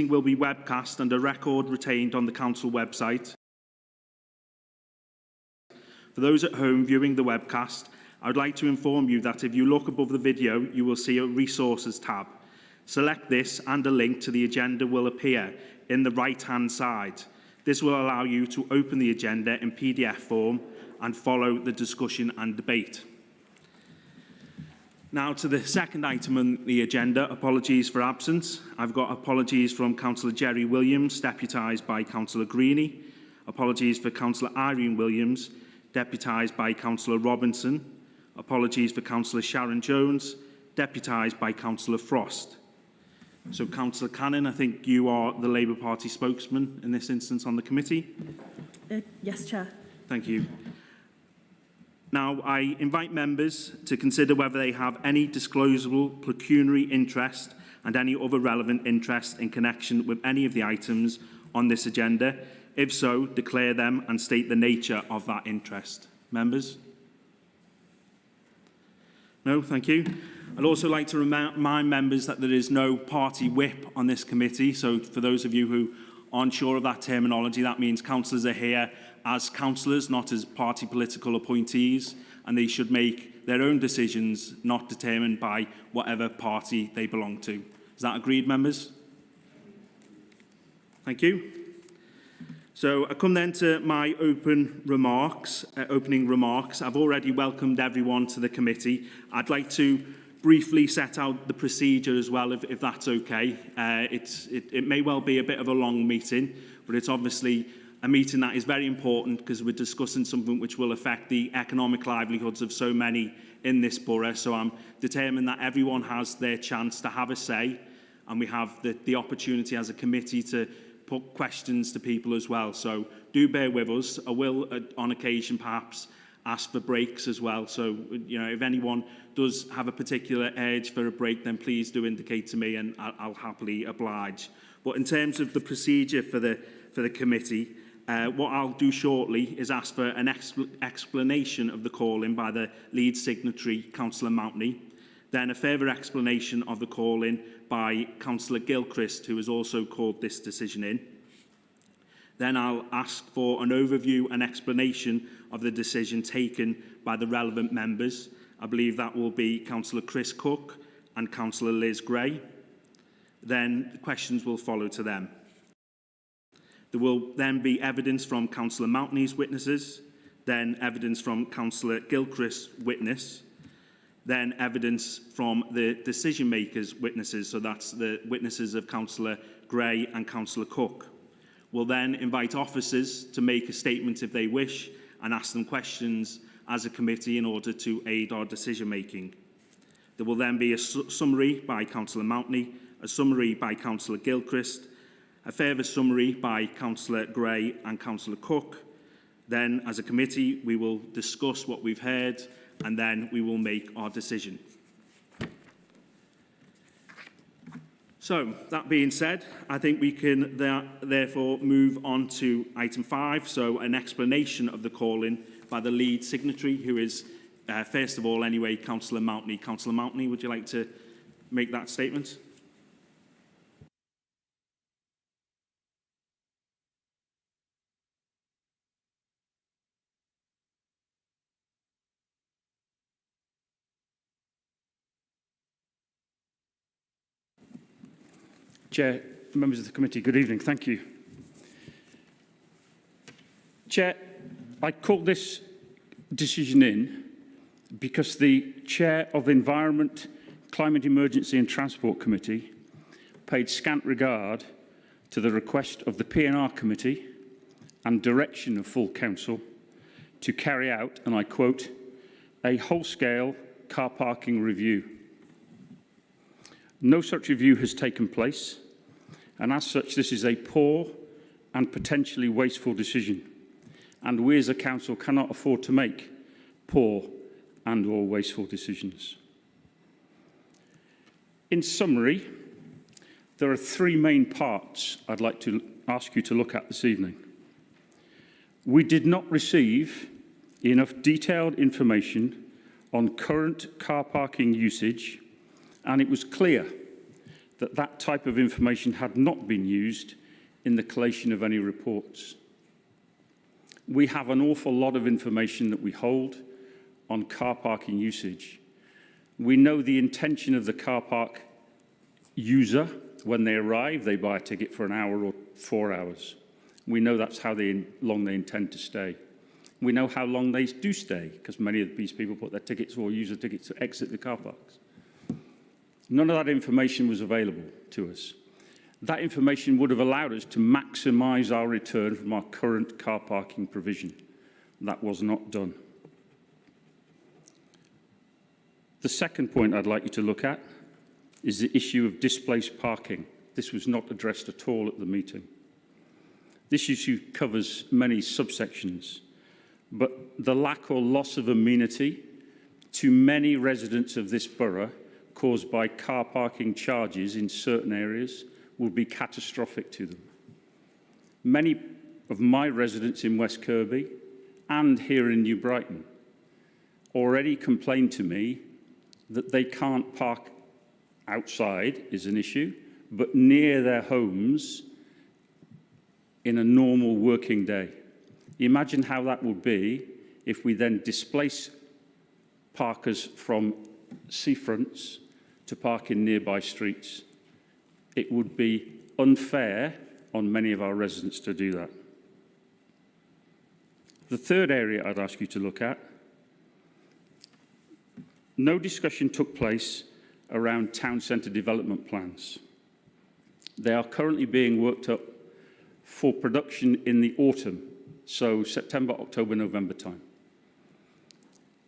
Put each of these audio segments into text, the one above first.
will be webcast and a record retained on the Council website. For those at home viewing the webcast, I would like to inform you that if you look above the video, you will see a Resources tab. Select this and a link to the agenda will appear in the right-hand side. This will allow you to open the agenda in PDF form and follow the discussion and debate. Now to the second item on the agenda, apologies for absence. I've got apologies from Councillor Jerry Williams, deputised by Councillor Greenie. Apologies for Councillor Irene Williams, deputised by Councillor Robinson. Apologies for Councillor Sharon Jones, deputised by Councillor Frost. So, Councillor Cannon, I think you are the Labour Party spokesman in this instance on the committee. Yes, Chair. Thank you. Now, I invite members to consider whether they have any disclosable pecuniary interest and any other relevant interest in connection with any of the items on this agenda. If so, declare them and state the nature of that interest. Members? No, thank you. I'd also like to remind members that there is no party whip on this committee. So for those of you who aren't sure of that terminology, that means councillors are here as councillors, not as party political appointees, and they should make their own decisions, not determined by whatever party they belong to. Is that agreed, members? Thank you. So I come then to my opening remarks. I've already welcomed everyone to the committee. I'd like to briefly set out the procedure as well, if that's okay. It may well be a bit of a long meeting, but it's obviously a meeting that is very important because we're discussing something which will affect the economic livelihoods of so many in this borough. So I'm determined that everyone has their chance to have a say, and we have the opportunity as a committee to put questions to people as well. So do bear with us. I will, on occasion, perhaps ask for breaks as well. So, you know, if anyone does have a particular urge for a break, then please do indicate to me and I'll happily oblige. But in terms of the procedure for the committee, what I'll do shortly is ask for an explanation of the call-in by the lead signatory, Councillor Mountney. Then a further explanation of the call-in by Councillor Gilchrist, who has also called this decision in. Then I'll ask for an overview and explanation of the decision taken by the relevant members. I believe that will be Councillor Chris Cook and Councillor Liz Gray. Then the questions will follow to them. There will then be evidence from Councillor Mountney's witnesses, then evidence from Councillor Gilchrist's witness, then evidence from the decision-makers' witnesses, so that's the witnesses of Councillor Gray and Councillor Cook. We'll then invite officers to make a statement if they wish and ask them questions as a committee in order to aid our decision-making. There will then be a summary by Councillor Mountney, a summary by Councillor Gilchrist, a further summary by Councillor Gray and Councillor Cook. Then, as a committee, we will discuss what we've heard and then we will make our decision. So, that being said, I think we can therefore move on to item 5, so an explanation of the call-in by the lead signatory, who is, first of all anyway, Councillor Mountney. Councillor Mountney, would you like to make that statement? Chair, members of the committee, good evening. Thank you. Chair, I called this decision in because the Chair of the Environment, Climate Emergency and Transport Committee paid scant regard to the request of the P&R Committee and direction of full council to carry out, and I quote, a whole-scale car parking review. No such review has taken place, and as such, this is a poor and potentially wasteful decision, and we as a council cannot afford to make poor and/or wasteful decisions. In summary, there are 3 main parts I'd like to ask you to look at this evening. We did not receive enough detailed information on current car parking usage, and it was clear that that type of information had not been used in the collation of any reports. We have an awful lot of information that we hold on car parking usage. We know the intention of the car park user. When they arrive, they buy a ticket for an hour or 4 hours. We know that's how long they intend to stay. We know how long they do stay, because many of these people put their tickets or use the tickets to exit the car parks. None of that information was available to us. That information would have allowed us to maximise our return from our current car parking provision. That was not done. The second point I'd like you to look at is the issue of displaced parking. This was not addressed at all at the meeting. This issue covers many subsections, but the lack or loss of amenity to many residents of this borough caused by car parking charges in certain areas will be catastrophic to them. Many of my residents in West Kirby and here in New Brighton already complain to me that they can't park outside is an issue, but near their homes in a normal working day. Imagine how that would be if we then displace parkers from seafronts to park in nearby streets. It would be unfair on many of our residents to do that. The third area I'd ask you to look at, no discussion took place around town centre development plans. They are currently being worked up for production in the autumn, so September, October, November time.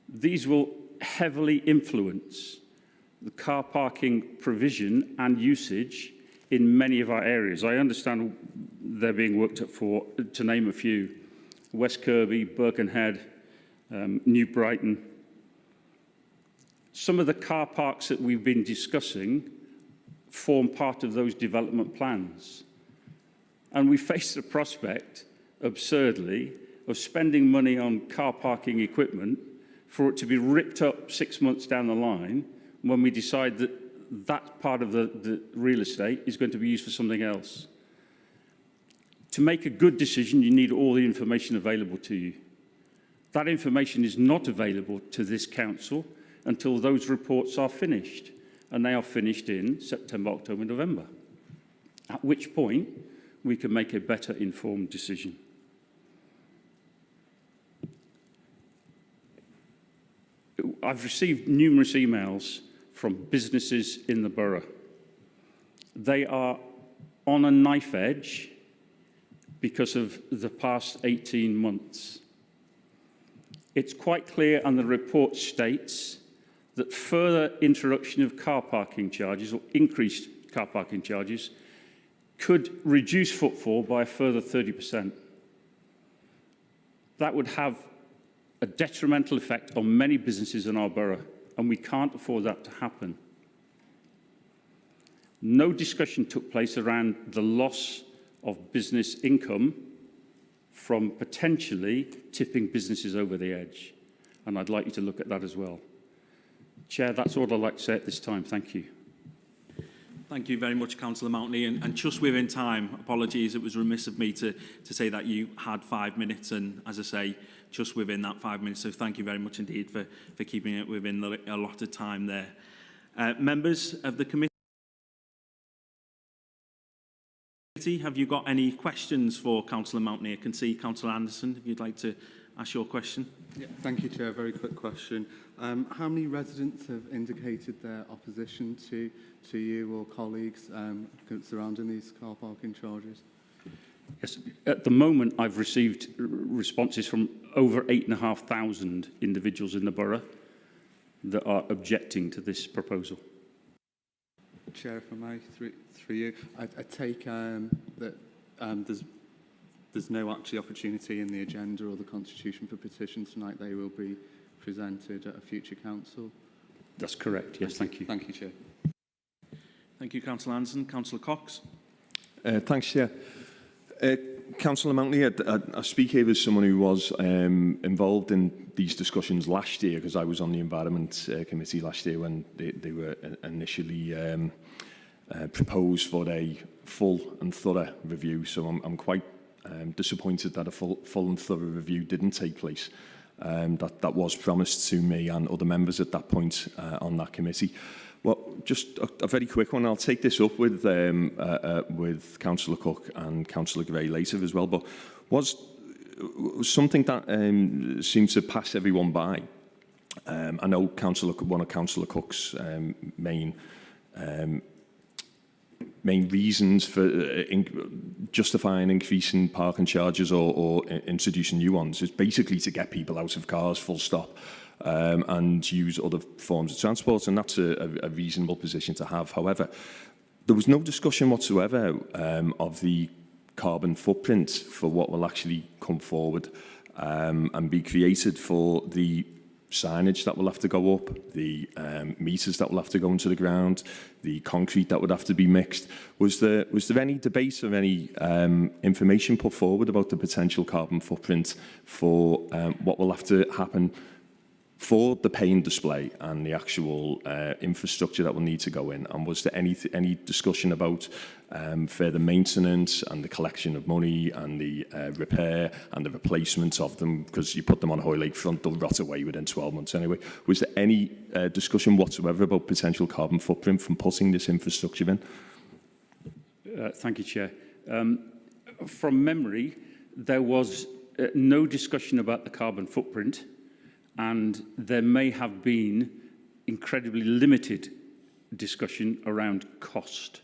These will heavily influence the car parking provision and usage in many of our areas. I understand they're being worked up for, to name a few, West Kirby, Birkenhead, New Brighton. Some of the car parks that we've been discussing form part of those development plans. And we face the prospect, absurdly, of spending money on car parking equipment for it to be ripped up 6 months down the line when we decide that that part of the real estate is going to be used for something else. To make a good decision, you need all the information available to you. That information is not available to this council until those reports are finished, and they are finished in September, October, November, at which point we can make a better informed decision. I've received numerous emails from businesses in the borough. They are on a knife edge because of the past 18 months. It's quite clear, and the report states, that further introduction of car parking charges or increased car parking charges could reduce footfall by a further 30%. That would have a detrimental effect on many businesses in our borough, and we can't afford that to happen. No discussion took place around the loss of business income from potentially tipping businesses over the edge, and I'd like you to look at that as well. Chair, that's all I'd like to say at this time. Thank you. Thank you very much, Councillor Mountney. And just within time, apologies, it was remiss of me to say that you had 5 minutes, and as I say, just within that 5 minutes. So thank you very much indeed for keeping it within the allotted time there. Members of the committee, have you got any questions for Councillor Mountney? I can see Councillor Anderson, if you'd like to ask your question. Yeah, thank you, Chair. Very quick question. How many residents have indicated their opposition to you or colleagues surrounding these car parking charges? Yes, at the moment I've received responses from over 8,500 individuals in the borough that are objecting to this proposal. Chair, if I may, through you, I take that there's no actually opportunity in the agenda or the constitution for petitions tonight. They will be presented at a future council. That's correct, yes, thank you. Thank you, Chair. Thank you, Councillor Anderson. Councillor Cox. Thanks, Chair. Councillor Mountney, I speak here as someone who was involved in these discussions last year, because I was on the Environment Committee last year when they were initially propose for a full and thorough review. So I'm quite disappointed that a full and thorough review didn't take place. That was promised to me and other members at that point on that committee. Well, just a very quick one. I'll take this up with Councillor Cook and Councillor Gray later as well. But was something that seemed to pass everyone by. I know one of Councillor Cook's main reasons for justifying increasing parking charges or introducing new ones is basically to get people out of cars, full stop, and use other forms of transport, and that's a reasonable position to have. However, there was no discussion whatsoever of the carbon footprint for what will actually come forward and be created for the signage that will have to go up, the meters that will have to go into the ground, the concrete that would have to be mixed. Was there any debate or any information put forward about the potential carbon footprint for what will have to happen for the paying display and the actual infrastructure that will need to go in? And was there any discussion about further maintenance and the collection of money and the repair and the replacement of them? Because you put them on a Hoylake front, they'll rot away within 12 months anyway. Was there any discussion whatsoever about potential carbon footprint from putting this infrastructure in? Thank you, Chair. From memory, there was no discussion about the carbon footprint, and there may have been incredibly limited discussion around cost,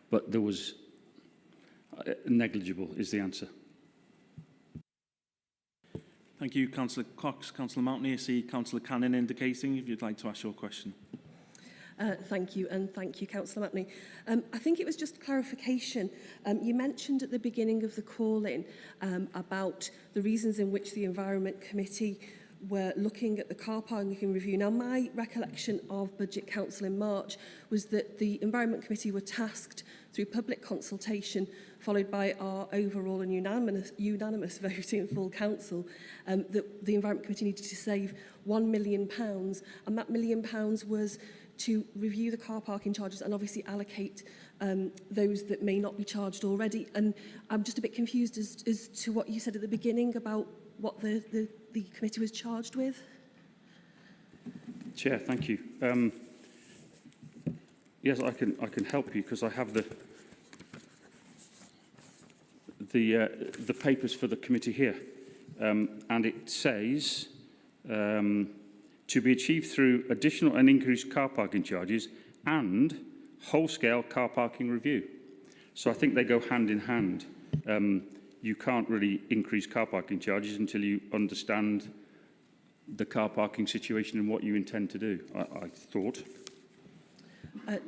but there was negligible is the answer. Thank you, Councillor Cox. Councillor Mountney, I see Councillor Cannon indicating if you'd like to ask your question. Thank you, and thank you, Councillor Mountney. I think it was just clarification. You mentioned at the beginning of the call-in about the reasons in which the Environment Committee were looking at the car parking review. Now, my recollection of Budget Council in March was that the Environment Committee were tasked through public consultation, followed by our overall and unanimous vote in full council, that the Environment Committee needed to save £1 million, and that £1 million was to review the car parking charges and obviously allocate those that may not be charged already. And I'm just a bit confused as to what you said at the beginning about what the committee was charged with. Chair, thank you. Yes, I can help you because I have the papers for the committee here, and it says to be achieved through additional and increased car parking charges and whole-scale car parking review. So I think they go hand in hand. You can't really increase car parking charges until you understand the car parking situation and what you intend to do, I thought.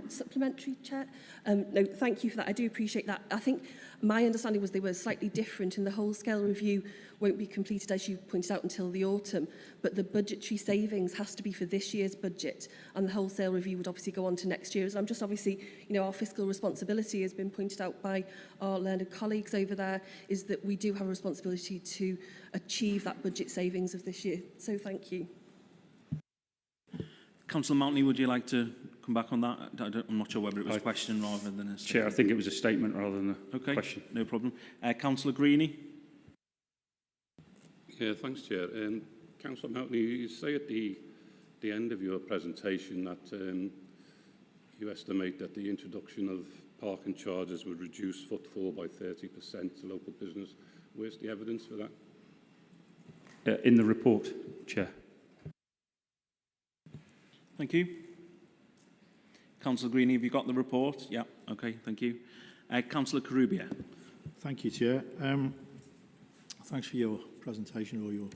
Supplementary, Chair? No, thank you for that. I do appreciate that. I think my understanding was they were slightly different, and the whole-scale review won't be completed, as you pointed out, until the autumn. But the budgetary savings has to be for this year's budget, and the wholesale review would obviously go on to next year's. I'm just obviously, you know, our fiscal responsibility has been pointed out by our learned colleagues over there, is that we do have a responsibility to achieve that budget savings of this year. So thank you. Councillor Mountney, would you like to come back on that? I'm not sure whether it was a question rather than a statement. Chair, I think it was a statement rather than a question. No problem. Councillor Greenie. Yeah, thanks, Chair. Councillor Mountney, you say at the end of your presentation that you estimate that the introduction of parking charges would reduce footfall by 30% to local business. Where's the evidence for that? In the report, Chair. Thank you. Councillor Greenie, have you got the report? Yeah, okay, thank you. Councillor Carubia. Thank you, Chair. Thanks for your presentation or your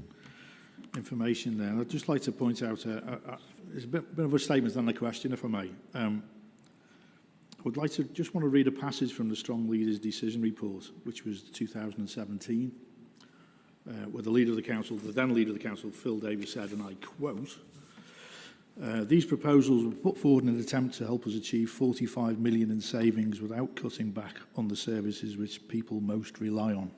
information there. I'd just like to point out, it's a bit of a statement than a question, if I may. I would like to just want to read a passage from the Strong Leaders Decision Report, which was 2017, where the leader of the council, the then leader of the council, Phil Davis, said, and I quote, these proposals were put forward in an attempt to help us achieve 45 million in savings without cutting back on the services which people most rely on.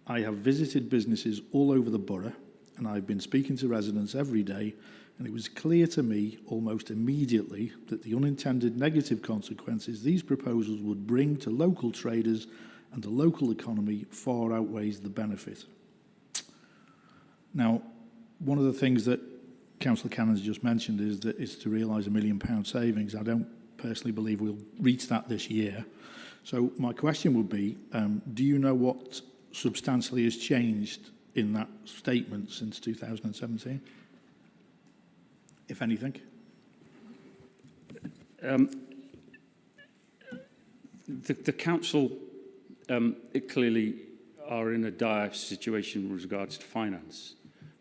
I have visited businesses all over the borough, and I've been speaking to residents every day, and it was clear to me almost immediately that the unintended negative consequences these proposals would bring to local traders and the local economy far outweighs the benefit. Now, one of the things that Councillor Cannon's just mentioned is that it's to realise £1 million savings. I don't personally believe we'll reach that this year. So my question would be, do you know what substantially has changed in that statement since 2017, if anything? The council clearly are in a dire situation with regards to finance,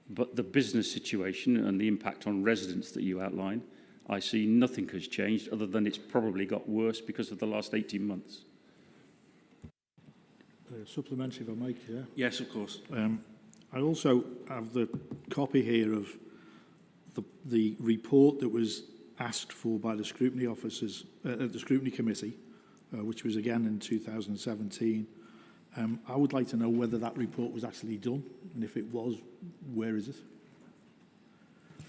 but the business situation and the impact on residents that you outline, I see nothing has changed other than it's probably got worse because of the last 18 months. Supplementary, if I make, yeah? Yes, of course. I also have the copy here of the report that was asked for by the scrutiny officers at the scrutiny committee, which was again in 2017. I would like to know whether that report was actually done, and if it was, where is it?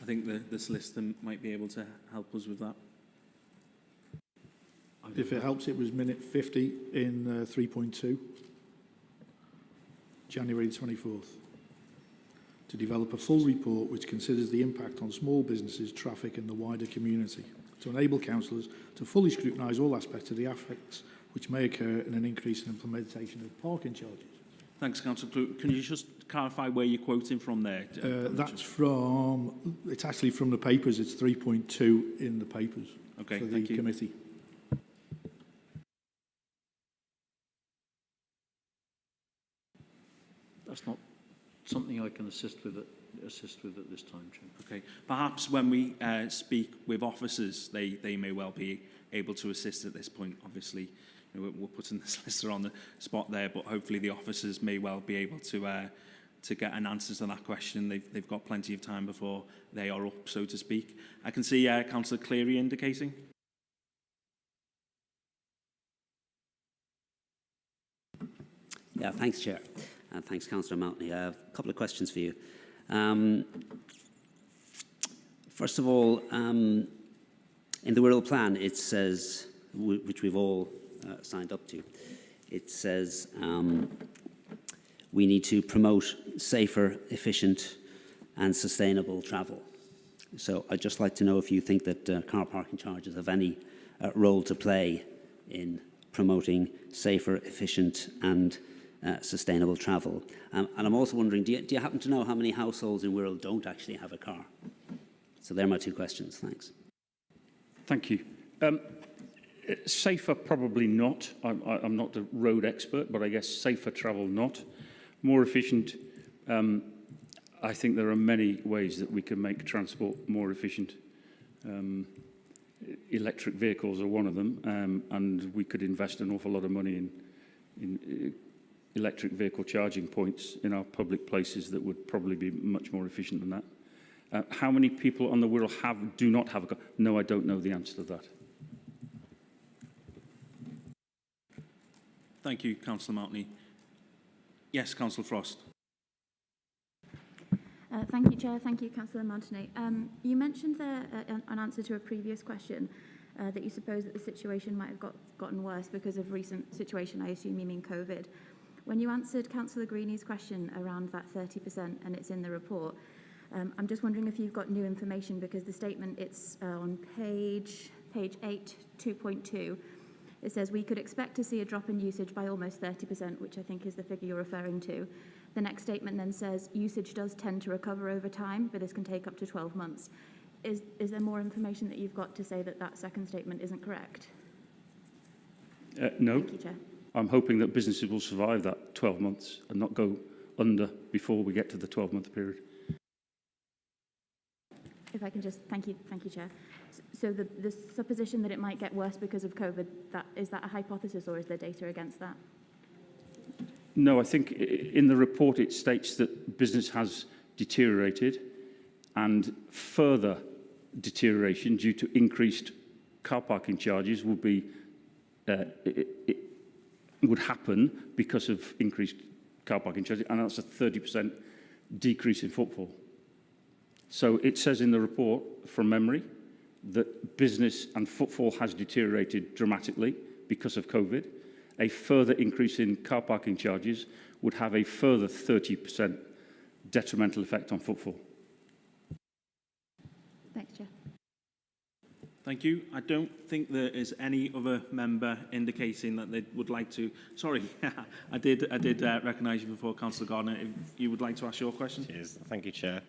I think the solicitor might be able to help us with that. If it helps, it was minute 50 in 3.2, January 24th. To develop a full report which considers the impact on small businesses, traffic and the wider community, to enable councillors to fully scrutinise all aspects of the effects which may occur in an increase in implementation of parking charges. Thanks, Councillor Clute. Can you just clarify where you're quoting from there? That's from, it's actually from the papers, it's 3.2 in the papers for the committee. That's not something I can assist with at this time, Chair. Okay. Perhaps when we speak with officers, they may well be able to assist at this point. Obviously, you know, we're putting the solicitor on the spot there, but hopefully the officers may well be able to get an answer to that question. They've got plenty of time before they are up, so to speak. I can see Councillor Cleary indicating. Yeah, thanks, Chair. And thanks, Councillor Mountney. I have a couple of questions for you. First of all, in the Wirral plan, it says, which we've all signed up to, it says we need to promote safer, efficient and sustainable travel. So I'd just like to know if you think that car parking charges have any role to play in promoting safer, efficient and sustainable travel. And I'm also wondering, do you happen to know how many households in Wirral don't actually have a car? So they're my two questions. Thanks. Thank you. Safer, probably not. I'm not the road expert, but I guess safer travel, not. More efficient, I think there are many ways that we can make transport more efficient. Electric vehicles are one of them, and we could invest an awful lot of money in electric vehicle charging points in our public places that would probably be much more efficient than that. How many people on the Wirral do not have a car? No, I don't know the answer to that. Thank you, Councillor Mountney. Yes, Councillor Frost. Thank you, Chair. Thank you, Councillor Mountney. You mentioned there an answer to a previous question that you suppose that the situation might have gotten worse because of recent situation. I assume you mean COVID. When you answered Councillor Greeny's question around that 30%, and it's in the report, I'm just wondering if you've got new information, because the statement, it's on page 8, 2.2. It says, we could expect to see a drop in usage by almost 30%, which I think is the figure you're referring to. The next statement then says, usage does tend to recover over time, but this can take up to 12 months. Is there more information that you've got to say that that second statement isn't correct? No. Thank you, Chair. I'm hoping that businesses will survive that 12 months and not go under before we get to the 12-month period. If I can just, thank you, Chair. So the supposition that it might get worse because of COVID, is that a hypothesis or is there data against that? No, I think in the report it states that business has deteriorated, and further deterioration due to increased car parking charges would be would happen because of increased car parking charges, and that's a 30% decrease in footfall. So it says in the report, from memory, that business and footfall has deteriorated dramatically because of COVID. A further increase in car parking charges would have a further 30% detrimental effect on footfall. Thanks, Chair. Thank you. I don't think there is any other member indicating that they would like to... Sorry, I did recognise you before, Councillor Gardner. If you would like to ask your question. Cheers. Thank you, Chair.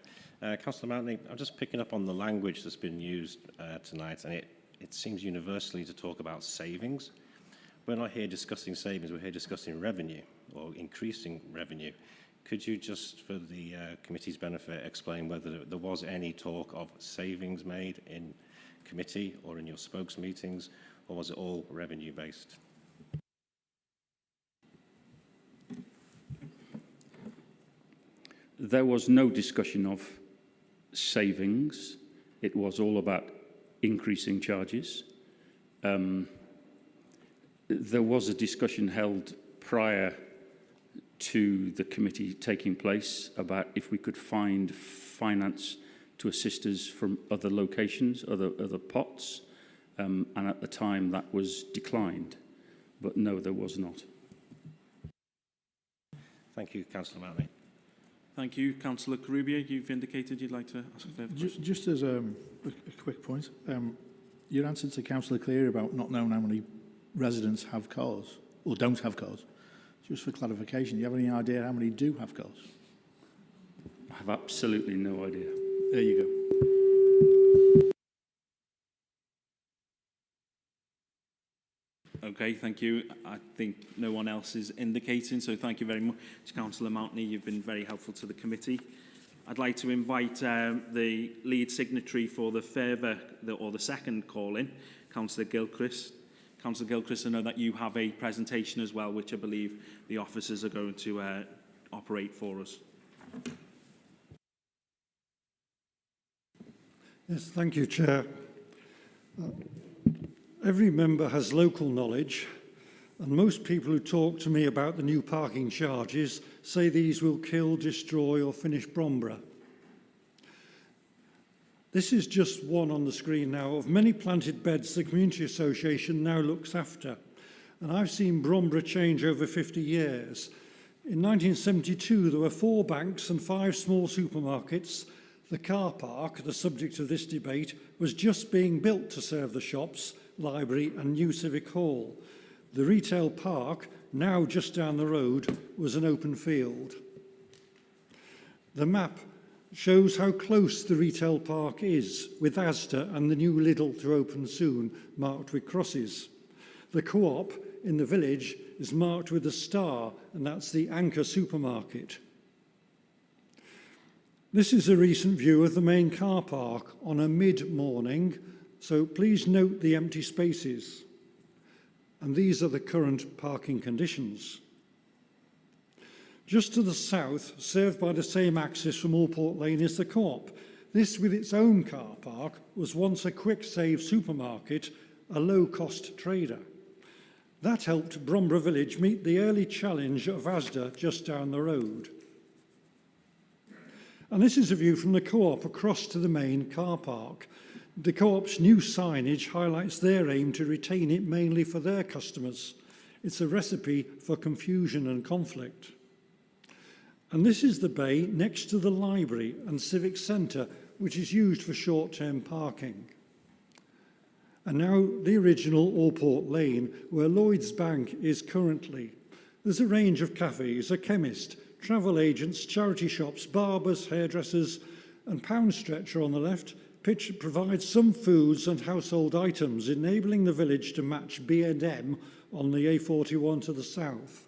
Councillor Mountney, I'm just picking up on the language that's been used tonight, and it seems universally to talk about savings. We're not here discussing savings, we're here discussing revenue, or increasing revenue. Could you just, for the committee's benefit, explain whether there was any talk of savings made in committee or in your spokes meetings, or was it all revenue-based? There was no discussion of savings. It was all about increasing charges. There was a discussion held prior to the committee taking place about if we could find finance to assist us from other locations, other pots, and at the time that was declined. But no, there was not. Thank you, Councillor Mountney. Thank you. Councillor Carubia, you've indicated you'd like to ask a further question. Just as a quick point, your answer to Councillor Cleary about not knowing how many residents have cars or don't have cars, just for clarification, do you have any idea how many do have cars? I have absolutely no idea. There you go. Okay, thank you. I think no one else is indicating, so thank you very much, Councillor Mountney. You've been very helpful to the committee. I'd like to invite the lead signatory for the second call-in, Councillor Gilchrist. Councillor Gilchrist, I know that you have a presentation as well, which I believe the officers are going to operate for us. Yes, thank you, Chair. Every member has local knowledge, and most people who talk to me about the new parking charges say these will kill, destroy or finish Bromborough. This is just one on the screen now of many planted beds the Community Association now looks after. And I've seen Bromborough change over 50 years. In 1972, there were 4 banks and 5 small supermarkets. The car park, the subject of this debate, was just being built to serve the shops, library and new civic hall. The retail park, now just down the road, was an open field. The map shows how close the retail park is, with Asda and the new Lidl to open soon, marked with crosses. The co-op in the village is marked with a star, and that's the Anchor supermarket. This is a recent view of the main car park on a mid-morning, so please note the empty spaces. And these are the current parking conditions. Just to the south, served by the same access from Allport Lane, is the Co-op. This, with its own car park, was once a quick save supermarket, a low-cost trader. That helped Bromborough Village meet the early challenge of Asda just down the road. And this is a view from the Co-op across to the main car park. The Co-op's new signage highlights their aim to retain it mainly for their customers. It's a recipe for confusion and conflict. And this is the bay next to the library and civic centre, which is used for short-term parking. And now the original Allport Lane, where Lloyds Bank is currently. There's a range of cafes, a chemist, travel agents, charity shops, barbers, hairdressers, and Pound Stretcher on the left provides some foods and household items, enabling the village to match B&M on the A41 to the south.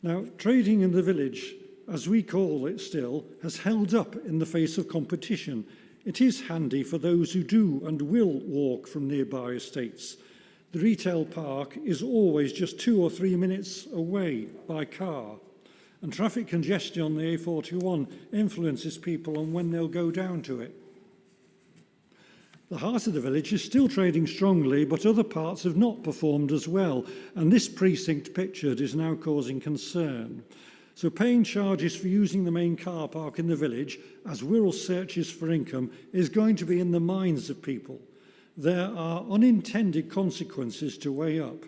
Now, trading in the village, as we call it still, has held up in the face of competition. It is handy for those who do and will walk from nearby estates. The retail park is always just 2 or 3 minutes away by car, and traffic congestion on the A41 influences people on when they'll go down to it. The heart of the village is still trading strongly, but other parts have not performed as well, and this precinct pictured is now causing concern. So paying charges for using the main car park in the village as Wirral searches for income is going to be in the minds of people. There are unintended consequences to weigh up.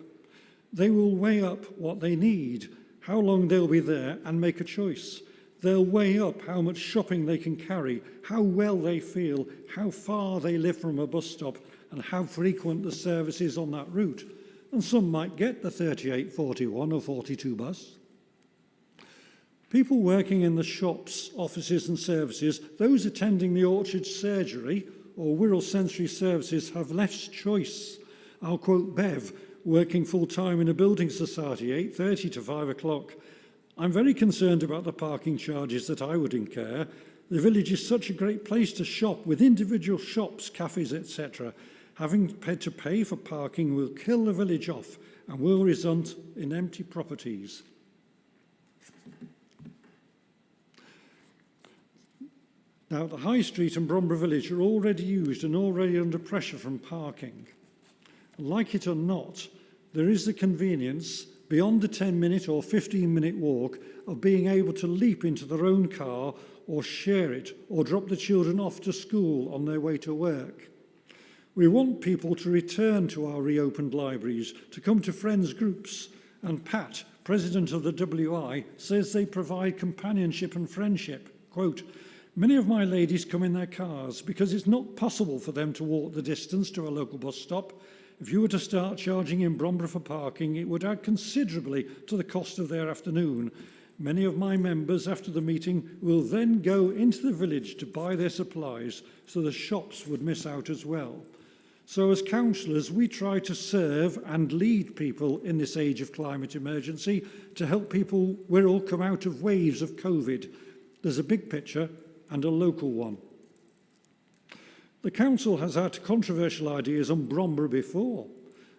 They will weigh up what they need, how long they'll be there, and make a choice. They'll weigh up how much shopping they can carry, how well they feel, how far they live from a bus stop, and how frequent the service is on that route. And some might get the 38, 41 or 42 bus. People working in the shops, offices and services, those attending the Orchard surgery or Wirral sensory services have less choice. I'll quote Bev, working full-time in a building society, 8:30 to 5 o'clock. I'm very concerned about the parking charges that I would incur. The village is such a great place to shop with individual shops, cafes, etc. Having to pay for parking will kill the village off and will result in empty properties. Now, the High Street and Bromborough Village are already used and already under pressure from parking. Like it or not, there is the convenience, beyond the 10-minute or 15-minute walk, of being able to leap into their own car or share it or drop the children off to school on their way to work. We want people to return to our reopened libraries, to come to friends groups, and Pat, president of the WI, says they provide companionship and friendship. Quote, "Many of my ladies come in their cars because it's not possible for them to walk the distance to a local bus stop. If you were to start charging in Bromborough for parking, it would add considerably to the cost of their afternoon. Many of my members after the meeting will then go into the village to buy their supplies, so the shops would miss out as well." So as councillors, we try to serve and lead people in this age of climate emergency to help people Wirral come out of waves of COVID. There's a big picture and a local one. The council has had controversial ideas on Bromborough before.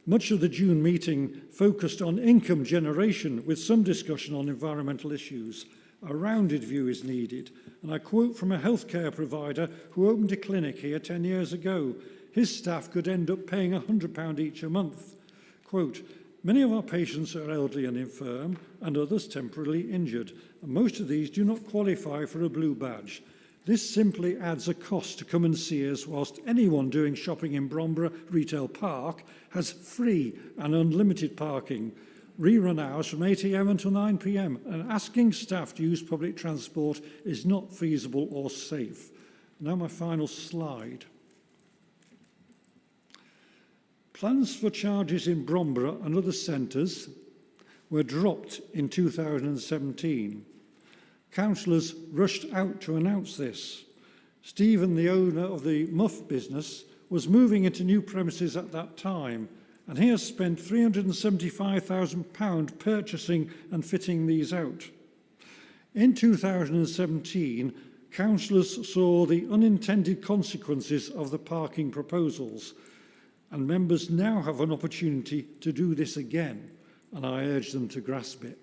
Much of the June meeting focused on income generation with some discussion on environmental issues. A rounded view is needed. And I quote from a healthcare provider who opened a clinic here 10 years ago. His staff could end up paying £100 each a month. Quote, "Many of our patients are elderly and infirm and others temporarily injured. And most of these do not qualify for a blue badge. This simply adds a cost to come and see us, whilst anyone doing shopping in Bromborough Retail Park has free and unlimited parking, rerun hours from 8 AM until 9 PM, and asking staff to use public transport is not feasible or safe." Now my final slide. Plans for charges in Bromborough and other centres were dropped in 2017. Councillors rushed out to announce this. Stephen, the owner of the Muff business, was moving into new premises at that time, and he has spent £375,000 purchasing and fitting these out. In 2017, councillors saw the unintended consequences of the parking proposals, and members now have an opportunity to do this again, and I urge them to grasp it.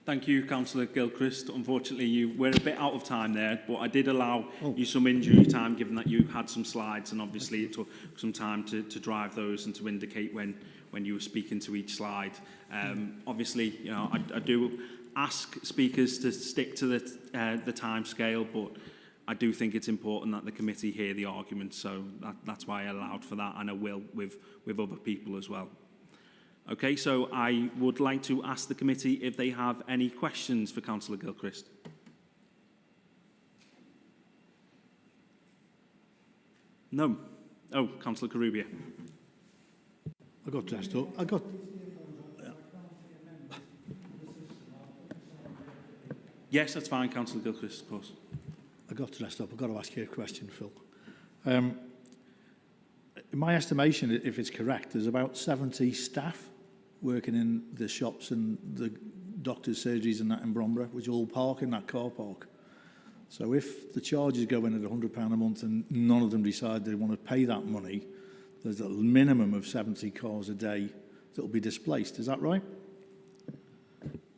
Thank you, Councillor Gilchrist. Unfortunately, you were a bit out of time there, but I did allow you some injury time, given that you had some slides, and obviously it took some time to drive those and to indicate when you were speaking to each slide. Obviously, you know, I do ask speakers to stick to the time scale, but I do think it's important that the committee hear the arguments, so that's why I allowed for that, and I will with other people as well. Okay, so I would like to ask the committee if they have any questions for Councillor Gilchrist. No. Oh, Councillor Carubia. I got dressed up. Yes, that's fine, Councillor Gilchrist, of course. I got dressed up. I've got to ask you a question, Phil. In my estimation, if it's correct, there's about 70 staff working in the shops and the doctors' surgeries and that in Bromborough, which all park in that car park. So if the charges go in at £100 a month and none of them decide they want to pay that money, there's a minimum of 70 cars a day that will be displaced. Is that right?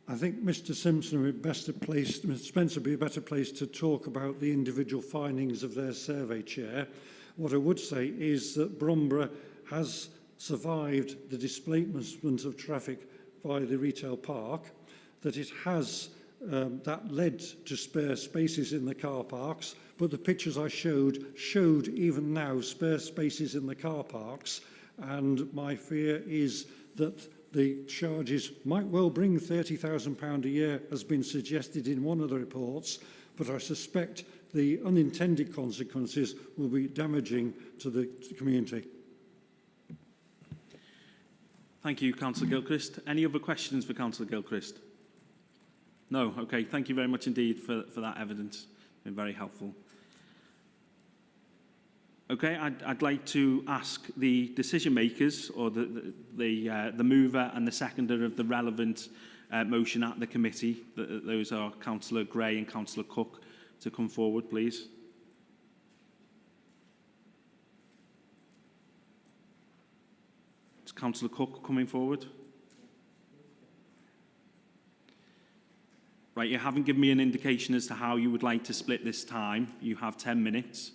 I think Mr Simpson would be better placed, Mr Spencer would be a better place to talk about the individual findings of their survey, Chair. What I would say is that Bromborough has survived the displacement of traffic via the retail park. that it has that led to spare spaces in the car parks, but the pictures I showed even now spare spaces in the car parks, and my fear is that the charges might well bring £30,000 a year, has been suggested in one of the reports, but I suspect the unintended consequences will be damaging to the community. Thank you, Councillor Gilchrist. Any other questions for Councillor Gilchrist? No? Okay, thank you very much indeed for that evidence. Been very helpful. Okay, I'd like to ask the decision makers, or the mover and the seconder of the relevant motion at the committee, those are Councillor Gray and Councillor Cook, to come forward, please. Is Councillor Cook coming forward? Right, you haven't given me an indication as to how you would like to split this time. You have 10 minutes.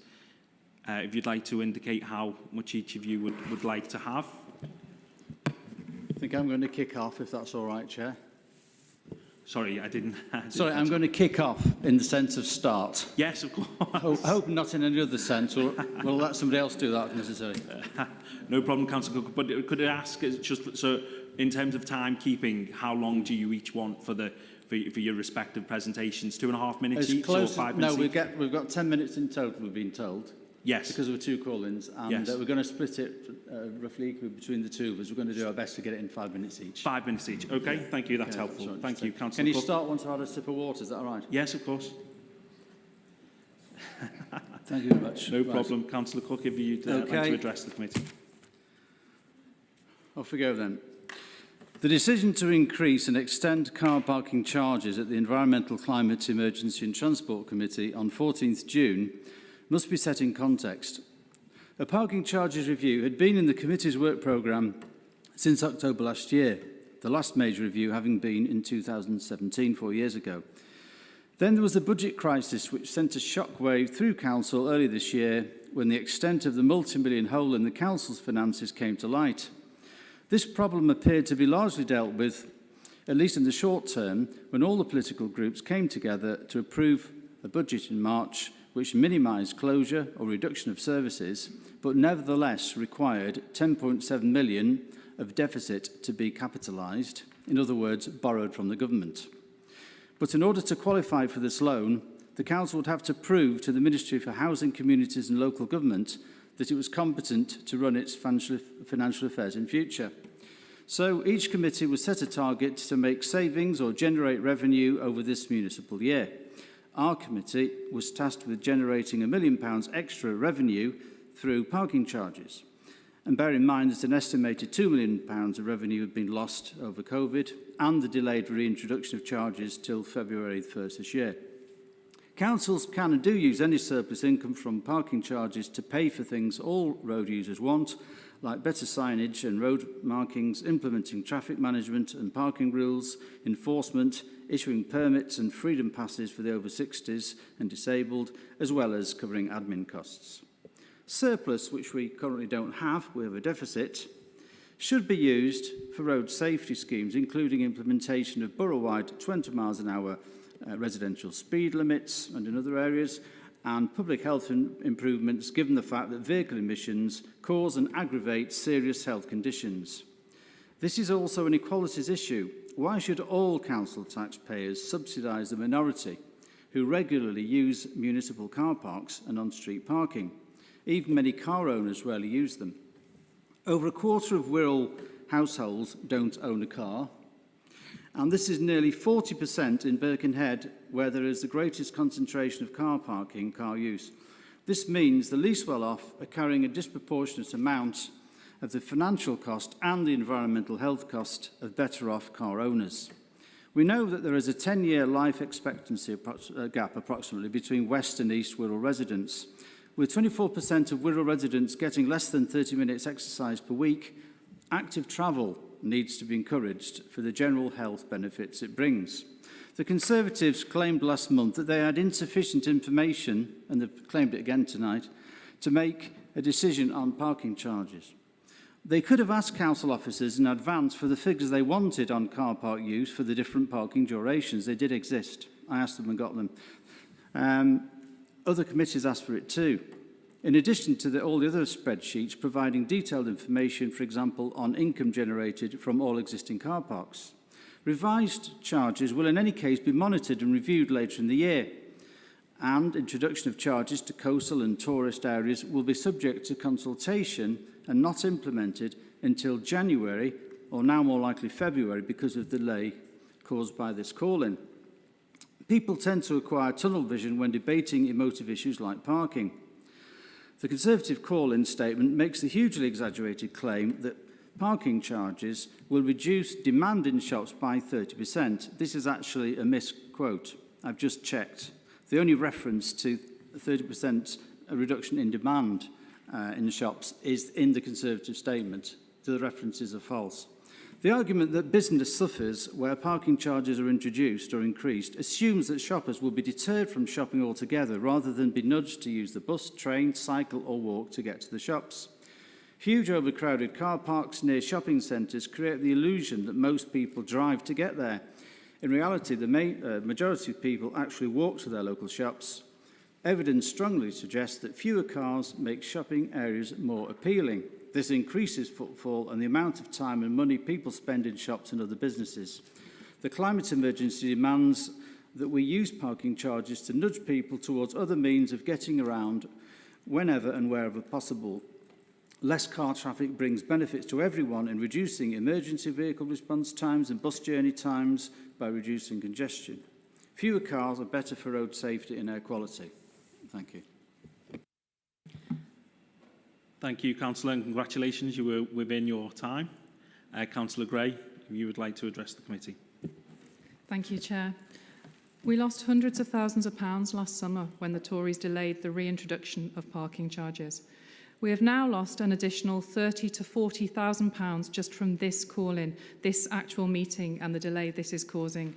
If you'd like to indicate how much each of you would like to have. I think I'm going to kick off, if that's all right, Chair. Sorry, I didn't. Sorry, I'm going to kick off in the sense of start. Yes, of course. I hope not in any other sense. We'll let somebody else do that if necessary. No problem, Councillor Cook. But could I ask, just so in terms of timekeeping, how long do you each want for your respective presentations? 2.5 minutes each, or 5 minutes? No, we've got 10 minutes in total, we've been told. Yes. Because there were 2 call-ins, and yes. We're going to split it roughly equally between the two of us. We're going to do our best to get it in 5 minutes each. 5 minutes each. Okay, thank you. That's helpful. That's right. Thank you, Councillor Can you Cook. start once I've had a sip of water? Is that all right? Yes, of course. Thank you very much. No problem. Councillor Cook, if you'd like to address the committee. Off we go then. The decision to increase and extend car parking charges at the Environmental, Climate, Emergency and Transport Committee on 14th June must be set in context. A parking charges review had been in the committee's work programme since October last year, the last major review having been in 2017, 4 years ago. Then there was the budget crisis, which sent a shockwave through Council early this year when the extent of the multi-million hole in the Council's finances came to light. This problem appeared to be largely dealt with, at least in the short term, when all the political groups came together to approve a budget in March which minimised closure or reduction of services, but nevertheless required 10.7 million of deficit to be capitalised, in other words, borrowed from the government. But in order to qualify for this loan, the Council would have to prove to the Ministry for Housing, Communities and Local Government that it was competent to run its financial affairs in future. So each committee was set a target to make savings or generate revenue over this municipal year. Our committee was tasked with generating £1 million extra revenue through parking charges. And bear in mind that an estimated £2 million of revenue had been lost over COVID and the delayed reintroduction of charges till February 1st this year. Councils can and do use any surplus income from parking charges to pay for things all road users want, like better signage and road markings, implementing traffic management and parking rules, enforcement, issuing permits and freedom passes for the over 60s and disabled, as well as covering admin costs. Surplus, which we currently don't have, we have a deficit, should be used for road safety schemes, including implementation of borough-wide 20 miles an hour residential speed limits and in other areas, and public health improvements, given the fact that vehicle emissions cause and aggravate serious health conditions. This is also an equalities issue. Why should all council taxpayers subsidise the minority who regularly use municipal car parks and on-street parking? Even many car owners rarely use them. Over a quarter of Wirral households don't own a car, and this is nearly 40% in Birkenhead, where there is the greatest concentration of car parking, car use. This means the least well-off are carrying a disproportionate amount of the financial cost and the environmental health cost of better-off car owners. We know that there is a 10-year life expectancy gap approximately between West and East Wirral residents. With 24% of Wirral residents getting less than 30 minutes exercise per week, active travel needs to be encouraged for the general health benefits it brings. The Conservatives claimed last month that they had insufficient information, and they've claimed it again tonight, to make a decision on parking charges. They could have asked council officers in advance for the figures they wanted on car park use for the different parking durations. They did exist. I asked them and got them. Other committees asked for it too. In addition to all the other spreadsheets providing detailed information, for example, on income generated from all existing car parks. Revised charges will in any case be monitored and reviewed later in the year, and introduction of charges to coastal and tourist areas will be subject to consultation and not implemented until January, or now more likely February, because of delay caused by this call-in. People tend to acquire tunnel vision when debating emotive issues like parking. The Conservative call-in statement makes the hugely exaggerated claim that parking charges will reduce demand in shops by 30%. This is actually a misquote. I've just checked. The only reference to a 30% reduction in demand in shops is in the Conservative statement. The references are false. The argument that business suffers where parking charges are introduced or increased assumes that shoppers will be deterred from shopping altogether rather than be nudged to use the bus, train, cycle or walk to get to the shops. Huge overcrowded car parks near shopping centres create the illusion that most people drive to get there. In reality, the majority of people actually walk to their local shops. Evidence strongly suggests that fewer cars make shopping areas more appealing. This increases footfall and the amount of time and money people spend in shops and other businesses. The climate emergency demands that we use parking charges to nudge people towards other means of getting around whenever and wherever possible. Less car traffic brings benefits to everyone in reducing emergency vehicle response times and bus journey times by reducing congestion. Fewer cars are better for road safety and air quality. Thank you. Thank you, Councillor, and congratulations, you were within your time. Councillor Gray, if you would like to address the committee. Thank you, Chair. We lost hundreds of thousands of pounds last summer when the Tories delayed the reintroduction of parking charges. We have now lost an additional £30,000 to £40,000 just from this call-in, this actual meeting and the delay this is causing.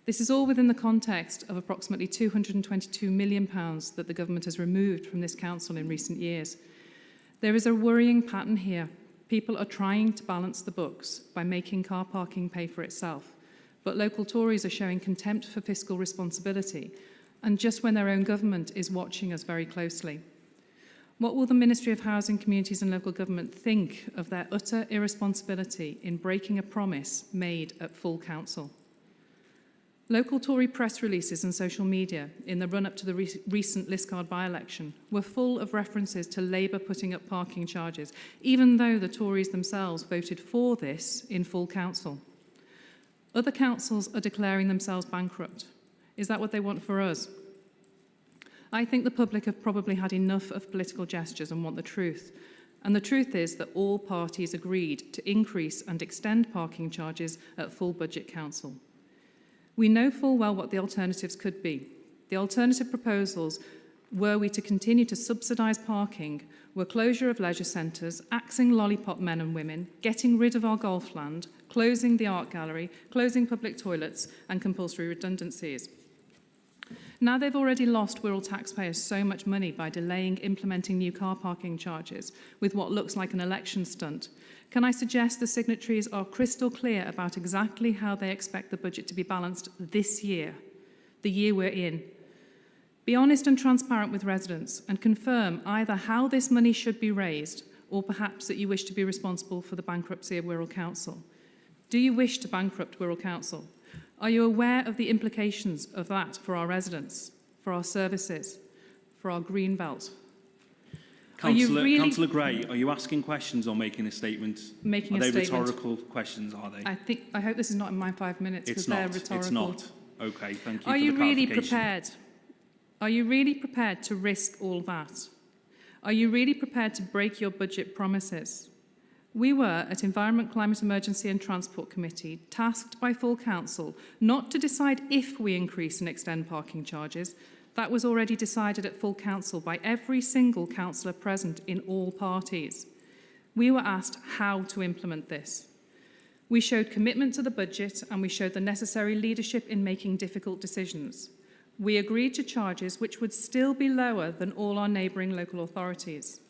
This is all within the context of approximately £222 million that the government has removed from this council in recent years. There is a worrying pattern here. People are trying to balance the books by making car parking pay for itself, but local Tories are showing contempt for fiscal responsibility, and just when their own government is watching us very closely. What will the Ministry of Housing, Communities and Local Government think of their utter irresponsibility in breaking a promise made at full council? Local Tory press releases and social media in the run-up to the recent Liscard by-election were full of references to Labour putting up parking charges, even though the Tories themselves voted for this in full council. Other councils are declaring themselves bankrupt. Is that what they want for us? I think the public have probably had enough of political gestures and want the truth. And the truth is that all parties agreed to increase and extend parking charges at full budget council. We know full well what the alternatives could be. The alternative proposals, were we to continue to subsidise parking, were closure of leisure centres, axing lollipop men and women, getting rid of our golf land, closing the art gallery, closing public toilets and compulsory redundancies. Now they've already lost Wirral taxpayers so much money by delaying implementing new car parking charges with what looks like an election stunt. Can I suggest the signatories are crystal clear about exactly how they expect the budget to be balanced this year, the year we're in? Be honest and transparent with residents and confirm either how this money should be raised or perhaps that you wish to be responsible for the bankruptcy of Wirral Council. Do you wish to bankrupt Wirral Council? Are you aware of the implications of that for our residents, for our services, for our green belt? Councillor Gray, are you asking questions or making a statement? Making a statement. statement. Are they rhetorical questions, are they? I hope this is not in my 5 minutes because they're rhetorical. It's not. Okay, thank you Are for you the really clarification. prepared? Are you really prepared to risk all that? Are you really prepared to break your budget promises? We were, at Environment, Climate Emergency and Transport Committee, tasked by full council not to decide if we increase and extend parking charges. That was already decided at full council by every single councillor present in all parties. We were asked how to implement this. We showed commitment to the budget and we showed the necessary leadership in making difficult decisions. We agreed to charges which would still be lower than all our neighbouring local authorities.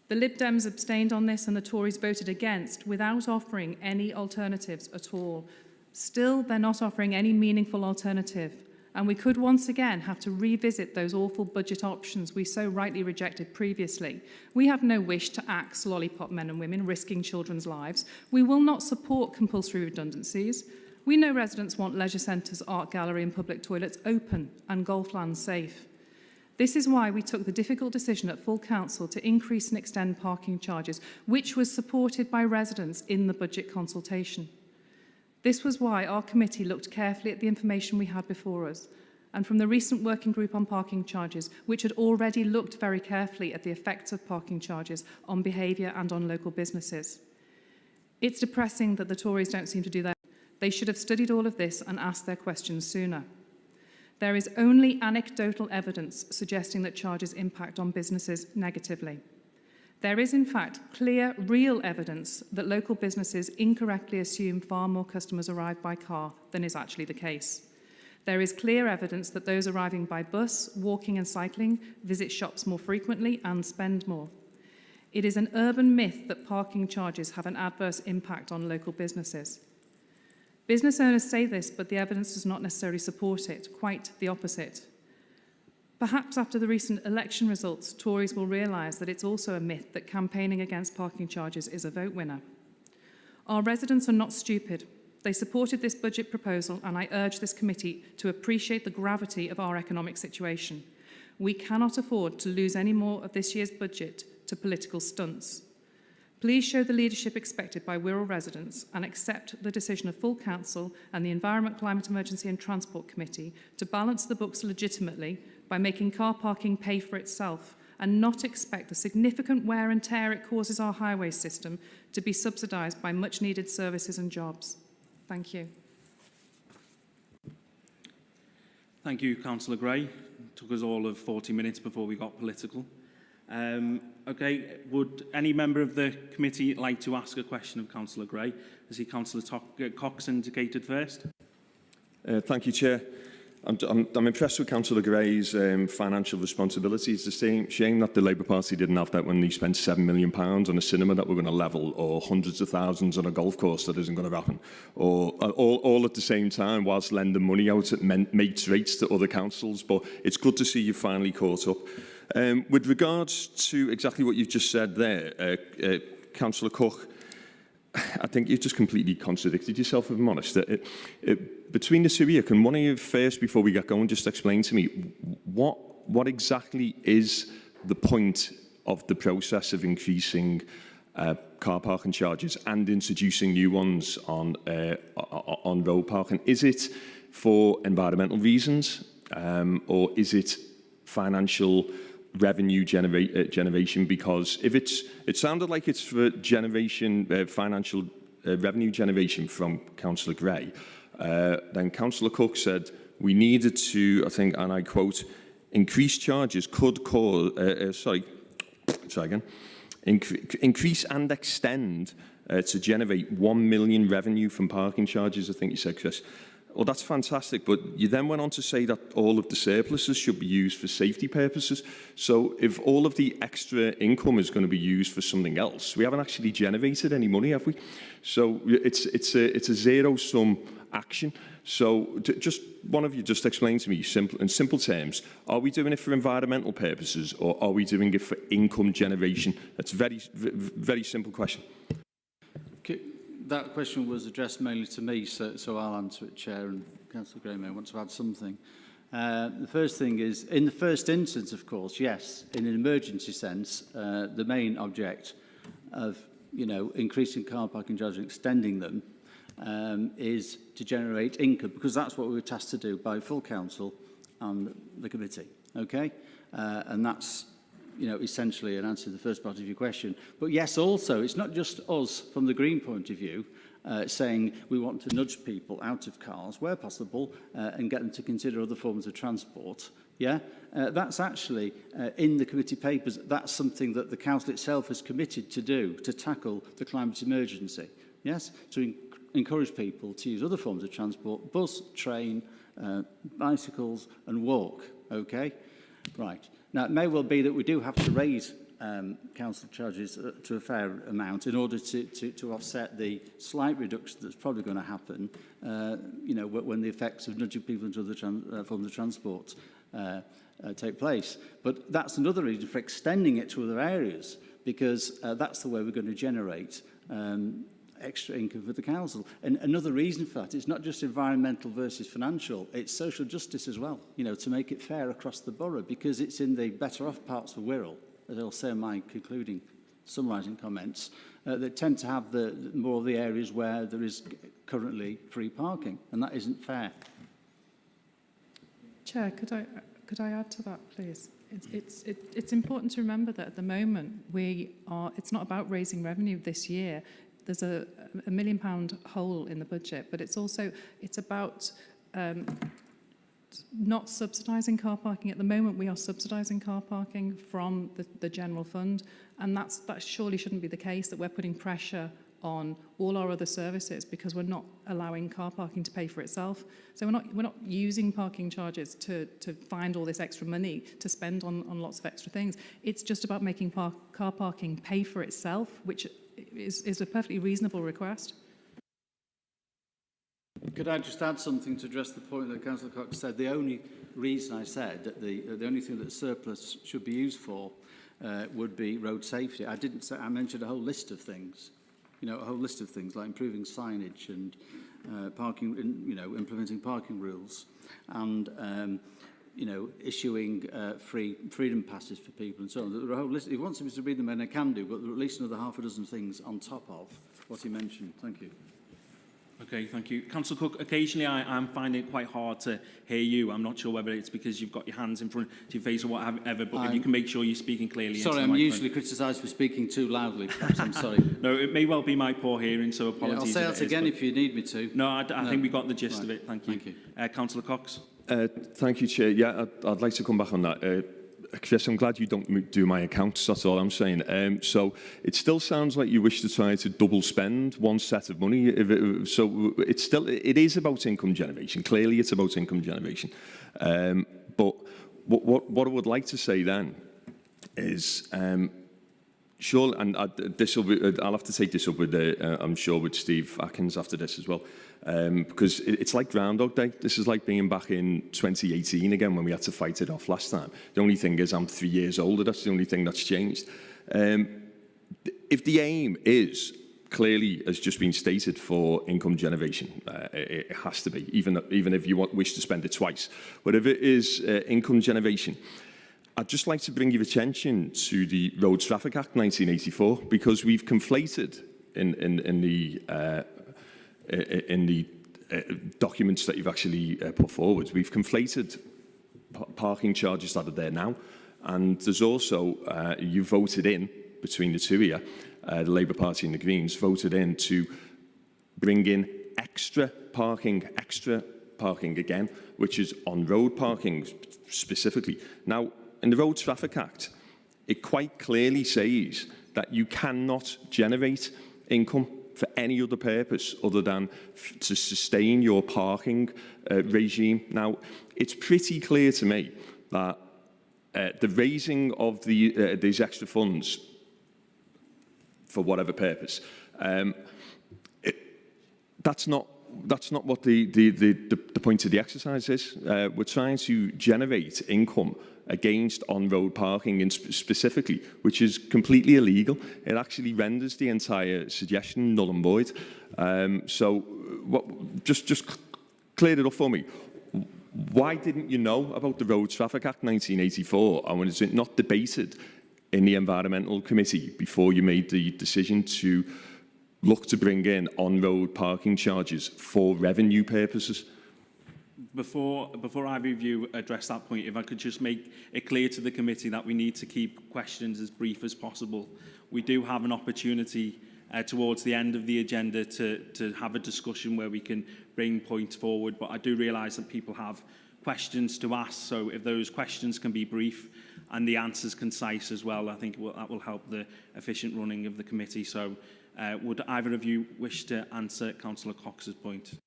The Lib Dems abstained on this and the Tories voted against without offering any alternatives at all. Still, they're not offering any meaningful alternative. And we could once again have to revisit those awful budget options we so rightly rejected previously. We have no wish to axe lollipop men and women risking children's lives. We will not support compulsory redundancies. We know residents want leisure centres, art gallery and public toilets open and golflands safe. This is why we took the difficult decision at full council to increase and extend parking charges, which was supported by residents in the budget consultation. This was why our committee looked carefully at the information we had before us, and from the recent working group on parking charges, which had already looked very carefully at the effects of parking charges on behaviour and on local businesses. It's depressing that the Tories don't seem to do that. They should have studied all of this and asked their questions sooner. There is only anecdotal evidence suggesting that charges impact on businesses negatively. There is, in fact, clear, real evidence that local businesses incorrectly assume far more customers arrive by car than is actually the case. There is clear evidence that those arriving by bus, walking and cycling visit shops more frequently and spend more. It is an urban myth that parking charges have an adverse impact on local businesses. Business owners say this, but the evidence does not necessarily support it, quite the opposite. Perhaps after the recent election results, Tories will realise that it's also a myth that campaigning against parking charges is a vote winner. Our residents are not stupid. They supported this budget proposal, and I urge this committee to appreciate the gravity of our economic situation. We cannot afford to lose any more of this year's budget to political stunts. Please show the leadership expected by Wirral residents and accept the decision of full council and the Environment, Climate Emergency and Transport Committee to balance the books legitimately by making car parking pay for itself and not expect the significant wear and tear it causes our highway system to be subsidised by much needed services and jobs. Thank you. Thank you, Councillor Gray. It took us all of 40 minutes before we got political. Okay, would any member of the committee like to ask a question of Councillor Gray? I see Councillor Cox indicated first. Thank you, Chair. I'm impressed with Councillor Gray's financial responsibility. It's a shame that the Labour Party didn't have that when they spent £7 million on a cinema that we're going to level, or hundreds of thousands on a golf course that isn't going to happen, or all at the same time whilst lending money out at mates' rates to other councils. But it's good to see you finally caught up. With regards to exactly what you've just said there, Councillor Cook, I think you've just completely contradicted yourself, if I'm honest. Between the two of you, can one of you first, before we get going, just explain to me what exactly is the point of the process of increasing car parking charges and introducing new ones on road parking? Is it for environmental reasons, or is it financial revenue generation? Because if it sounded like it's for financial revenue generation from Councillor Gray, then Councillor Cook said we needed to, I think, and I quote, increase charges could cause, increase and extend to generate 1 million revenue from parking charges, I think you said, Chris. Well, that's fantastic, but you then went on to say that all of the surpluses should be used for safety purposes. So if all of the extra income is going to be used for something else, we haven't actually generated any money, have we? So it's a zero-sum action. So just one of you just explain to me in simple terms, are we doing it for environmental purposes or are we doing it for income generation? That's a very simple question. Okay. That question was addressed mainly to me, so I'll answer it, Chair, and Councillor Gray may want to add something. The first thing is, in the first instance, of course, yes, in an emergency sense, the main object of, increasing car parking charges and extending them is to generate income, because that's what we were tasked to do by full council and the committee, okay? And that's essentially an answer to the first part of your question. But yes, also, it's not just us from the Green point of view saying we want to nudge people out of cars where possible and get them to consider other forms of transport. Yeah, that's actually in the committee papers. That's something that the council itself has committed to do to tackle the climate emergency. Yes, to encourage people to use other forms of transport, bus, train, bicycles and walk. Okay, right. Now, it may well be that we do have to raise council charges to a fair amount in order to offset the slight reduction that's probably going to happen, when the effects of nudging people into other forms of transport take place. But that's another reason for extending it to other areas, because that's the way we're going to generate extra income for the council. And another reason for that, it's not just environmental versus financial, it's social justice as well, to make it fair across the borough, because it's in the better off parts of Wirral, as I'll say in my concluding, summarising comments, that tend to have more of the areas where there is currently free parking, and that isn't fair. Chair, could I add to that, please? It's important to remember that at the moment it's not about raising revenue this year. There's a £1 million hole in the budget, but it's about not subsidising car parking. At the moment, we are subsidising car parking from the general fund, and that surely shouldn't be the case, that we're putting pressure on all our other services because we're not allowing car parking to pay for itself. So we're not using parking charges to find all this extra money to spend on lots of extra things. It's just about making car parking pay for itself, which is a perfectly reasonable request. Could I just add something to address the point that Councillor Cox said? The only reason I said that the only thing that surplus should be used for would be road safety. I didn't say, I mentioned a whole list of things, like improving signage and parking, implementing parking rules, and issuing freedom passes for people and so on. There are a whole list. If he wants me to read them, then I can do, but there are at least another half a dozen things on top of what he mentioned. Thank you. Okay, thank you. Councillor Cook, occasionally I'm finding it quite hard to hear you. I'm not sure whether it's because you've got your hands in front of your face or whatever, but if you can make sure you're speaking clearly. Sorry, I'm usually criticised for speaking too loudly, perhaps. I'm sorry. No, it may well be my poor hearing, so apologies. Yeah, I'll say that again if you need me to. No, I think we got the gist of it. Thank you. Thank you. Councillor Cox. Thank you, Chair. Yeah, I'd like to come back on that. Chris, I'm glad you don't do my accounts, that's all I'm saying. So it still sounds like you wish to try to double spend one set of money. It is about income generation. Clearly, it's about income generation. But what I would like to say then is, sure, and I'll have to take this up with, I'm sure, with Steve Atkins after this as well. Because it's like Groundhog Day. This is like being back in 2018 again when we had to fight it off last time. The only thing is I'm 3 years older. That's the only thing that's changed. If the aim is clearly, as just been stated, for income generation, it has to be, even if you wish to spend it twice. But if it is income generation, I'd just like to bring your attention to the Road Traffic Act 1984, because we've conflated in the documents that you've actually put forward, we've conflated parking charges that are there now, and there's also, you voted in, between the two here, the Labour Party and the Greens, voted in to bring in extra parking again, which is on-road parking specifically. Now, in the Road Traffic Act, it quite clearly says that you cannot generate income for any other purpose other than to sustain your parking regime. Now, it's pretty clear to me that the raising of these extra funds for whatever purpose, that's not what the point of the exercise is. We're trying to generate income against on-road parking, and specifically, which is completely illegal. It actually renders the entire suggestion null and void. Just clear it up for me. Why didn't you know about the Road Traffic Act 1984, and was it not debated in the Environmental Committee before you made the decision to look to bring in on-road parking charges for revenue purposes? Before either of you address that point, if I could just make it clear to the committee that we need to keep questions as brief as possible. We do have an opportunity towards the end of the agenda to have a discussion where we can bring points forward, but I do realise that people have questions to ask, so if those questions can be brief and the answers concise as well, I think that will help the efficient running of the committee. So would either of you wish to answer Councillor Cox's point?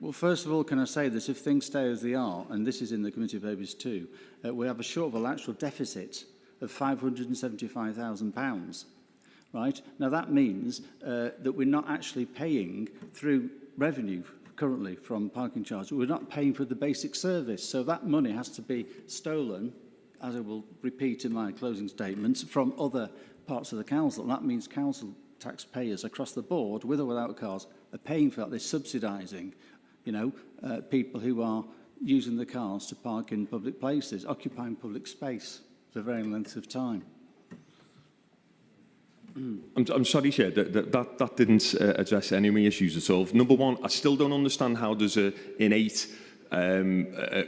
Well, first of all, can I say that if things stay as they are, and this is in the committee papers too, we have a shortfall, actual deficit of £575,000. Right? Now, that means that we're not actually paying through revenue currently from parking charges. We're not paying for the basic service. So that money has to be stolen, as I will repeat in my closing statements, from other parts of the council. And that means council taxpayers across the board, with or without cars, are paying for that. They're subsidising, people who are using the cars to park in public places, occupying public space for varying lengths of time. I'm sorry, Chair, that didn't address any of my issues at all. Number one, I still don't understand how there's an innate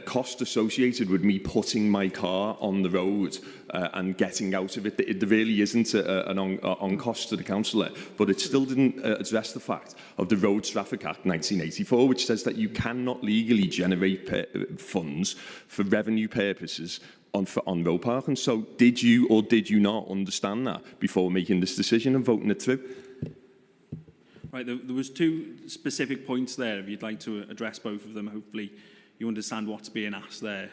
cost associated with me putting my car on the road and getting out of it. There really isn't an on cost to the council there, but it still didn't address the fact of the Road Traffic Act 1984, which says that you cannot legally generate funds for revenue purposes on road parking. So did you or did you not understand that before making this decision and voting it through? Right, there was two specific points there. If you'd like to address both of them, hopefully you understand what's being asked there.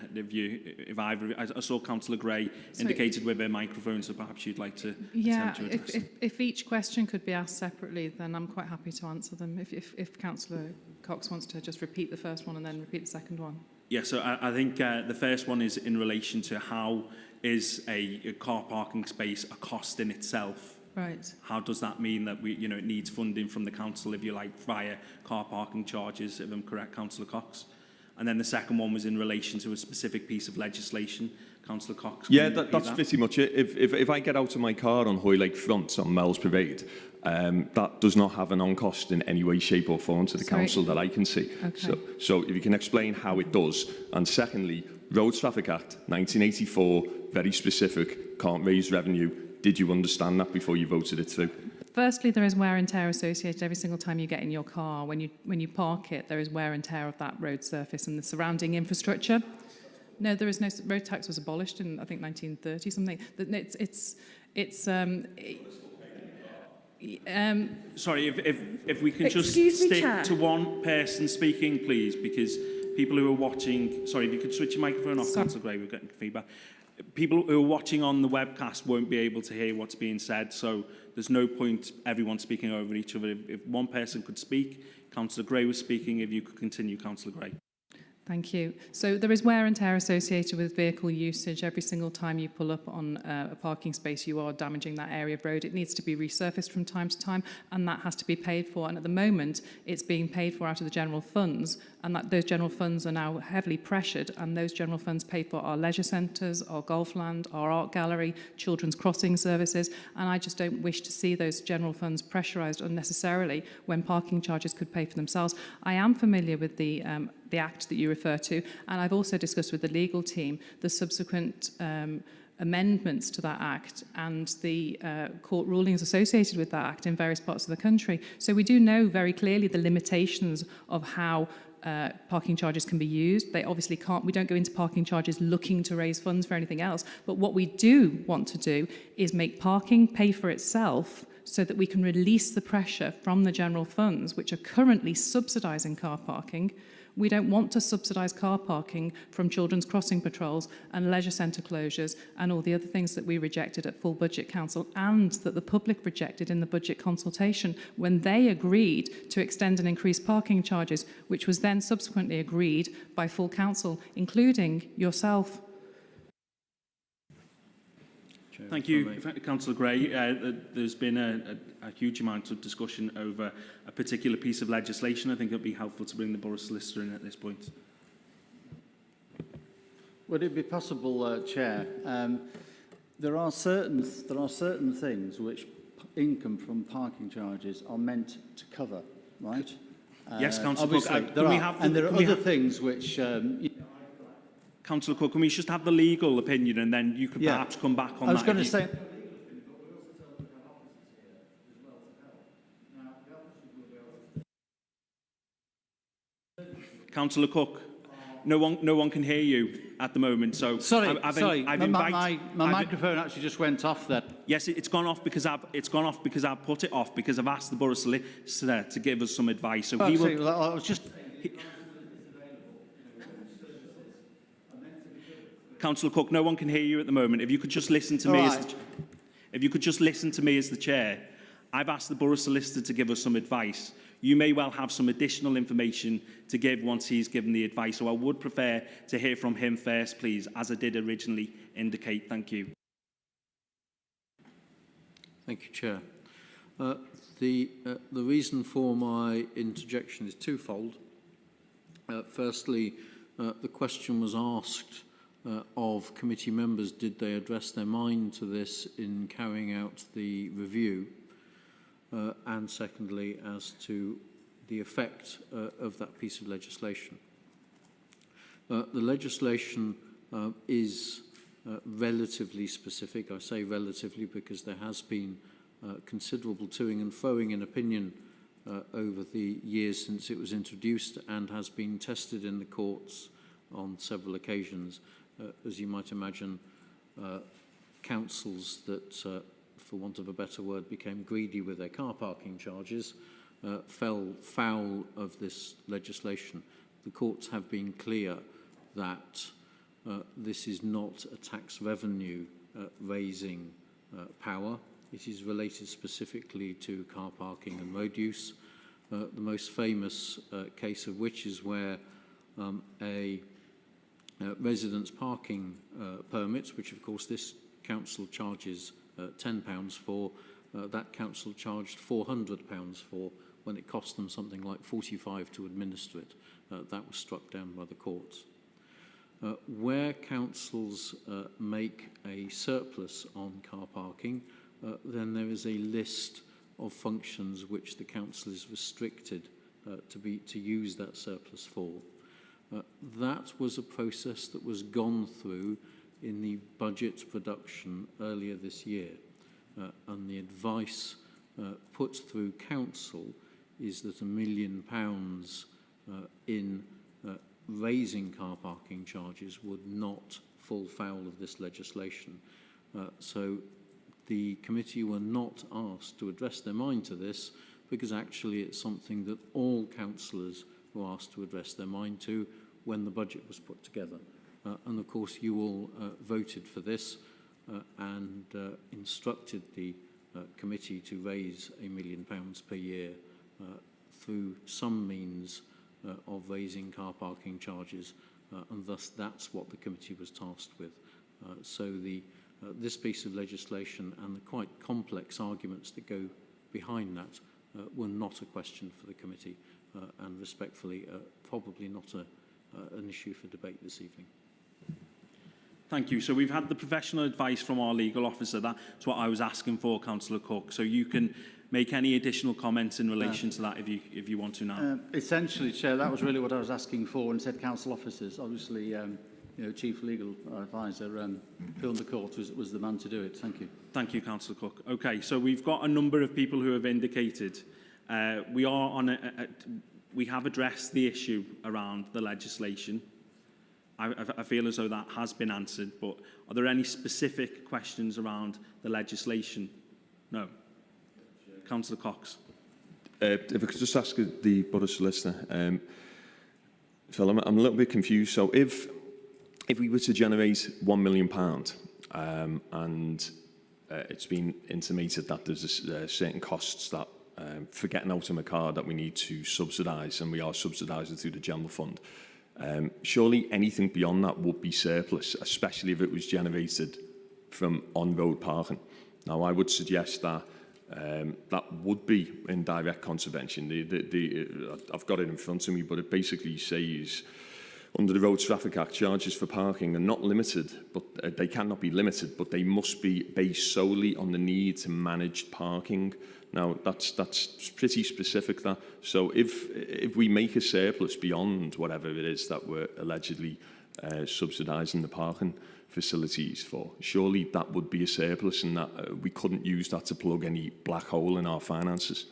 I saw Councillor Gray indicated with her microphone, so perhaps you'd like to attempt to address them. If each question could be asked separately, then I'm quite happy to answer them. If Councillor Cox wants to just repeat the first one and then repeat the second one. Yeah, so I think the first one is in relation to how is a car parking space a cost in itself. Right. How does that mean that it needs funding from the council, if you like, via car parking charges, if I'm correct, Councillor Cox? And then the second one was in relation to a specific piece of legislation. Councillor Cox. Yeah, that's pretty much it. If I get out of my car on Hoylake Front on Mel's Parade, that does not have an on-cost in any way, shape or form to the council that I can see. Okay. So if you can explain how it does. And secondly, Road Traffic Act 1984, very specific, can't raise revenue. Did you understand that before you voted it through? Firstly, there is wear and tear associated every single time you get in your car. When you park it, there is wear and tear of that road surface and the surrounding infrastructure. No, there is no. Road tax was abolished in, I think, 1930 something. Sorry, if we can just stick to one person speaking, please, because people who are watching. Sorry, if you could switch your microphone off, Councillor Gray, we're getting feedback. People who are watching on the webcast won't be able to hear what's being said, so there's no point everyone speaking over each other. If one person could speak, Councillor Gray was speaking. If you could continue, Councillor Gray. Thank you. So there is wear and tear associated with vehicle usage. Every single time you pull up on a parking space, you are damaging that area of road. It needs to be resurfaced from time to time, and that has to be paid for. And at the moment, it's being paid for out of the general funds, and those general funds are now heavily pressured, and those general funds pay for our leisure centres, our golf land, our art gallery, children's crossing services, and I just don't wish to see those general funds pressurised unnecessarily when parking charges could pay for themselves. I am familiar with the Act that you refer to, and I've also discussed with the legal team the subsequent amendments to that Act and the court rulings associated with that Act in various parts of the country. So we do know very clearly the limitations of how parking charges can be used. They obviously can't, we don't go into parking charges looking to raise funds for anything else, but what we do want to do is make parking pay for itself so that we can release the pressure from the general funds, which are currently subsidising car parking. We don't want to subsidise car parking from children's crossing patrols and leisure centre closures and all the other things that we rejected at full budget council and that the public rejected in the budget consultation when they agreed to extend and increase parking charges, which was then subsequently agreed by full council, including yourself. Thank you, Councillor Gray. There's been a huge amount of discussion over a particular piece of legislation. I think it would be helpful to bring the Borough Solicitor in at this point. Would it be possible, Chair? There are certain things which income from parking charges are meant to cover, right? Yes, Councillor Cook. There are, and there are other things which. Councillor Cook, can we just have the legal opinion and then you could perhaps come back on that? I was going to say. Councillor Cook, no one can hear you at the moment. So sorry, my microphone actually just went off there. Yes, it's gone off because I've put it off because I've asked the Borough Solicitor to give us some advice. So I was just. Councillor Cook, no one can hear you at the moment. If you could just listen to me if you could just listen to me as the chair. I've asked the Borough Solicitor to give us some advice. You may well have some additional information to give once he's given the advice, so I would prefer to hear from him first, please, as I did originally indicate. Thank you. Thank you, Chair. The reason for my interjection is twofold. Firstly, the question was asked of committee members, did they address their mind to this in carrying out the review? And secondly, as to the effect of that piece of legislation. The legislation is relatively specific. I say relatively because there has been considerable toing and froing in opinion over the years since it was introduced and has been tested in the courts on several occasions. As you might imagine, councils that, for want of a better word, became greedy with their car parking charges fell foul of this legislation. The courts have been clear that this is not a tax revenue raising power. It is related specifically to car parking and road use. The most famous case of which is where a residence parking permits, which of course this council charges £10 for, that council charged £400 for when it cost them something like £45 to administer it. That was struck down by the courts. Where councils make a surplus on car parking, then there is a list of functions which the council is restricted to use that surplus for. That was a process that was gone through in the budget production earlier this year, and the advice put through council is that £1 million in raising car parking charges would not fall foul of this legislation. So the committee were not asked to address their mind to this, because actually it's something that all councillors were asked to address their mind to when the budget was put together. And of course you all voted for this and instructed the committee to raise £1 million per year through some means of raising car parking charges, and thus that's what the committee was tasked with. So this piece of legislation and the quite complex arguments that go behind that were not a question for the committee, and respectfully probably not an issue for debate this evening. Thank you. So we've had the professional advice from our legal officer. That's what I was asking for, Councillor Cook. So you can make any additional comments in relation to that if you want to now. Essentially, Chair, that was really what I was asking for, and said council officers. Obviously, Chief Legal Advisor Phil McCourt was the man to do it. Thank you. Thank you, Councillor Cook. Okay, so we've got a number of people who have indicated we are on we have addressed the issue around the legislation. I feel as though that has been answered, but are there any specific questions around the legislation? No. Councillor Cox. If I could just ask the Borough Solicitor, Phil, I'm a little bit confused. So if we were to generate £1 million and it's been intimated that there's certain costs that for getting out of a car that we need to subsidise, and we are subsidising through the general fund, surely anything beyond that would be surplus, especially if it was generated from on-road parking. Now, I would suggest that that would be in direct contravention. I've got it in front of me, but it basically says, under the Road Traffic Act, charges for parking are not limited, but they cannot be limited, but they must be based solely on the need to manage parking. Now, that's pretty specific, that. So if we make a surplus beyond whatever it is that we're allegedly subsidising the parking facilities for, surely that would be a surplus, and that we couldn't use that to plug any black hole in our finances.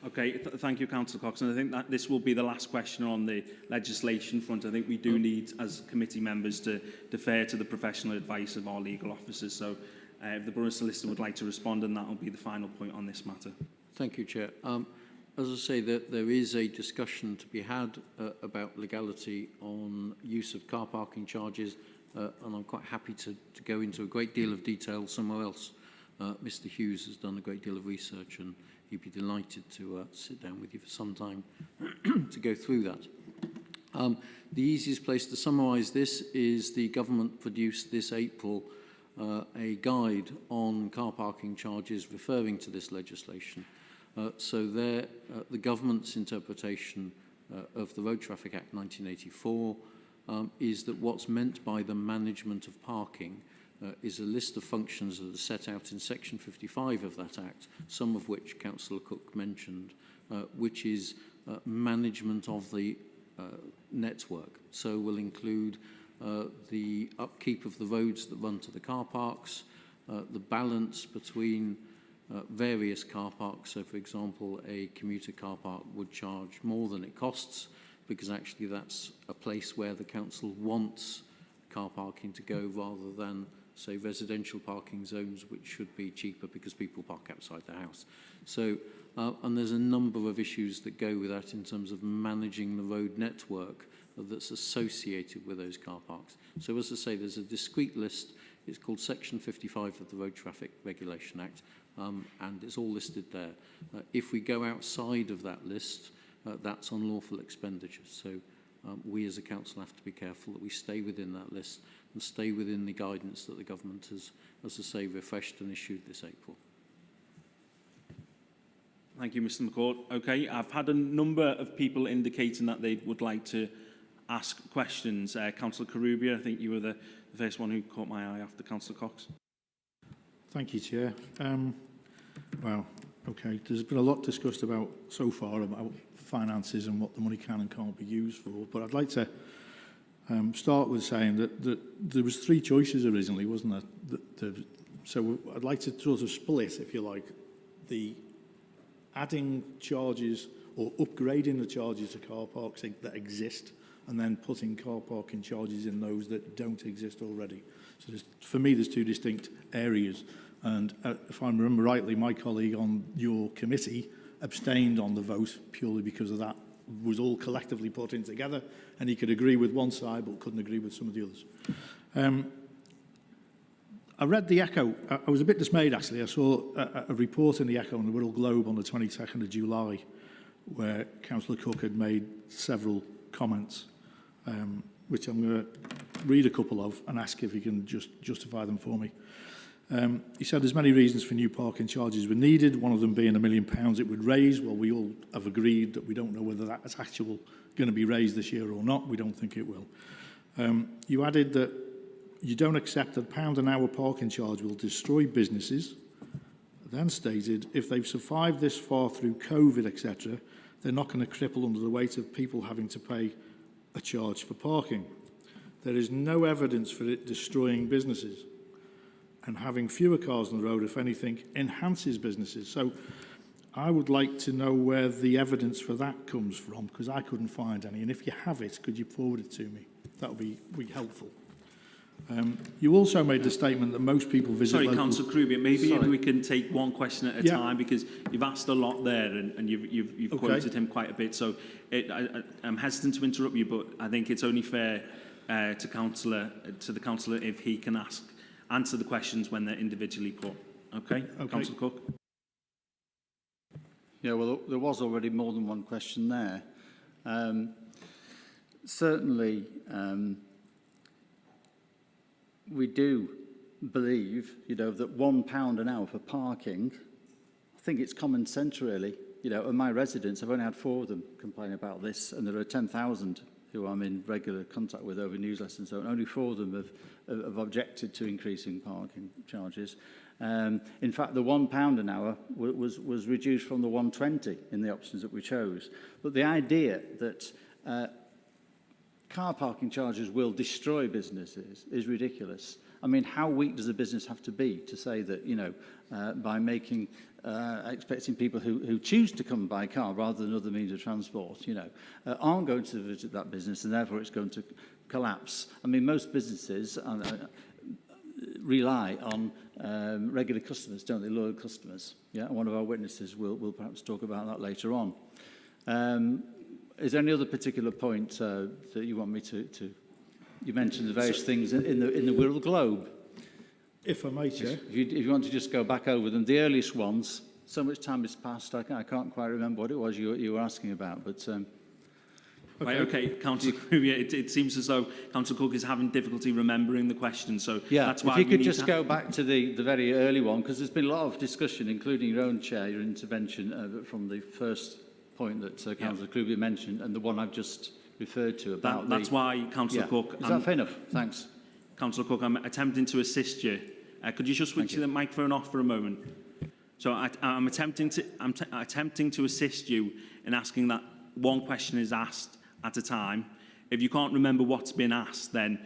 Okay, thank you, Councillor Cox. And I think that this will be the last question on the legislation front. I think we do need, as committee members, to defer to the professional advice of our legal officers. So if the Borough Solicitor would like to respond, and that will be the final point on this matter. Thank you, Chair. As I say, there is a discussion to be had about legality on use of car parking charges and I'm quite happy to go into a great deal of detail somewhere else. Mr. Hughes has done a great deal of research, and he'd be delighted to sit down with you for some time to go through that. The easiest place to summarise this is the government produced this April a guide on car parking charges referring to this legislation. So there, the government's interpretation of the Road Traffic Act 1984 is that what's meant by the management of parking is a list of functions that are set out in section 55 of that act, some of which Councillor Cook mentioned, which is management of the network. So will include the upkeep of the roads that run to the car parks, the balance between various car parks. So, for example, a commuter car park would charge more than it costs because actually that's a place where the council wants car parking to go rather than, say, residential parking zones, which should be cheaper because people park outside the house. So, and there's a number of issues that go with that in terms of managing the road network that's associated with those car parks. So, as I say, there's a discrete list. It's called Section 55 of the Road Traffic Regulation Act, and it's all listed there. If we go outside of that list, that's unlawful expenditure. So we as a council have to be careful that we stay within that list and stay within the guidance that the government has, as I say, refreshed and issued this April. Thank you, Mr McCord. Okay, I've had a number of people indicating that they would like to ask questions. Councillor Karubia, I think you were the first one who caught my eye after Councillor Cox. Thank you, Chair. Well, okay, there's been a lot discussed about so far about finances and what the money can and can't be used for, but I'd like to start with saying that there was three choices originally, wasn't there? So I'd like to sort of split, if you like, the adding charges or upgrading the charges to car parks that exist and then putting car parking charges in those that don't exist already. So for me, there's two distinct areas. And if I remember rightly, my colleague on your committee abstained on the vote purely because of that was all collectively put in together, and he could agree with one side but couldn't agree with some of the others. I read the Echo. I was a bit dismayed, actually. I saw a report in the Echo on the Wirral Globe on the 22nd of July where Councillor Cook had made several comments, which I'm going to read a couple of and ask if he can just justify them for me. He said there's many reasons for new parking charges were needed, one of them being £1 million it would raise. Well, we all have agreed that we don't know whether that's actually going to be raised this year or not. We don't think it will. You added that you don't accept that £1 an hour parking charge will destroy businesses. Then stated, if they've survived this far through COVID, etc., they're not going to cripple under the weight of people having to pay a charge for parking. There is no evidence for it destroying businesses. And having fewer cars on the road, if anything, enhances businesses. So I would like to know where the evidence for that comes from, because I couldn't find any. And if you have it, could you forward it to me? That would be helpful. You also made the statement that most people visit... Sorry, Councillor Krubia, maybe we can take one question at a time, because you've asked a lot there and you've quoted him quite a bit. So I'm hesitant to interrupt you, but I think it's only fair to the councillor if he can answer the questions when they're individually put. Okay. Councillor Cook. Yeah, well, there was already more than one question there. Certainly, we do believe, that £1 an hour for parking, I think it's common sense, really. And my residents, I've only had 4 of them complain about this, and there are 10,000 who I'm in regular contact with over newsletters and so on. Only 4 of them have objected to increasing parking charges. In fact, the £1 an hour was reduced from the 1.20 in the options that we chose. But the idea that car parking charges will destroy businesses is ridiculous. I mean, how weak does a business have to be to say that, by making, expecting people who choose to come by car rather than other means of transport, aren't going to visit that business and therefore it's going to collapse. I mean, most businesses rely on regular customers, don't they, loyal customers? Yeah, and one of our witnesses will perhaps talk about that later on. Is there any other particular point that you want me to you mentioned the various things in the Wirral Globe. If I may, Chair. If you want to just go back over them, the earliest ones, so much time has passed, I can't quite remember what it was you were asking about, but... Right, okay, Councillor Kruger, it seems as though Councillor Cook is having difficulty remembering the question, so yeah, that's why if you we could need just to... go back to the very early one, because there's been a lot of discussion, including your own chair, your intervention from the first point that Councillor Kruger mentioned, and the one I've just referred to about That's why, Councillor Cook... Is that fair enough? Thanks. Councillor Cook, I'm attempting to assist you. Could you just switch the microphone off for a moment? So I'm attempting to assist you in asking that one question is asked at a time. If you can't remember what's been asked, then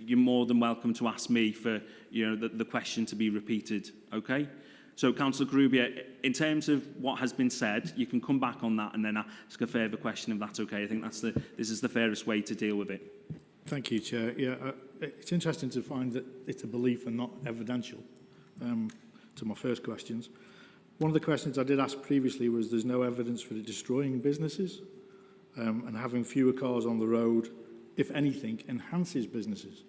you're more than welcome to ask me for the question to be repeated. Okay? So, Councillor Grubier, in terms of what has been said, you can come back on that and then ask a further question if that's okay. I think this is the fairest way to deal with it. Thank you, Chair. Yeah, it's interesting to find that it's a belief and not evidential. To my first questions, one of the questions I did ask previously was there's no evidence for it destroying businesses. And having fewer cars on the road, if anything, enhances businesses.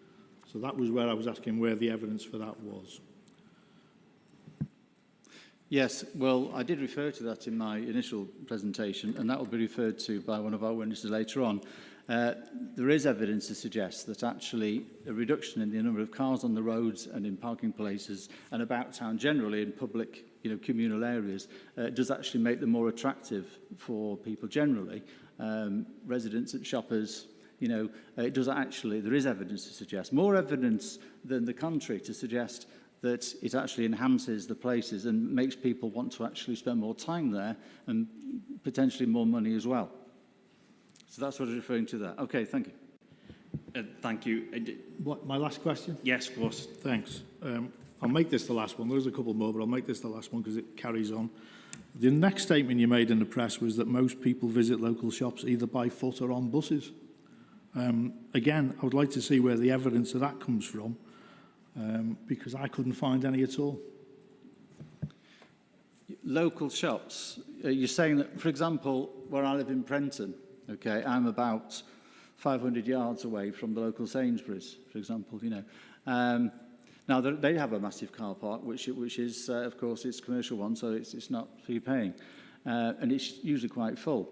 So that was where I was asking where the evidence for that was. Yes, well, I did refer to that in my initial presentation, and that will be referred to by one of our witnesses later on. There is evidence to suggest that actually a reduction in the number of cars on the roads and in parking places and about town generally in public, communal areas does actually make them more attractive for people generally. Residents and shoppers, it does actually, there is evidence to suggest, more evidence than the contrary to suggest that it actually enhances the places and makes people want to actually spend more time there and potentially more money as well. So that's what I was referring to there. Okay, thank you. Thank you. What, my last question? Yes, of course. Thanks. I'll make this the last one. There's a couple more, but I'll make this the last one because it carries on. The next statement you made in the press was that most people visit local shops either by foot or on buses. Again, I would like to see where the evidence of that comes from, because I couldn't find any at all. Local shops, you're saying that, for example, where I live in Prenton, okay, I'm about 500 yards away from the local Sainsbury's, for example, Now, they have a massive car park, which is, of course, it's a commercial one, so it's not fee paying. And it's usually quite full.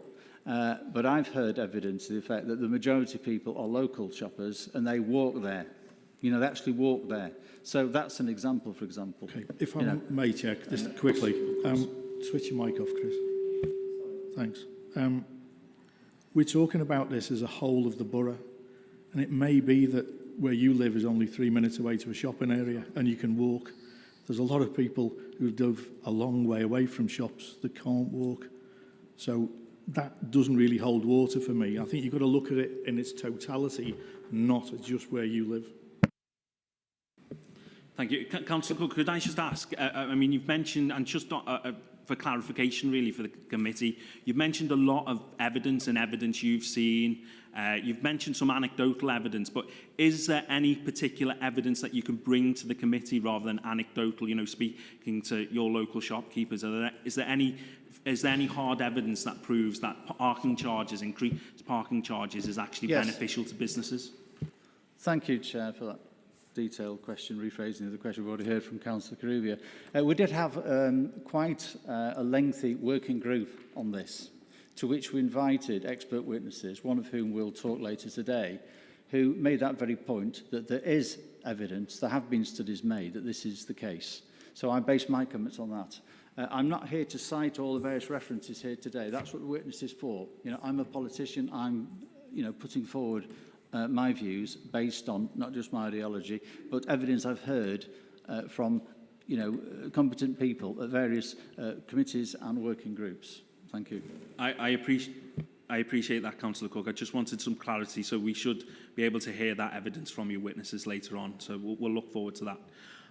But I've heard evidence to the effect that the majority of people are local shoppers and they walk there. They actually walk there. So that's an example, for example. Okay. If I may check, just quickly. Switch your mic off, Chris. Thanks. We're talking about this as a whole of the borough. And it may be that where you live is only 3 minutes away to a shopping area and you can walk. There's a lot of people who live a long way away from shops that can't walk. So that doesn't really hold water for me. I think you've got to look at it in its totality, not just where you live. Thank you. Councillor Cook, could I just ask, you've mentioned, and just for clarification really for the committee, you've mentioned a lot of evidence and evidence you've seen. You've mentioned some anecdotal evidence, but is there any particular evidence that you can bring to the committee rather than anecdotal, speaking to your local shopkeepers? Is there any hard evidence that proves that increased parking charges is actually beneficial to businesses? Thank you, Chair, for that detailed question, rephrasing of the question we've already heard from Councillor Carubia. We did have quite a lengthy working group on this, to which we invited expert witnesses, one of whom we'll talk later today, who made that very point that there is evidence, there have been studies made that this is the case. So I base my comments on that. I'm not here to cite all the various references here today. That's what the witness is for. I'm a politician. I'm, putting forward my views based on not just my ideology, but evidence I've heard from, competent people at various committees and working groups. Thank you. I appreciate that, Councillor Cook. I just wanted some clarity, so we should be able to hear that evidence from your witnesses later on. So we'll look forward to that.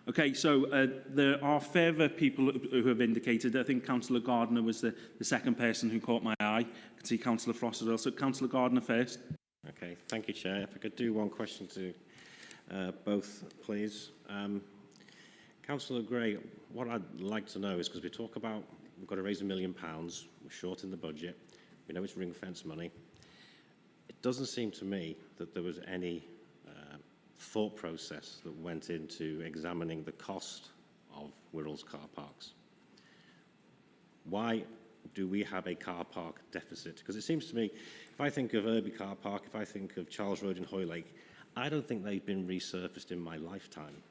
Okay, so there are further people who have indicated. I think Councillor Gardner was the second person who caught my eye. I can see Councillor Frost as well. So Councillor Gardner first. Okay, thank you, Chair. If I could do one question to both, please. Councillor Gray, what I'd like to know is, because we talk about we've got to raise £1 million, we're short in the budget, we know it's ring-fence money. It doesn't seem to me that there was any thought process that went into examining the cost of Wirral's car parks. Why do we have a car park deficit? Because it seems to me, if I think of Irby Car Park, if I think of Charles Road in Hoylake, I don't think they've been resurfaced in my lifetime.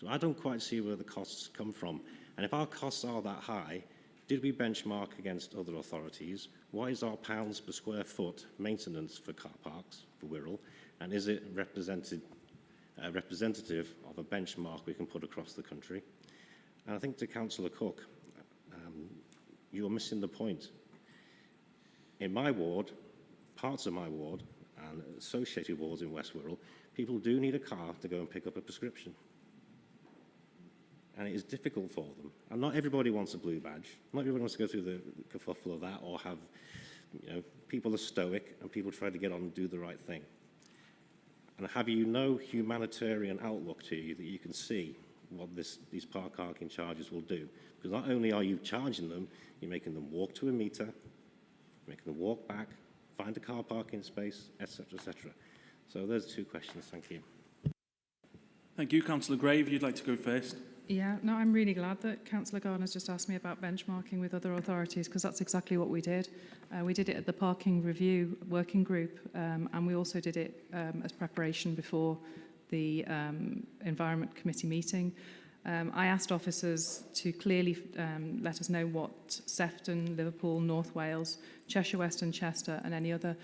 So I don't quite see where the costs come from. And if our costs are that high, did we benchmark against other authorities? What is our pounds per square foot maintenance for car parks for Wirral? And is it representative of a benchmark we can put across the country? And I think to Councillor Cook, you're missing the point. In my ward, parts of my ward, and associated wards in West Wirral, people do need a car to go and pick up a prescription. And it is difficult for them. And not everybody wants a blue badge. Not everybody wants to go through the kerfuffle of that, or have, people are stoic and people try to get on and do the right thing. And have you no humanitarian outlook to you that you can see what these parking charges will do? Because not only are you charging them, you're making them walk to a meter, making them walk back, find a car parking space, etc., etc. So those 2 questions. Thank you. Thank you. Councillor Gray, if you'd like to go first. Yeah, no, I'm really glad that Councillor Gardner's just asked me about benchmarking with other authorities, because that's exactly what we did. We did it at the Parking Review Working Group, and we also did it as preparation before the Environment Committee meeting. I asked officers to clearly let us know what Sefton, Liverpool, North Wales, Cheshire West and Chester and any other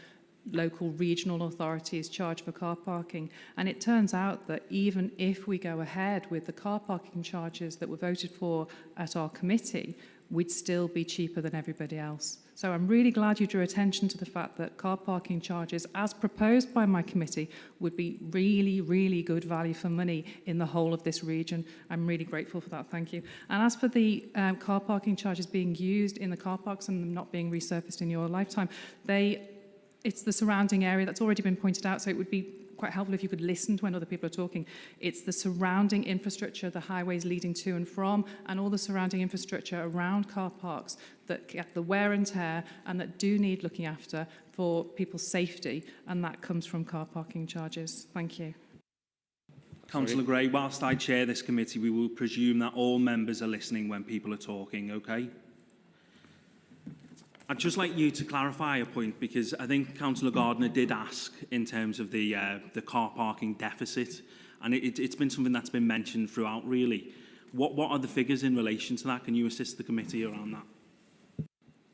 local regional authorities charge for car parking. And it turns out that even if we go ahead with the car parking charges that were voted for at our committee, we'd still be cheaper than everybody else. So I'm really glad you drew attention to the fact that car parking charges, as proposed by my committee, would be really, really good value for money in the whole of this region. I'm really grateful for that, thank you. And as for the car parking charges being used in the car parks and them not being resurfaced in your lifetime, it's the surrounding area that's already been pointed out, so it would be quite helpful if you could listen to when other people are talking. It's the surrounding infrastructure, the highways leading to and from, and all the surrounding infrastructure around car parks that get the wear and tear and that do need looking after for people's safety, and that comes from car parking charges. Thank you. Councillor Gray, whilst I chair this committee, we will presume that all members are listening when people are talking, okay? I'd just like you to clarify a point, because I think Councillor Gardner did ask in terms of the car parking deficit, and it's been something that's been mentioned throughout, really. What are the figures in relation to that? Can you assist the committee around that?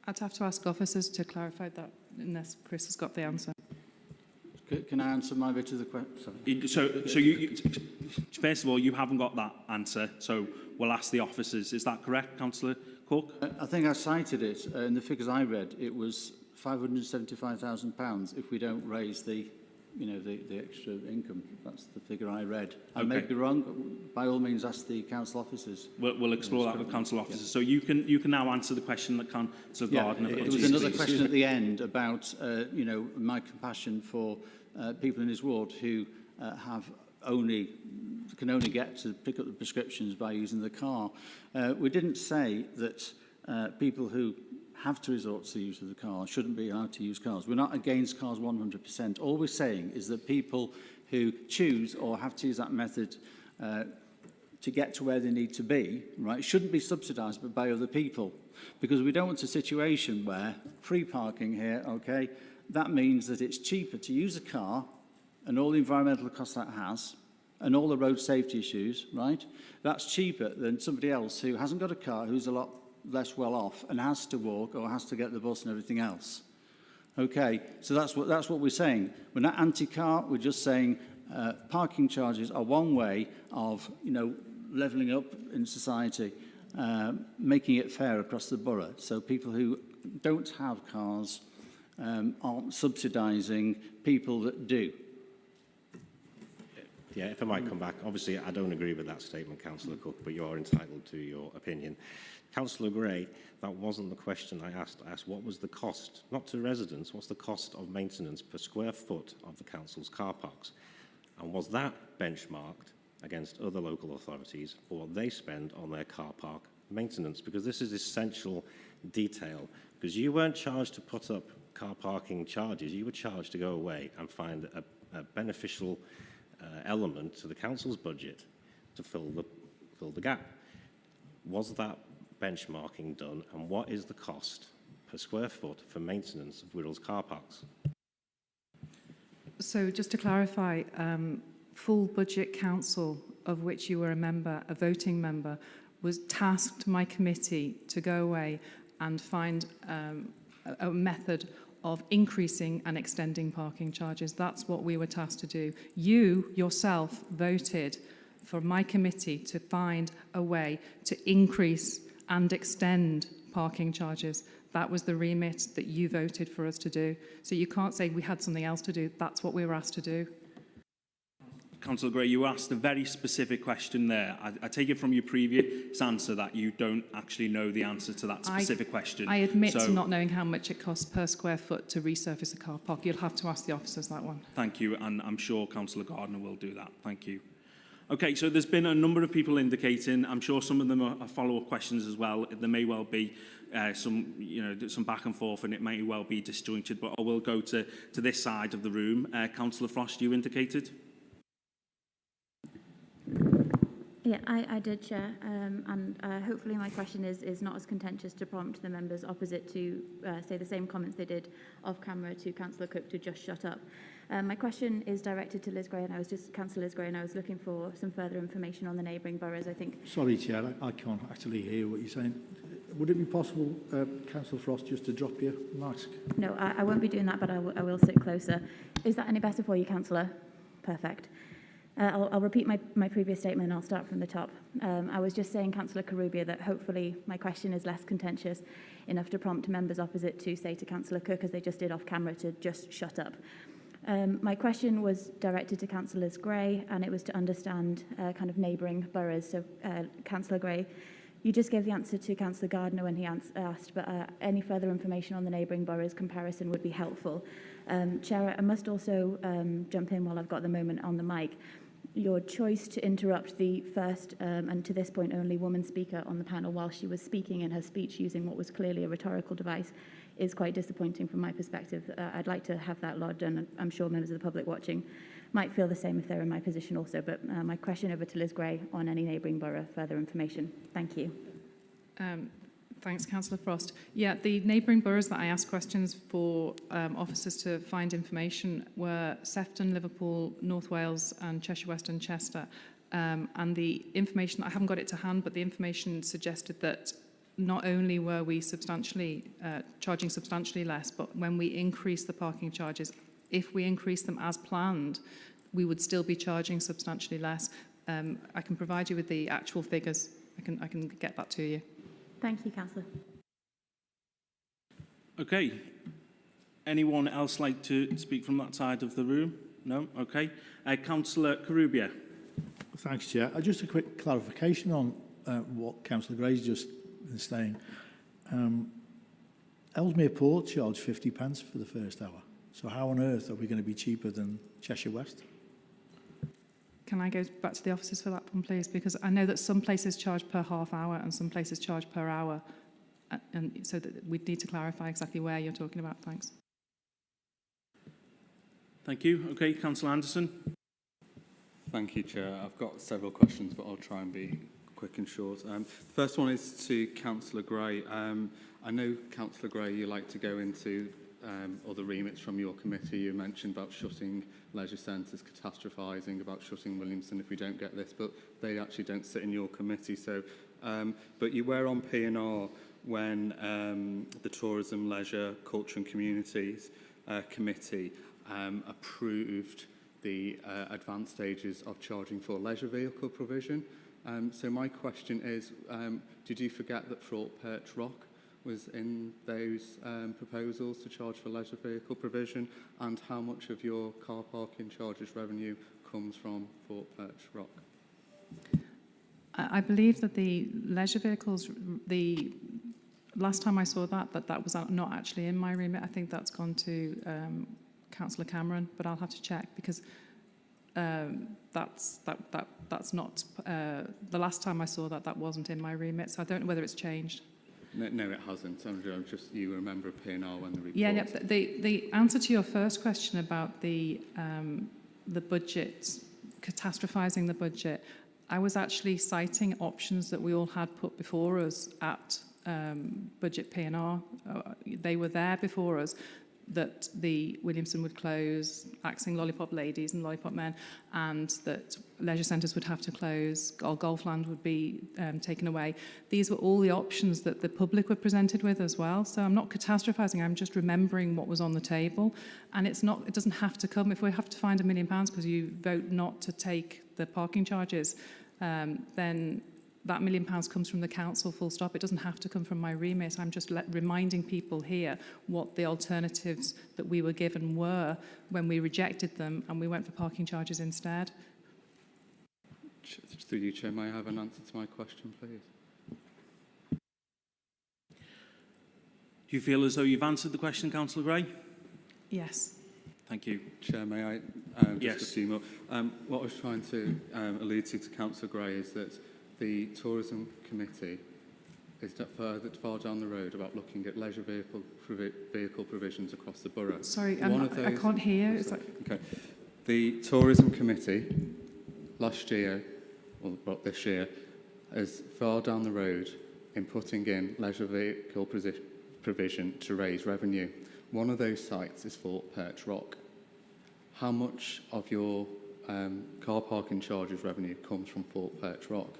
I'd have to ask officers to clarify that, unless Chris has got the answer. Can I answer my bit of the question? So you, first of all, you haven't got that answer, so we'll ask the officers. Is that correct, Councillor Cook? I think I cited it in the figures I read. It was £575,000 if we don't raise the extra income. That's the figure I read. I may be wrong, but by all means ask the council officers. We'll explore that with council officers. Yeah. So you can now answer the question that Councillor Gardner. It was another question at the end about my compassion for people in his ward who can only get to pick up the prescriptions by using the car. We didn't say that people who have to resort to the use of the car shouldn't be allowed to use cars. We're not against cars 100%. All we're saying is that people who choose or have to use that method to get to where they need to be, right, shouldn't be subsidised by other people. Because we don't want a situation where free parking here, okay, that means that it's cheaper to use a car and all the environmental costs that has, and all the road safety issues, right? That's cheaper than somebody else who hasn't got a car, who's a lot less well off and has to walk or has to get the bus and everything else. Okay, so that's what we're saying. We're not anti-car, we're just saying parking charges are one way of, levelling up in society, making it fair across the borough. So people who don't have cars aren't subsidising people that do. Yeah, if I might come back. Obviously, I don't agree with that statement, Councillor Cook, but you're entitled to your opinion. Councillor Gray, that wasn't the question I asked. I asked what was the cost, not to residents, what's the cost of maintenance per square foot of the council's car parks? And was that benchmarked against other local authorities for what they spend on their car park maintenance? Because this is essential detail. Because you weren't charged to put up car parking charges, you were charged to go away and find a beneficial element to the council's budget to fill the gap. Was that benchmarking done, and what is the cost per square foot for maintenance of Wirral's car parks? So just to clarify, full budget council, of which you were a member, a voting member, was tasked my committee to go away and find a method of increasing and extending parking charges. That's what we were tasked to do. You yourself voted for my committee to find a way to increase and extend parking charges. That was the remit that you voted for us to do. So you can't say we had something else to do. That's what we were asked to do. Councillor Gray, you asked a very specific question there. I take it from your previous answer that you don't actually know the answer to that specific question. I admit to not knowing how much it costs per square foot to resurface a car park. You'll have to ask the officers that one. Thank you, and I'm sure Councillor Gardner will do that. Thank you. Okay, so there's been a number of people indicating, I'm sure some of them are follow-up questions as well. There may well be some back and forth, and it may well be disjointed, but I will go to this side of the room. Councillor Frost, you indicated? Yeah, I did, Chair, and hopefully my question is not as contentious to prompt the members opposite to say the same comments they did off camera to Councillor Cook to just shut up. My question is directed to Liz Gray, and Councillor Liz Gray, and I was looking for some further information on the neighbouring boroughs, I think. Sorry, Chair, I can't actually hear what you're saying. Would it be possible, Councillor Frost, just to drop your mask? No, I won't be doing that, but I will sit closer. Is that any better for you, Councillor? Perfect. I'll repeat my previous statement and I'll start from the top. I was just saying, Councillor Corubia, that hopefully my question is less contentious enough to prompt members opposite to say to Councillor Cook, as they just did off camera, to just shut up. My question was directed to Councillors Gray, and it was to understand kind of neighbouring boroughs. So, Councillor Gray, you just gave the answer to Councillor Gardner when he asked, but any further information on the neighbouring boroughs comparison would be helpful. Chair, I must also jump in while I've got the moment on the mic. Your choice to interrupt the first and to this point only woman speaker on the panel while she was speaking in her speech using what was clearly a rhetorical device is quite disappointing from my perspective. I'd like to have that lodged, and I'm sure members of the public watching might feel the same if they're in my position also. But my question over to Liz Gray on any neighbouring borough, further information. Thank you. Thanks, Councillor Frost. Yeah, the neighbouring boroughs that I asked questions for officers to find information were Sefton, Liverpool, North Wales and Cheshire West and Chester. And the information, I haven't got it to hand, but the information suggested that not only were we charging substantially less, but when we increased the parking charges, if we increased them as planned, we would still be charging substantially less. I can provide you with the actual figures. I can get that to you. Thank you, Councillor. Okay. Anyone else like to speak from that side of the room? No? Okay. Councillor Corubia. Thanks, Chair. Just a quick clarification on what Councillor Gray's just been saying. Ellesmere Port charged 50 pence for the first hour. So how on earth are we going to be cheaper than Cheshire West? Can I go back to the officers for that one, please? Because I know that some places charge per half hour and some places charge per hour. And so that we'd need to clarify exactly where you're talking about. Thanks. Thank you. Okay, Councillor Anderson. Thank you, Chair. I've got several questions, but I'll try and be quick and short. The first one is to Councillor Gray. I know, Councillor Gray, you like to go into other remits from your committee. You mentioned about shutting leisure centres, catastrophising about shutting Williamson if we don't get this, but they actually don't sit in your committee. So, but you were on P&R when the Tourism, Leisure, Culture and Communities Committee approved the advanced stages of charging for leisure vehicle provision. So my question is, did you forget that Fraught Perch Rock was in those proposals to charge for leisure vehicle provision, and how much of your car parking charges revenue comes from Fraught Perch Rock? I believe that the leisure vehicles, the last time I saw that was not actually in my remit. I think that's gone to Councillor Cameron, but I'll have to check because that's not the last time I saw that wasn't in my remit. So I don't know whether it's changed. No, it hasn't. I'm just, you were a member of P&R when the report... Yeah. The answer to your first question about the budget catastrophizing the budget. I was actually citing options that we all had put before us at budget P&R. They were there before us, that the Williamson would close, axing lollipop ladies and lollipop men, and that leisure centres would have to close, or Golfland would be taken away. These were all the options that the public were presented with as well. So I'm not catastrophising, I'm just remembering what was on the table. And it doesn't have to come, if we have to find £1 million because you vote not to take the parking charges, then that £1 million comes from the council, full stop. It doesn't have to come from my remit. I'm just reminding people here what the alternatives that we were given were when we rejected them and we went for parking charges instead. Through you, Chair, may I have an answer to my question, please? Do you feel as though you've answered the question, Councillor Gray? Yes. Thank you. Chair, may I Yes. just a few more? What I was trying to allude to Councillor Gray is that the Tourism Committee is far down the road about looking at leisure vehicle provisions across the borough. Sorry, I can't hear you. Okay. The Tourism Committee last year, or this year, is far down the road in putting in leisure vehicle provision to raise revenue. One of those sites is Fort Perch Rock. How much of your car parking charges revenue comes from Fort Perch Rock?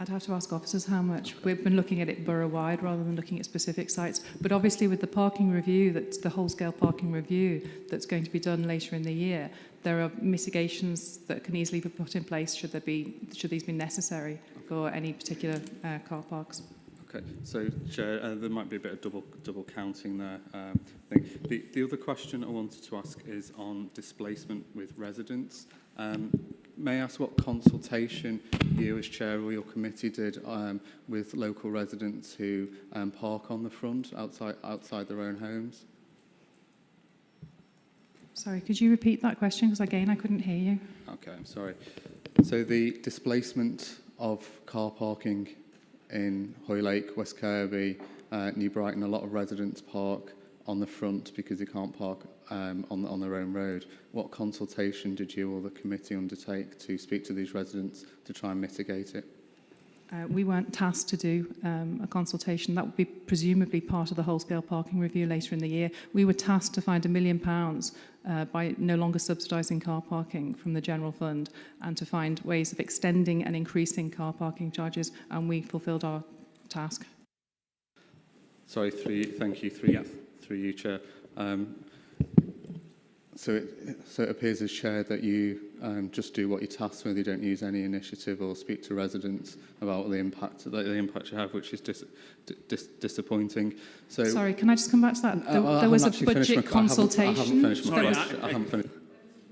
I'd have to ask officers how much. We've been looking at it borough-wide rather than looking at specific sites. But obviously with the parking review, that's the whole-scale parking review that's going to be done later in the year, there are mitigations that can easily be put in place should these be necessary for any particular car parks. Okay, so Chair, there might be a bit of double counting there. The other question I wanted to ask is on displacement with residents. May I ask what consultation you as Chair or your committee did with local residents who park on the front outside their own homes? Sorry, could you repeat that question? Because again, I couldn't hear you. Okay, I'm sorry. So the displacement of car parking in Hoylake, West Kirby, New Brighton, a lot of residents park on the front because they can't park on their own road. What consultation did you or the committee undertake to speak to these residents to try and mitigate it? We weren't tasked to do a consultation. That would be presumably part of the whole-scale parking review later in the year. We were tasked to find £1 million by no longer subsidising car parking from the general fund and to find ways of extending and increasing car parking charges, and we fulfilled our task. Sorry, thank you, through you, Chair. So it appears as Chair that you just do what you're tasked with. You don't use any initiative or speak to residents about the impact you have, which is disappointing. So, sorry, can I just come back to that? There was a budget consultation. I haven't finished.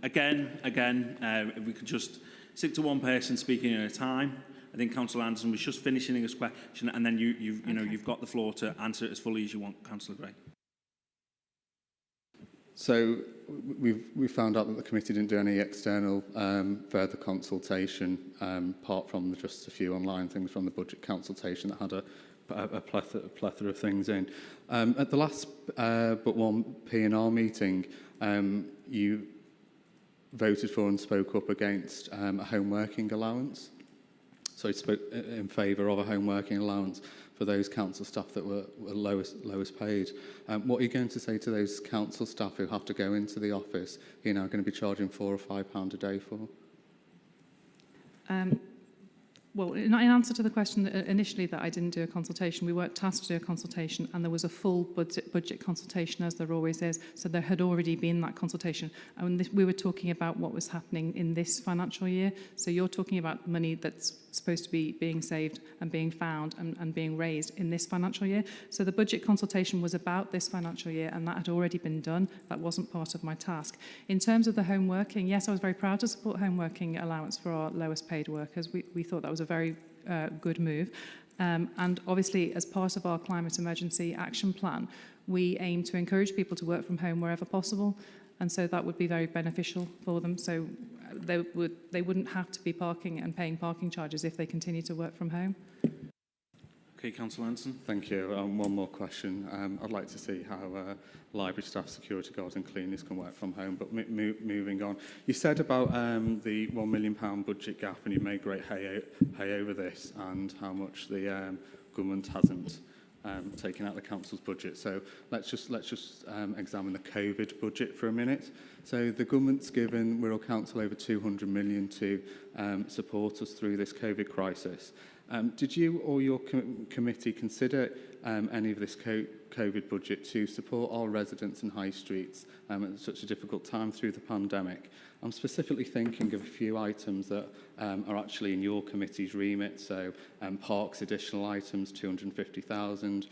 Again, if we could just stick to one person speaking at a time. I think Councillor Anderson was just finishing his question, and then you've got the floor to answer it as fully as you want, Councillor Gray. So we found out that the committee didn't do any external further consultation, apart from just a few online things from the budget consultation that had a plethora of things in. At the last but one P&R meeting, you voted for and spoke up against a home working allowance. So you spoke in favour of a home working allowance for those council staff that were lowest paid. What are you going to say to those council staff who have to go into the office you're now going to be charging £4 or £5 a day for? Well, in answer to the question initially that I didn't do a consultation, we weren't tasked to do a consultation, and there was a full budget consultation, as there always is. So there had already been that consultation. And we were talking about what was happening in this financial year. So you're talking about money that's supposed to be being saved and being found and being raised in this financial year. So the budget consultation was about this financial year, and that had already been done. That wasn't part of my task. In terms of the home working, yes, I was very proud to support home working allowance for our lowest paid workers. We thought that was a very good move. And obviously, as part of our climate emergency action plan, we aim to encourage people to work from home wherever possible. And so that would be very beneficial for them. So they wouldn't have to be parking and paying parking charges if they continue to work from home. Okay, Councillor Anson. Thank you. One more question. I'd like to see how library staff, security guards and cleaners can work from home, but moving on. You said about the £1 million budget gap, and you made great hay over this and how much the government hasn't taken out the council's budget. So let's just examine the COVID budget for a minute. So the government's given Wirral Council over 200 million to support us through this COVID crisis. Did you or your committee consider any of this COVID budget to support our residents and high streets at such a difficult time through the pandemic? I'm specifically thinking of a few items that are actually in your committee's remit. So parks additional items, 250,000,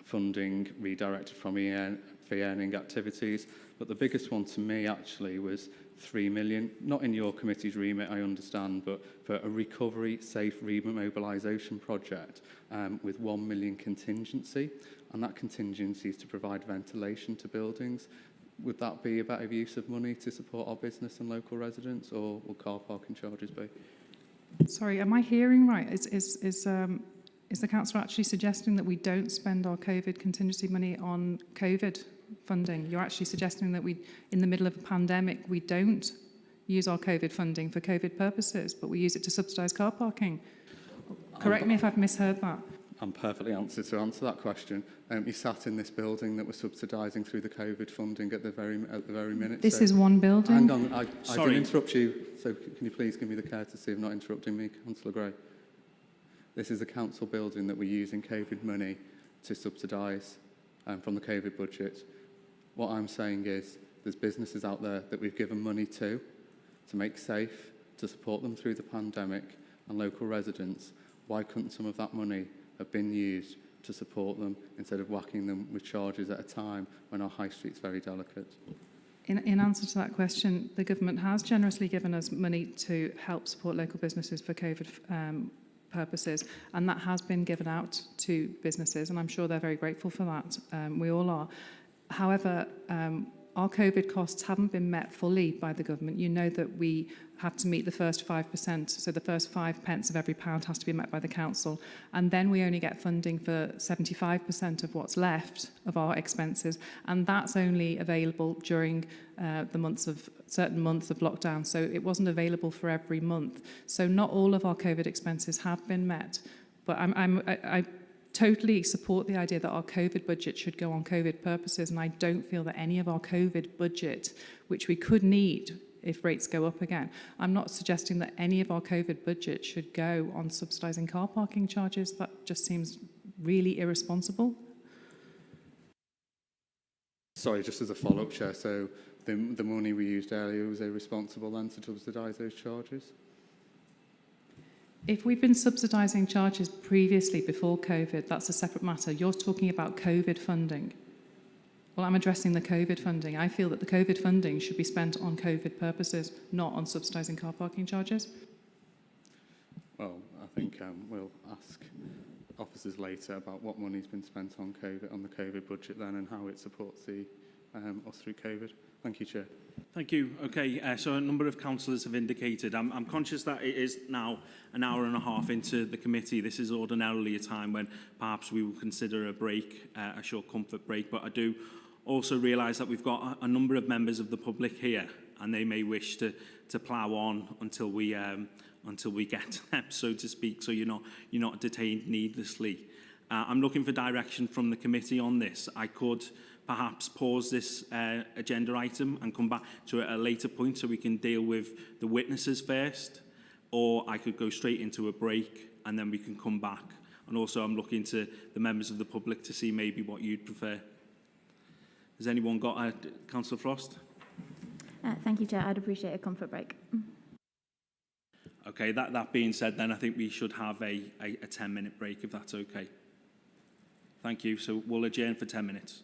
funding redirected from fee earning activities. But the biggest one to me actually was 3 million, not in your committee's remit, I understand, but for a recovery safe remobilisation project with 1 million contingency, and that contingency is to provide ventilation to buildings. Would that be a better use of money to support our business and local residents, or will car parking charges be? Sorry, am I hearing right? Is the council actually suggesting that we don't spend our COVID contingency money on COVID funding? You're actually suggesting that we, in the middle of a pandemic, we don't use our COVID funding for COVID purposes, but we use it to subsidise car parking. Correct me if I've misheard that. I'm perfectly answered to answer that question. You sat in this building that was subsidising through the COVID funding at the very minute. This is one building. Hang on, I didn't interrupt you, so can you please give me the courtesy of not interrupting me, Councillor Gray? This is a council building that we're using COVID money to subsidise from the COVID budget. What I'm saying is there's businesses out there that we've given money to make safe, to support them through the pandemic, and local residents. Why couldn't some of that money have been used to support them instead of whacking them with charges at a time when our high street's very delicate? In answer to that question, the government has generously given us money to help support local businesses for COVID purposes, and that has been given out to businesses, and I'm sure they're very grateful for that. We all are. However, our COVID costs haven't been met fully by the government. You know that we have to meet the first 5%, so the first 5 pence of every pound has to be met by the council, and then we only get funding for 75% of what's left of our expenses, and that's only available during certain months of lockdown, so it wasn't available for every month. So not all of our COVID expenses have been met, but I totally support the idea that our COVID budget should go on COVID purposes, and I don't feel that any of our COVID budget, which we could need if rates go up again, I'm not suggesting that any of our COVID budget should go on subsidising car parking charges. That just seems really irresponsible. Sorry, just as a follow-up, Chair, so the money we used earlier was irresponsible then to subsidise those charges? If we've been subsidising charges previously before COVID, that's a separate matter. You're talking about COVID funding. Well, I'm addressing the COVID funding. I feel that the COVID funding should be spent on COVID purposes, not on subsidising car parking charges. Well, I think we'll ask officers later about what money's been spent on COVID, on the COVID budget then, and how it supports us through COVID. Thank you, Chair. Thank you. Okay, so a number of councillors have indicated. I'm conscious that it is now an hour and a half into the committee. This is ordinarily a time when perhaps we will consider a break, a short comfort break, but I do also realise that we've got a number of members of the public here, and they may wish to plough on until we get to them, so to speak, so you're not detained needlessly. I'm looking for direction from the committee on this. I could perhaps pause this agenda item and come back to it at a later point so we can deal with the witnesses first, or I could go straight into a break and then we can come back. And also I'm looking to the members of the public to see maybe what you'd prefer. Has anyone got Councillor Frost? Thank you, Chair. I'd appreciate a comfort break. Okay, that being said, then I think we should have a 10-minute break, if that's okay. Thank you. So we'll adjourn for 10 minutes.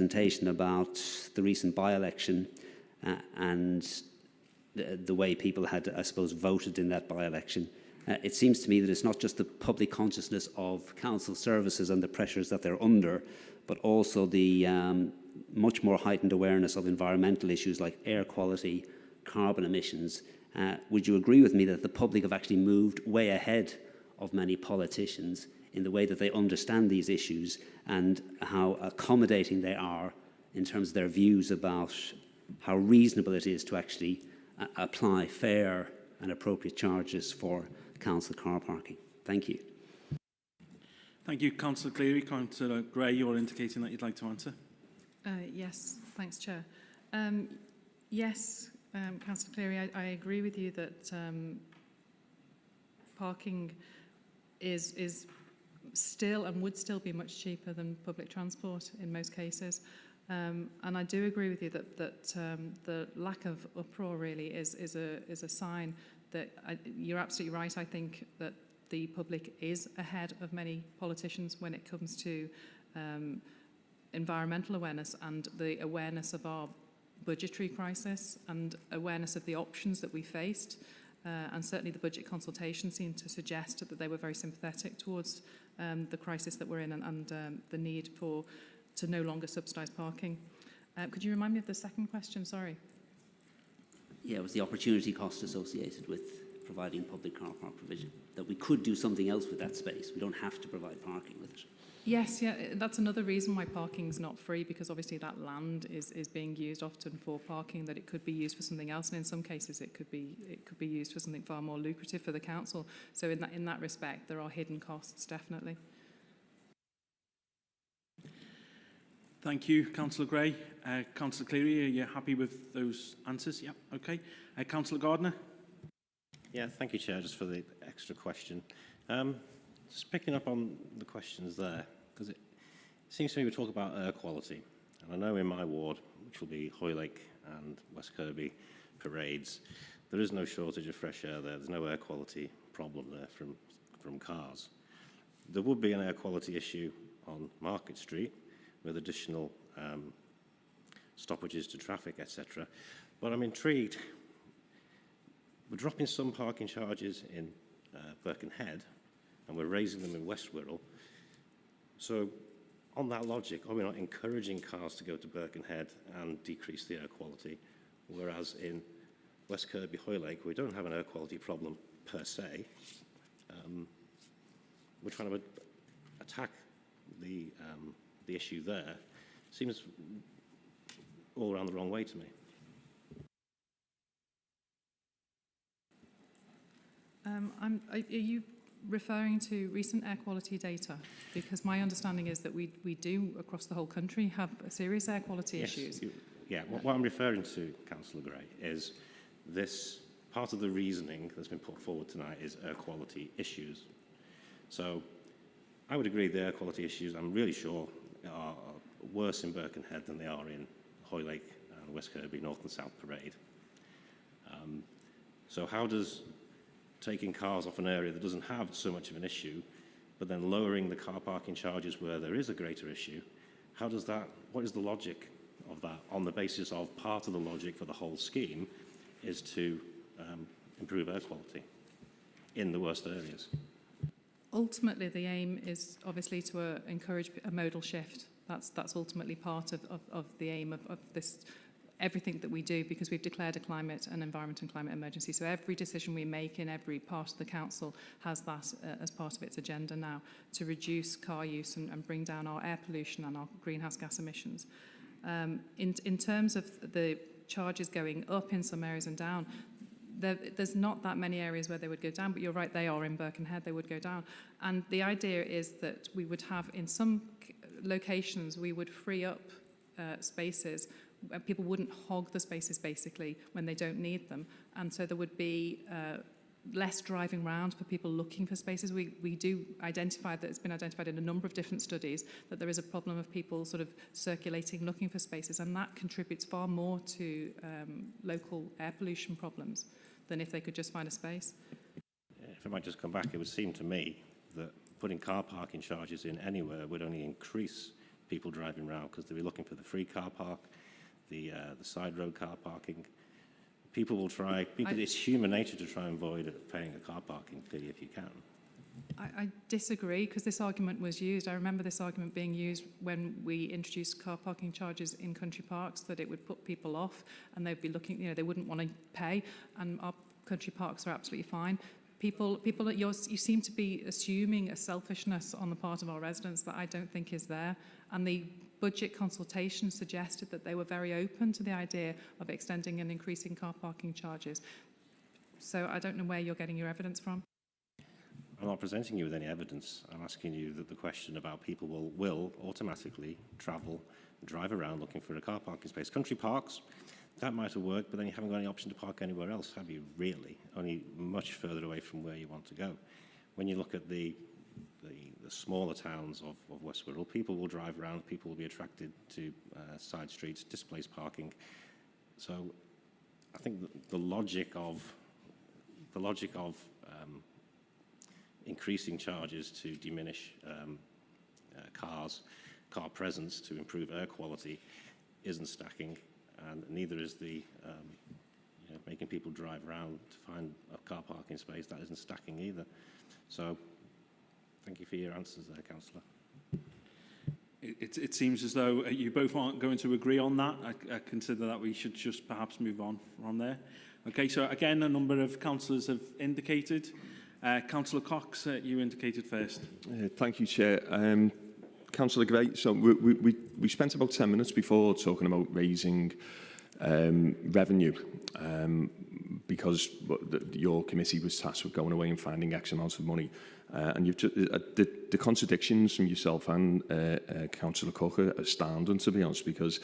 presentation about the recent by-election and the way people had, I suppose, voted in that by-election. It seems to me that it's not just the public consciousness of council services and the pressures that they're under, but also the much more heightened awareness of environmental issues like air quality, carbon emissions. Would you agree with me that the public have actually moved way ahead of many politicians in the way that they understand these issues and how accommodating they are in terms of their views about how reasonable it is to actually apply fair and appropriate charges for council car parking? Thank you. Thank you, Councillor Cleary. Councillor Gray, you're indicating that you'd like to answer. Yes, thanks, Chair. Yes, Councillor Cleary, I agree with you that parking is still and would still be much cheaper than public transport in most cases. And I do agree with you that the lack of uproar really is a sign that you're absolutely right. I think that the public is ahead of many politicians when it comes to environmental awareness and the awareness of our budgetary crisis and awareness of the options that we faced. And certainly the budget consultation seemed to suggest that they were very sympathetic towards the crisis that we're in and the need to no longer subsidise parking. Could you remind me of the second question? Sorry. Yeah, it was the opportunity cost associated with providing public car park provision, that we could do something else with that space. We don't have to provide parking with it. Yes, yeah, that's another reason why parking's not free, because obviously that land is being used often for parking, that it could be used for something else, and in some cases it could be used for something far more lucrative for the council. So in that respect, there are hidden costs, definitely. Thank you, Councillor Gray. Councillor Cleary, are you happy with those answers? Yep, okay. Councillor Gardner? Yeah, thank you, Chair, just for the extra question. Just picking up on the questions there, because it seems to me we talk about air quality. And I know in my ward, which will be Hoylake and West Kirby parades, there is no shortage of fresh air there. There's no air quality problem there from cars. There would be an air quality issue on Market Street with additional stoppages to traffic, etc. But I'm intrigued. We're dropping some parking charges in Birkenhead, and we're raising them in West Wirral. So on that logic, are we not encouraging cars to go to Birkenhead and decrease the air quality, whereas in West Kirby Hoylake, we don't have an air quality problem per se. We're trying to attack the issue there. Seems all around the wrong way to me. Are you referring to recent air quality data? Because my understanding is that we do, across the whole country, have serious air quality issues. Yeah, what I'm referring to, Councillor Gray, is this part of the reasoning that's been put forward tonight is air quality issues. So I would agree the air quality issues, I'm really sure, are worse in Birkenhead than they are in Hoylake and West Kirby, North and South Parade. So how does taking cars off an area that doesn't have so much of an issue, but then lowering the car parking charges where there is a greater issue, how does that, what is the logic of that on the basis of part of the logic for the whole scheme is to improve air quality in the worst areas? Ultimately, the aim is obviously to encourage a modal shift. That's ultimately part of the aim of this, everything that we do, because we've declared a climate and environment and climate emergency. So every decision we make in every part of the council has that as part of its agenda now, to reduce car use and bring down our air pollution and our greenhouse gas emissions. In terms of the charges going up in some areas and down, there's not that many areas where they would go down, but you're right, they are in Birkenhead, they would go down. And the idea is that we would have, in some locations, we would free up spaces. People wouldn't hog the spaces, basically, when they don't need them. And so there would be less driving around for people looking for spaces. We do identify that it's been identified in a number of different studies that there is a problem of people sort of circulating, looking for spaces, and that contributes far more to local air pollution problems than if they could just find a space. If I might just come back, it would seem to me that putting car parking charges in anywhere would only increase people driving around because they'll be looking for the free car park, the side road car parking. People will try, it's human nature to try and avoid paying a car parking fee if you can. I disagree, because this argument was used. I remember this argument being used when we introduced car parking charges in country parks, that it would put people off and they'd be looking, you know, they wouldn't want to pay, and our country parks are absolutely fine. People you seem to be assuming a selfishness on the part of our residents that I don't think is there, and the budget consultation suggested that they were very open to the idea of extending and increasing car parking charges. So I don't know where you're getting your evidence from. I'm not presenting you with any evidence. I'm asking you that the question about people will automatically travel and drive around looking for a car parking space. Country parks, that might have worked, but then you haven't got any option to park anywhere else, have you, really? Only much further away from where you want to go. When you look at the smaller towns of West Wirral, people will drive around, people will be attracted to side streets, displaced parking. So I think the logic of increasing charges to diminish car presence to improve air quality isn't stacking, and neither is the making people drive around to find a car parking space. That isn't stacking either. So thank you for your answers there, Councillor. It seems as though you both aren't going to agree on that. I consider that we should just perhaps move on from there. Okay, so again, a number of councillors have indicated. Councillor Cox, you indicated first. Thank you, Chair. Councillor Gray, so we spent about 10 minutes before talking about raising revenue because your committee was tasked with going away and finding X amount of money. And you've just, the contradictions from yourself and Councillor Cook are astounding, to be honest, because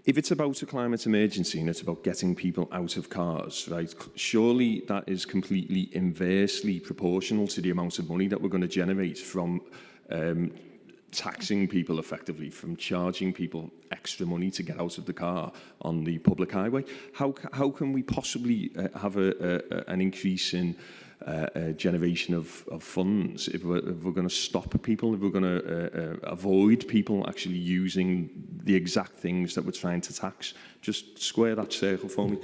if it's about a climate emergency and it's about getting people out of cars, right, surely that is completely inversely proportional to the amount of money that we're going to generate from taxing people effectively, from charging people extra money to get out of the car on the public highway. How can we possibly have an increase in generation of funds if we're going to stop people, if we're going to avoid people actually using the exact things that we're trying to tax? Just square that circle for me.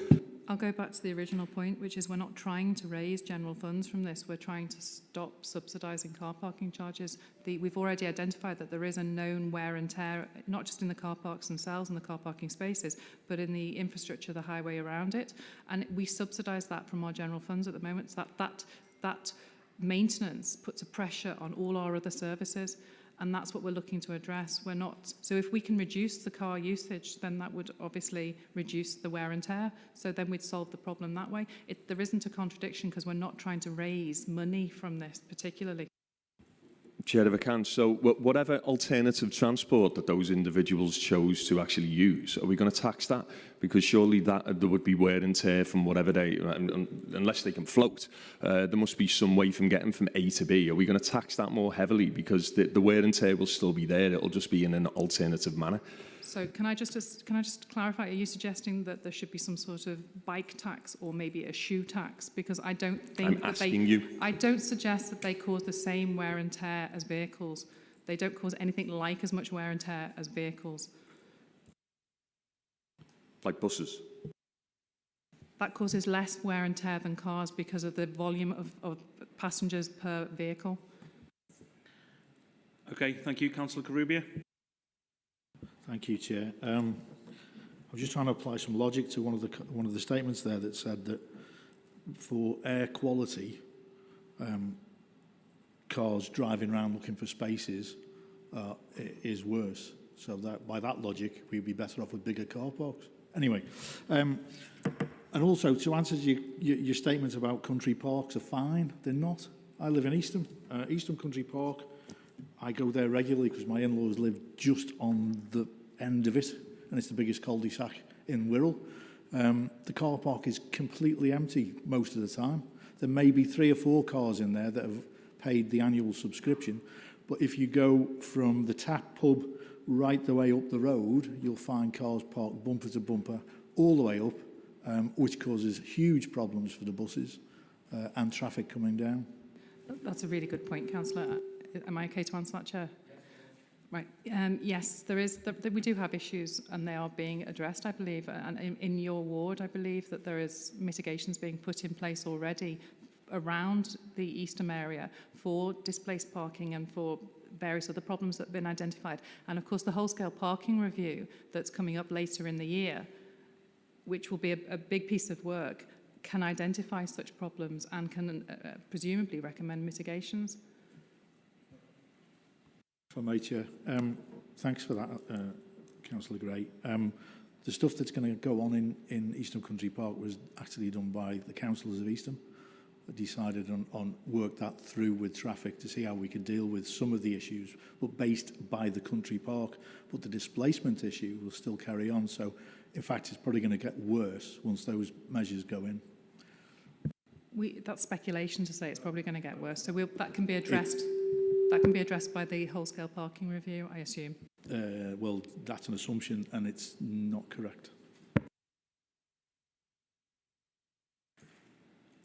I'll go back to the original point, which is we're not trying to raise general funds from this. We're trying to stop subsidising car parking charges. We've already identified that there is a known wear and tear, not just in the car parks themselves and the car parking spaces, but in the infrastructure, the highway around it. And we subsidise that from our general funds at the moment. So that maintenance puts a pressure on all our other services. And that's what we're looking to address. We're not, so if we can reduce the car usage, then that would obviously reduce the wear and tear. So then we'd solve the problem that way. There isn't a contradiction because we're not trying to raise money from this particularly. Chair, if I can, so whatever alternative transport that those individuals chose to actually use, are we going to tax that? Because surely that there would be wear and tear from whatever they, unless they can float, there must be some way from getting from A to B. Are we going to tax that more heavily? Because the wear and tear will still be there. It'll just be in an alternative manner. So can I just clarify, are you suggesting that there should be some sort of bike tax or maybe a shoe tax? Because I don't think I don't suggest that they cause the same wear and tear as vehicles. They don't cause anything like as much wear and tear as vehicles. Like buses? That causes less wear and tear than cars because of the volume of passengers per vehicle. Okay, thank you. Councillor Carubia. Thank you, Chair. I'm just trying to apply some logic to one of the statements there that said that for air quality, cars driving around looking for spaces is worse. So that by that logic, we'd be better off with bigger car parks. Anyway, and also to answer your statement about country parks are fine, they're not. I live in Eastham Country Park. I go there regularly because my in-laws live just on the end of it, and it's the biggest cul-de-sac in Wirral. The car park is completely empty most of the time. There may be 3 or 4 cars in there that have paid the annual subscription, but if you go from the tap pub right the way up the road, you'll find cars parked bumper to bumper all the way up, which causes huge problems for the buses and traffic coming down. That's a really good point, Councillor. Am I okay to answer that, Chair? Right. Yes, there is. We do have issues, and they are being addressed, I believe. And in your ward, I believe that there is mitigations being put in place already around the Eastham area for displaced parking and for various other problems that have been identified. And of course, the whole-scale parking review that's coming up later in the year, which will be a big piece of work, can identify such problems and can presumably recommend mitigations. If I may, Chair. Thanks for that, Councillor Gray. The stuff that's going to go on in Eastham Country Park was actually done by the councillors of Eastham. Decided on work that through with traffic to see how we could deal with some of the issues, but based by the country park. But the displacement issue will still carry on. So, in fact, it's probably going to get worse once those measures go in. That's speculation to say it's probably going to get worse. So that can be addressed. That can be addressed by the whole-scale parking review, I assume. Well, that's an assumption, and it's not correct.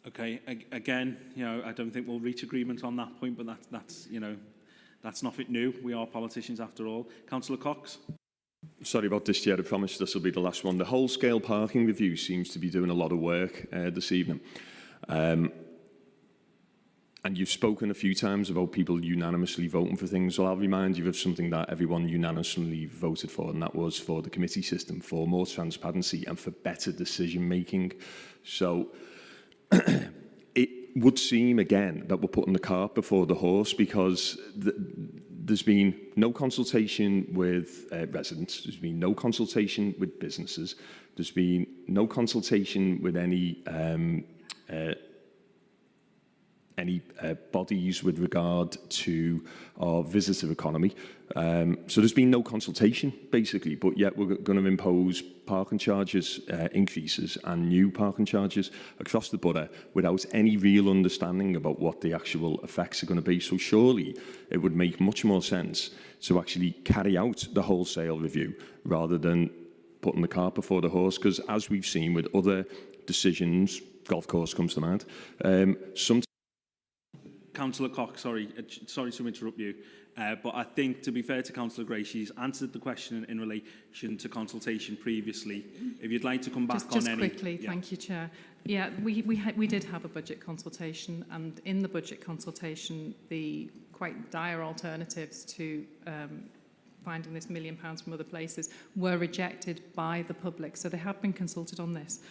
Okay, again, I don't think we'll reach agreement on that point, but that's nothing new. We are politicians after all. Councillor Cox. Sorry about this, Chair. I promise this will be the last one. The whole-scale parking review seems to be doing a lot of work this evening. And you've spoken a few times about people unanimously voting for things. Well, I'll remind you of something that everyone unanimously voted for, and that was for the committee system, for more transparency and for better decision-making. So it would seem, again, that we're putting the cart before the horse, because there's been no consultation with residents, there's been no consultation with businesses, there's been no consultation with any bodies with regard to our visitor economy. So there's been no consultation, basically, but yet we're going to impose parking charges increases and new parking charges across the borough without any real understanding about what the actual effects are going to be. So surely it would make much more sense to actually carry out the wholesale review rather than putting the cart before the horse, because as we've seen with other decisions, golf course comes to mind, sometimes. Councillor Cox, sorry to interrupt you, but I think, to be fair to Councillor Gray, she's answered the question in relation to consultation previously. If you'd like to come back just on any... quickly, thank you, Chair. Yeah, we did have a budget consultation, and in the budget consultation, the quite dire alternatives to finding this £1 million from other places were rejected by the public, so they have been consulted on this.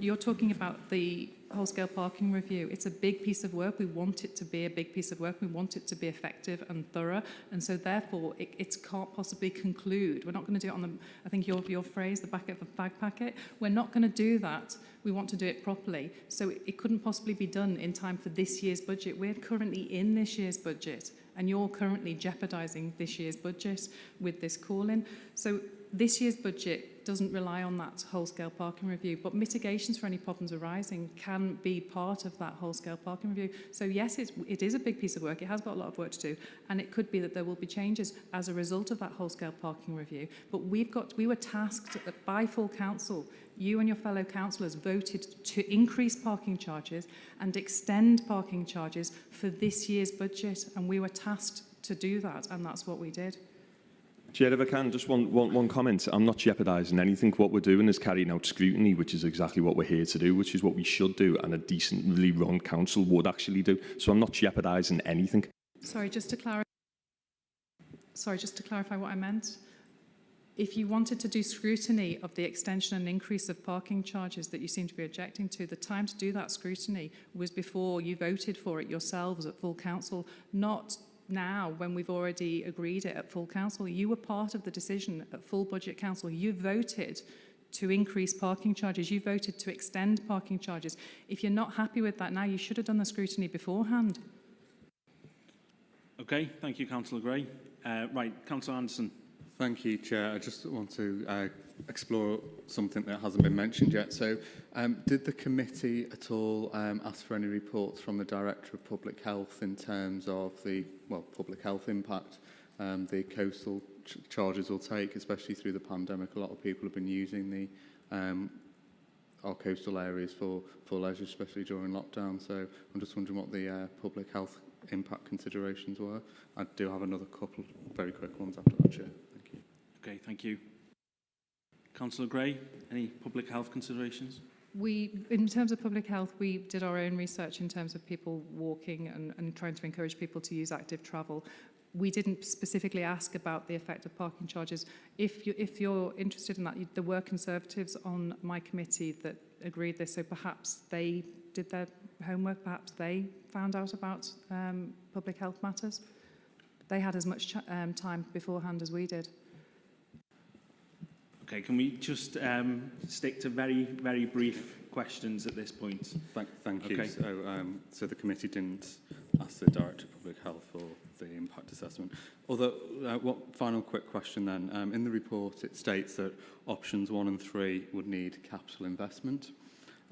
You're talking about the whole-scale parking review. It's a big piece of work. We want it to be a big piece of work. We want it to be effective and thorough. And so, therefore, it can't possibly conclude. We're not going to do it on the, I think your phrase, the back of a fag packet. We're not going to do that. We want to do it properly. So it couldn't possibly be done in time for this year's budget. We're currently in this year's budget, and you're currently jeopardising this year's budget with this call-in. So this year's budget doesn't rely on that whole-scale parking review, but mitigations for any problems arising can be part of that whole-scale parking review. So yes, it is a big piece of work. It has got a lot of work to do, and it could be that there will be changes as a result of that whole-scale parking review. But we were tasked by full council. You and your fellow councillors voted to increase parking charges and extend parking charges for this year's budget, and we were tasked to do that, and that's what we did. Chair, if I can, just one comment. I'm not jeopardising anything. What we're doing is carrying out scrutiny, which is exactly what we're here to do, which is what we should do, and a decently run council would actually do. So I'm not jeopardising anything. Sorry, just to clarify what I meant. If you wanted to do scrutiny of the extension and increase of parking charges that you seem to be objecting to, the time to do that scrutiny was before you voted for it yourselves at full council, not now when we've already agreed it at full council. You were part of the decision at full budget council. You voted to increase parking charges. You voted to extend parking charges. If you're not happy with that now, you should have done the scrutiny beforehand. Okay, thank you, Councillor Gray. Right, Councillor Anderson. Thank you, Chair. I just want to explore something that hasn't been mentioned yet. So, did the committee at all ask for any reports from the Director of Public Health in terms of the, public health impact the coastal charges will take, especially through the pandemic? A lot of people have been using our coastal areas for leisure, especially during lockdown. So, I'm just wondering what the Public Health impact considerations were. I do have another couple very quick ones after that, Chair. Thank you. Okay, thank you. Councillor Gray, any public health considerations? In terms of public health, we did our own research in terms of people walking and trying to encourage people to use active travel. We didn't specifically ask about the effect of parking charges. If you're interested in that, there were Conservatives on my committee that agreed this, so perhaps they did their homework, perhaps they found out about public health matters. They had as much time beforehand as we did. Okay, can we just stick to very, very brief questions at this point? Thank you. Okay. So the committee didn't ask the Director of Public Health for the impact assessment. Although, final quick question then. In the report, it states that options 1 and 3 would need capital investment,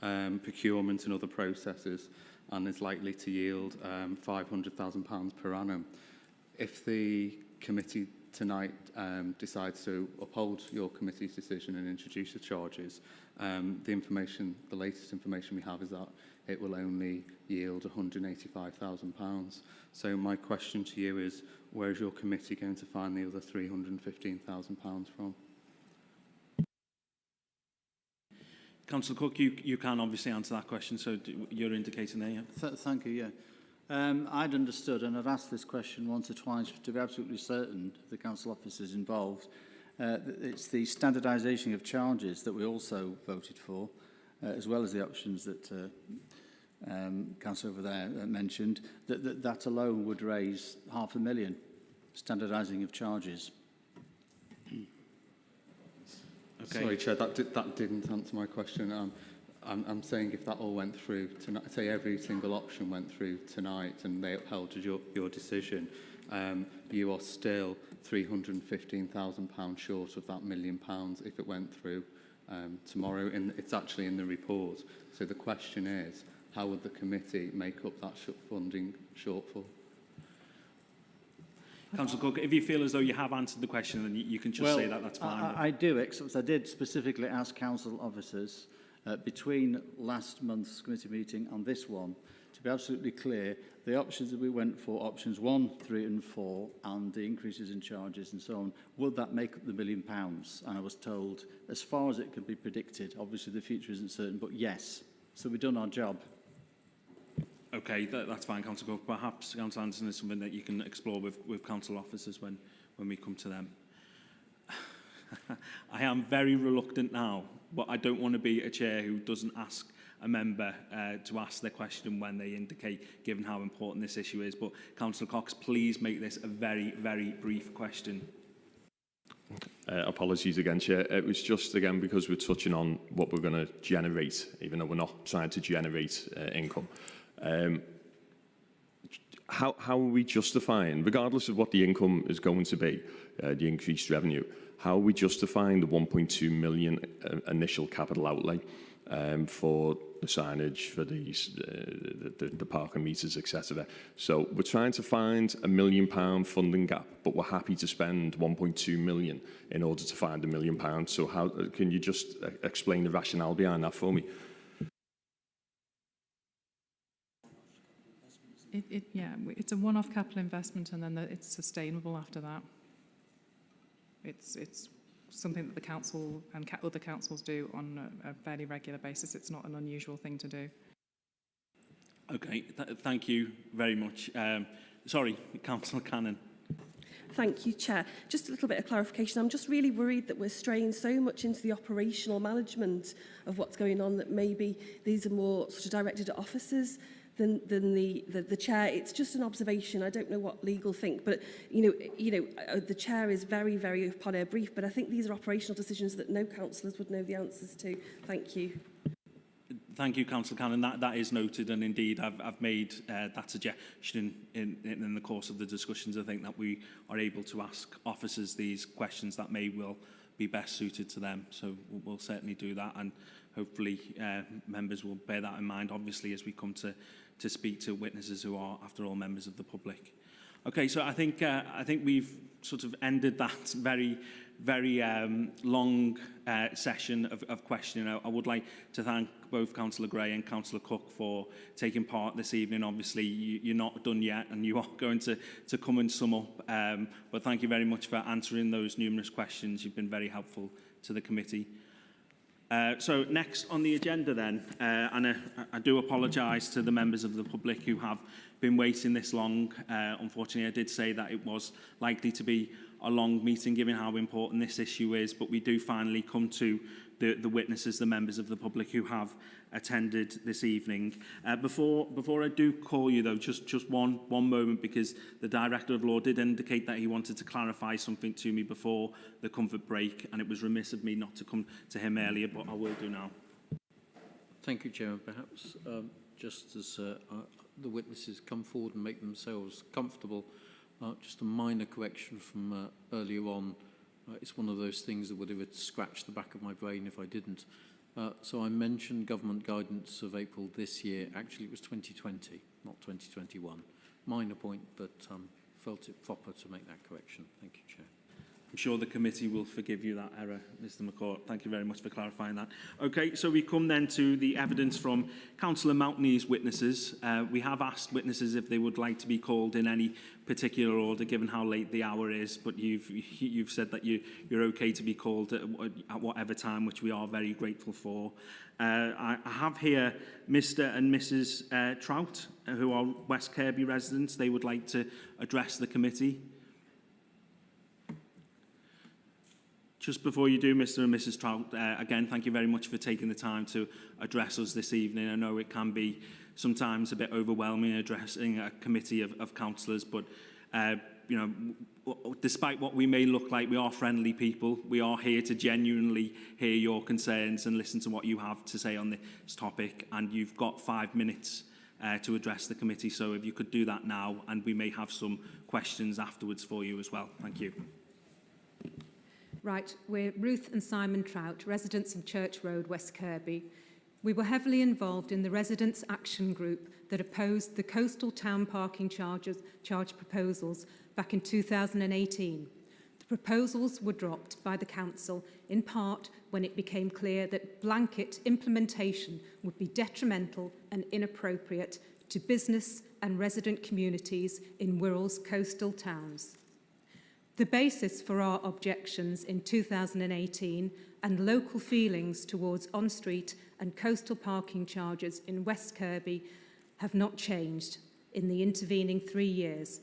procurement and other processes, and is likely to yield £500,000 per annum. If the committee tonight decides to uphold your committee's decision and introduce the charges, the latest information we have is that it will only yield £185,000. So my question to you is, where is your committee going to find the other £315,000 from? Councillor Cook, you can obviously answer that question, so you're indicating there, yeah? Thank you, yeah. I'd understood, and I've asked this question once or twice to be absolutely certain the council officers involved. It's the standardisation of charges that we also voted for, as well as the options that Councillor over there mentioned. That alone would raise £500,000, standardising of charges. Okay. Sorry, Chair, that didn't answer my question. I'm saying if that all went through tonight, say every single option went through tonight and they upheld your decision, you are still £315,000 short of that £1 million if it went through tomorrow. It's actually in the report. So the question is, how would the committee make up that funding shortfall? Councillor Cook, if you feel as though you have answered the question, then you can just say that's fine. I do, except I did specifically ask council officers between last month's committee meeting and this one, to be absolutely clear, the options that we went for, options 1, 3 and 4, and the increases in charges and so on, would that make up the £1 million? And I was told, as far as it can be predicted, obviously the future isn't certain, but yes. So we've done our job. Okay, that's fine, Councillor Cook. Perhaps, Councillor Anderson, is something that you can explore with council officers when we come to them. I am very reluctant now, but I don't want to be a chair who doesn't ask a member to ask their question when they indicate, given how important this issue is. But Councillor Cox, please make this a very, very brief question. Apologies again, Chair. It was just, again, because we're touching on what we're going to generate, even though we're not trying to generate income. How are we justifying, regardless of what the income is going to be, the increased revenue, how are we justifying the 1.2 million initial capital outlay for the signage, for these, the parking meters, etc. So we're trying to find £1 million funding gap, but we're happy to spend 1.2 million in order to find £1 million. So how can you just explain the rationale behind that for me? It's a one-off capital investment, and then it's sustainable after that. It's something that the council and other councils do on a fairly regular basis. It's not an unusual thing to do. Okay, thank you very much. Sorry, Councillor Cannon. Thank you, Chair. Just a little bit of clarification. I'm just really worried that we're straying so much into the operational management of what's going on that maybe these are more sort of directed at officers than the chair. It's just an observation. I don't know what legal think, but the chair is very, very upon her brief. But I think these are operational decisions that no councillors would know the answers to. Thank you. Thank you, Councillor Cannon. That is noted, and indeed I've made that suggestion in the course of the discussions. I think that we are able to ask officers these questions that will be best suited to them. So we'll certainly do that, and hopefully members will bear that in mind, obviously, as we come to speak to witnesses who are, after all, members of the public. Okay, so I think we've sort of ended that very, very long session of questioning. I would like to thank both Councillor Gray and Councillor Cook for taking part this evening. Obviously, you're not done yet and you are going to come and sum up. But thank you very much for answering those numerous questions. You've been very helpful to the committee. So next on the agenda then, and I do apologise to the members of the public who have been waiting this long. Unfortunately, I did say that it was likely to be a long meeting given how important this issue is, but we do finally come to the witnesses, the members of the public who have attended this evening. Before I do call you though, just one moment, because the Director of Law did indicate that he wanted to clarify something to me before the comfort break, and it was remiss of me not to come to him earlier, but I will do now. Thank you, Chairman. Perhaps just as the witnesses come forward and make themselves comfortable, just a minor correction from earlier on. It's one of those things that would have scratched the back of my brain if I didn't. So I mentioned government guidance of April this year. Actually, it was 2020, not 2021. Minor point, but felt it proper to make that correction. Thank you, Chair. I'm sure the committee will forgive you that error, Mr McCourt. Thank you very much for clarifying that. Okay, so we come then to the evidence from Councillor Mountney's witnesses. We have asked witnesses if they would like to be called in any particular order, given how late the hour is, but you've said that you're okay to be called at whatever time, which we are very grateful for. I have here Mr and Mrs Trout, who are West Kirby residents. They would like to address the committee. Just before you do, Mr and Mrs Trout, again, thank you very much for taking the time to address us this evening. I know it can be sometimes a bit overwhelming addressing a committee of councillors, but you know, despite what we may look like, we are friendly people. We are here to genuinely hear your concerns and listen to what you have to say on this topic, and you've got 5 minutes to address the committee, so if you could do that now, and we may have some questions afterwards for you as well. Thank you. Right, we're Ruth and Simon Trout, residents of Church Road, West Kirby. We were heavily involved in the Residents' Action Group that opposed the coastal town parking charge proposals back in 2018. The proposals were dropped by the council in part when it became clear that blanket implementation would be detrimental and inappropriate to business and resident communities in Wirral's coastal towns. The basis for our objections in 2018 and local feelings towards on-street and coastal parking charges in West Kirby have not changed in the intervening 3 years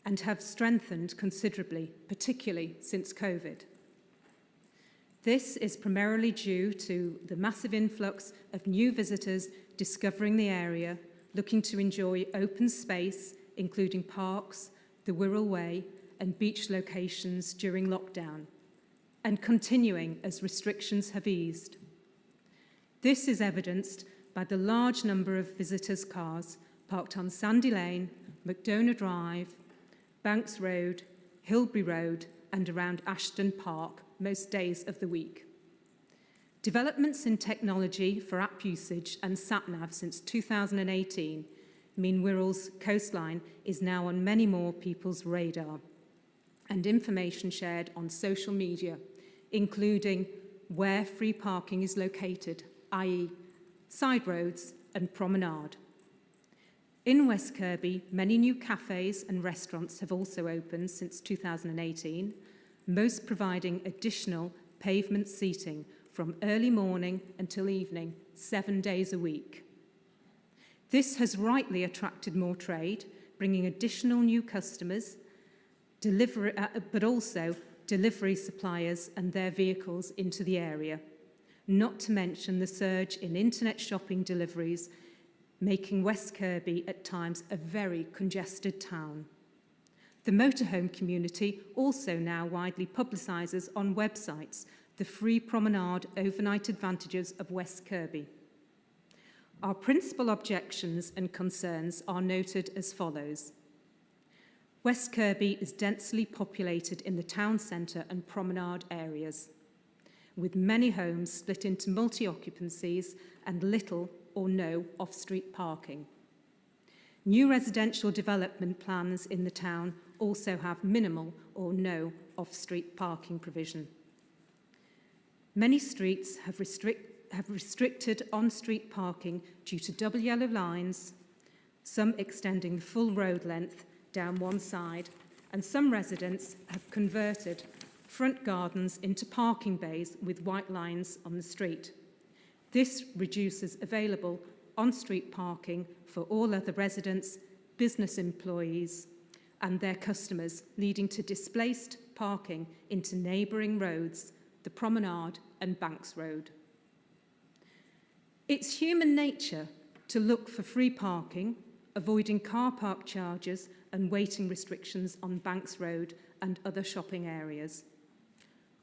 and have strengthened considerably, particularly since COVID. This is primarily due to the massive influx of new visitors discovering the area, looking to enjoy open space, including parks, the Wirral Way, and beach locations during lockdown, and continuing as restrictions have eased. This is evidenced by the large number of visitors' cars parked on Sandy Lane, McDonough Drive, Banks Road, Hilbury Road, and around Ashton Park most days of the week. Developments in technology for app usage and sat-nav since 2018 mean Wirral's coastline is now on many more people's radar, and information shared on social media, including where free parking is located, i.e. side roads and promenade. In West Kirby, many new cafes and restaurants have also opened since 2018, most providing additional pavement seating from early morning until evening, 7 days a week. This has rightly attracted more trade, bringing additional new customers, but also delivery suppliers and their vehicles into the area, not to mention the surge in internet shopping deliveries, making West Kirby at times a very congested town. The motorhome community also now widely publicises on websites the free promenade overnight advantages of West Kirby. Our principal objections and concerns are noted as follows. West Kirby is densely populated in the town centre and promenade areas, with many homes split into multi-occupancies and little or no off-street parking. New residential development plans in the town also have minimal or no off-street parking provision. Many streets have restricted on-street parking due to double yellow lines, some extending the full road length down one side, and some residents have converted front gardens into parking bays with white lines on the street. This reduces available on-street parking for all other residents, business employees and their customers, leading to displaced parking into neighbouring roads, the Promenade and Banks Road. It's human nature to look for free parking, avoiding car park charges and waiting restrictions on Banks Road and other shopping areas.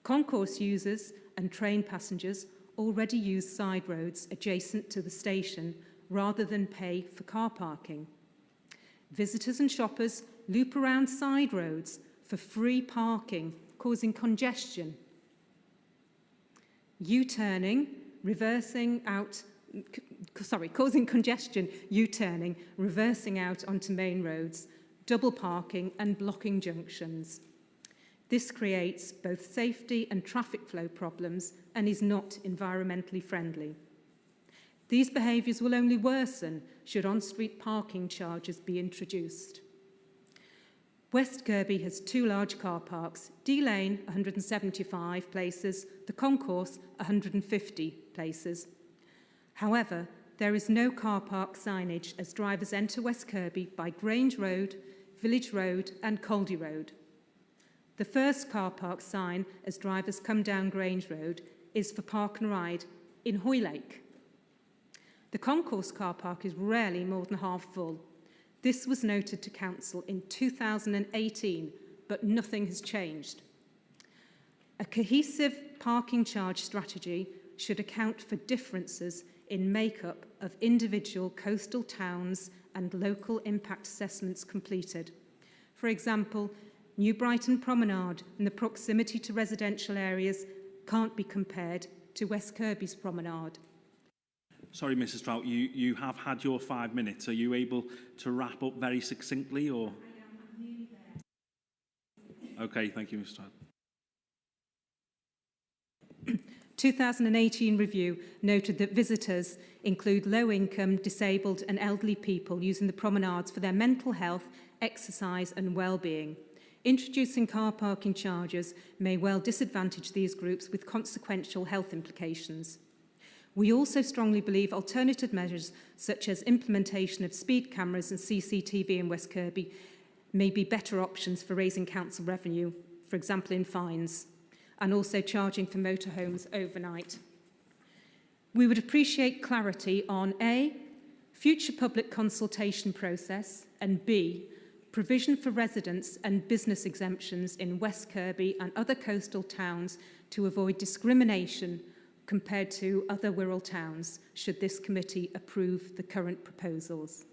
Concourse users and train passengers already use side roads adjacent to the station rather than pay for car parking. Visitors and shoppers loop around side roads for free parking, causing congestion. Causing congestion, U-turning, reversing out onto main roads, double parking and blocking junctions. This creates both safety and traffic flow problems and is not environmentally friendly. These behaviours will only worsen should on-street parking charges be introduced. West Kirby has 2 large car parks, D Lane 175 places, the Concourse 150 places. However, there is no car park signage as drivers enter West Kirby by Grange Road, Village Road and Caldy Road. The first car park sign as drivers come down Grange Road is for Park and Ride in Hoylake. The Concourse car park is rarely more than half full. This was noted to Council in 2018, but nothing has changed. A cohesive parking charge strategy should account for differences in makeup of individual coastal towns and local impact assessments completed. For example, New Brighton Promenade and the proximity to residential areas can't be compared to West Kirby's Promenade. Sorry, Mrs. Strout, you have had your 5 minutes. Are you able to wrap up very succinctly, or? I am nearly there. Okay, thank you, Mrs. Strout. 2018 review noted that visitors include low-income, disabled and elderly people using the promenades for their mental health, exercise and well-being. Introducing car parking charges may well disadvantage these groups with consequential health implications. We also strongly believe alternative measures such as implementation of speed cameras and CCTV in West Kirby may be better options for raising council revenue, for example in fines, and also charging for motorhomes overnight. We would appreciate clarity on A, future public consultation process, and B, provision for residents and business exemptions in West Kirby and other coastal towns to avoid discrimination compared to other Wirral towns, should this committee approve the current proposals.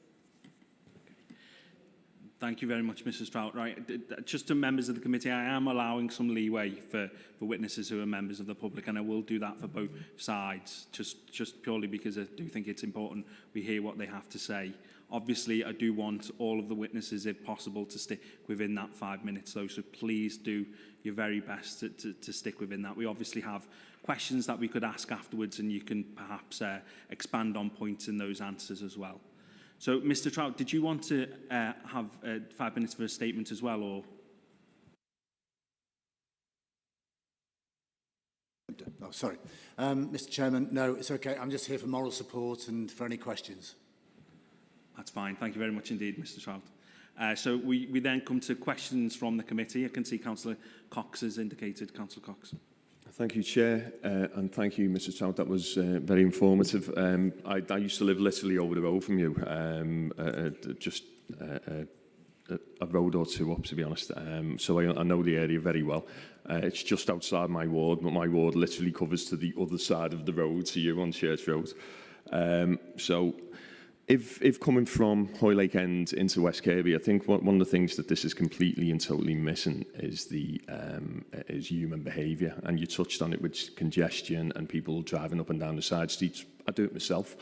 Thank you very much, Mrs. Strout. Right, just to members of the committee, I am allowing some leeway for witnesses who are members of the public, and I will do that for both sides, just purely because I do think it's important we hear what they have to say. Obviously, I do want all of the witnesses, if possible, to stick within that 5 minutes, though, so please do your very best to stick within that. We obviously have questions that we could ask afterwards, and you can perhaps expand on points in those answers as well. So, Mr. Trout, did you want to have 5 minutes for a statement as well, or? Oh, sorry. Mr. Chairman, no, it's okay. I'm just here for moral support and for any questions. That's fine. Thank you very much indeed, Mr. Trout. So we then come to questions from the committee. I can see Councillor Cox has indicated. Councillor Cox. Thank you, Chair, and thank you, Mr. Trout. That was very informative. I used to live literally over the road from you, just a road or two up, to be honest. So I know the area very well. It's just outside my ward, but my ward literally covers to the other side of the road to you on Church Road. So if coming from Hoylake End into West Kirby, I think one of the things that this is completely and totally missing is is human behaviour, and you touched on it with congestion and people driving up and down the side streets. I do it myself.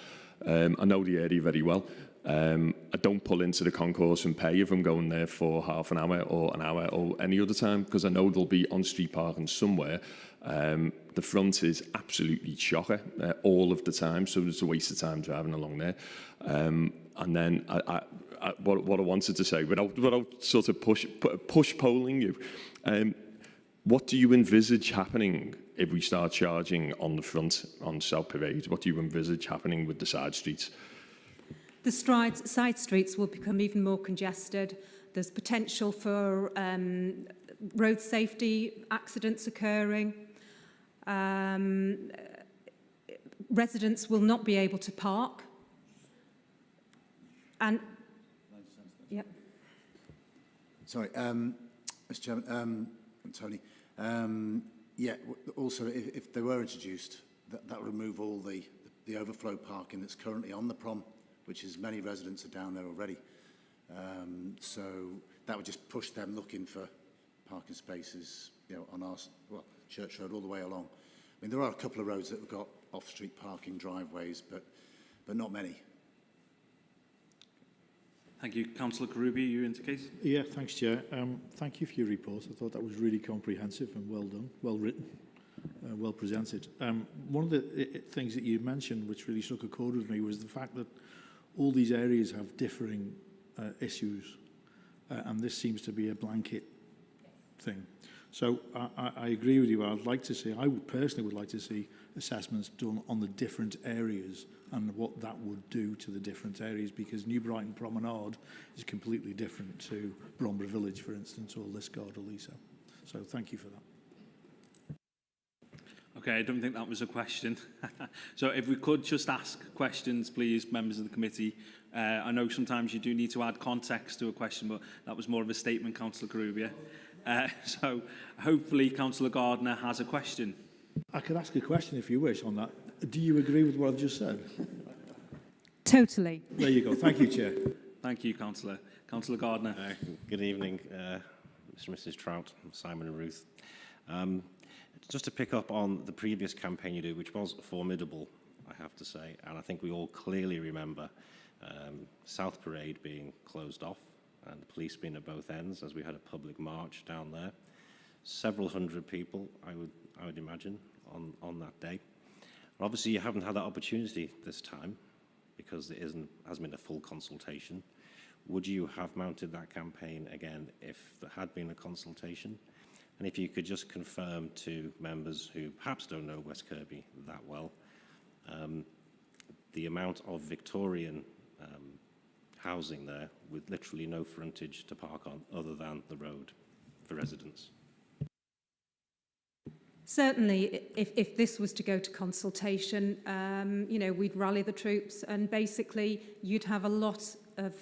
I know the area very well. I don't pull into the concourse and pay if I'm going there for half an hour or any other time, because I know there'll be on-street parking somewhere. The front is absolutely chocker all of the time, so it's a waste of time driving along there. And then what I wanted to say, without sort of push polling you, what do you envisage happening if we start charging on the front on South Parade? What do you envisage happening with the side streets? The side streets will become even more congested. There's potential for road safety accidents occurring. Residents will not be able to park. And yeah. Sorry, Mr. Chairman, Tony. Also, if they were introduced, that would remove all the overflow parking that's currently on the prom, which is many residents are down there already. So that would just push them looking for parking spaces, on our Church Road all the way along. I mean, there are a couple of roads that have got off-street parking driveways, but not many. Thank you. Councillor Karoubi, you indicate? Yeah, thanks, Chair. Thank you for your report. I thought that was really comprehensive and well done, well written, well presented. One of the things that you mentioned, which really struck a chord with me, was the fact that all these areas have differing issues, and this seems to be a blanket thing. So I agree with you. I personally would like to see assessments done on the different areas and what that would do to the different areas, because New Brighton Promenade is completely different to Bromborough Village, for instance, or Liskeard or Lisa. So thank you for that. Okay, I don't think that was a question. So if we could just ask questions, please, members of the committee. I know sometimes you do need to add context to a question, but that was more of a statement, Councillor Karoubi. So hopefully Councillor Gardner has a question. I could ask a question if you wish on that. Do you agree with what I've just said? Totally. There you go. Thank you, Chair. Thank you, Councillor. Councillor Gardner. Good evening, Mr and Mrs Trout, Simon and Ruth. Just to pick up on the previous campaign you did, which was formidable, I have to say, and I think we all clearly remember South Parade being closed off and the police being at both ends as we had a public march down there. Several hundred people, I would imagine, on that day. And obviously, you haven't had that opportunity this time because it hasn't been a full consultation. Would you have mounted that campaign again if there had been a consultation? And if you could just confirm to members who perhaps don't know West Kirby that well, the amount of Victorian housing there with literally no frontage to park on other than the road for residents. Certainly, if this was to go to consultation, we'd rally the troops, and basically you'd have a lot of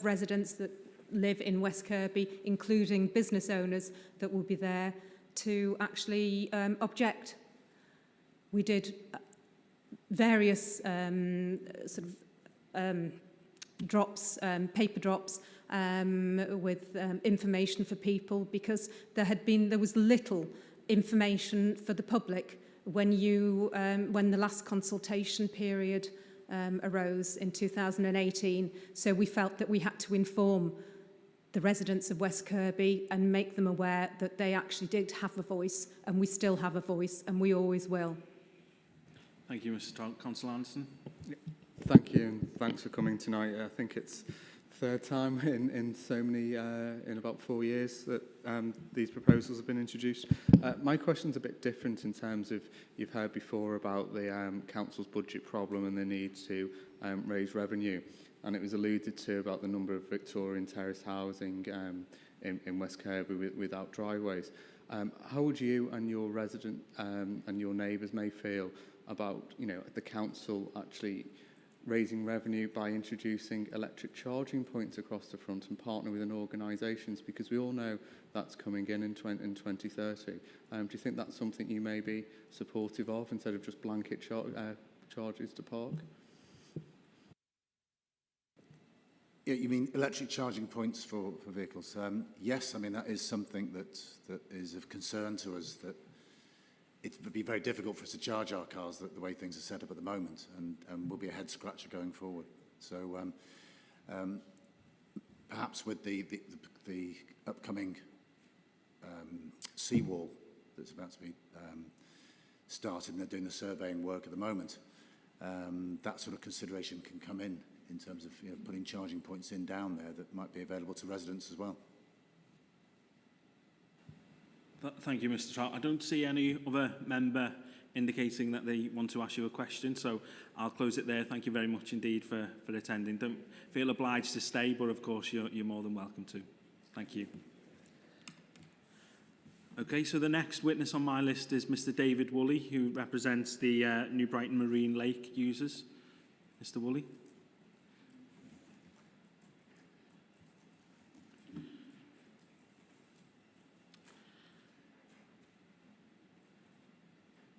residents that live in West Kirby, including business owners, that will be there to actually object. We did various drops, paper drops, with information for people, because there was little information for the public when the last consultation period arose in 2018. So we felt that we had to inform the residents of West Kirby and make them aware that they actually did have a voice, and we still have a voice, and we always will. Thank you, Mr. Councillor Anderson. Thank you, and thanks for coming tonight. I think it's third time in so many, in about 4 years that these proposals have been introduced. My question's a bit different in terms of, you've heard before about the council's budget problem and the need to raise revenue. And it was alluded to about the number of Victorian terrace housing in West Kirby without driveways. How would you and your resident and your neighbours may feel about, the council actually raising revenue by introducing electric charging points across the front and partner with organisations, because we all know that's coming in 2030. Do you think that's something you may be supportive of instead of just blanket charges to park? Yeah, you mean electric charging points for vehicles? Yes, I mean, that is something that is of concern to us, that it would be very difficult for us to charge our cars the way things are set up at the moment, and will be a head scratcher going forward. So perhaps with the upcoming seawall that's about to be started, and they're doing the surveying work at the moment, that sort of consideration can come in terms of putting charging points in down there that might be available to residents as well. Thank you, Mr. Trout. I don't see any other member indicating that they want to ask you a question, so I'll close it there. Thank you very much indeed for attending. Don't feel obliged to stay, but of course you're more than welcome to. Thank you. Okay, so the next witness on my list is Mr. David Woolley, who represents the New Brighton Marine Lake users. Mr. Woolley.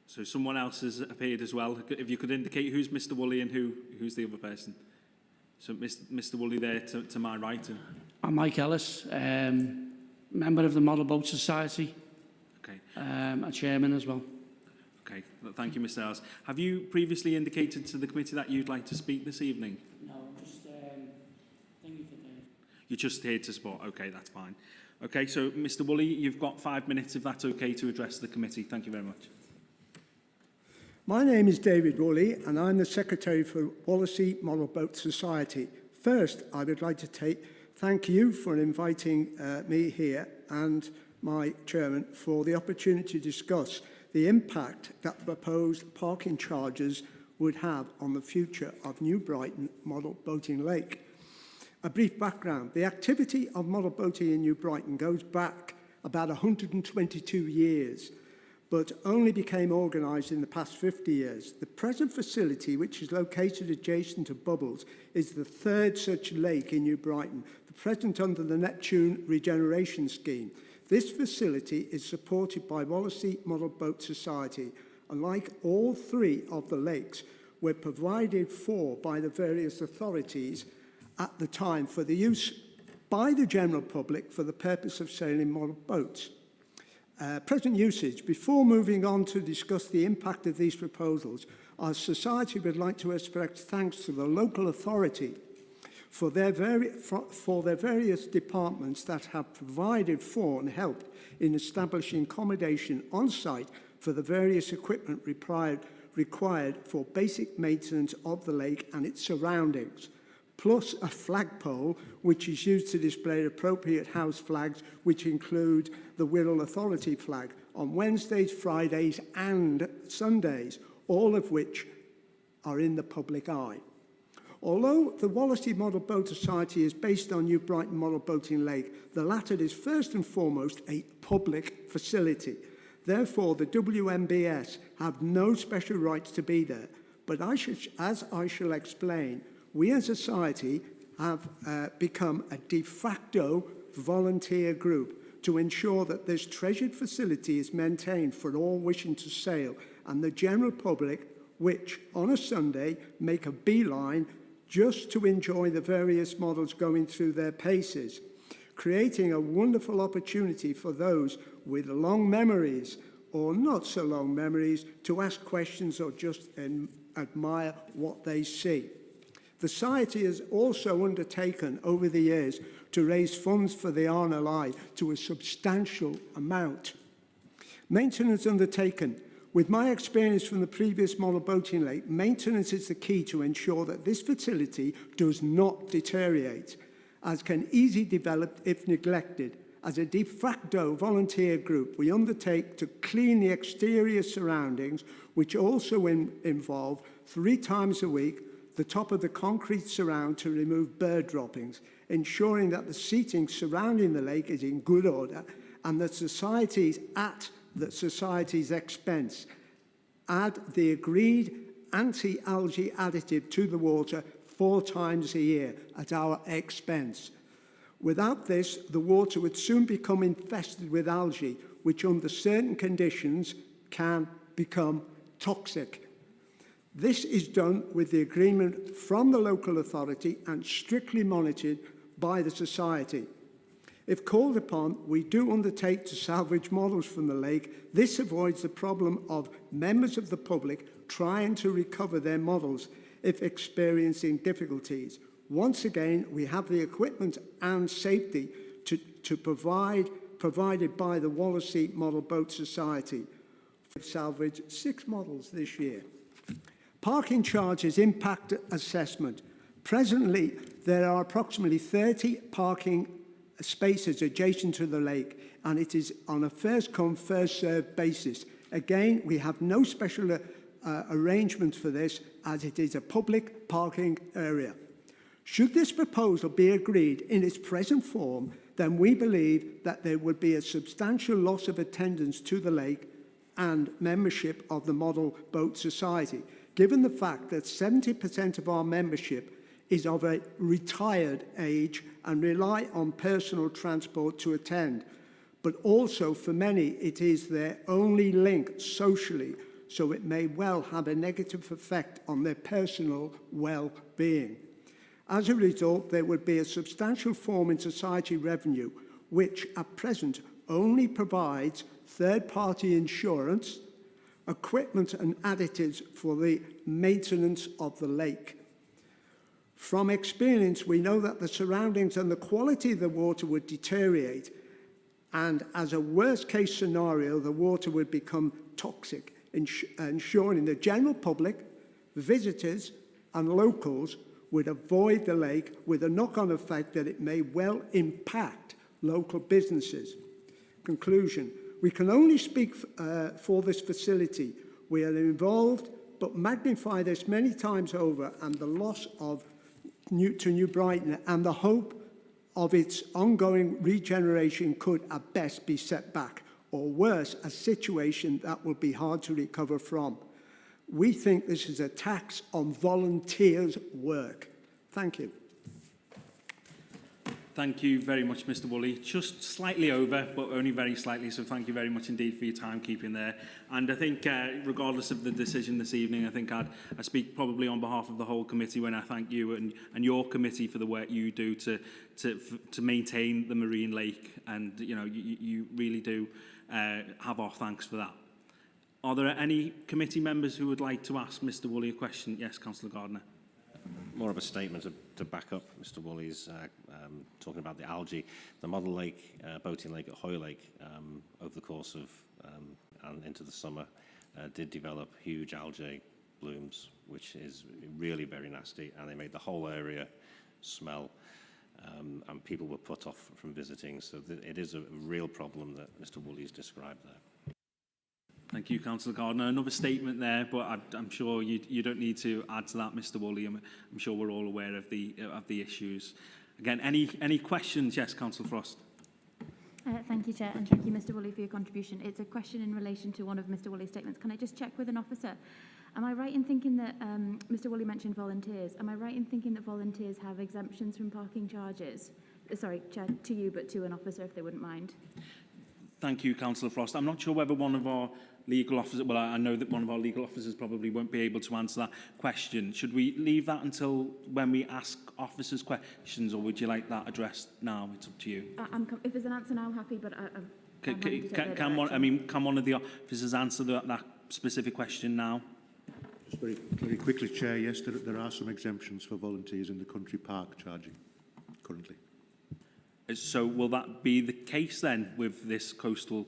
So someone else has appeared as well. If you could indicate who's Mr. Woolley and who's the other person. So Mr. Woolley there to my right. I'm Mike Ellis, member of the Model Boat Society. Okay. A chairman as well. Okay, thank you, Mr. Ellis. Have you previously indicated to the committee that you'd like to speak this evening? No, just thank you for that. You're just here to support. Okay, that's fine. Okay, so Mr. Woolley, you've got 5 minutes, if that's okay, to address the committee. Thank you very much. My name is David Woolley and I'm the Secretary for Wallasey Model Boat Society. First, I would like to thank you for inviting me here and my chairman for the opportunity to discuss the impact that the proposed parking charges would have on the future of New Brighton Model Boating Lake. A brief background. The activity of model boating in New Brighton goes back about 122 years. But only became organised in the past 50 years. The present facility, which is located adjacent to Bubbles, is the third such lake in New Brighton, the present under the Neptune Regeneration Scheme. This facility is supported by Wallasey Model Boat Society, and like all 3 of the lakes, were provided for by the various authorities at the time for the use by the general public for the purpose of sailing model boats. Present usage. Before moving on to discuss the impact of these proposals, our society would like to express thanks to the local authority for their various departments that have provided for and helped in establishing accommodation on site for the various equipment required for basic maintenance of the lake and its surroundings, plus a flagpole which is used to display appropriate house flags, which include the Wirral Authority flag on Wednesdays, Fridays and Sundays, all of which are in the public eye. Although the Wallasey Model Boat Society is based on New Brighton Model Boating Lake, the latter is first and foremost a public facility. Therefore, the WMBS have no special rights to be there. But as I shall explain, we as a society have become a de facto volunteer group to ensure that this treasured facility is maintained for all wishing to sail and the general public, which on a Sunday make a beeline just to enjoy the various models going through their paces, creating a wonderful opportunity for those with long memories or not so long memories to ask questions or just admire what they see. The Society has also undertaken over the years to raise funds for the RNLI to a substantial amount. Maintenance undertaken. With my experience from the previous model boating lake, maintenance is the key to ensure that this facility does not deteriorate, as can easily develop if neglected. As a de facto volunteer group, we undertake to clean the exterior surroundings, which also involve 3 times a week the top of the concrete surround to remove bird droppings, ensuring that the seating surrounding the lake is in good order and that societies at the society's expense add the agreed anti-algae additive to the water 4 times a year at our expense. Without this, the water would soon become infested with algae, which under certain conditions can become toxic. This is done with the agreement from the local authority and strictly monitored by the society. If called upon, we do undertake to salvage models from the lake. This avoids the problem of members of the public trying to recover their models. if experiencing difficulties. Once again, we have the equipment and safety to provided by the Wallasey Model Boat Society. We've salvaged 6 models this year. Parking charges impact assessment. Presently, there are approximately 30 parking spaces adjacent to the lake, and it is on a first-come, first-served basis. Again, we have no special arrangement for this, as it is a public parking area. Should this proposal be agreed in its present form, then we believe that there would be a substantial loss of attendance to the lake and membership of the Model Boat Society, given the fact that 70% of our membership is of a retired age and rely on personal transport to attend. But also for many, it is their only link socially, so it may well have a negative effect on their personal well-being. As a result, there would be a substantial fall in society revenue, which at present only provides third-party insurance, equipment and additives for the maintenance of the lake. From experience, we know that the surroundings and the quality of the water would deteriorate, and as a worst-case scenario, the water would become toxic, ensuring the general public, visitors and locals would avoid the lake, with a knock-on effect that it may well impact local businesses. Conclusion: we can only speak for this facility. We are involved, but magnify this many times over, and the loss of New Brighton and the hope of its ongoing regeneration could at best be set back, or worse, a situation that will be hard to recover from. We think this is a tax on volunteers' work. Thank you. Thank you very much, Mr. Woolley. Just slightly over, but only very slightly, so thank you very much indeed for your timekeeping there. And I think, regardless of the decision this evening, I think I speak probably on behalf of the whole committee when I thank you and your committee for the work you do to maintain the marine lake, and you really do have our thanks for that. Are there any committee members who would like to ask Mr. Woolley a question? Yes, Councillor Gardner. More of a statement to back up Mr. Woolley's talking about the algae. The model lake, boating lake at Hoy Lake, over the course of and into the summer, did develop huge algae blooms, which is really very nasty, and they made the whole area smell, and people were put off from visiting. So it is a real problem that Mr. Woolley's described there. Thank you, Councillor Gardner. Another statement there, but I'm sure you don't need to add to that, Mr. Woolley. I'm sure we're all aware of the issues. Again, any questions? Yes, Councillor Frost. Thank you, Chair, and thank you, Mr. Woolley, for your contribution. It's a question in relation to one of Mr. Woolley's statements. Can I just check with an officer? Am I right in thinking that Mr. Woolley mentioned volunteers? Am I right in thinking that volunteers have exemptions from parking charges? Sorry, Chair, to you, but to an officer, if they wouldn't mind. Thank you, Councillor Frost. I'm not sure whether one of our legal officers, well, I know that one of our legal officers probably won't be able to answer that question. Should we leave that until when we ask officers questions, or would you like that addressed now? It's up to you. If there's an answer now, I'm happy, but Can one of the officers answer that specific question now? Just very quickly, Chair, yes, there are some exemptions for volunteers in the country park charging currently. So will that be the case then with this coastal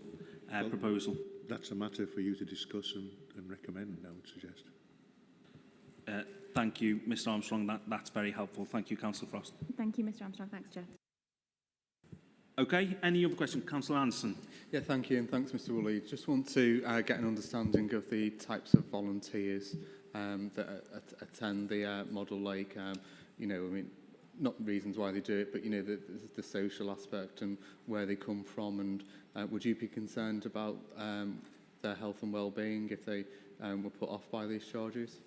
proposal? That's a matter for you to discuss and recommend, I would suggest. Thank you, Mr. Armstrong. That's very helpful. Thank you, Councillor Frost. Thank you, Mr. Armstrong. Thanks, Chair. Okay, any other questions? Councillor Anderson. Yeah, thank you, and thanks, Mr. Woolley. Just want to get an understanding of the types of volunteers that attend the model lake. I mean, not reasons why they do it, but the social aspect and where they come from, and would you be concerned about their health and well-being if they were put off by these charges?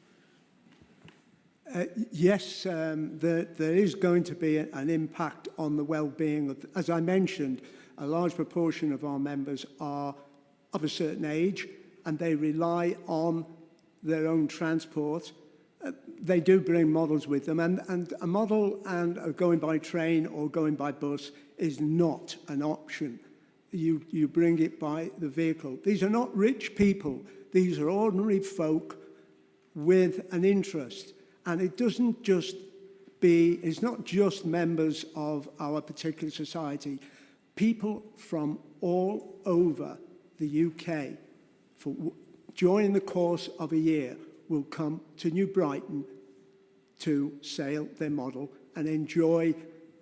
Yes, there is going to be an impact on the well-being of, as I mentioned, a large proportion of our members are of a certain age and they rely on their own transport. They do bring models with them, and a model and going by train or going by bus is not an option. You bring it by the vehicle. These are not rich people. These are ordinary folk with an interest. And it's not just members of our particular society. People from all over the UK, during the course of a year, will come to New Brighton to sail their model and enjoy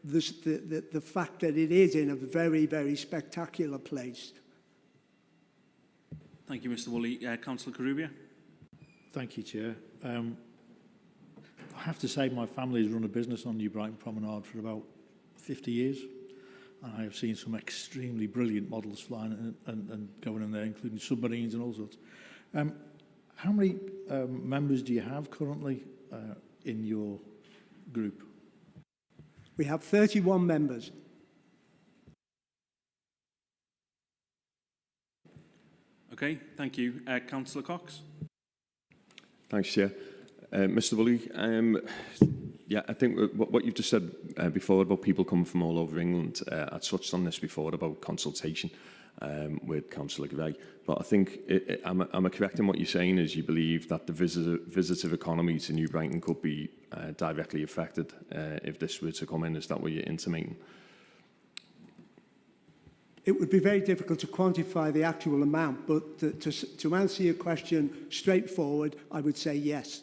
the fact that it is in a very, very spectacular place. Thank you, Mr. Woolley. Councillor Carubia. Thank you, Chair. I have to say my family has run a business on New Brighton Promenade for about 50 years. And I have seen some extremely brilliant models flying and going in there, including submarines and all sorts. How many members do you have currently in your group? We have 31 members. Okay, thank you. Councillor Cox. Thanks, Chair. Mr. Woolley, yeah, I think what you've just said before about people coming from all over England, I touched on this before about consultation with Councillor Gray. But I think, am I correct in what you're saying is you believe that the visitor economy to New Brighton could be directly affected if this were to come in? Is that what you're intimating? It would be very difficult to quantify the actual amount, but to answer your question straightforward, I would say yes.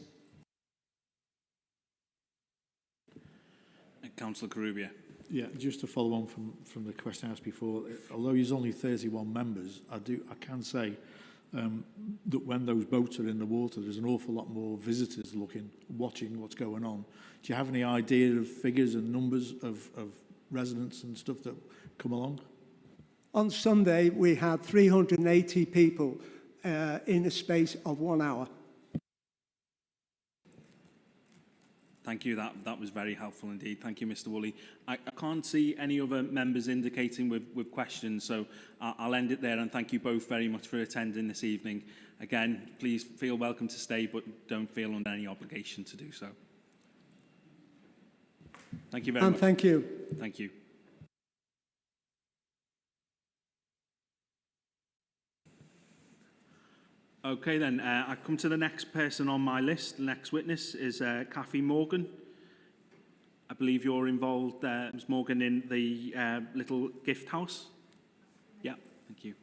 Councillor Carubia. Yeah, just to follow on from the question asked before, although there's only 31 members, I can say that when those boats are in the water, there's an awful lot more visitors watching what's going on. Do you have any idea of figures and numbers of residents and stuff that come along? On Sunday, we had 380 people in a space of 1 hour. Thank you. That was very helpful indeed. Thank you, Mr. Woolley. I can't see any other members indicating with questions, so I'll end it there, and thank you both very much for attending this evening. Again, please feel welcome to stay, but don't feel under any obligation to do so. Thank you very much. And thank you. Thank you. Okay then, I come to the next person on my list. The next witness is Kathy Morgan. I believe you're involved, Ms. Morgan, in the little gift house. Yeah, thank you.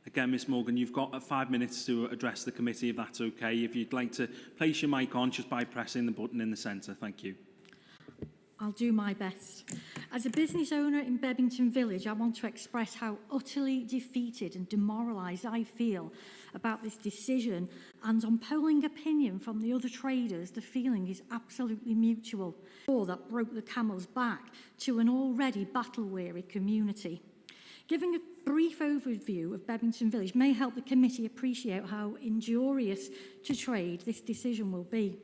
Again, Ms. Morgan, you've got 5 minutes to address the committee, if that's okay. If you'd like to place your mic on just by pressing the button in the centre. Thank you. I'll do my best. As a business owner in Bebington Village, I want to express how utterly defeated and demoralised I feel about this decision, and on polling opinion from the other traders, the feeling is absolutely mutual. That broke the camel's back to an already battle-weary community. Giving a brief overview of Bebington Village may help the committee appreciate how injurious to trade this decision will be.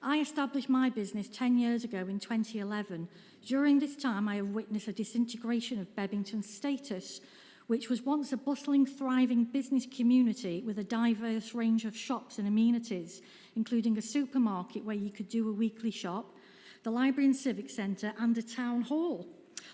I established my business 10 years ago in 2011. During this time, I have witnessed a disintegration of Bebington's status, which was once a bustling, thriving business community with a diverse range of shops and amenities, including a supermarket where you could do a weekly shop, the library and civic centre, and a town hall,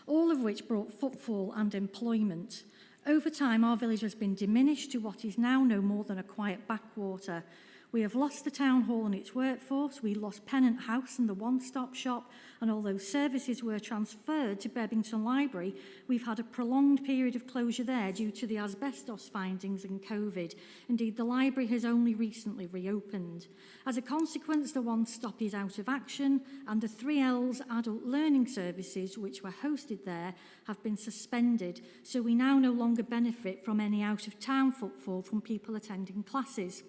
all of which brought footfall and employment. Over time, our village has been diminished to what is now no more than a quiet backwater. We have lost the town hall and its workforce, we lost Pennant House and the one-stop shop, and although services were transferred to Bebington Library, we've had a prolonged period of closure there due to the asbestos findings and COVID. Indeed, the library has only recently reopened. As a consequence, the one-stop is out of action, and the 3L's adult learning services, which were hosted there, have been suspended, so we now no longer benefit from any out-of-town footfall from people attending classes.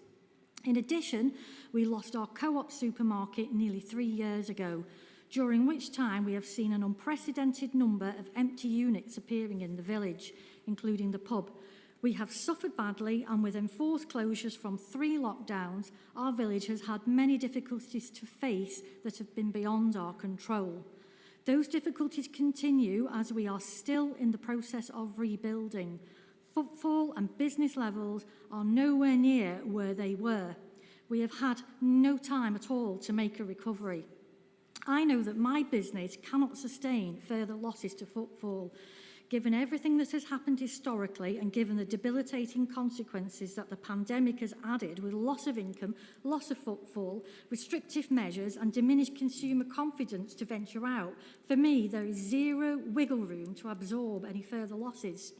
In addition, we lost our co-op supermarket nearly 3 years ago, during which time we have seen an unprecedented number of empty units appearing in the village, including the pub. We have suffered badly, and with enforced closures from 3 lockdowns, our village has had many difficulties to face that have been beyond our control. Those difficulties continue as we are still in the process of rebuilding. Footfall and business levels are nowhere near where they were. We have had no time at all to make a recovery. I know that my business cannot sustain further losses to footfall. Given everything that has happened historically and given the debilitating consequences that the pandemic has added with loss of income, loss of footfall, restrictive measures and diminished consumer confidence to venture out, for me there is zero wiggle room to absorb any further losses.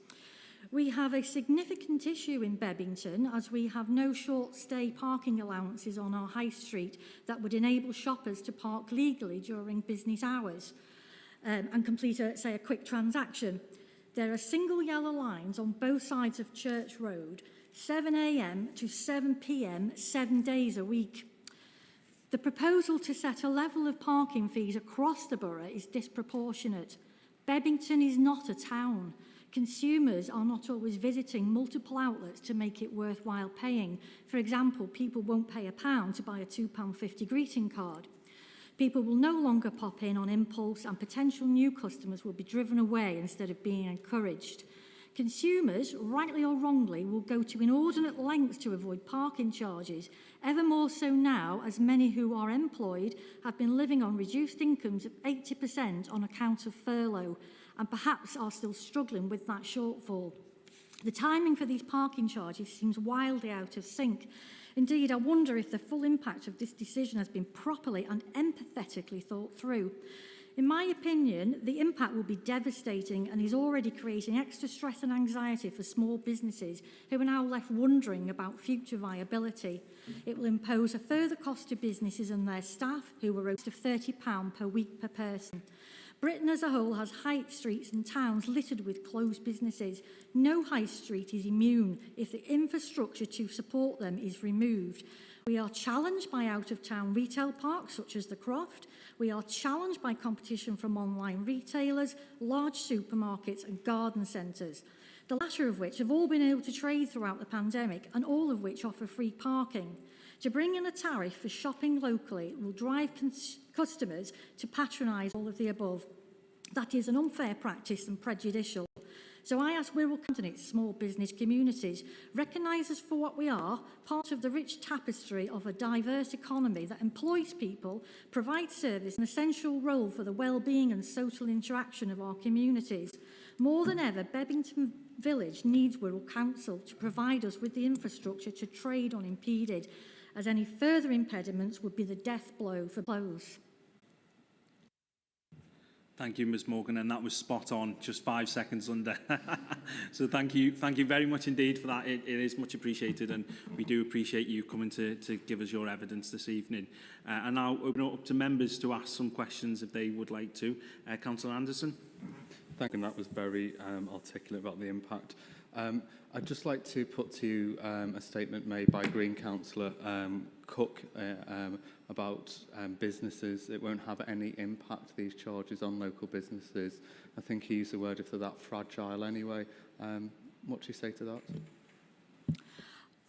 We have a significant issue in Bebington as we have no short-stay parking allowances on our high street that would enable shoppers to park legally during business hours and complete, a quick transaction. There are single yellow lines on both sides of Church Road, 7 a.m. to 7 p.m, 7 days a week. The proposal to set a level of parking fees across the borough is disproportionate. Bebington is not a town. Consumers are not always visiting multiple outlets to make it worthwhile paying. For example, people won't pay £1 to buy a £2.50 greeting card. People will no longer pop in on impulse and potential new customers will be driven away instead of being encouraged. Consumers, rightly or wrongly, will go to inordinate lengths to avoid parking charges, ever more so now as many who are employed have been living on reduced incomes of 80% on account of furlough and perhaps are still struggling with that shortfall. The timing for these parking charges seems wildly out of sync. Indeed, I wonder if the full impact of this decision has been properly and empathetically thought through. In my opinion, the impact will be devastating and is already creating extra stress and anxiety for small businesses who are now left wondering about future viability. It will impose a further cost to businesses and their staff who are owed £30 per week per person. Britain as a whole has high streets and towns littered with closed businesses. No high street is immune if the infrastructure to support them is removed. We are challenged by out-of-town retail parks such as the Croft. We are challenged by competition from online retailers, large supermarkets and garden centres, the latter of which have all been able to trade throughout the pandemic and all of which offer free parking. To bring in a tariff for shopping locally will drive customers to patronise all of the above. That is an unfair practice and prejudicial. So I ask Wirral and its small business communities, recognise us for what we are, part of the rich tapestry of a diverse economy that employs people, provides service, an essential role for the well-being and social interaction of our communities. More than ever, Bebington Village needs Wirral Council to provide us with the infrastructure to trade unimpeded, as any further impediments would be the death blow for close. Thank you, Ms Morgan, and that was spot on, just 5 seconds under. So thank you very much indeed for that. It is much appreciated, and we do appreciate you coming to give us your evidence this evening. And I'll open it up to members to ask some questions if they would like to. Councillor Anderson. Thank you, and that was very articulate about the impact. I'd just like to put to you a statement made by Green Councillor Cook about businesses. It won't have any impact, these charges, on local businesses. I think he used the word if they're that fragile anyway. What do you say to that?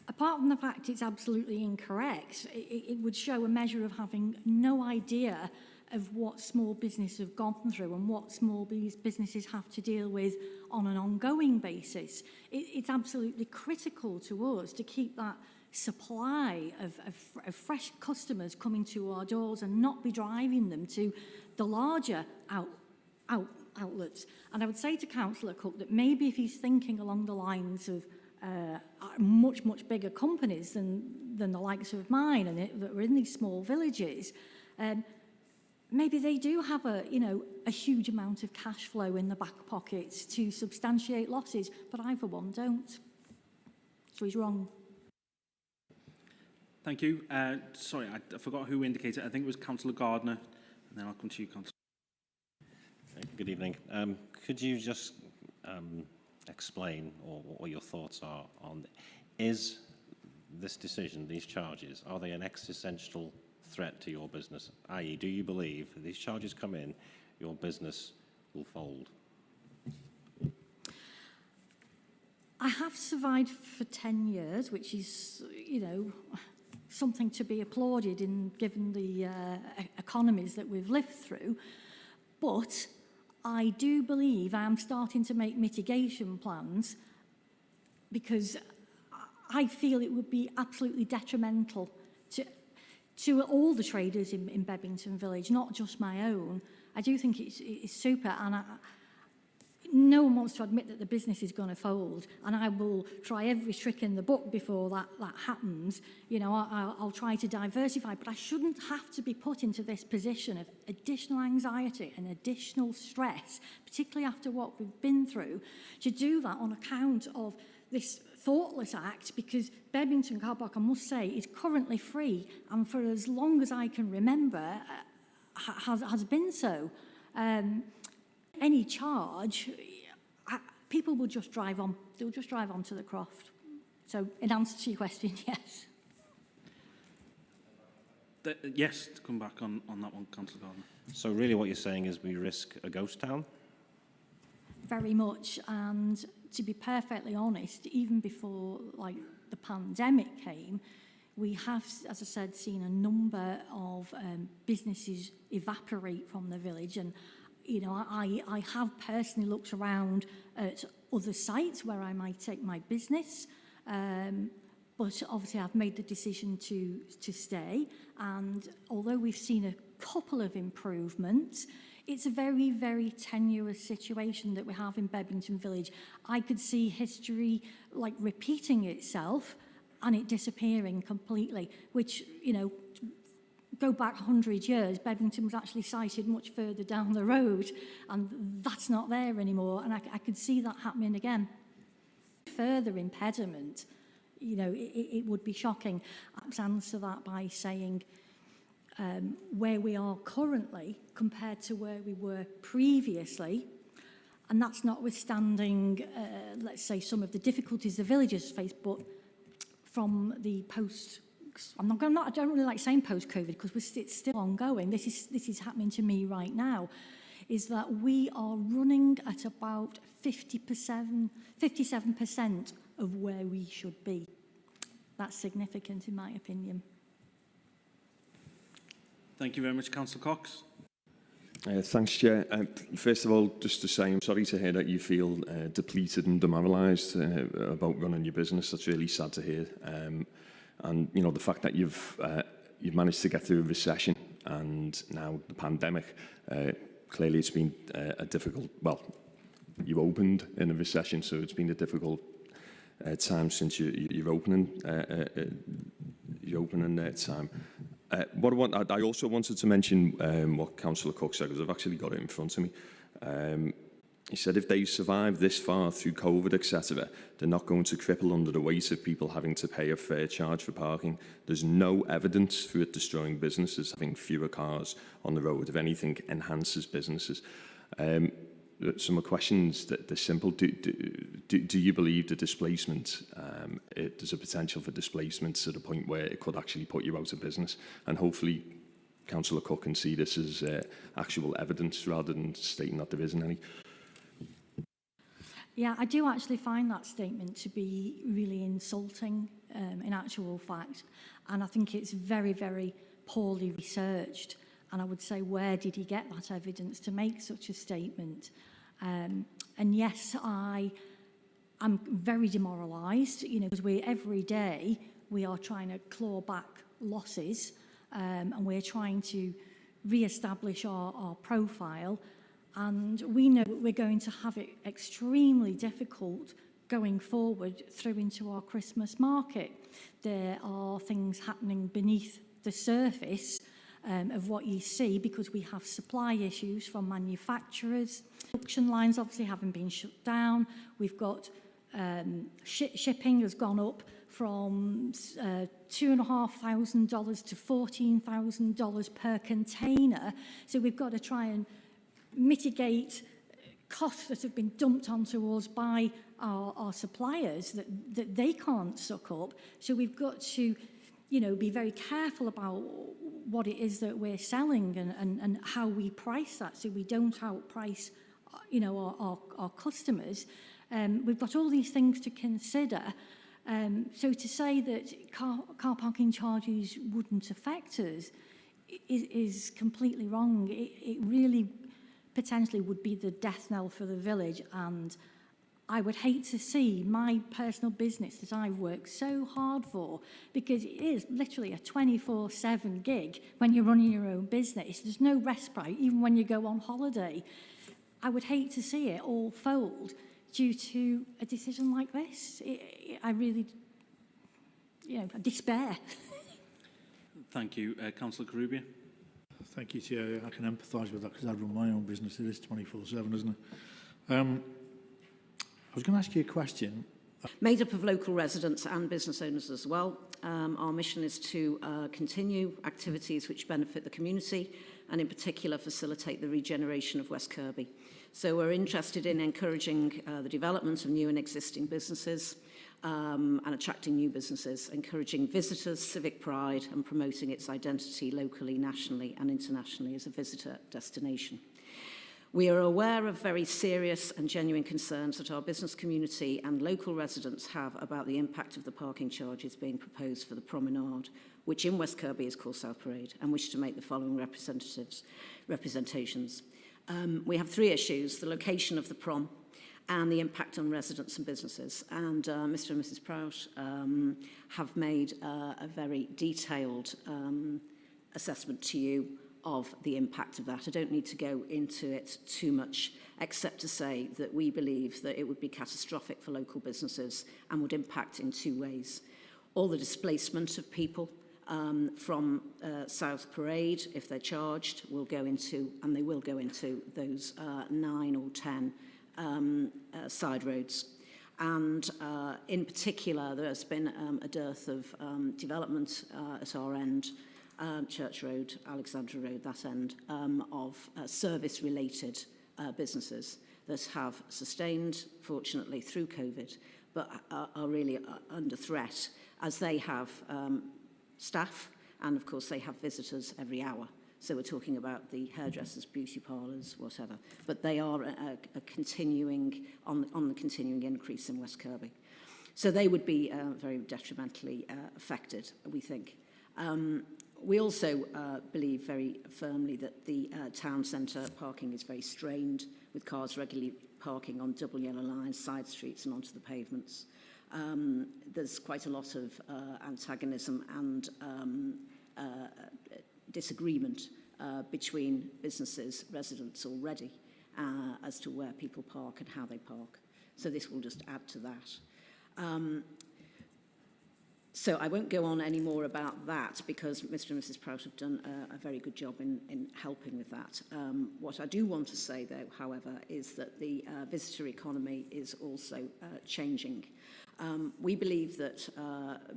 Apart from the fact it's absolutely incorrect, it would show a measure of having no idea of what small businesses have gone through and what small businesses have to deal with on an ongoing basis. It's absolutely critical to us to keep that supply of fresh customers coming to our doors and not be driving them to the larger outlets. And I would say to Councillor Cook that maybe if he's thinking along the lines of much bigger companies than the likes of mine and that are in these small villages, maybe they do have a huge amount of cash flow in the back pockets to substantiate losses, but I, for one, don't. So he's wrong. Thank you. Sorry, I forgot who indicated. I think it was Councillor Gardner, and then I'll come to you, Councillor. Good evening. Could you just explain or what your thoughts are on, is this decision, these charges, are they an existential threat to your business? I.e., do you believe if these charges come in, your business will fold? I have survived for 10 years, which is, something to be applauded given the economies that we've lived through. But I do believe I am starting to make mitigation plans because I feel it would be absolutely detrimental to all the traders in Bebington Village, not just my own. I do think it's super, and no one wants to admit that the business is going to fold, and I will try every trick in the book before that happens. You know, I'll try to diversify, but I shouldn't have to be put into this position of additional anxiety and additional stress, particularly after what we've been through, to do that on account of this thoughtless act, because Bebington Car Park, I must say, is currently free, and for as long as I can remember, has been so. Any charge, people will just drive on. They'll just drive on to the croft. So in answer to your question, yes. Yes, to come back on that one, Councillor Gardner. So really what you're saying is we risk a ghost town? Very much. And to be perfectly honest, even before like the pandemic came, we have, as I said, seen a number of businesses evaporate from the village. And you know, I have personally looked around at other sites where I might take my business, but obviously I've made the decision to stay. And although we've seen a couple of improvements, it's a very, very tenuous situation that we have in Bebington Village. I could see history like repeating itself and it disappearing completely, which, you know, go back 100 years, Bebington was actually sited much further down the road, and that's not there anymore, and I could see that happening again. Further impediment, you know, it would be shocking. I'd answer that by saying where we are currently compared to where we were previously, and that's notwithstanding, let's say, some of the difficulties the villagers face, but from the post I don't really like saying post-COVID because it's still ongoing. This is happening to me right now, is that we are running at about 57% of where we should be. That's significant in my opinion. Thank you very much, Councillor Cox. Thanks, Chair. First of all, just to say I'm sorry to hear that you feel depleted and demoralised about running your business. That's really sad to hear. And you know, the fact that you've managed to get through a recession and now the pandemic, clearly it's been a difficult, well, you opened in a recession, so it's been a difficult time since your opening time. I also wanted to mention what Councillor Cook said, because I've actually got it in front of me. He said if they survive this far through COVID, etc., they're not going to cripple under the weight of people having to pay a fair charge for parking. There's no evidence for it destroying businesses, having fewer cars on the road. If anything, enhances businesses. Some questions that they're simple. Do you believe the displacement, there's a potential for displacement to the point where it could actually put you out of business? And hopefully Councillor Cook can see this as actual evidence rather than stating that there isn't any. Yeah, I do actually find that statement to be really insulting in actual fact. And I think it's very, very poorly researched. And I would say, where did he get that evidence to make such a statement? And yes, I'm very demoralised, you know, because every day we are trying to claw back losses and we're trying to re-establish our profile. And we know that we're going to have it extremely difficult going forward through into our Christmas market. There are things happening beneath the surface of what you see, because we have supply issues from manufacturers. Production lines obviously haven't been shut down. We've got shipping has gone up from $2,500 to $14,000 per container. So we've got to try and mitigate costs that have been dumped onto us by our suppliers that they can't suck up. So we've got to, you know, be very careful about what it is that we're selling and how we price that, so we don't outprice, you know, our customers. We've got all these things to consider. So to say that car parking charges wouldn't affect us is completely wrong. It really potentially would be the death knell for the village, and I would hate to see my personal business that I've worked so hard for, because it is literally a 24/7 gig when you're running your own business. There's no respite, even when you go on holiday. I would hate to see it all fold due to a decision like this. I really, despair. Thank you. Councillor Carubia. Thank you, Chair. I can empathise with that because I run my own business. It is 24/7, isn't it? I was going to ask you a question. Made up of local residents and business owners as well. Our mission is to continue activities which benefit the community and in particular facilitate the regeneration of West Kirby. So we're interested in encouraging the development of new and existing businesses and attracting new businesses, encouraging visitors, civic pride and promoting its identity locally, nationally and internationally as a visitor destination. We are aware of very serious and genuine concerns that our business community and local residents have about the impact of the parking charges being proposed for the promenade, which in West Kirby is called South Parade, and wish to make the following representations. We have three issues: the location of the prom and the impact on residents and businesses. And Mr. and Mrs. Prout have made a very detailed assessment to you of the impact of that. I don't need to go into it too much, except to say that we believe that it would be catastrophic for local businesses and would impact in two ways. All the displacement of people from South Parade, if they're charged, will go into, and they will go into, those 9 or 10 side roads. And in particular, there's been a dearth of development at our end, Church Road, Alexandra Road, that end, of service-related businesses that have sustained, fortunately, through COVID, but are really under threat as they have staff and, of course, they have visitors every hour. So we're talking about the hairdressers, beauty parlours, whatever. But they are a continuing, on the continuing increase in West Kirby. So they would be very detrimentally affected, we think. We also believe very firmly that the town centre parking is very strained, with cars regularly parking on double yellow lines, side streets and onto the pavements. There's quite a lot of antagonism and disagreement between businesses, residents already, as to where people park and how they park. So this will just add to that. So I won't go on any more about that because Mr. and Mrs. Prout have done a very good job in helping with that. What I do want to say, though, however, is that the visitor economy is also changing. We believe that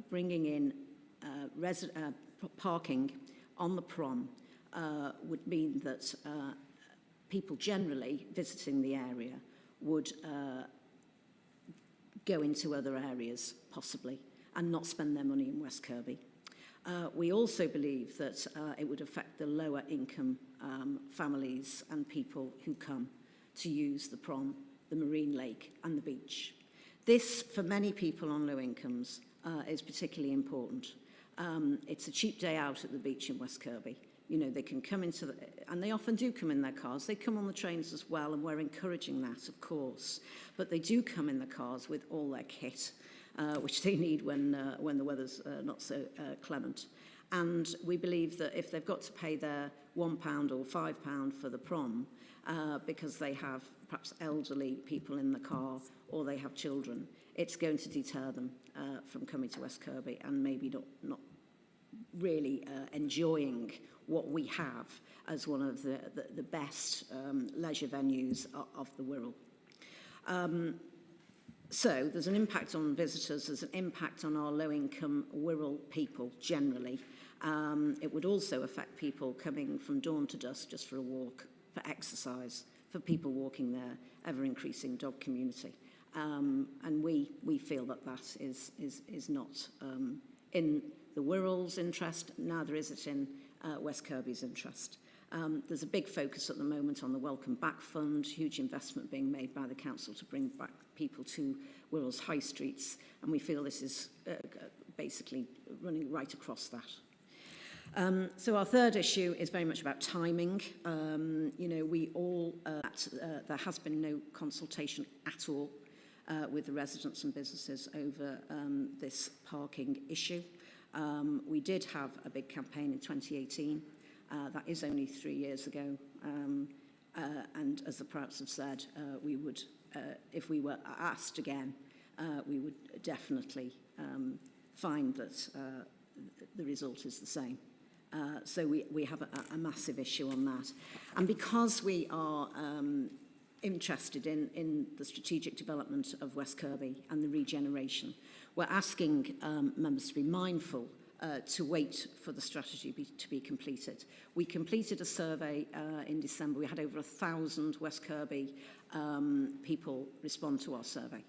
bringing in parking on the prom would mean that people generally visiting the area would go into other areas, possibly, and not spend their money in West Kirby. We also believe that it would affect the lower income families and people who come to use the prom, the marine lake and the beach. This, for many people on low incomes, is particularly important. It's a cheap day out at the beach in West Kirby. You know, they can come into, and they often do come in their cars. They come on the trains as well, and we're encouraging that, of course. But they do come in the cars with all their kit, which they need when the weather's not so clement. And we believe that if they've got to pay their £1 or £5 for the prom, because they have perhaps elderly people in the car or they have children, it's going to deter them from coming to West Kirby and maybe not really enjoying what we have as one of the best leisure venues of the Wirral. So there's an impact on visitors, there's an impact on our low-income Wirral people generally. It would also affect people coming from dawn to dusk just for a walk, for exercise, for people walking their ever-increasing dog community. And we feel that that is not in the Wirral's interest, neither is it in West Kirby's interest. There's a big focus at the moment on the Welcome Back Fund, huge investment being made by the council to bring back people to Wirral's high streets, and we feel this is basically running right across that. So our third issue is very much about timing. You know, we all, there has been no consultation at all with the residents and businesses over this parking issue. We did have a big campaign in 2018. That is only 3 years ago. and as the Prouts have said, we would, if we were asked again, we would definitely find that the result is the same. So we have a massive issue on that. And because we are interested in the strategic development of West Kirby and the regeneration, we're asking members to be mindful to wait for the strategy to be completed. We completed a survey in December. We had over 1,000 West Kirby people respond to our survey.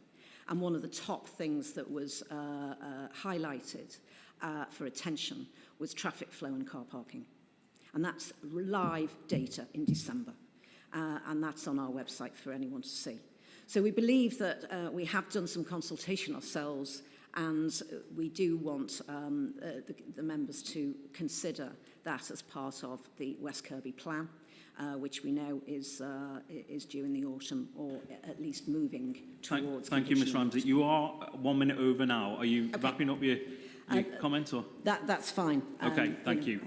And one of the top things that was highlighted for attention was traffic flow and car parking. And that's live data in December. And that's on our website for anyone to see. So we believe that we have done some consultation ourselves, and we do want the members to consider that as part of the West Kirby plan, which we know is due in the autumn, or at least moving towards. Thank you, Ms Ramsey. You are 1 minute over now. Are you wrapping up your comment? Or? That's fine. Okay, thank you.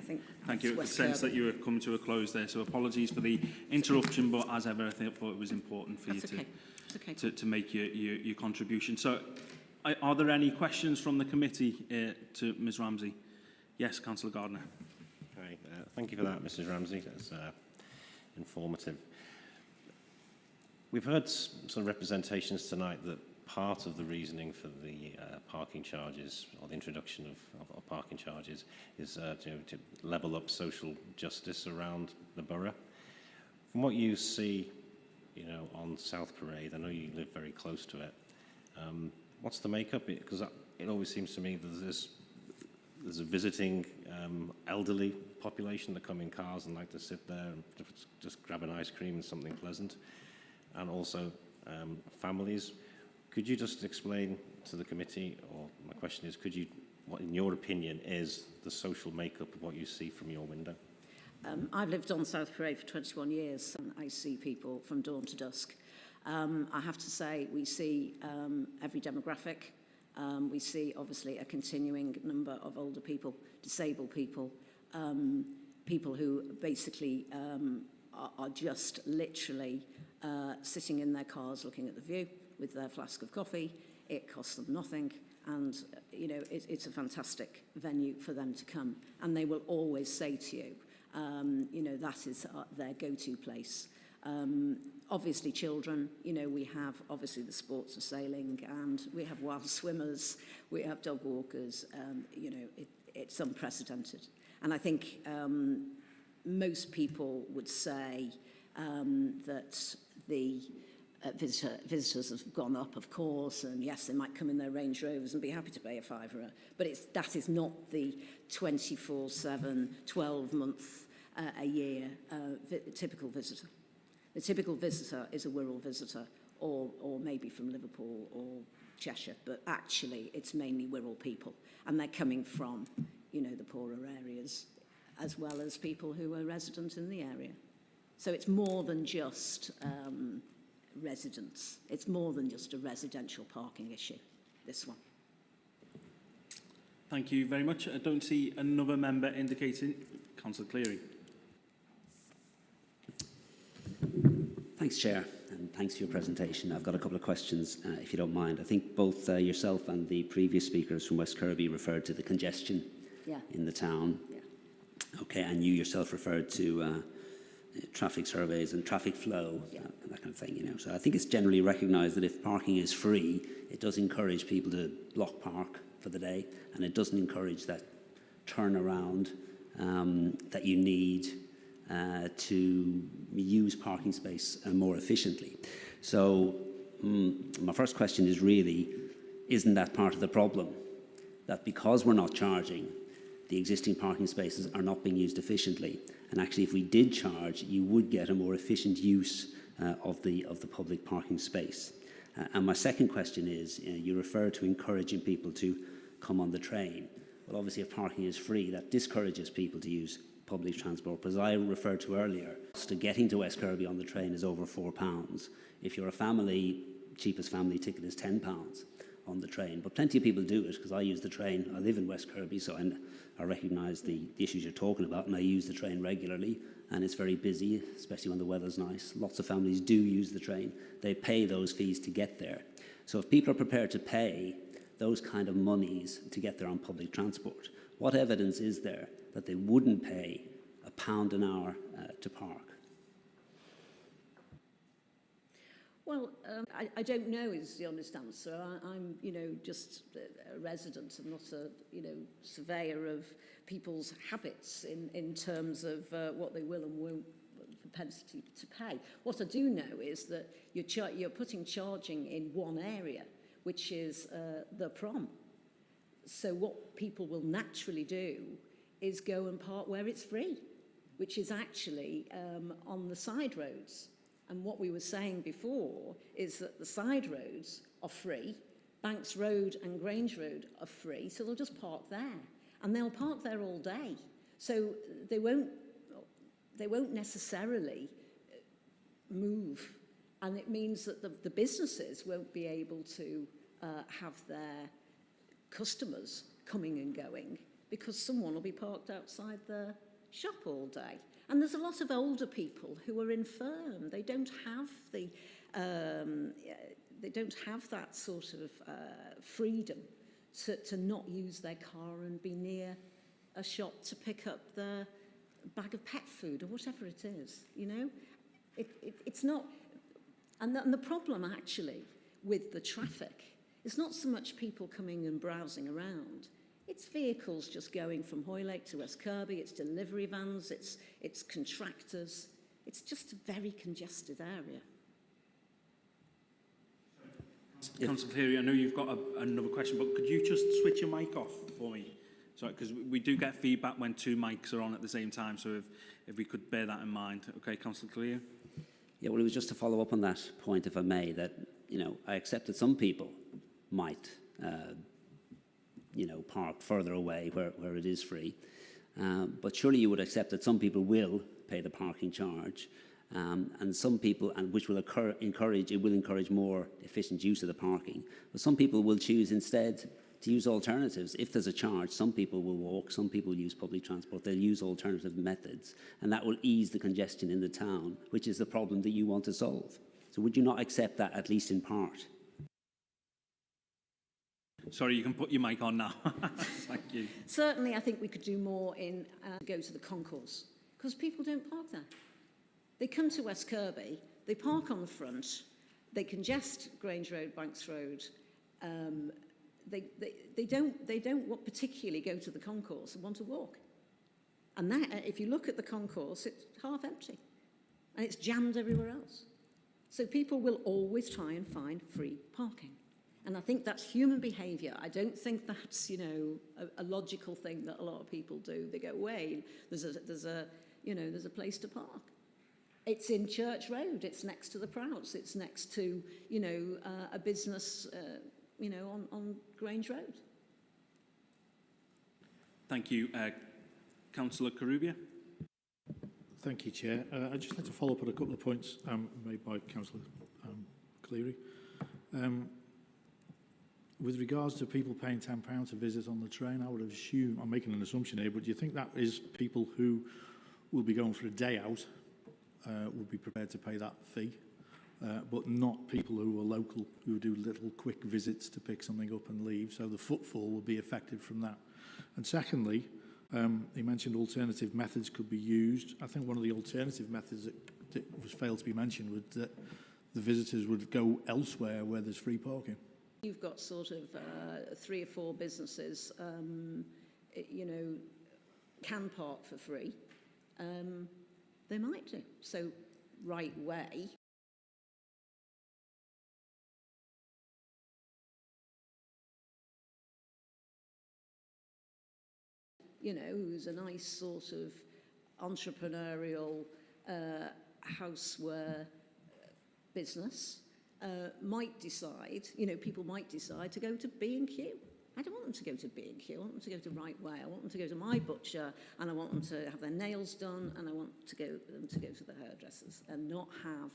Thank you. It sense that you were coming to a close there, so apologies for the interruption, but as ever, I thought it was important for you to make your contribution. So, are there any questions from the committee to Ms Ramsey? Yes, Councillor Gardner. Okay, thank you for that, Mrs Ramsey. That's informative. We've heard some representations tonight that part of the reasoning for the parking charges, or the introduction of parking charges, is to level up social justice around the borough. From what you see, on South Parade, I know you live very close to it. What's the makeup? Because it always seems to me that there's a visiting elderly population that come in cars and like to sit there and just grab an ice cream and something pleasant, and also families. Could you just explain to the committee, or my question is, what in your opinion is the social makeup of what you see from your window? I've lived on South Parade for 21 years, and I see people from dawn to dusk. I have to say, we see every demographic. We see, obviously, a continuing number of older people, disabled people, people who basically are just literally sitting in their cars looking at the view with their flask of coffee. It costs them nothing, and it's a fantastic venue for them to come. And they will always say to you, that is their go-to place. Obviously children, we have obviously the sports of sailing, and we have wild swimmers, we have dog walkers, it's unprecedented. And I think most people would say that the visitors have gone up, of course, and yes, they might come in their Range Rovers and be happy to pay a £5, but that is not the 24/7, 12-month a year typical visitor. The typical visitor is a Wirral visitor, or maybe from Liverpool or Cheshire, but actually it's mainly Wirral people, and they're coming from, the poorer areas, as well as people who are resident in the area. So it's more than just residents. It's more than just a residential parking issue, this one. Thank you very much. I don't see another member indicating. Councillor Cleary. Thanks, Chair, and thanks for your presentation. I've got a couple of questions, if you don't mind. I think both yourself and the previous speakers from West Kirby referred to the congestion in the town. Yeah. Okay, and you yourself referred to traffic surveys and traffic flow, and that kind of thing, So I think it's generally recognised that if parking is free, it does encourage people to block park for the day, and it doesn't encourage that turnaround that you need to use parking space more efficiently. So my first question is really, isn't that part of the problem? That because we're not charging, the existing parking spaces are not being used efficiently. And actually, if we did charge, you would get a more efficient use of the public parking space. And my second question is, you refer to encouraging people to come on the train. Well, obviously, if parking is free, that discourages people to use public transport. But as I referred to earlier, to getting to West Kirby on the train is over £4. If you're a family, cheapest family ticket is £10. on the train. But plenty of people do it, because I use the train. I live in West Kirby, so I recognise the issues you're talking about, and I use the train regularly, and it's very busy, especially when the weather's nice. Lots of families do use the train. They pay those fees to get there. So if people are prepared to pay those kind of monies to get there on public transport, what evidence is there that they wouldn't pay £1 an hour to park? Well, I don't know is the honest answer. I'm, just a resident. I'm not a, surveyor of people's habits in terms of what they will and won't propensity to pay. What I do know is that you're putting charging in one area, which is the prom. So what people will naturally do is go and park where it's free, which is actually on the side roads. And what we were saying before is that the side roads are free, Banks Road and Grange Road are free, so they'll just park there. And they'll park there all day. So they won't necessarily move. And it means that the businesses won't be able to have their customers coming and going because someone will be parked outside the shop all day. And there's a lot of older people who are infirm. They don't have that sort of freedom to not use their car and be near a shop to pick up the bag of pet food or whatever it is. It's not. And the problem actually with the traffic is not so much people coming and browsing around. It's vehicles just going from Hoylake to West Kirby, it's delivery vans, it's contractors. It's just a very congested area. Councillor Cleary, I know you've got another question, but could you just switch your mic off for me? Sorry, because we do get feedback when two mics are on at the same time, so if we could bear that in mind. Okay, Councillor Cleary? Yeah, well, it was just to follow up on that point, if I may, that, I accept that some people might park further away where it is free. But surely you would accept that some people will pay the parking charge, and some people, and which will encourage more efficient use of the parking. But some people will choose instead to use alternatives. If there's a charge, some people will walk, some people use public transport, they'll use alternative methods, and that will ease the congestion in the town, which is the problem that you want to solve. So would you not accept that, at least in part? Sorry, you can put your mic on now. Thank you. Certainly, I think we could do more in go to the concourse, because people don't park there. They come to West Kirby, they park on the front, they congest Grange Road, Banks Road. They don't particularly go to the concourse and want to walk. And that, if you look at the concourse, it's half empty, and it's jammed everywhere else. So people will always try and find free parking. And I think that's human behaviour. I don't think that's, a logical thing that a lot of people do. They go, wait, there's a place to park. It's in Church Road. It's next to the Prouts. It's next to, a business, on Grange Road. Thank you. Councillor Karubia? Thank you, Chair. I'd just like to follow up on a couple of points made by Councillor Cleary. With regards to people paying £10 to visit on the train, I would assume, I'm making an assumption here, but do you think that is people who will be going for a day out, would be prepared to pay that fee, but not people who are local, who do little quick visits to pick something up and leave, so the footfall will be affected from that. And secondly, he mentioned alternative methods could be used. I think one of the alternative methods that was failed to be mentioned was that the visitors would go elsewhere where there's free parking. You've got sort of 3 or 4 businesses, can park for free. They might do. So, right way. Who's a nice sort of entrepreneurial houseware business. Might decide, people might decide to go to B&Q. I don't want them to go to B&Q. I want them to go to Right Way. I want them to go to my butcher, and I want them to have their nails done, and I want them to go to the hairdressers, and not have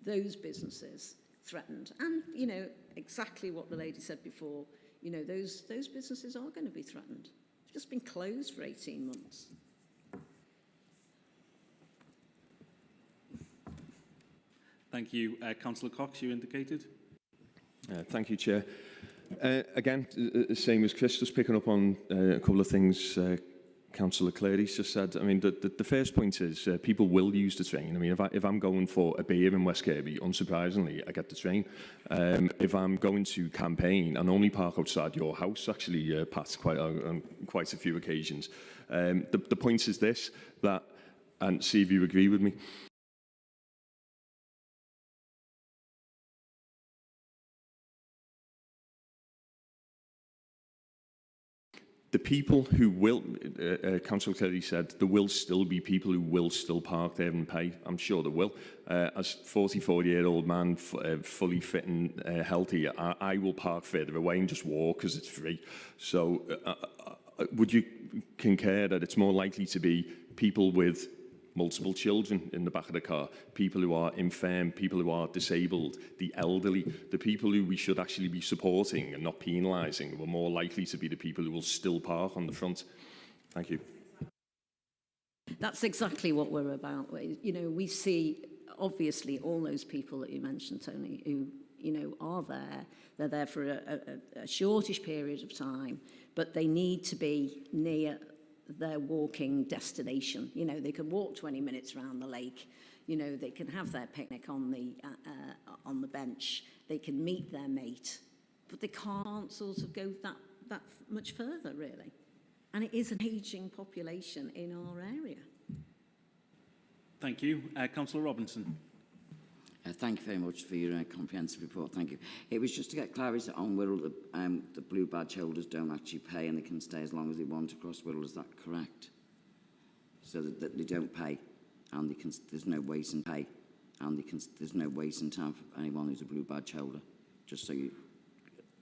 those businesses threatened. And, you know, exactly what the lady said before, you know, those businesses are going to be threatened. They've just been closed for 18 months. Thank you. Councillor Cox, you indicated. Thank you, Chair. Again, same as Chris, just picking up on a couple of things Councillor Clary's just said. I mean, the first point is people will use the train. I mean, if I'm going for a beer in West Kirby, unsurprisingly, I get the train. If I'm going to campaign and only park outside your house, actually, Pat, on quite a few occasions. The point is this, that, and see if you agree with me, the people who will, Councillor Clary said, there will still be people who will still park there and pay. I'm sure there will. As a 44-year-old man, fully fit and healthy, I will park further away and just walk because it's free. So would you concur that it's more likely to be people with multiple children in the back of the car, people who are infirm, people who are disabled, the elderly, the people who we should actually be supporting and not penalising, were more likely to be the people who will still park on the front? Thank you. That's exactly what we're about. You know, we see, obviously, all those people that you mentioned, Tony, who, you know, are there. They're there for a shortish period of time, but they need to be near their walking destination. You know, they can walk 20 minutes around the lake. You know, they can have their picnic on the bench. They can meet their mate, but they can't sort of go that much further, really. And it is an ageing population in our area. Thank you. Councillor Robinson. Thank you very much for your comprehensive report. Thank you. It was just to get clarity on Wirral, the blue badge holders don't actually pay and they can stay as long as they want across Wirral. Is that correct? So that they don't pay and there's no wait and pay and there's no wait in time for anyone who's a blue badge holder. Just so you,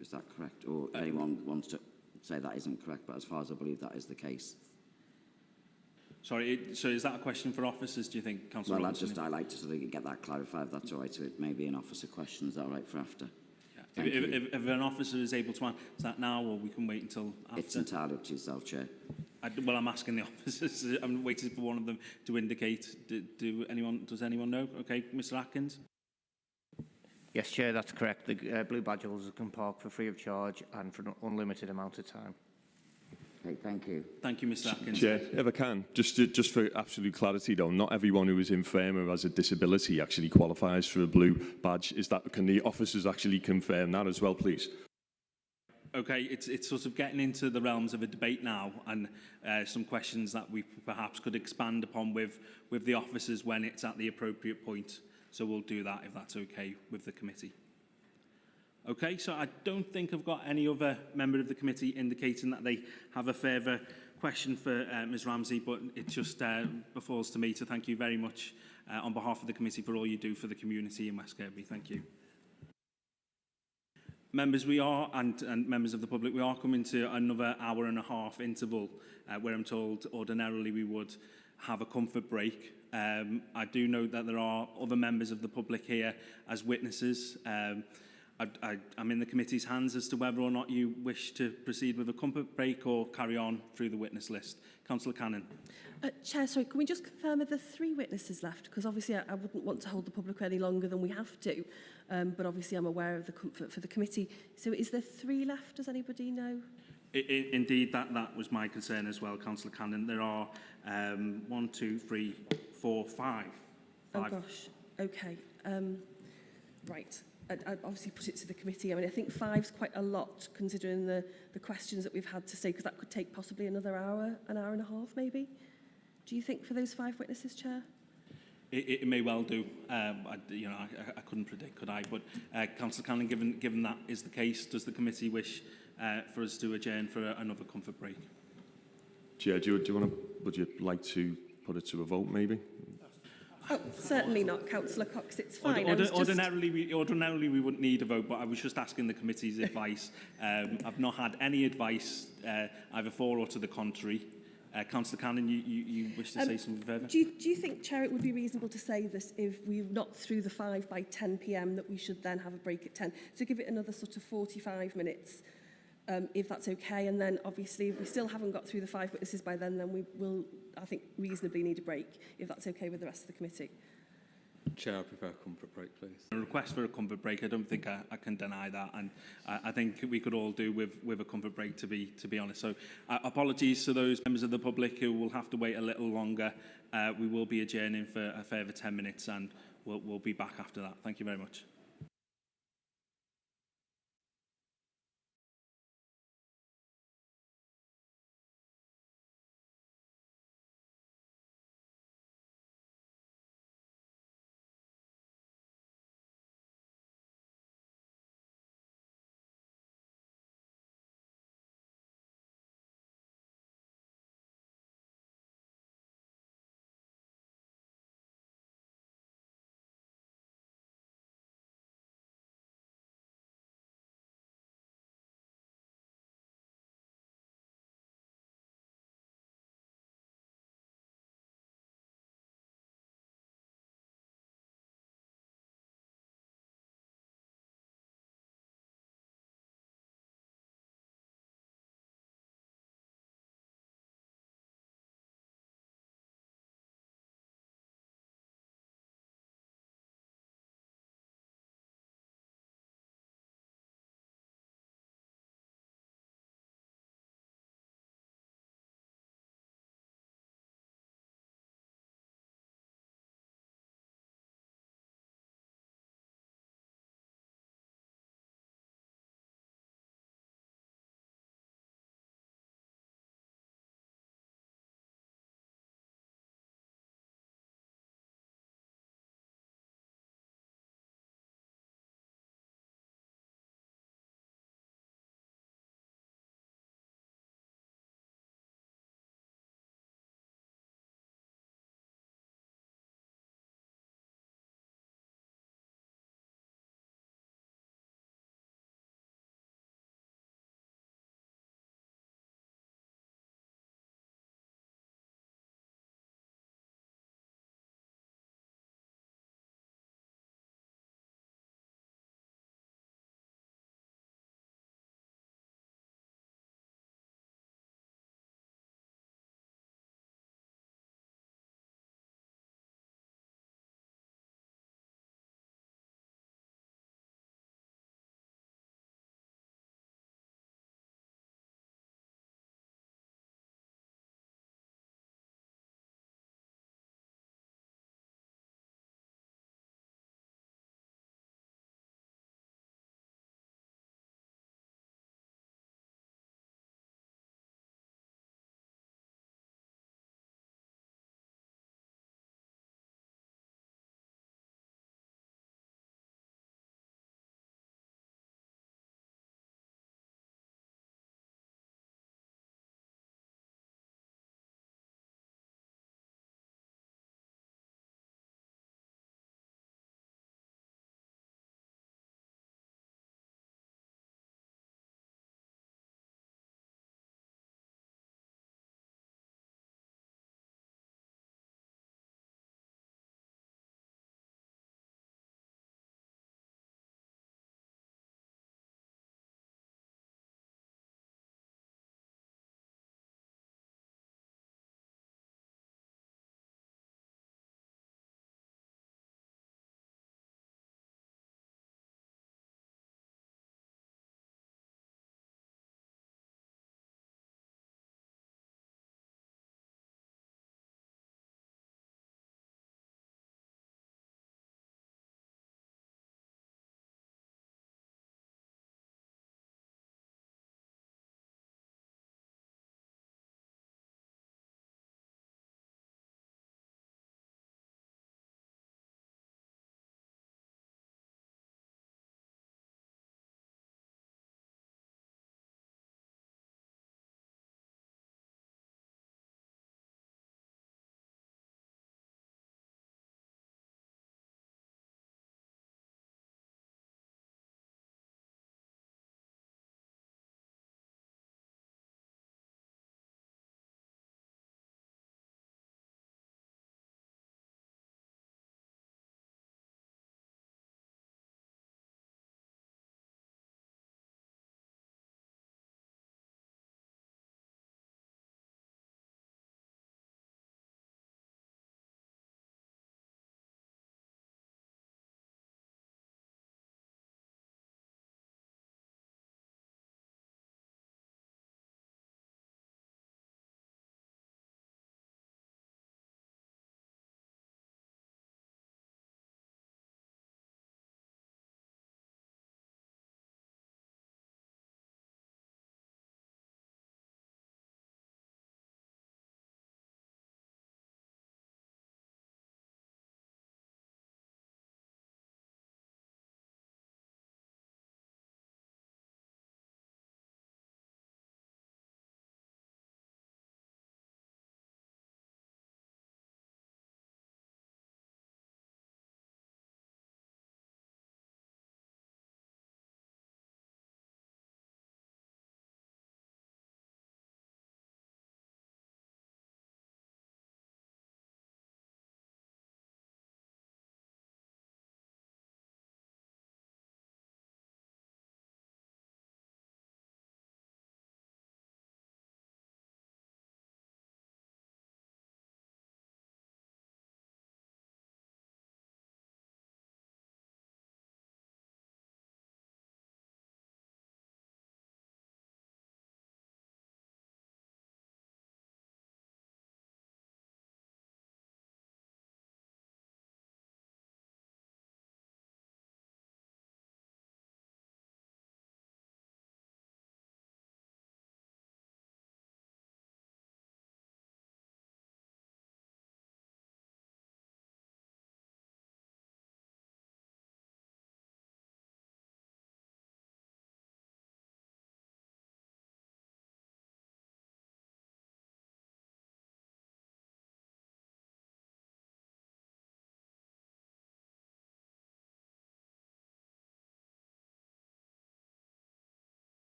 is that correct? Or anyone wants to say that isn't correct, but as far as I believe that is the case. Sorry, so is that a question for officers, do you think, Councillor Robinson? I'd like to sort of get that clarified, if that's all right. So it may be an officer question. Is that all right for after? Yeah. If an officer is able to answer that now, or we can wait until after? It's entirely up to yourself, Chair. Well, I'm asking the officers. I'm waiting for one of them to indicate. Does anyone know? Okay, Mr. Atkins. Yes, Chair, that's correct. The blue badge holders can park for free of charge and for an unlimited amount of time. Okay, thank you. Thank you, Mr. Atkins. Chair, if I can, just for absolute clarity though, not everyone who is infirm or has a disability actually qualifies for a blue badge. Can the officers actually confirm that as well, please? Okay, it's sort of getting into the realms of a debate now, and some questions that we perhaps could expand upon with the officers when it's at the appropriate point. So we'll do that if that's okay with the committee. Okay, so I don't think I've got any other member of the committee indicating that they have a further question for Ms Ramsey, but it just befalls to me to thank you very much on behalf of the committee for all you do for the community in West Kirby. Thank you. Members, we are, and members of the public, we are coming to another hour and a half interval where I'm told ordinarily we would have a comfort break. I do know that there are other members of the public here as witnesses. I'm in the committee's hands as to whether or not you wish to proceed with a comfort break or carry on through the witness list. Councillor Cannon. Chair, sorry, can we just confirm are there 3 witnesses left? Because obviously I wouldn't want to hold the public any longer than we have to, but obviously I'm aware of the comfort for the committee. So is there 3 left? Does anybody know? Indeed, that was my concern as well, Councillor Cannon. There are 1, 2, 3, 4, 5. Oh gosh, okay. Right. I'd obviously put it to the committee. I mean, I think 5's quite a lot, considering the questions that we've had to say, because that could take possibly another hour, an hour and a half, maybe. Do you think for those 5 witnesses, Chair? It may well do. I couldn't predict, could I? But Councillor Cannon, given that is the case, does the committee wish for us to adjourn for another comfort break? Chair, would you like to put it to a vote, maybe? Oh, certainly not, Councillor Cox. It's fine. Ordinarily, we wouldn't need a vote, but I was just asking the committee's advice. I've not had any advice, either for or to the contrary. Councillor Cannon, you wish to say something further? Do you think, Chair, it would be reasonable to say that if we're not through the 5 by 10 p.m. that we should then have a break at 10? So give it another sort of 45 minutes, if that's okay. And then, obviously, if we still haven't got through the 5 witnesses by then we will, I think, reasonably need a break, if that's okay with the rest of the committee. Chair, I prefer a comfort break, please. A request for a comfort break, I don't think I can deny that, and I think we could all do with a comfort break, to be honest. So apologies to those members of the public who will have to wait a little longer. We will be adjourning for a further 10 minutes, and we'll be back after that. Thank you very much.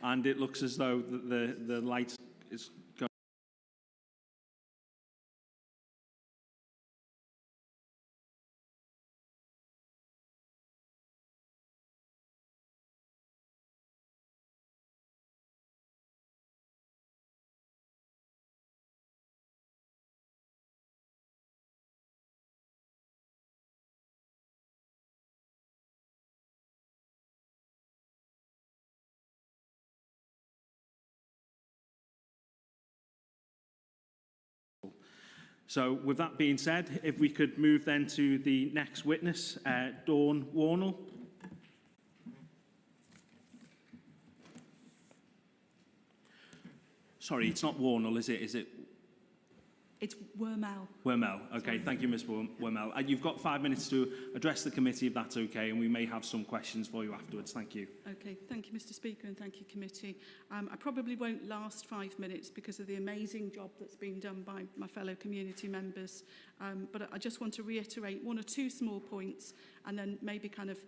and it looks as though the light is going. So with that being said, if we could move then to the next witness, Dawn Warnell. Sorry, it's not Warnell, is it? Is it? It's Wirral. Wirral. Okay, thank you, Ms. Wirral. You've got 5 minutes to address the committee, if that's okay, and we may have some questions for you afterwards. Thank you. Okay, thank you, Mr. Speaker, and thank you, committee. I probably won't last 5 minutes because of the amazing job that's been done by my fellow community members. But I just want to reiterate one or two small points and then maybe kind of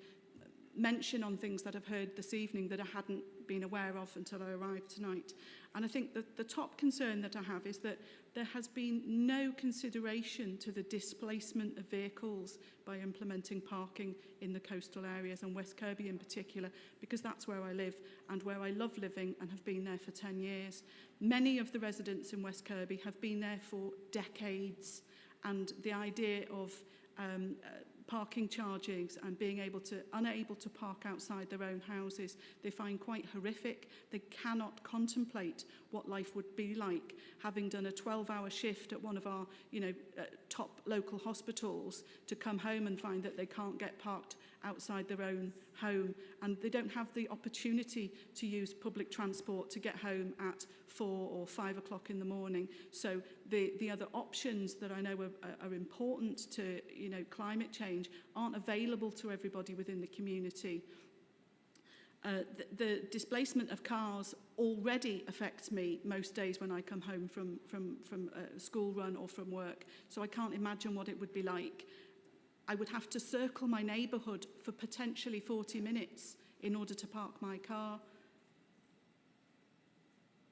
mention on things that I've heard this evening that I hadn't been aware of until I arrived tonight. And I think that the top concern that I have is that there has been no consideration to the displacement of vehicles by implementing parking in the coastal areas and West Kirby in particular, because that's where I live and where I love living and have been there for 10 years. Many of the residents in West Kirby have been there for decades, and the idea of parking charges and being unable to park outside their own houses, they find quite horrific. They cannot contemplate what life would be like, having done a 12-hour shift at one of our, top local hospitals, to come home and find that they can't get parked outside their own home, and they don't have the opportunity to use public transport to get home at 4 or 5 o'clock in the morning. So the other options that I know are important to climate change aren't available to everybody within the community. The displacement of cars already affects me most days when I come home from a school run or from work, so I can't imagine what it would be like. I would have to circle my neighbourhood for potentially 40 minutes in order to park my car.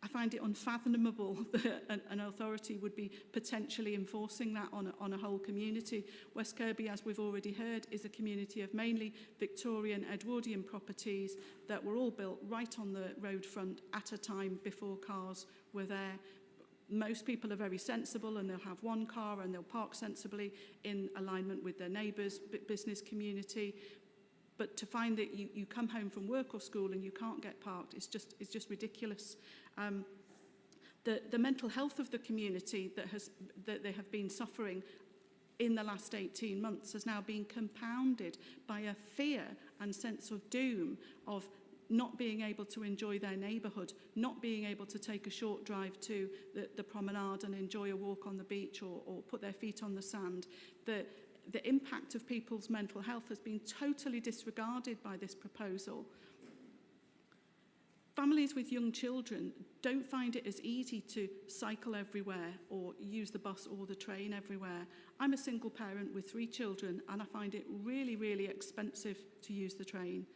I find it unfathomable that an authority would be potentially enforcing that on a whole community. West Kirby, as we've already heard, is a community of mainly Victorian Edwardian properties that were all built right on the road front at a time before cars were there. Most people are very sensible and they'll have one car and they'll park sensibly in alignment with their neighbours, business community. But to find that you come home from work or school and you can't get parked, it's just ridiculous. The mental health of the community that they have been suffering in the last 18 months has now been compounded by a fear and sense of doom of not being able to enjoy their neighbourhood, not being able to take a short drive to the promenade and enjoy a walk on the beach or put their feet on the sand. The impact of people's mental health has been totally disregarded by this proposal. Families with young children don't find it as easy to cycle everywhere or use the bus or the train everywhere. I'm a single parent with 3 children and I find it really, really expensive to use the train.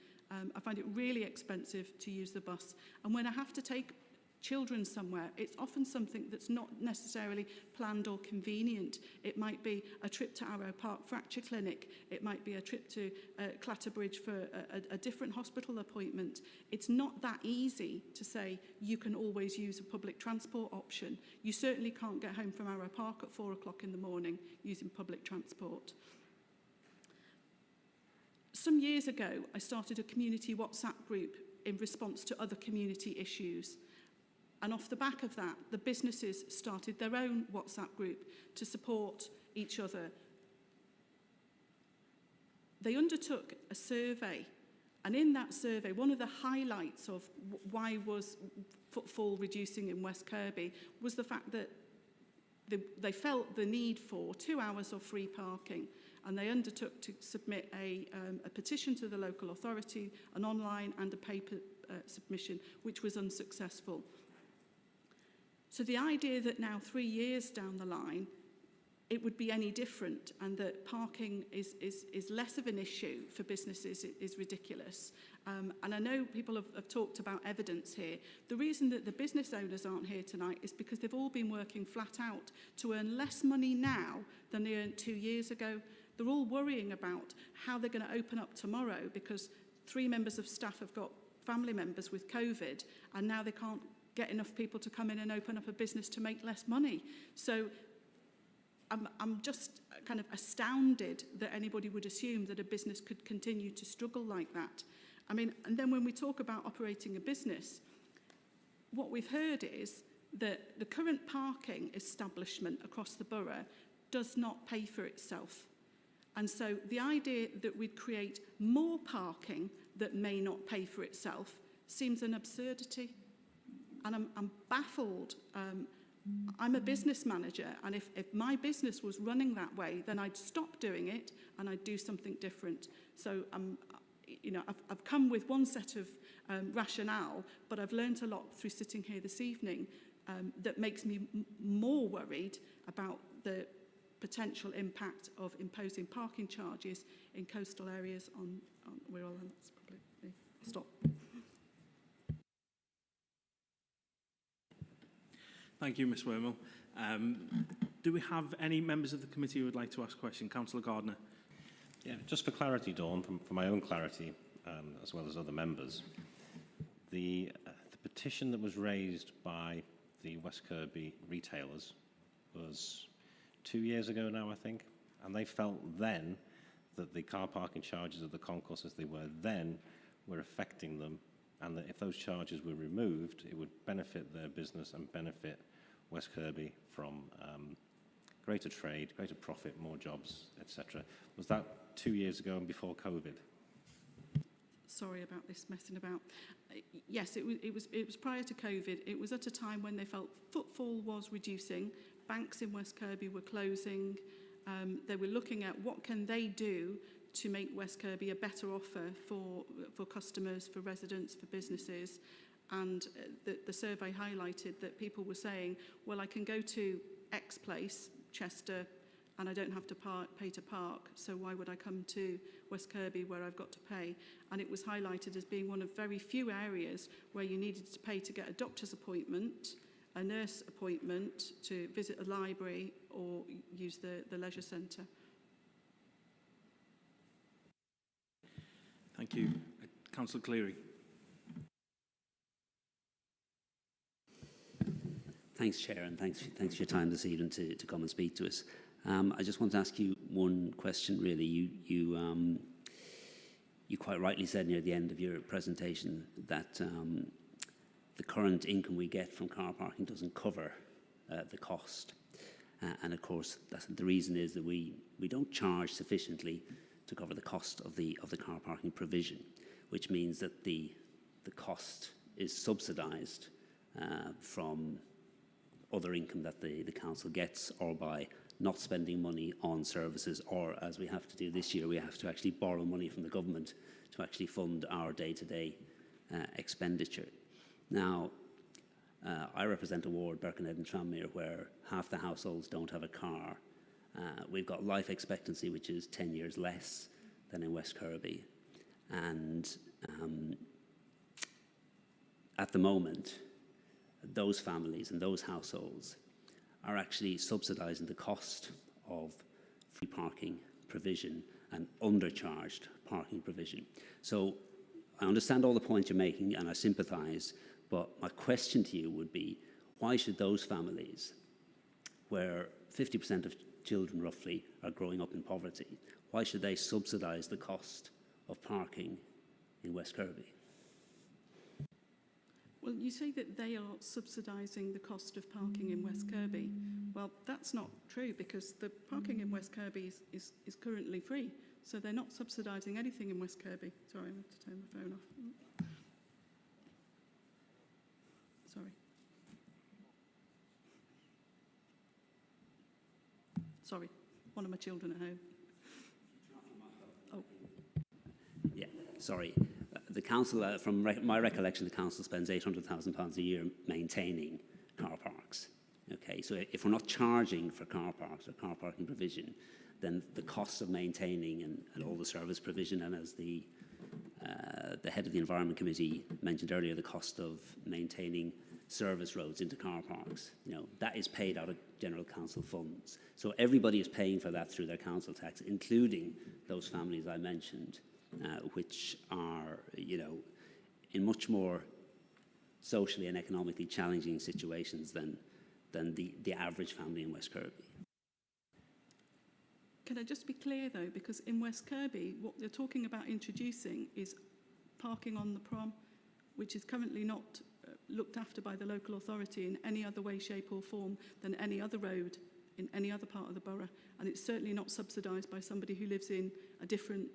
I find it really expensive to use the bus. And when I have to take children somewhere, it's often something that's not necessarily planned or convenient. It might be a trip to Arrow Park Fracture Clinic. It might be a trip to Clatterbridge for a different hospital appointment. It's not that easy to say you can always use a public transport option. You certainly can't get home from Arrow Park at 4 o'clock in the morning using public transport. Some years ago, I started a community WhatsApp group in response to other community issues. And off the back of that, the businesses started their own WhatsApp group to support each other. They undertook a survey, and in that survey, one of the highlights of why was footfall reducing in West Kirby was the fact that they felt the need for 2 hours of free parking, and they undertook to submit a petition to the local authority, an online and a paper submission, which was unsuccessful. So the idea that now 3 years down the line, it would be any different, and that parking is less of an issue for businesses is ridiculous. And I know people have talked about evidence here. The reason that the business owners aren't here tonight is because they've all been working flat out to earn less money now than they earned 2 years ago. They're all worrying about how they're going to open up tomorrow because 3 members of staff have got family members with COVID, and now they can't get enough people to come in and open up a business to make less money. So I'm just kind of astounded that anybody would assume that a business could continue to struggle like that. I mean, and then when we talk about operating a business, what we've heard is that the current parking establishment across the borough does not pay for itself. And so the idea that we'd create more parking that may not pay for itself seems an absurdity. And I'm baffled. I'm a business manager, and if my business was running that way, then I'd stop doing it and I'd do something different. So you know, I've come with one set of rationale, but I've learned a lot through sitting here this evening that makes me more worried about the potential impact of imposing parking charges in coastal areas on Wirral, and that's probably stop. Thank you, Ms Wirral. Do we have any members of the committee who would like to ask a question? Councillor Gardner. Yeah, just for clarity, Dawn, for my own clarity, as well as other members, the petition that was raised by the West Kirby retailers was 2 years ago now, I think, and they felt then that the car parking charges of the concourse as they were then were affecting them, and that if those charges were removed, it would benefit their business and benefit West Kirby from greater trade, greater profit, more jobs, etc. Was that 2 years ago and before COVID? Sorry about this messing about. Yes, it was prior to COVID. It was at a time when they felt footfall was reducing, banks in West Kirby were closing. They were looking at what can they do to make West Kirby a better offer for customers, for residents, for businesses. And the survey highlighted that people were saying, well, I can go to X place, Chester, and I don't have to pay to park, so why would I come to West Kirby where I've got to pay? And it was highlighted as being one of very few areas where you needed to pay to get a doctor's appointment, a nurse appointment, to visit a library or use the leisure centre. Thank you. Councillor Cleary. Thanks, Chair, and thanks for your time this evening to come and speak to us. I just want to ask you one question, really. You quite rightly said near the end of your presentation that the current income we get from car parking doesn't cover the cost. And of course, the reason is that we don't charge sufficiently to cover the cost of the car parking provision, which means that the cost is subsidised from other income that the council gets, or by not spending money on services, or as we have to do this year, we have to actually borrow money from the government to actually fund our day-to-day expenditure. Now, I represent a ward, Birkenhead and Tranmere, where half the households don't have a car. We've got life expectancy, which is 10 years less than in West Kirby. And at the moment, those families and those households are actually subsidising the cost of free parking provision and undercharged parking provision. So I understand all the points you're making and I sympathise, but my question to you would be, why should those families, where 50% of children roughly are growing up in poverty, why should they subsidise the cost of parking in West Kirby? Well, you say that they are subsidising the cost of parking in West Kirby. Well, that's not true, because the parking in West Kirby is currently free. So they're not subsidising anything in West Kirby. Sorry, I have to turn my phone off. Sorry. Sorry, one of my children at home. Oh. Yeah, sorry. The council, from my recollection, the council spends £800,000 a year maintaining car parks. Okay. Okay, so if we're not charging for car parks or car parking provision, then the costs of maintaining and all the service provision, and as the head of the Environment Committee mentioned earlier, the cost of maintaining service roads into car parks, that is paid out of general council funds. So everybody is paying for that through their council tax, including those families I mentioned, which are, in much more socially and economically challenging situations than the average family in West Kirby. Can I just be clear, though, because in West Kirby, what they're talking about introducing is parking on the prom, which is currently not looked after by the local authority in any other way, shape or form than any other road in any other part of the borough. And it's certainly not subsidised by somebody who lives in a different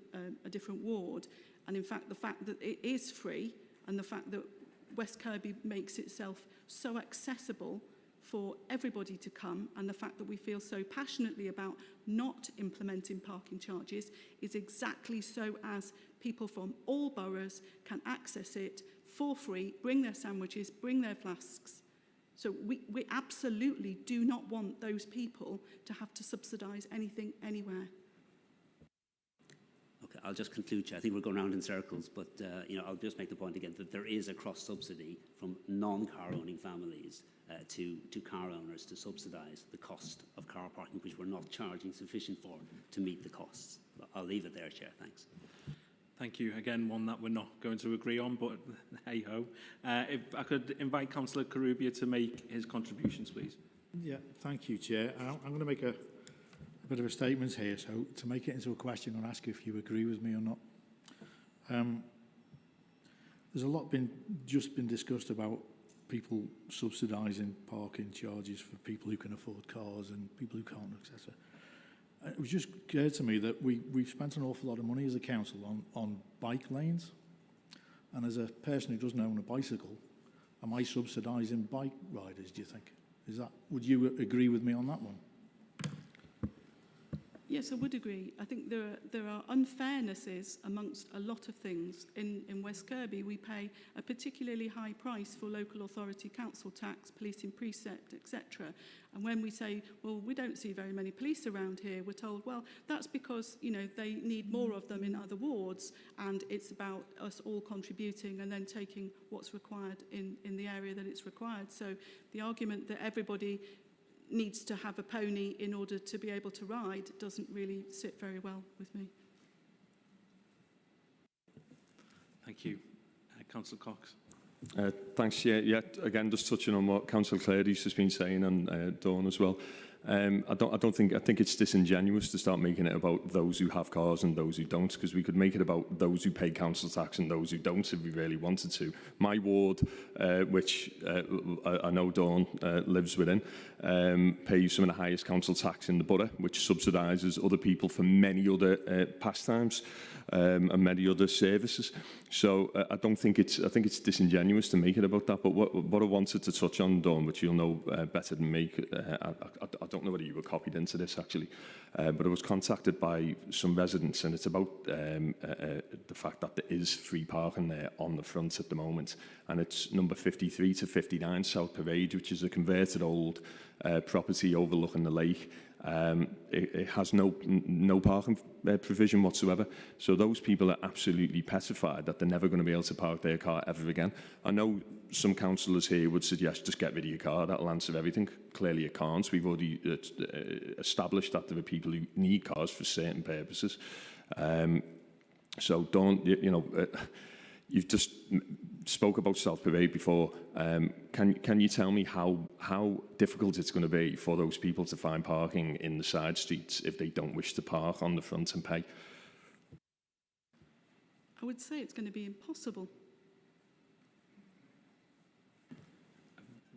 ward. And in fact, the fact that it is free and the fact that West Kirby makes itself so accessible for everybody to come, and the fact that we feel so passionately about not implementing parking charges is exactly so as people from all boroughs can access it for free, bring their sandwiches, bring their flasks. So we absolutely do not want those people to have to subsidise anything anywhere. Okay, I'll just conclude, Chair. I think we're going round in circles, but I'll just make the point again that there is a cross-subsidy from non-car owning families to car owners to subsidise the cost of car parking, which we're not charging sufficient for to meet the costs. I'll leave it there, Chair. Thanks. Thank you. Again, one that we're not going to agree on, but hey-ho. If I could invite Councillor Karubia to make his contributions, please. Yeah, thank you, Chair. I'm going to make a bit of a statement here, so to make it into a question, I'll ask you if you agree with me or not. There's a lot just been discussed about people subsidising parking charges for people who can afford cars and people who can't, etc. It was just occurred to me that we've spent an awful lot of money as a council on bike lanes, and as a person who doesn't own a bicycle, am I subsidising bike riders, do you think? Would you agree with me on that one? Yes, I would agree. I think there are unfairnesses amongst a lot of things. In West Kirby, we pay a particularly high price for local authority council tax, policing precept, etc. And when we say, well, we don't see very many police around here, we're told, well, that's because, they need more of them in other wards, and it's about us all contributing and then taking what's required in the area that it's required. So the argument that everybody needs to have a pony in order to be able to ride doesn't really sit very well with me. Thank you. Councillor Cox. Thanks, Chair. Yeah, again, just touching on what Councillor Clary's has been saying, and Dawn as well. I think it's disingenuous to start making it about those who have cars and those who don't, because we could make it about those who pay council tax and those who don't if we really wanted to. My ward, which I know Dawn lives within, pays some of the highest council tax in the borough, which subsidises other people for many other pastimes and many other services. So I think it's disingenuous to make it about that. But what I wanted to touch on, Dawn, which you'll know better than me, I don't know whether you were copied into this actually, but I was contacted by some residents, and it's about the fact that there is free parking there on the front at the moment, and it's number 53 to 59 South Parade, which is a converted old property overlooking the lake. It has no parking provision whatsoever, so those people are absolutely petrified that they're never going to be able to park their car ever again. I know some councillors here would suggest just get rid of your car, that'll answer everything. Clearly it can't. We've already established that there are people who need cars for certain purposes. So don't, you've just spoke about South Parade before. Can you tell me how difficult it's going to be for those people to find parking in the side streets if they don't wish to park on the front and pay? I would say it's going to be impossible.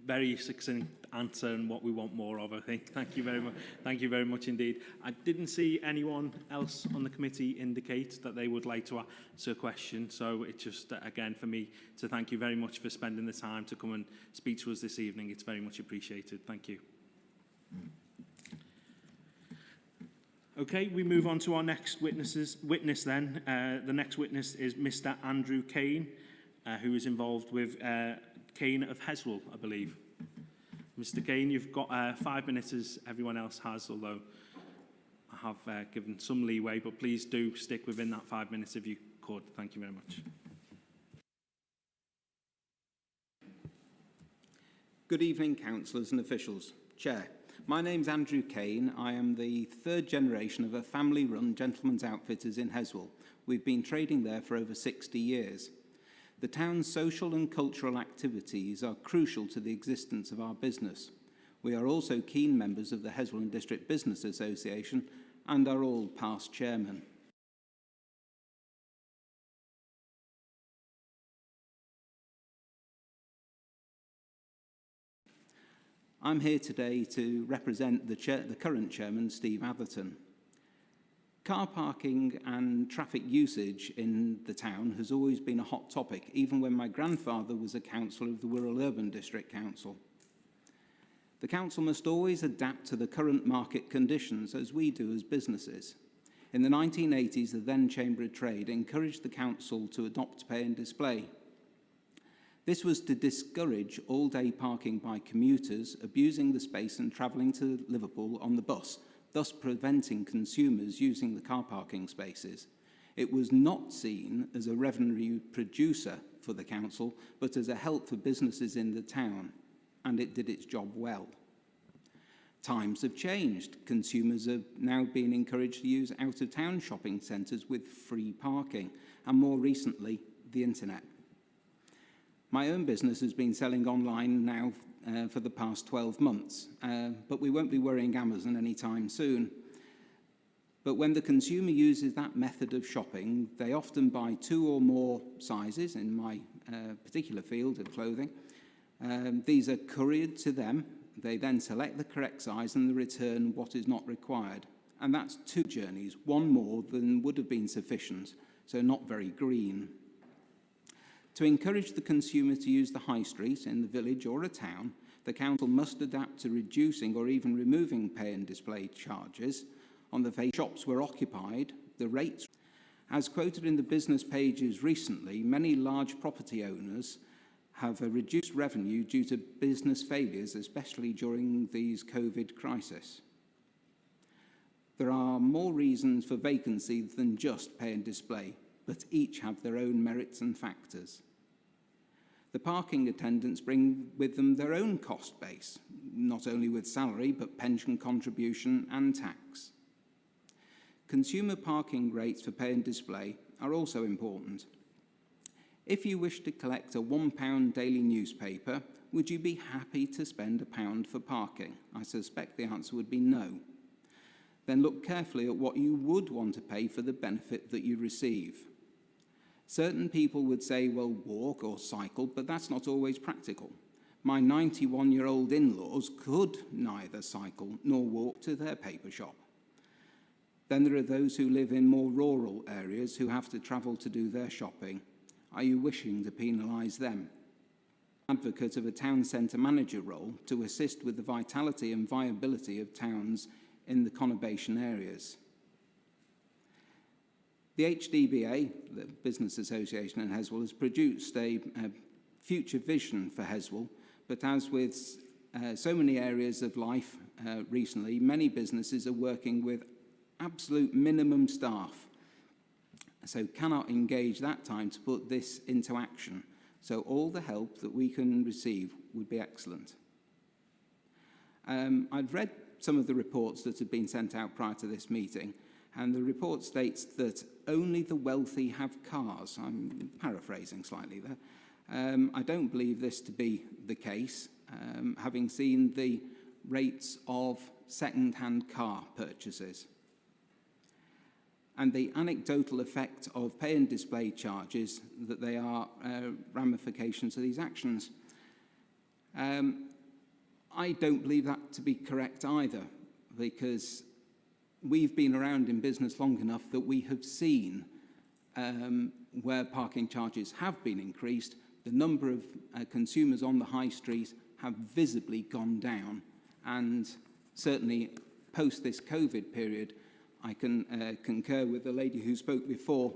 Very succinct answer and what we want more of, I think. Thank you very much. Thank you very much indeed. I didn't see anyone else on the committee indicate that they would like to ask a question, so it's just, again, for me to thank you very much for spending the time to come and speak to us this evening. It's very much appreciated. Thank you. Okay, we move on to our next witness then. The next witness is Mr. Andrew Kane, who is involved with Kane of Heswell, I believe. Mr Kane, you've got 5 minutes as everyone else has, although I have given some leeway, but please do stick within that 5 minutes if you could. Thank you very much. Good evening, councillors and officials. Chair, my name's Andrew Kane. I am the third generation of a family-run gentleman's outfitters in Heswall. We've been trading there for over 60 years. The town's social and cultural activities are crucial to the existence of our business. We are also keen members of the Heswall and District Business Association and are all past chairmen. I'm here today to represent the current chairman, Steve Atherton. Car parking and traffic usage in the town has always been a hot topic, even when my grandfather was a councillor of the Wirral Urban District Council. The council must always adapt to the current market conditions, as we do as businesses. In the 1980s, the then Chamber of Trade encouraged the council to adopt pay and display. This was to discourage all-day parking by commuters, abusing the space and travelling to Liverpool on the bus, thus preventing consumers using the car parking spaces. It was not seen as a revenue producer for the council, but as a help for businesses in the town, and it did its job well. Times have changed. Consumers are now being encouraged to use out-of-town shopping centres with free parking, and more recently, the internet. My own business has been selling online now for the past 12 months, but we won't be worrying Amazon anytime soon. But when the consumer uses that method of shopping, they often buy 2 or more sizes in my particular field of clothing. These are couriered to them. They then select the correct size and return what is not required. And that's 2 journeys, 1 more than would have been sufficient, so not very green. To encourage the consumer to use the high street in the village or a town, the council must adapt to reducing or even removing pay and display charges. On the face shops were occupied, the rates. As quoted in the business pages recently, many large property owners have a reduced revenue due to business failures, especially during these COVID crisis. There are more reasons for vacancy than just pay and display, but each have their own merits and factors. The parking attendants bring with them their own cost base, not only with salary, but pension contribution and tax. Consumer parking rates for pay and display are also important. If you wish to collect a £1 daily newspaper, would you be happy to spend £1 for parking? I suspect the answer would be no. Then look carefully at what you would want to pay for the benefit that you receive. Certain people would say, well, walk or cycle, but that's not always practical. My 91-year-old in-laws could neither cycle nor walk to their paper shop. Then there are those who live in more rural areas who have to travel to do their shopping. Are you wishing to penalise them? Advocate of a town centre manager role to assist with the vitality and viability of towns in the conurbation areas. The HDBA, the Business Association in Heswall, has produced a future vision for Heswall, but as with so many areas of life recently, many businesses are working with absolute minimum staff, so cannot engage that time to put this into action. So all the help that we can receive would be excellent. I've read some of the reports that have been sent out prior to this meeting, and the report states that only the wealthy have cars. I'm paraphrasing slightly there. I don't believe this to be the case, having seen the rates of second-hand car purchases. And the anecdotal effect of pay and display charges, that they are ramifications of these actions. I don't believe that to be correct either, because we've been around in business long enough that we have seen where parking charges have been increased, the number of consumers on the high street have visibly gone down. And certainly post this COVID period, I can concur with the lady who spoke before.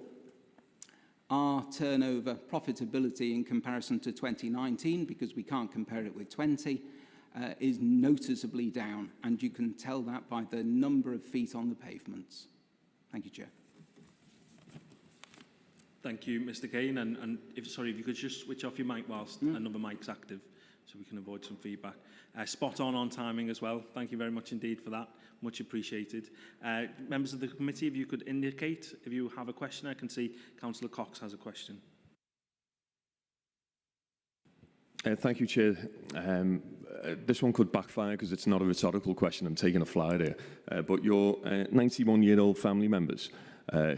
Our turnover profitability in comparison to 2019, because we can't compare it with 20, is noticeably down, and you can tell that by the number of feet on the pavements. Thank you, Chair. Thank you, Mr. Kane. And if you could just switch off your mic whilst another mic's active, so we can avoid some feedback. Spot on timing as well. Thank you very much indeed for that. Much appreciated. Members of the committee, if you could indicate if you have a question. I can see Councillor Cox has a question. Thank you, Chair. This one could backfire because it's not a rhetorical question. I'm taking a flyer there. But your 91-year-old family members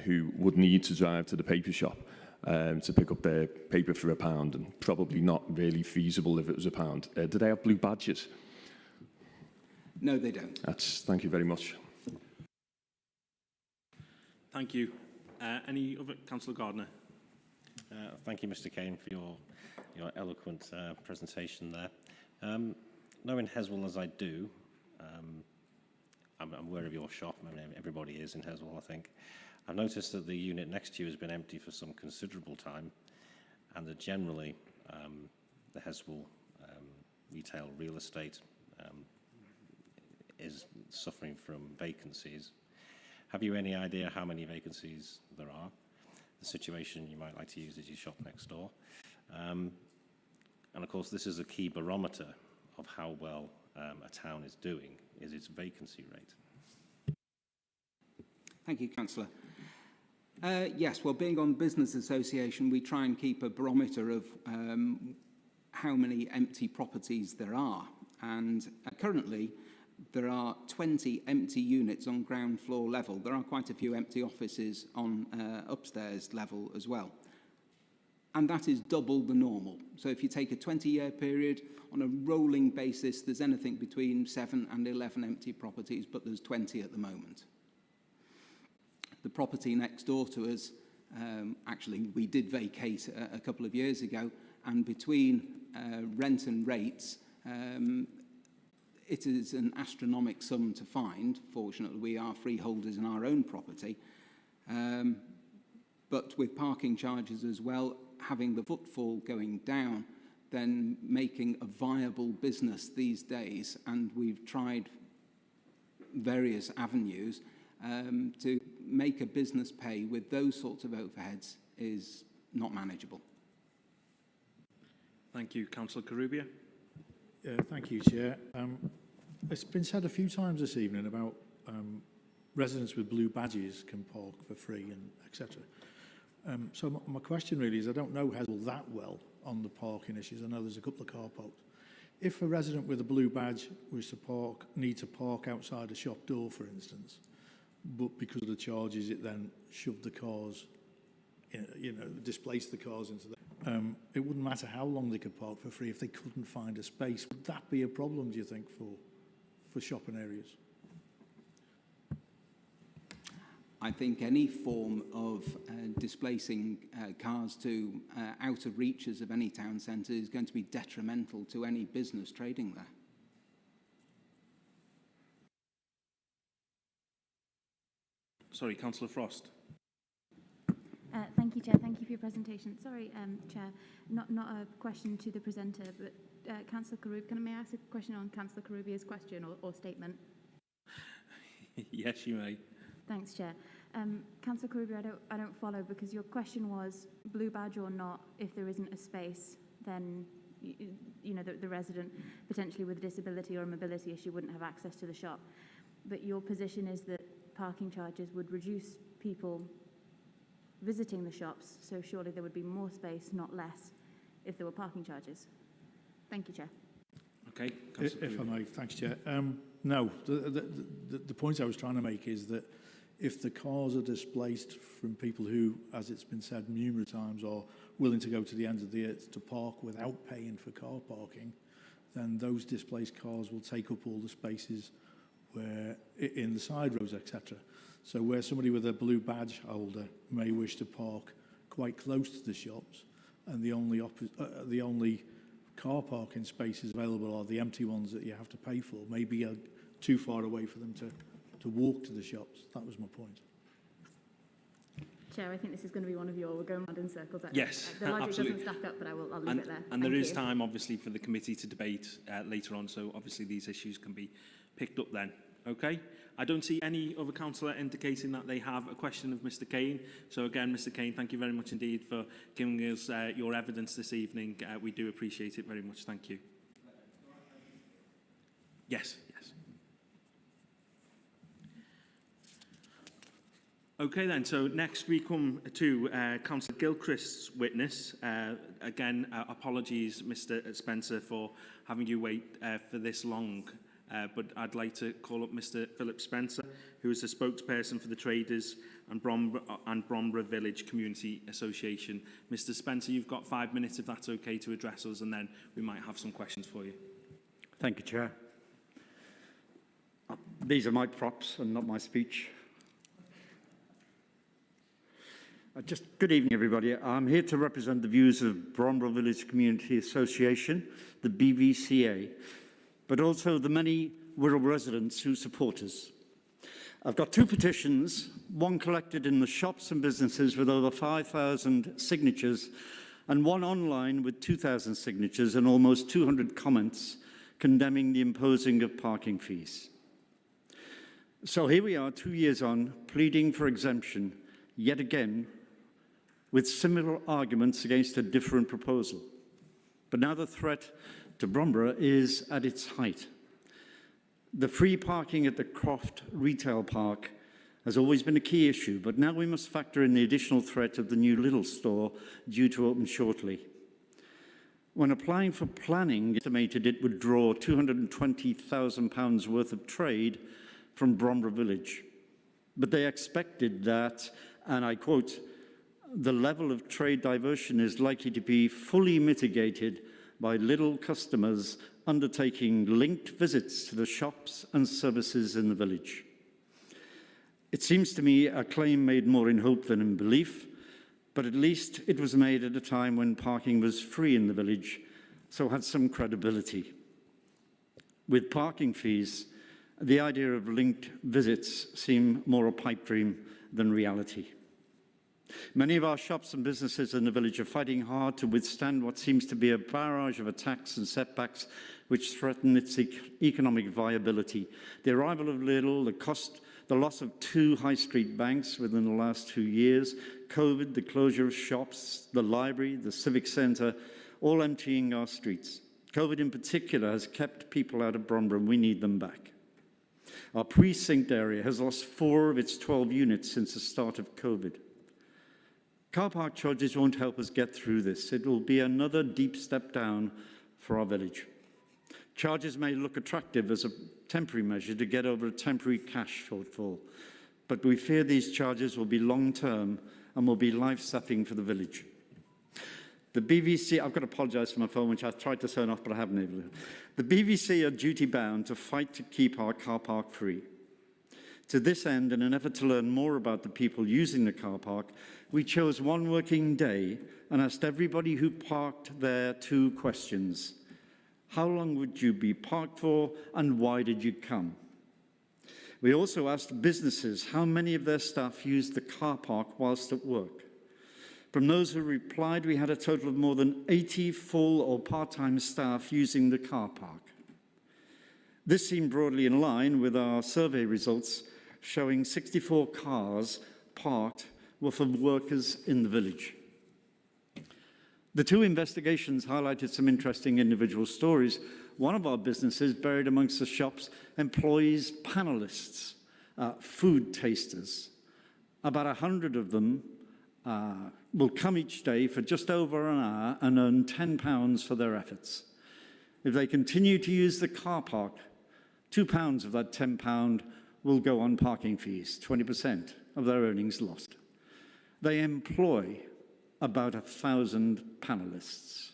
who would need to drive to the paper shop to pick up their paper for £1 and probably not really feasible if it was £1. Do they have blue badges? No, they don't. Thank you very much. Thank you. Any other? Councillor Gardner. Thank you, Mr. Kane, for your eloquent presentation there. Knowing Heswall as I do, I'm aware of your shop. I mean, everybody is in Heswall, I think. I've noticed that the unit next to you has been empty for some considerable time, and that generally the Heswall retail real estate is suffering from vacancies. Have you any idea how many vacancies there are? The situation you might like to use is your shop next door. And of course, this is a key barometer of how well a town is doing, is its vacancy rate. Thank you, Councillor. Yes, well, being on Business Association, we try and keep a barometer of how many empty properties there are. And currently, there are 20 empty units on ground floor level. There are quite a few empty offices on upstairs level as well. And that is double the normal. So if you take a 20-year period, on a rolling basis, there's anything between 7 and 11 empty properties, but there's 20 at the moment. The property next door to us, actually, we did vacate a couple of years ago, and between rent and rates, it is an astronomical sum to find. Fortunately, we are freeholders in our own property. But with parking charges as well, having the footfall going down, then making a viable business these days, and we've tried various avenues to make a business pay with those sorts of overheads is not manageable. Thank you. Councillor Carubia. Thank you, Chair. It's been said a few times this evening about residents with blue badges can park for free and etc. So my question really is, I don't know Heswall that well on the parking issues. I know there's a couple of car parks. If a resident with a blue badge was to need to park outside a shop door, for instance, but because of the charges, it then shoved the cars, displaced the cars into the... it wouldn't matter how long they could park for free if they couldn't find a space. Would that be a problem, do you think, for shopping areas? I think any form of displacing cars to outer reaches of any town centre is going to be detrimental to any business trading there. Sorry, Councillor Frost. Thank you, Chair. Thank you for your presentation. Sorry, Chair, not a question to the presenter, but Councillor Karub, may I ask a question on Councillor Karubia's question or statement? Yes, you may. Thanks, Chair. Councillor Karubia, I don't follow, because your question was blue badge or not. If there isn't a space, then the resident potentially with a disability or a mobility issue wouldn't have access to the shop. But your position is that parking charges would reduce people visiting the shops, so surely there would be more space, not less, if there were parking charges. Thank you, Chair. Okay. If I may, thanks, Chair. No, the point I was trying to make is that if the cars are displaced from people who, as it's been said numerous times, are willing to go to the ends of the earth to park without paying for car parking, then those displaced cars will take up all the spaces where in the side roads, etc. So where somebody with a blue badge holder may wish to park quite close to the shops, and the only car parking spaces available are the empty ones that you have to pay for, maybe too far away for them to walk to the shops. That was my point. Chair, I think this is going to be one of your, we're going round in circles. Yes, The logic absolutely. doesn't stack up, but I'll leave it there. And there Thank is you. time, obviously, for the committee to debate later on, so obviously these issues can be picked up then. Okay? I don't see any other councillor indicating that they have a question of Mr Kane. So again, Mr Kane, thank you very much indeed for giving us your evidence this evening. We do appreciate it very much. Thank you. Yes, yes. Okay then, so next we come to Councillor Gilchrist's witness. Again, apologies, Mr Spencer, for having you wait for this long. But I'd like to call up Mr Philip Spencer, who is the spokesperson for the Traders and Bromborough Village Community Association. Mr Spencer, you've got 5 minutes, if that's okay, to address us, and then we might have some questions for you. Thank you, Chair. These are my props and not my speech. Good evening, everybody. I'm here to represent the views of Bromborough Village Community Association, the BVCA, but also the many Wirral residents who support us. I've got 2 petitions, one collected in the shops and businesses with over 5,000 signatures, and one online with 2,000 signatures and almost 200 comments condemning the imposing of parking fees. So here we are, 2 years on, pleading for exemption, yet again, with similar arguments against a different proposal. But now the threat to Bromborough is at its height. The free parking at the Croft Retail Park has always been a key issue, but now we must factor in the additional threat of the new Lidl store due to open shortly. When applying for planning, estimated it would draw £220,000 worth of trade from Bromborough Village. But they expected that, and I quote, "The level of trade diversion is likely to be fully mitigated by Lidl customers undertaking linked visits to the shops and services in the village." It seems to me a claim made more in hope than in belief, but at least it was made at a time when parking was free in the village, so had some credibility. With parking fees, the idea of linked visits seemed more a pipe dream than reality. Many of our shops and businesses in the village are fighting hard to withstand what seems to be a barrage of attacks and setbacks which threaten its economic viability. The arrival of Lidl, the loss of 2 high street banks within the last 2 years, COVID, the closure of shops, the library, the civic centre, all emptying our streets. COVID in particular has kept people out of Bromborough, and we need them back. Our precinct area has lost 4 of its 12 units since the start of COVID. Car park charges won't help us get through this. It will be another deep step down for our village. Charges may look attractive as a temporary measure to get over a temporary cash shortfall, but we fear these charges will be long-term and will be life-sapping for the village. The BVC, I've got to apologise for my phone, which I've tried to turn off, but I haven't able to. The BVC are duty-bound to fight to keep our car park free. To this end, in an effort to learn more about the people using the car park, we chose one working day and asked everybody who parked there 2 questions. How long would you be parked for, and why did you come? We also asked businesses how many of their staff used the car park whilst at work. From those who replied, we had a total of more than 80 full or part-time staff using the car park. This seemed broadly in line with our survey results showing 64 cars parked were for workers in the village. The 2 investigations highlighted some interesting individual stories. One of our businesses, buried amongst the shops, employs panellists, food tasters. About 100 of them will come each day for just over an hour and earn £10 for their efforts. If they continue to use the car park, £2 of that £10 will go on parking fees, 20% of their earnings lost. They employ about 1,000 panellists,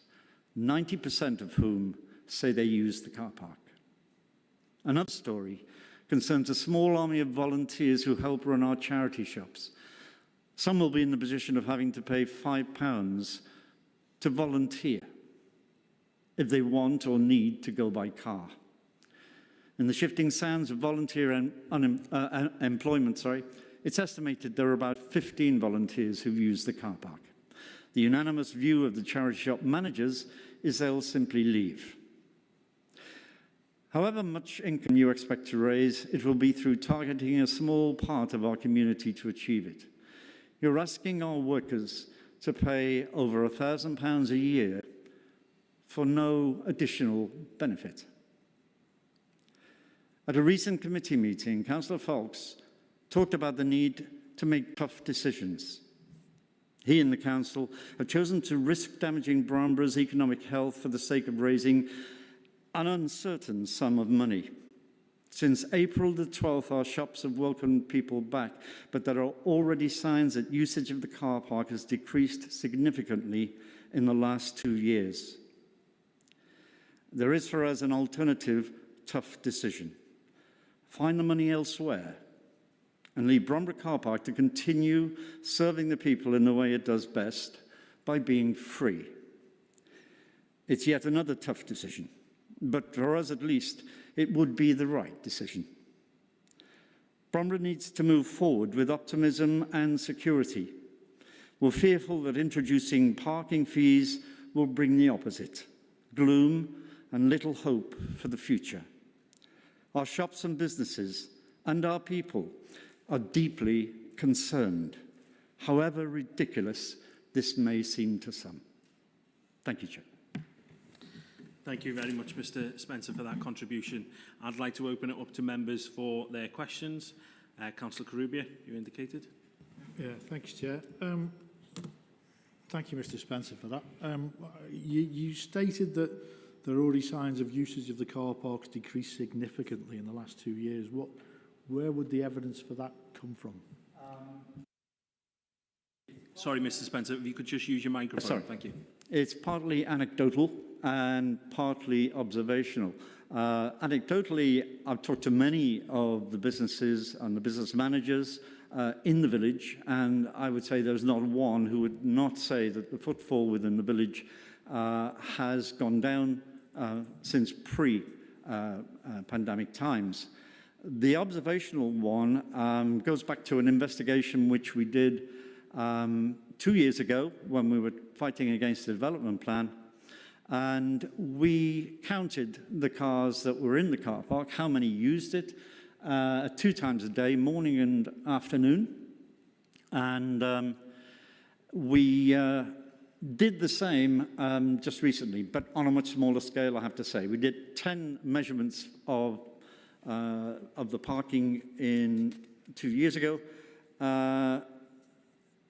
90% of whom say they use the car park. Another story concerns a small army of volunteers who help run our charity shops. Some will be in the position of having to pay £5 to volunteer if they want or need to go by car. In the shifting sands of volunteer employment, It's estimated there are about 15 volunteers who've used the car park. The unanimous view of the charity shop managers is they'll simply leave. However much income you expect to raise, it will be through targeting a small part of our community to achieve it. You're asking our workers to pay over £1,000 a year for no additional benefit. At a recent committee meeting, Councillor Foulkes talked about the need to make tough decisions. He and the council have chosen to risk damaging Brownborough's economic health for the sake of raising an uncertain sum of money. Since April the 12th, our shops have welcomed people back, but there are already signs that usage of the car park has decreased significantly in the last 2 years. There is for us an alternative tough decision. Find the money elsewhere and leave Bromborough Car Park to continue serving the people in the way it does best, by being free. It's yet another tough decision, but for us at least, it would be the right decision. Bromborough needs to move forward with optimism and security. We're fearful that introducing parking fees will bring the opposite, gloom and little hope for the future. Our shops and businesses and our people are deeply concerned, however ridiculous this may seem to some. Thank you, Chair. Thank you very much, Mr Spencer, for that contribution. I'd like to open it up to members for their questions. Councillor Corrubia, you indicated. Yeah, thanks, Chair. Thank you, Mr Spencer, for that. You stated that there are already signs of usage of the car parks decreased significantly in the last 2 years. Where would the evidence for that come from? Sorry, Mr Spencer, if you could just use your microphone. Sorry. Thank you. It's partly anecdotal and partly observational. Anecdotally, I've talked to many of the businesses and the business managers in the village, and I would say there's not one who would not say that the footfall within the village has gone down since pre-pandemic times. The observational one goes back to an investigation which we did 2 years ago when we were fighting against the development plan, and we counted the cars that were in the car park, how many used it, 2 times a day, morning and afternoon. And we did the same just recently, but on a much smaller scale, I have to say. We did 10 measurements of the parking 2 years ago.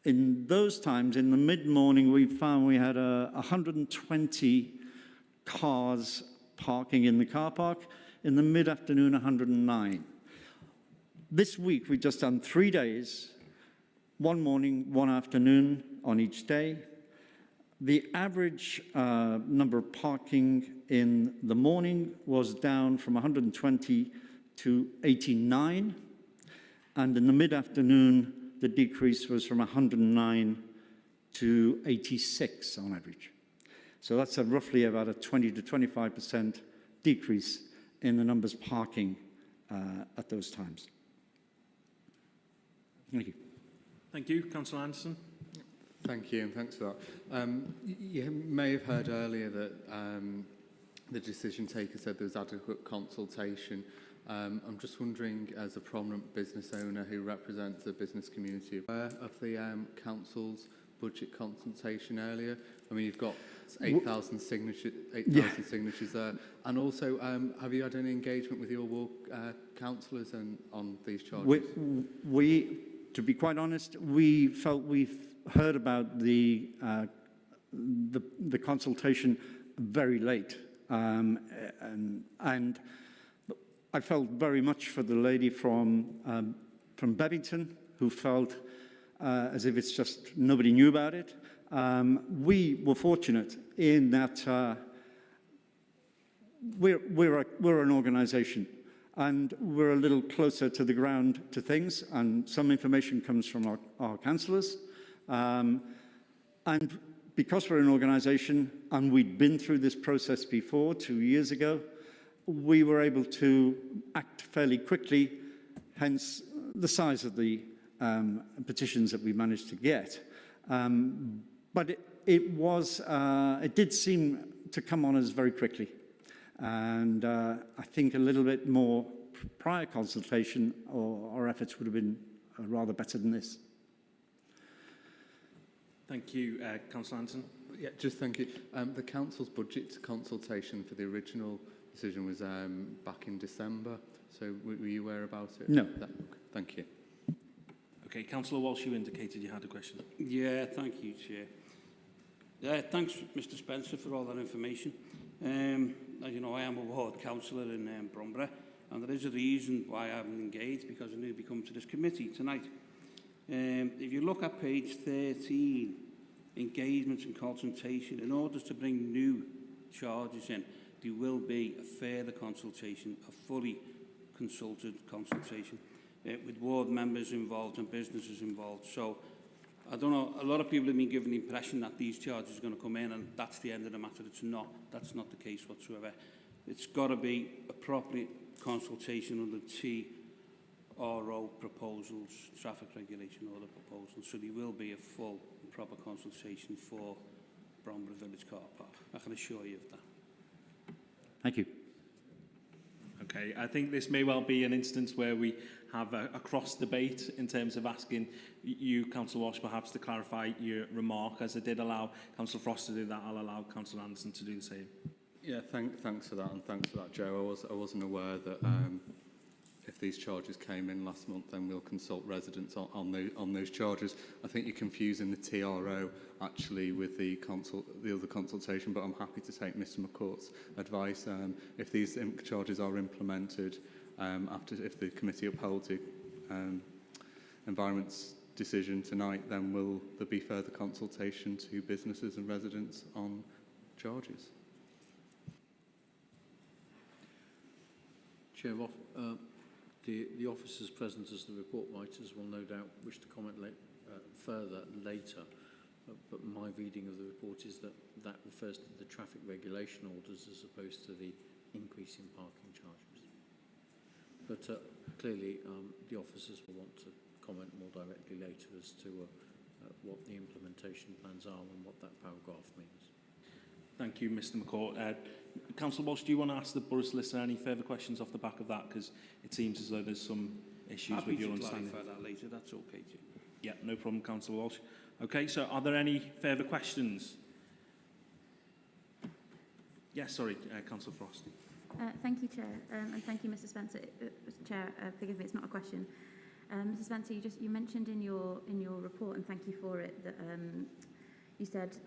In those times, in the mid-morning, we found we had 120 cars parking in the car park. In the mid-afternoon, 109. This week, we've just done 3 days, 1 morning, 1 afternoon on each day. The average number of parking in the morning was down from 120 to 89, and in the mid-afternoon, the decrease was from 109 to 86 on average. So that's roughly about a 20 to 25% decrease in the numbers parking at those times. Thank you. Thank you. Councillor Anderson. Thank you, and thanks for that. You may have heard earlier that the decision taker said there was adequate consultation. I'm just wondering, as a prominent business owner who represents the business community, aware of the council's budget consultation earlier? I mean, you've got 8,000 signatures there. And also, have you had any engagement with your ward councillors on these charges? To be quite honest, we felt we've heard about the consultation very late, and I felt very much for the lady from Bebington, who felt as if it's just nobody knew about it. We were fortunate in that we're an organisation, and we're a little closer to the ground to things, and some information comes from our councillors. And because we're an organisation and we'd been through this process before 2 years ago, we were able to act fairly quickly, hence the size of the petitions that we managed to get. But it did seem to come on us very quickly. And I think a little bit more prior consultation or our efforts would have been rather better than this. Thank you, Councillor Anderson. Yeah, just thank you. The council's budget consultation for the original decision was back in December. So were you aware about it? No. Okay, thank you. Okay, Councillor Walsh, you indicated you had a question. Yeah, thank you, Chair. Thanks, Mr Spencer, for all that information. As you know, I am a ward councillor in Bromborough, and there is a reason why I haven't engaged, because I newly come to this committee tonight. If you look at page 13, engagements and consultation, in order to bring new charges in, there will be a further consultation, a fully consulted consultation, with ward members involved and businesses involved. So, I don't know, a lot of people have been given the impression that these charges are going to come in and that's the end of the matter. It's not. That's not the case whatsoever. It's got to be a proper consultation under TRO proposals, traffic regulation order proposals. So there will be a full proper consultation for Bromborough Village Car Park. I can assure you of that. Thank you. Okay, I think this may well be an instance where we have a cross debate in terms of asking you, Councillor Walsh, perhaps to clarify your remark. As I did allow Councillor Frost to do that, I'll allow Councillor Anderson to do the same. Yeah, thanks for that, and thanks for that, Joe. I wasn't aware that if these charges came in last month, then we'll consult residents on those charges. I think you're confusing the TRO actually with the other consultation, but I'm happy to take Mr McCourt's advice. If these charges are implemented, if the committee upholds the Environment's decision tonight, then will there be further consultation to businesses and residents on charges? Chair, the officers present as the report writers will no doubt wish to comment further later, but my reading of the report is that that refers to the traffic regulation orders as opposed to the increase in parking charges. But clearly the officers will want to comment more directly later as to what the implementation plans are and what that paragraph means. Thank you, Mr McCourt. Councillor Walsh, do you want to ask the Borough Solicitor any further questions off the back of that? Because it seems as though there's some issues with your understanding. Happy to clarify that later, that's okay, Chair. Yeah, no problem, Councillor Walsh. Okay, so are there any further questions? Yes, sorry, Councillor Frost. Thank you, Chair, and thank you, Mr Spencer. Chair, forgive me, it's not a question. Mr Spencer, you mentioned in your report, and thank you for it, that you said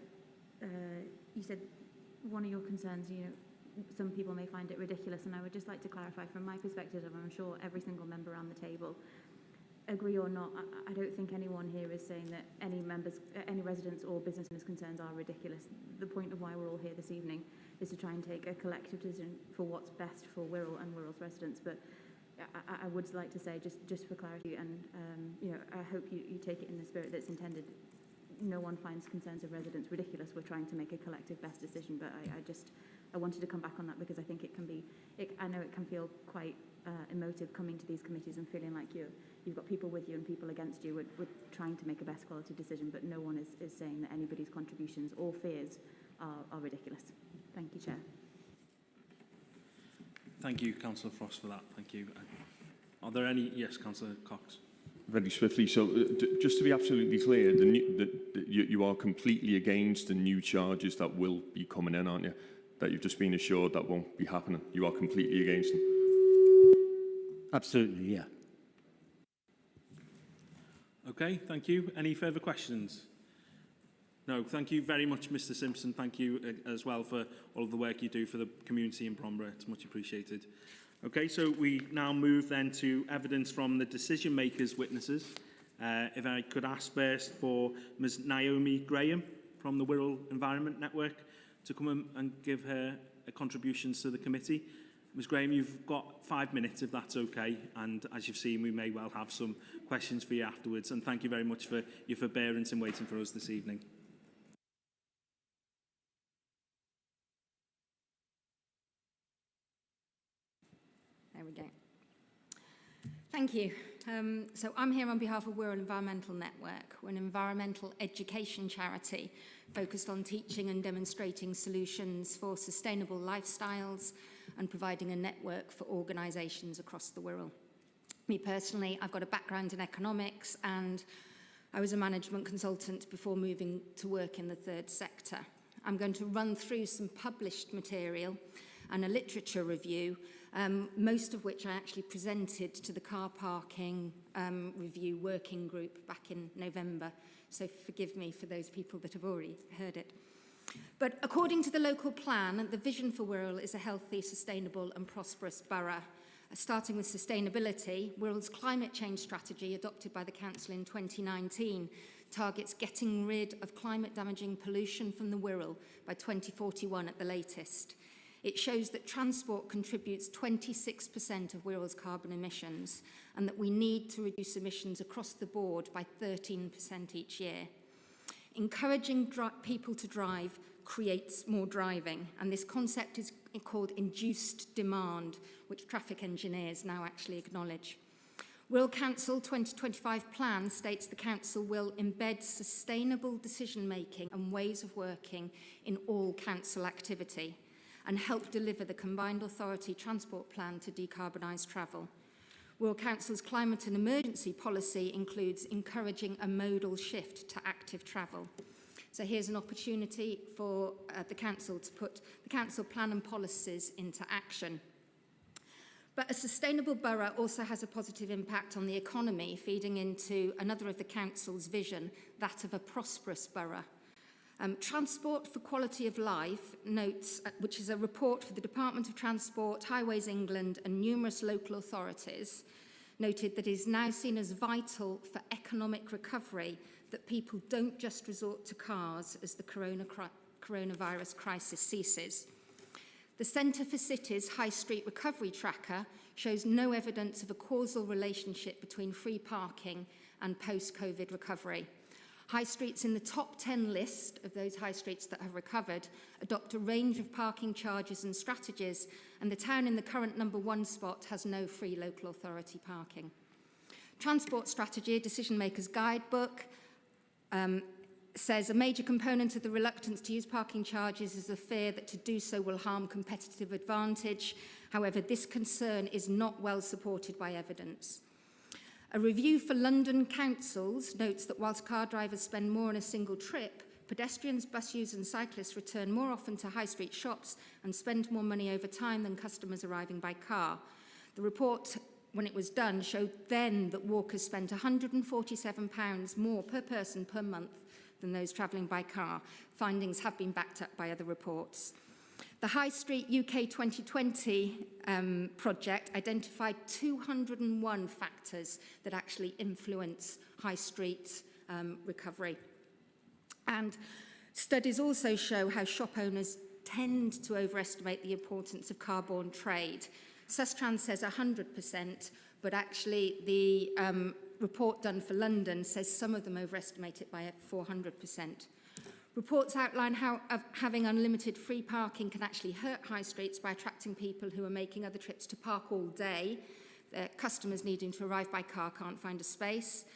one of your concerns, some people may find it ridiculous, and I would just like to clarify from my perspective, and I'm sure every single member around the table, agree or not, I don't think anyone here is saying that any residents or business concerns are ridiculous. The point of why we're all here this evening is to try and take a collective decision for what's best for Wirral and Wirral's residents. But I would like to say, just for clarity, and I hope you take it in the spirit that's intended. No one finds concerns of residents ridiculous. We're trying to make a collective best decision, but I wanted to come back on that because I think it can be, I know it can feel quite emotive coming to these committees and feeling like you've got people with you and people against you. We're trying to make a best quality decision, but no one is saying that anybody's contributions or fears are ridiculous. Thank you, Chair. Thank you, Councillor Frost, for that. Thank you. Are there any? Yes, Councillor Cox. Very swiftly. So, just to be absolutely clear, you are completely against the new charges that will be coming in, aren't you? That you've just been assured that won't be happening. You are completely against them. Absolutely, yeah. Okay, thank you. Any further questions? No, thank you very much, Mr Simpson. Thank you as well for all of the work you do for the community in Bromborough. It's much appreciated. Okay, so we now move then to evidence from the decision makers' witnesses. If I could ask first for Ms Naomi Graham from the Wirral Environment Network to come and give her contributions to the committee. Ms Graham, you've got 5 minutes if that's okay, and as you've seen we may well have some questions for you afterwards, and thank you very much for your forbearance in waiting for us this evening. There we go. Thank you. So I'm here on behalf of Wirral Environmental Network. We're an environmental education charity focused on teaching and demonstrating solutions for sustainable lifestyles and providing a network for organisations across the Wirral. Me personally, I've got a background in economics and I was a management consultant before moving to work in the third sector. I'm going to run through some published material and a literature review, most of which I actually presented to the car parking review working group back in November. So forgive me for those people that have already heard it. But according to the local plan, the vision for Wirral is a healthy, sustainable and prosperous borough. Starting with sustainability, Wirral's climate change strategy, adopted by the Council in 2019, targets getting rid of climate-damaging pollution from the Wirral by 2041 at the latest. It shows that transport contributes 26% of Wirral's carbon emissions and that we need to reduce emissions across the board by 13% each year. Encouraging people to drive creates more driving, and this concept is called induced demand, which traffic engineers now actually acknowledge. Wirral Council 2025 plan states the Council will embed sustainable decision-making and ways of working in all Council activity and help deliver the Combined Authority Transport Plan to decarbonise travel. Wirral Council's climate and emergency policy includes encouraging a modal shift to active travel. So here's an opportunity for the Council to put the Council plan and policies into action. But a sustainable borough also has a positive impact on the economy, feeding into another of the Council's vision, that of a prosperous borough. Transport for Quality of Life notes, which is a report for the Department of Transport, Highways England and numerous local authorities, noted that it is now seen as vital for economic recovery that people don't just resort to cars as the coronavirus crisis ceases. The Centre for Cities High Street Recovery Tracker shows no evidence of a causal relationship between free parking and post-COVID recovery. High streets in the top 10 list of those high streets that have recovered adopt a range of parking charges and strategies, and the town in the current #1 spot has no free local authority parking. Transport Strategy, a Decision Maker's Guidebook, says a major component of the reluctance to use parking charges is the fear that to do so will harm competitive advantage. However, this concern is not well supported by evidence. A review for London councils notes that whilst car drivers spend more on a single trip, pedestrians, bus users and cyclists return more often to high street shops and spend more money over time than customers arriving by car. The report, when it was done, showed then that walkers spent £147 more per person per month than those travelling by car. Findings have been backed up by other reports. The High Street UK 2020 project identified 201 factors that actually influence high street recovery. And studies also show how shop owners tend to overestimate the importance of car-borne trade. Sustrans says 100%, but actually the report done for London says some of them overestimate it by 400%. Reports outline how having unlimited free parking can actually hurt high streets by attracting people who are making other trips to park all day. Customers needing to arrive by car can't find a space.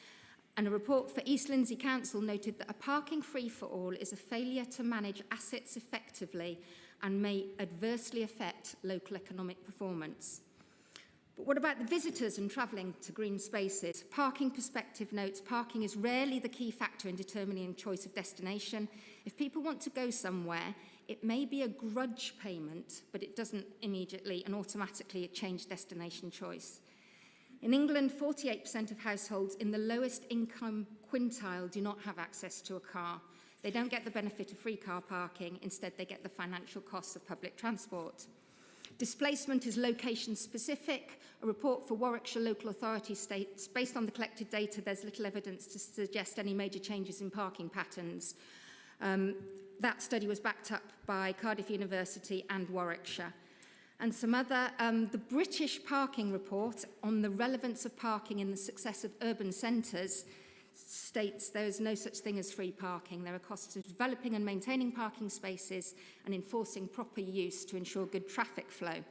And a report for East Lindsey Council noted that a parking free-for-all is a failure to manage assets effectively and may adversely affect local economic performance. But what about the visitors and travelling to green spaces? Parking Perspective notes parking is rarely the key factor in determining choice of destination. If people want to go somewhere, it may be a grudge payment, but it doesn't immediately and automatically change destination choice. In England, 48% of households in the lowest income quintile do not have access to a car. They don't get the benefit of free car parking. Instead, they get the financial costs of public transport. Displacement is location specific. A report for Warwickshire Local Authority states, based on the collected data, there's little evidence to suggest any major changes in parking patterns. That study was backed up by Cardiff University and Warwickshire. And some other, the British Parking Report on the relevance of parking in the success of urban centres states there is no such thing as free parking. There are costs of developing and maintaining parking spaces and enforcing proper use to ensure good traffic flow.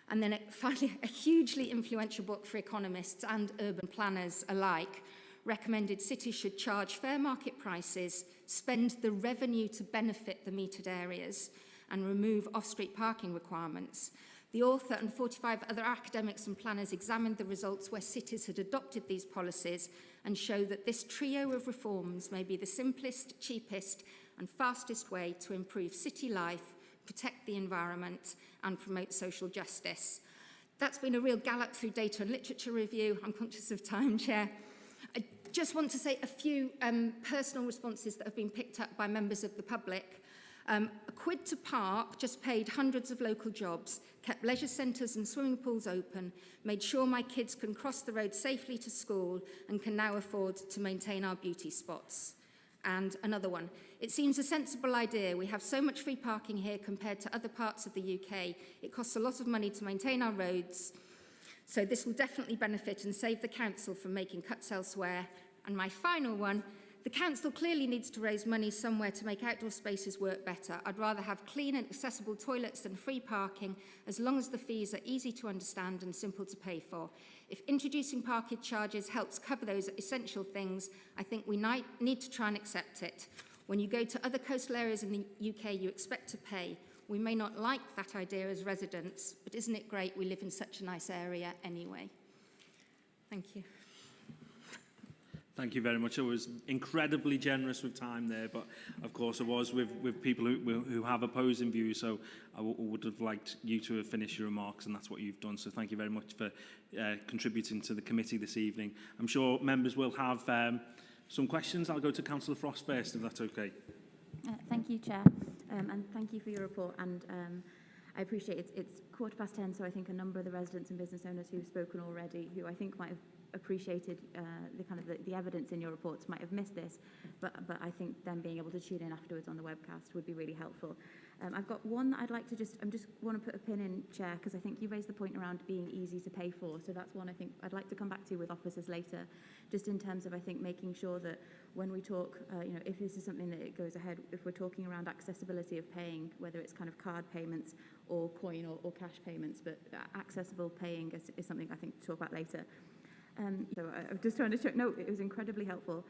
And then finally, a hugely influential book for economists and urban planners alike recommended cities should charge fair market prices, spend the revenue to benefit the metered areas, and remove off-street parking requirements. The author and 45 other academics and planners examined the results where cities had adopted these policies and show that this trio of reforms may be the simplest, cheapest, and fastest way to improve city life, protect the environment, and promote social justice. That's been a real gallop through data and literature review. I'm conscious of time, Chair. I just want to say a few personal responses that have been picked up by members of the public. A quid to park just paid hundreds of local jobs, kept leisure centres and swimming pools open, made sure my kids can cross the road safely to school, and can now afford to maintain our beauty spots. And another one. It seems a sensible idea. We have so much free parking here compared to other parts of the UK. It costs a lot of money to maintain our roads. So this will definitely benefit and save the council from making cuts elsewhere. And my final one, the council clearly needs to raise money somewhere to make outdoor spaces work better. I'd rather have clean and accessible toilets than free parking, as long as the fees are easy to understand and simple to pay for. If introducing parking charges helps cover those essential things, I think we need to try and accept it. When you go to other coastal areas in the UK, you expect to pay. We may not like that idea as residents, but isn't it great we live in such a nice area anyway? Thank you. Thank you very much. I was incredibly generous with time there, but of course I was with people who have opposing views, so I would have liked you to have finished your remarks, and that's what you've done. So thank you very much for contributing to the committee this evening. I'm sure members will have some questions. I'll go to Councillor Frost first, if that's okay. Thank you, Chair, and thank you for your report. And I appreciate it's 10:15, so I think a number of the residents and business owners who've spoken already, who I think might have appreciated the evidence in your reports, might have missed this, but I think them being able to tune in afterwards on the webcast would be really helpful. I've got one that I'd like to just want to put a pin in, Chair, because I think you raised the point around being easy to pay for. So that's one I think I'd like to come back to with officers later, just in terms of, I think, making sure that when we talk, if this is something that it goes ahead, if we're talking around accessibility of paying, whether it's kind of card payments or coin or cash payments, but accessible paying is something I think to talk about later. So I'm just trying to check. No, it was incredibly helpful.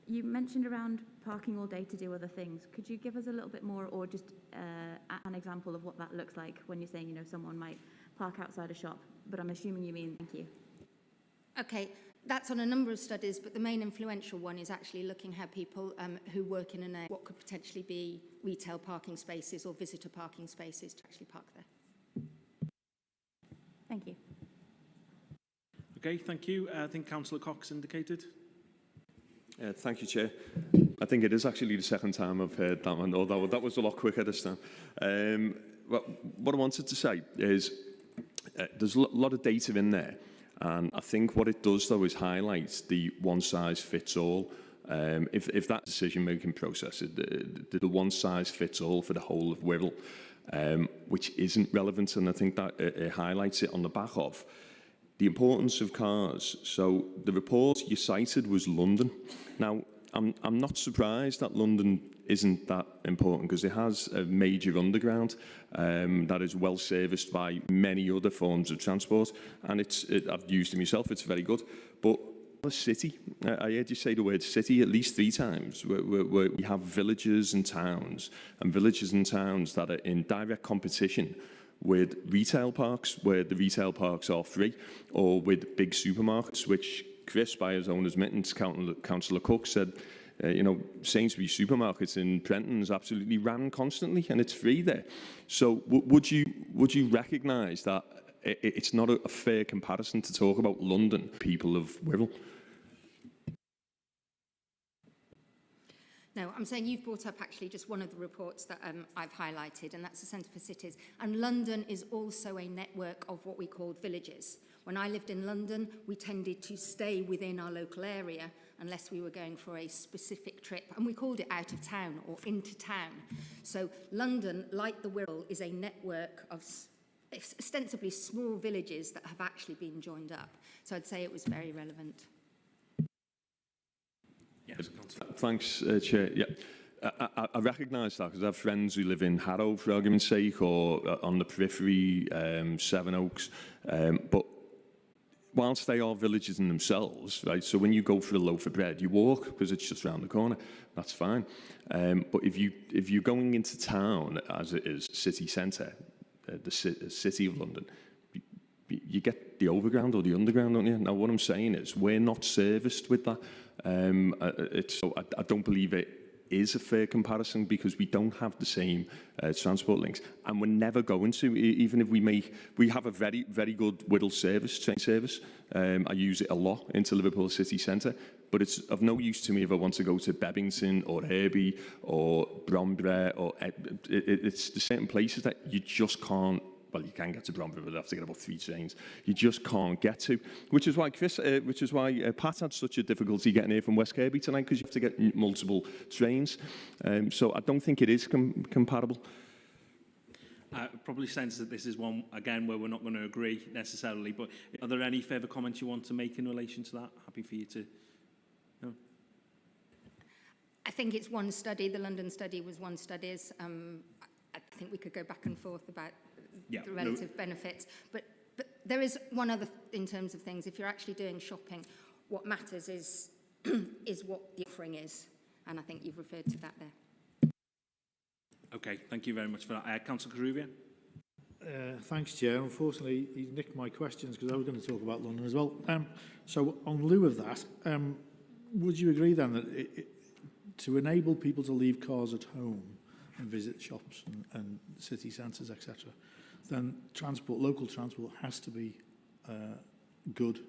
You mentioned around parking all day to do other things. Could you give us a little bit more, or just an example of what that looks like when you're saying, someone might park outside a shop, but I'm assuming you mean, thank you. Okay, that's on a number of studies, but the main influential one is actually looking how people who work in what could potentially be retail parking spaces or visitor parking spaces to actually park there. Thank you. Okay, thank you. I think Councillor Cox indicated. Thank you, Chair. I think it is actually the second time I've heard that one, although that was a lot quicker this time. What I wanted to say is there's a lot of data in there, and I think what it does, though, is highlight the one-size-fits-all. If that decision-making process, the one-size-fits-all for the whole of Wirral, which isn't relevant, and I think that it highlights it on the back of the importance of cars. So the report you cited was London. Now, I'm not surprised that London isn't that important, because it has a major underground that is well serviced by many other forms of transport, and I've used it myself. It's very good. But a city, I heard you say the word city at least 3 times, where we have villages and towns that are in direct competition with retail parks, where the retail parks are free, or with big supermarkets, which Chris, by his own admittance, Councillor Cook, said, Sainsbury's supermarkets in Prenton is absolutely rammed constantly, and it's free there. So would you recognise that it's not a fair comparison to talk about London, people of Wirral? No, I'm saying you've brought up actually just one of the reports that I've highlighted, and that's the Centre for Cities. And London is also a network of what we called villages. When I lived in London, we tended to stay within our local area unless we were going for a specific trip, and we called it out of town or into town. So London, like the Wirral, is a network of ostensibly small villages that have actually been joined up. So I'd say it was very relevant. Yes, Thanks, Chair. Yeah. I recognise that because I have friends who live in Harrow, for argument's sake, or on the periphery, Sevenoaks. But whilst they are villages in themselves, right? So when you go for a loaf of bread, you walk because it's just round the corner. That's fine. But if you're going into town, as it is, city centre, the city of London, you get the overground or the underground, don't you? Now, what I'm saying is we're not serviced with that. So I don't believe it is a fair comparison because we don't have the same transport links, and we're never going to, even if we have a very, very good Wirral train service. I use it a lot into Liverpool city centre, but it's of no use to me if I want to go to Bebington or Herby or Bromborough, or it's the certain places that you just can't. Well, you can get to Bromborough, but you have to get about 3 trains. You just can't get to, which is why Pat had such a difficulty getting here from West Kirby tonight, because you have to get multiple trains. So I don't think it is comparable. I probably sense that this is one, again, where we're not going to agree necessarily, but are there any further comments you want to make in relation to that? Happy for you to... No? I think it's one study. The London study was one study. I think we could go back and forth about the relative benefits. But there is one other in terms of things. If you're actually doing shopping, what matters is what the offering is. And I think you've referred to that there. Okay, thank you very much for that. Councillor Karoubian? Thanks, Chair. Unfortunately, he nicked my questions because I was going to talk about London as well. So on lieu of that, would you agree then that to enable people to leave cars at home and visit shops and city centres, etc., then local transport has to be good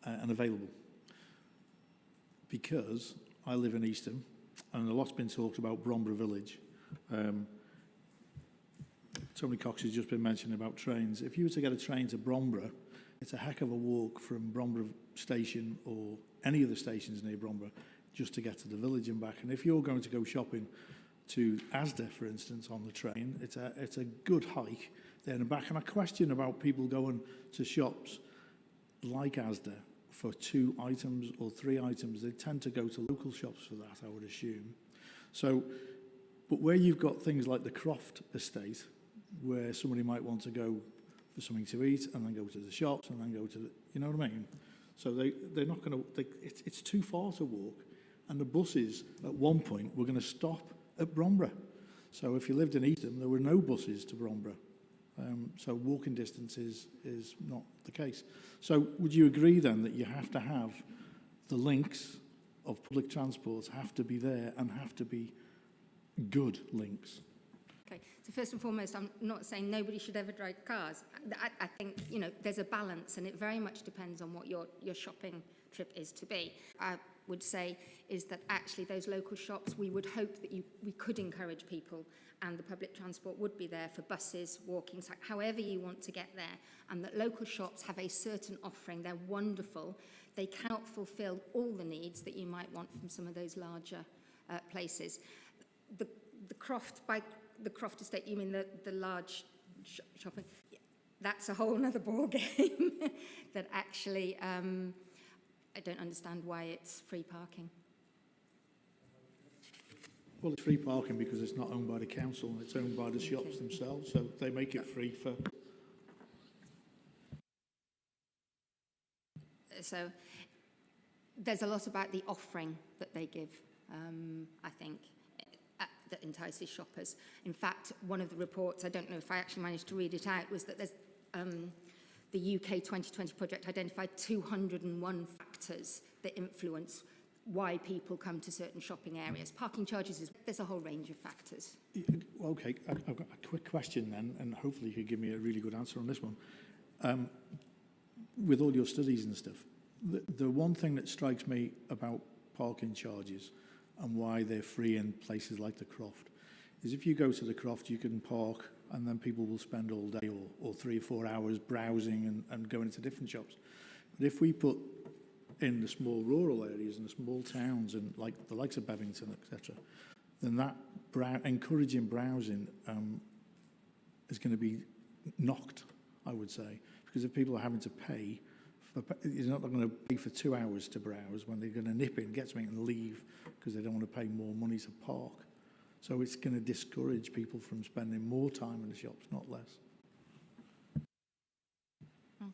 and available? Because I live in Eastham, and a lot's been talked about Bromborough Village. Tony Cox has just been mentioning about trains. If you were to get a train to Bromborough, it's a heck of a walk from Bromborough Station or any of the stations near Bromborough just to get to the village and back. And if you're going to go shopping to Asda, for instance, on the train, it's a good hike there and back. And I question about people going to shops like Asda for 2 items or 3 items. They tend to go to local shops for that, I would assume. So, but where you've got things like the Croft estate, where somebody might want to go for something to eat and then go to the shops and then go to the, you know what I mean? So they're not going to, it's too far to walk. And the buses at one point were going to stop at Bromborough. So if you lived in Eastham, there were no buses to Bromborough. So walking distance is not the case. So would you agree then that you have to have the links of public transport have to be there and have to be good links? Okay, so first and foremost, I'm not saying nobody should ever drive cars. I think, you know, there's a balance, and it very much depends on what your shopping trip is to be. I would say is that actually those local shops, we would hope that we could encourage people, and the public transport would be there for buses, walking, however you want to get there, and that local shops have a certain offering. They're wonderful. They cannot fulfill all the needs that you might want from some of those larger places. The Croft, by the Croft estate, you mean the large shopping? That's a whole other ball game that actually I don't understand why it's free parking. Well, it's free parking because it's not owned by the council, it's owned by the shops themselves, so they make it free for... So there's a lot about the offering that they give, I think, that entices shoppers. In fact, one of the reports, I don't know if I actually managed to read it out, was that there's the UK 2020 project identified 201 factors that influence why people come to certain shopping areas. Parking charges, there's a whole range of factors. Okay, I've got a quick question then, and hopefully you could give me a really good answer on this one. With all your studies and stuff, the one thing that strikes me about parking charges and why they're free in places like the Croft is if you go to the Croft, you can park and then people will spend all day or 3 or 4 hours browsing and going into different shops. But if we put in the small rural areas and the small towns and like the likes of Bebington, etc., then that encouraging browsing is going to be knocked, I would say, because if people are having to pay, you're not going to pay for 2 hours to browse when they're going to nip in, get something and leave because they don't want to pay more money to park. So it's going to discourage people from spending more time in the shops, not less.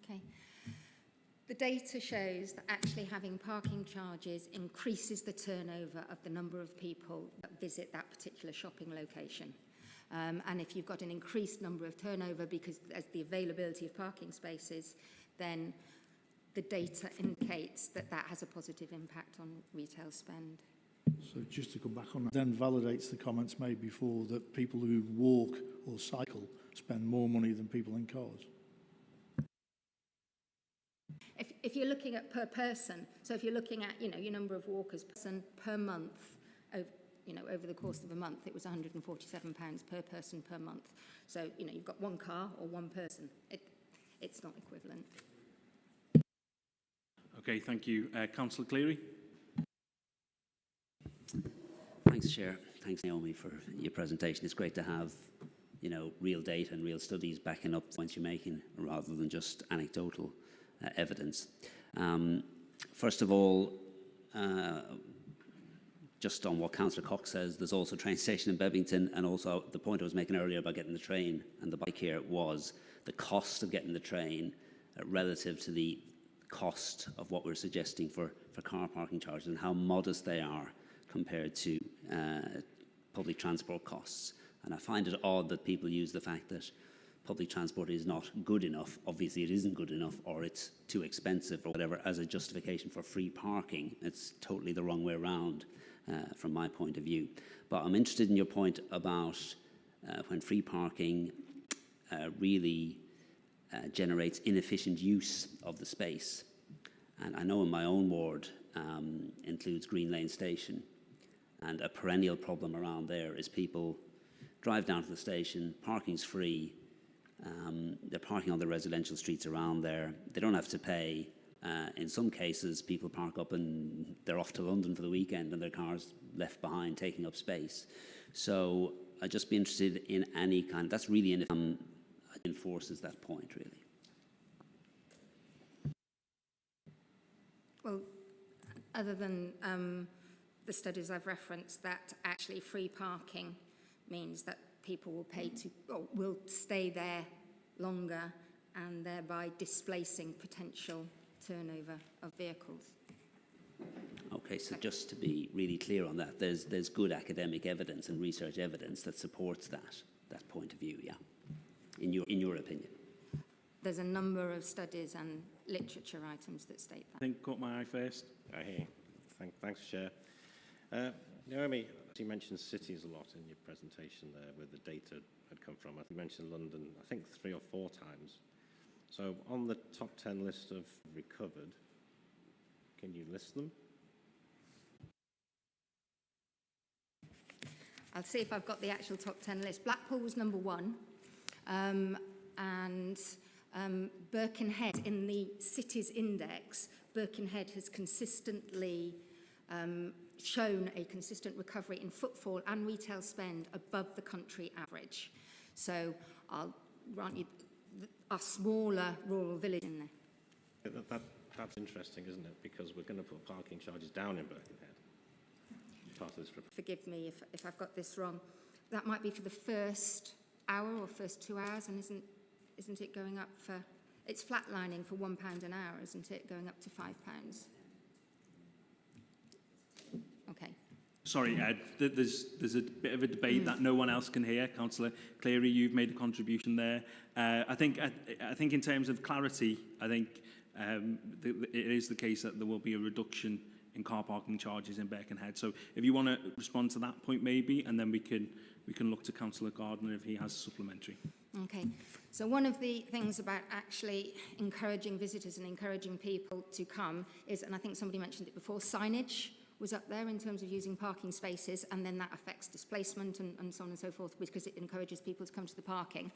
Okay. The data shows that actually having parking charges increases the turnover of the number of people that visit that particular shopping location. And if you've got an increased number of turnover because there's the availability of parking spaces, then the data indicates that that has a positive impact on retail spend. So just to come back on that, then validates the comments made before that people who walk or cycle spend more money than people in cars. If you're looking at per person, so if you're looking at, your number of walkers per month, over the course of a month, it was £147 per person per month. So, you've got one car or one person. It's not equivalent. Okay, thank you. Councillor Cleary. Thanks, Chair. Thanks, Naomi, for your presentation. It's great to have, real data and real studies backing up the points you're making rather than just anecdotal evidence. First of all, just on what Councillor Cox says, there's also a train station in Bebington, and also the point I was making earlier about getting the train and the bike here was the cost of getting the train relative to the cost of what we're suggesting for car parking charges and how modest they are compared to public transport costs. And I find it odd that people use the fact that public transport is not good enough, obviously it isn't good enough, or it's too expensive or whatever, as a justification for free parking. It's totally the wrong way around from my point of view. But I'm interested in your point about when free parking really generates inefficient use of the space. And I know in my own ward includes Green Lane Station, and a perennial problem around there is people drive down to the station, parking's free, they're parking on the residential streets around there, they don't have to pay. In some cases, people park up and they're off to London for the weekend and their car's left behind taking up space. So I'd just be interested in any kind, that's really enforces that point, really. Well, other than the studies I've referenced, that actually free parking means that people will pay to, or will stay there longer and thereby displacing potential turnover of vehicles. Okay, so just to be really clear on that, there's good academic evidence and research evidence that supports that point of view, yeah, in your opinion. There's a number of studies and literature items that state that. I think caught my eye first. I hear you. Thanks, Chair. Naomi, you mentioned cities a lot in your presentation there, where the data had come from. I think you mentioned London, I think 3 or 4 times. So on the top 10 list of recovered, can you list them? I'll see if I've got the actual top 10 list. Blackpool was number 1, and Birkenhead, in the cities index, Birkenhead has consistently shown a consistent recovery in footfall and retail spend above the country average. So I'll grant you a smaller rural village in there. That's interesting, isn't it? Because we're going to put parking charges down in Birkenhead. Part of this proposal. Forgive me if I've got this wrong. That might be for the first hour or first 2 hours, and isn't it going up for... It's flatlining for £1 an hour, isn't it? Going up to £5. Okay. Sorry, Ed, there's a bit of a debate that no one else can hear. Councillor Cleary, you've made a contribution there. I think in terms of clarity, I think it is the case that there will be a reduction in car parking charges in Birkenhead. So if you want to respond to that point maybe, and then we can look to Councillor Gardner if he has a supplementary. Okay, so one of the things about actually encouraging visitors and encouraging people to come is, and I think somebody mentioned it before, signage was up there in terms of using parking spaces, and then that affects displacement and so on and so forth because it encourages people to come to the parking.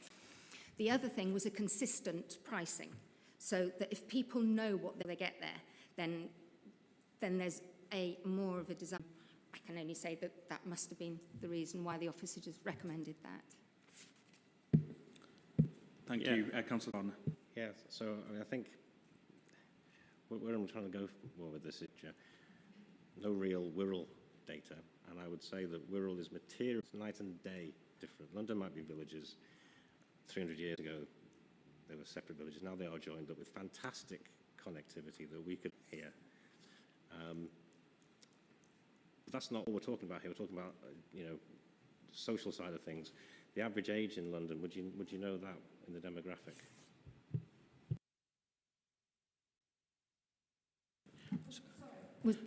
The other thing was a consistent pricing, so that if people know what they get there, then there's more of a design. I can only say that must have been the reason why the officer just recommended that. Thank you, Councillor Gardner. Yeah, so I think where I'm trying to go more with this is no real Wirral data, And I would say that Wirral is material, night and day different. London might be villages. 300 years ago, they were separate villages. Now they are joined up with fantastic connectivity that we could hear. But that's not what we're talking about here. We're talking about, social side of things. The average age in London, would you know that in the demographic?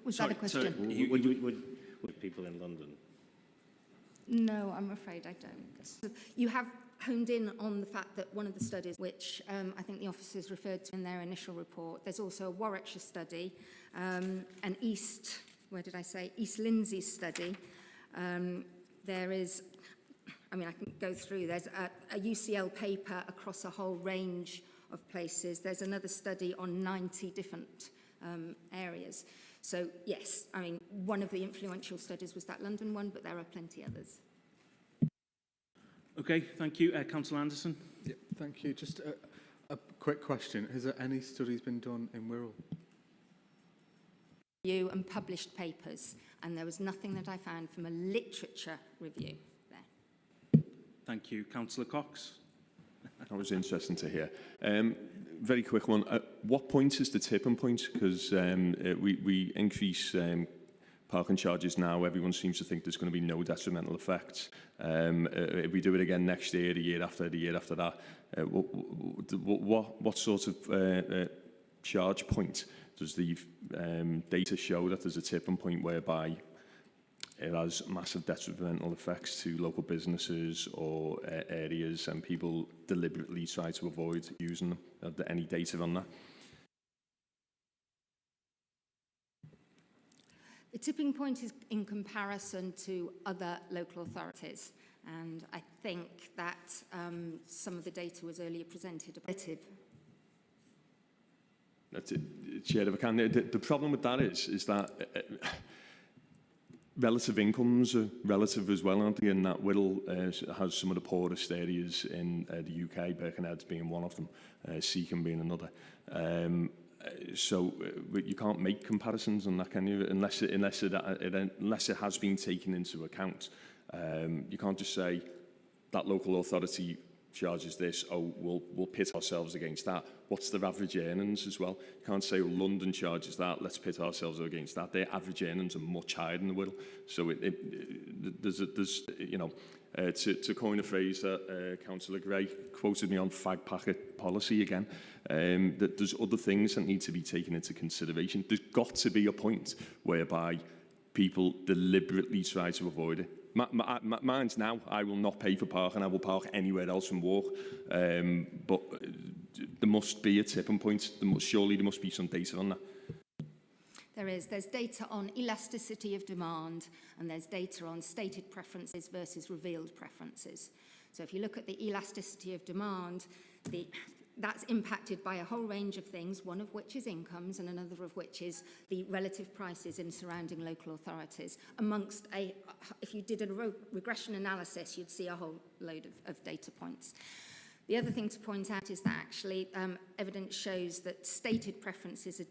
Was that a question? Would people in London? No, I'm afraid I don't. You have honed in on the fact that one of the studies, which I think the officers referred to in their initial report, there's also a Warwickshire study, an East Lindsey study. There is, I can go through, there's a UCL paper across a whole range of places. There's another study on 90 different areas. So yes, one of the influential studies was that London one, but there are plenty others. Okay, thank you. Councillor Anderson. Yeah, thank you. Just a quick question. Has there any studies been done in Wirral? And published papers, and there was nothing that I found from a literature review there. Thank you. Councillor Cox. That was interesting to hear. Very quick one. At what point is the tipping point? Because we increase parking charges now. Everyone seems to think there's going to be no detrimental effects. If we do it again next year, the year after that, what sort of charge point does the data show that there's a tipping point whereby it has massive detrimental effects to local businesses or areas and people deliberately try to avoid using them? Are there any data on that? The tipping point is in comparison to other local authorities, and I think that some of the data was earlier presented about it. That's it, Chair, if I can. The problem with that is that relative incomes are relative as well, aren't they? And that Wirral has some of the poorest areas in the UK, Birkenhead's being one of them, Seacombe being another. So you can't make comparisons on that, can you? Unless it has been taken into account. You can't just say that local authority charges this, we'll pit ourselves against that. What's their average earnings as well? You can't say, London charges that, let's pit ourselves against that. Their average earnings are much higher than the Wirral. So to coin a phrase that Councillor Gray quoted me on, fag packet policy again, that there's other things that need to be taken into consideration. There's got to be a point whereby people deliberately try to avoid it. Mine's now, I will not pay for parking, I will park anywhere else and walk. But there must be a tipping point. Surely there must be some data on that. There's data on elasticity of demand, and there's data on stated preferences versus revealed preferences. So if you look at the elasticity of demand, that's impacted by a whole range of things, one of which is incomes and another of which is the relative prices in surrounding local authorities. If you did a regression analysis, you'd see a whole load of data points. The other thing to point out is that actually evidence shows that stated preferences are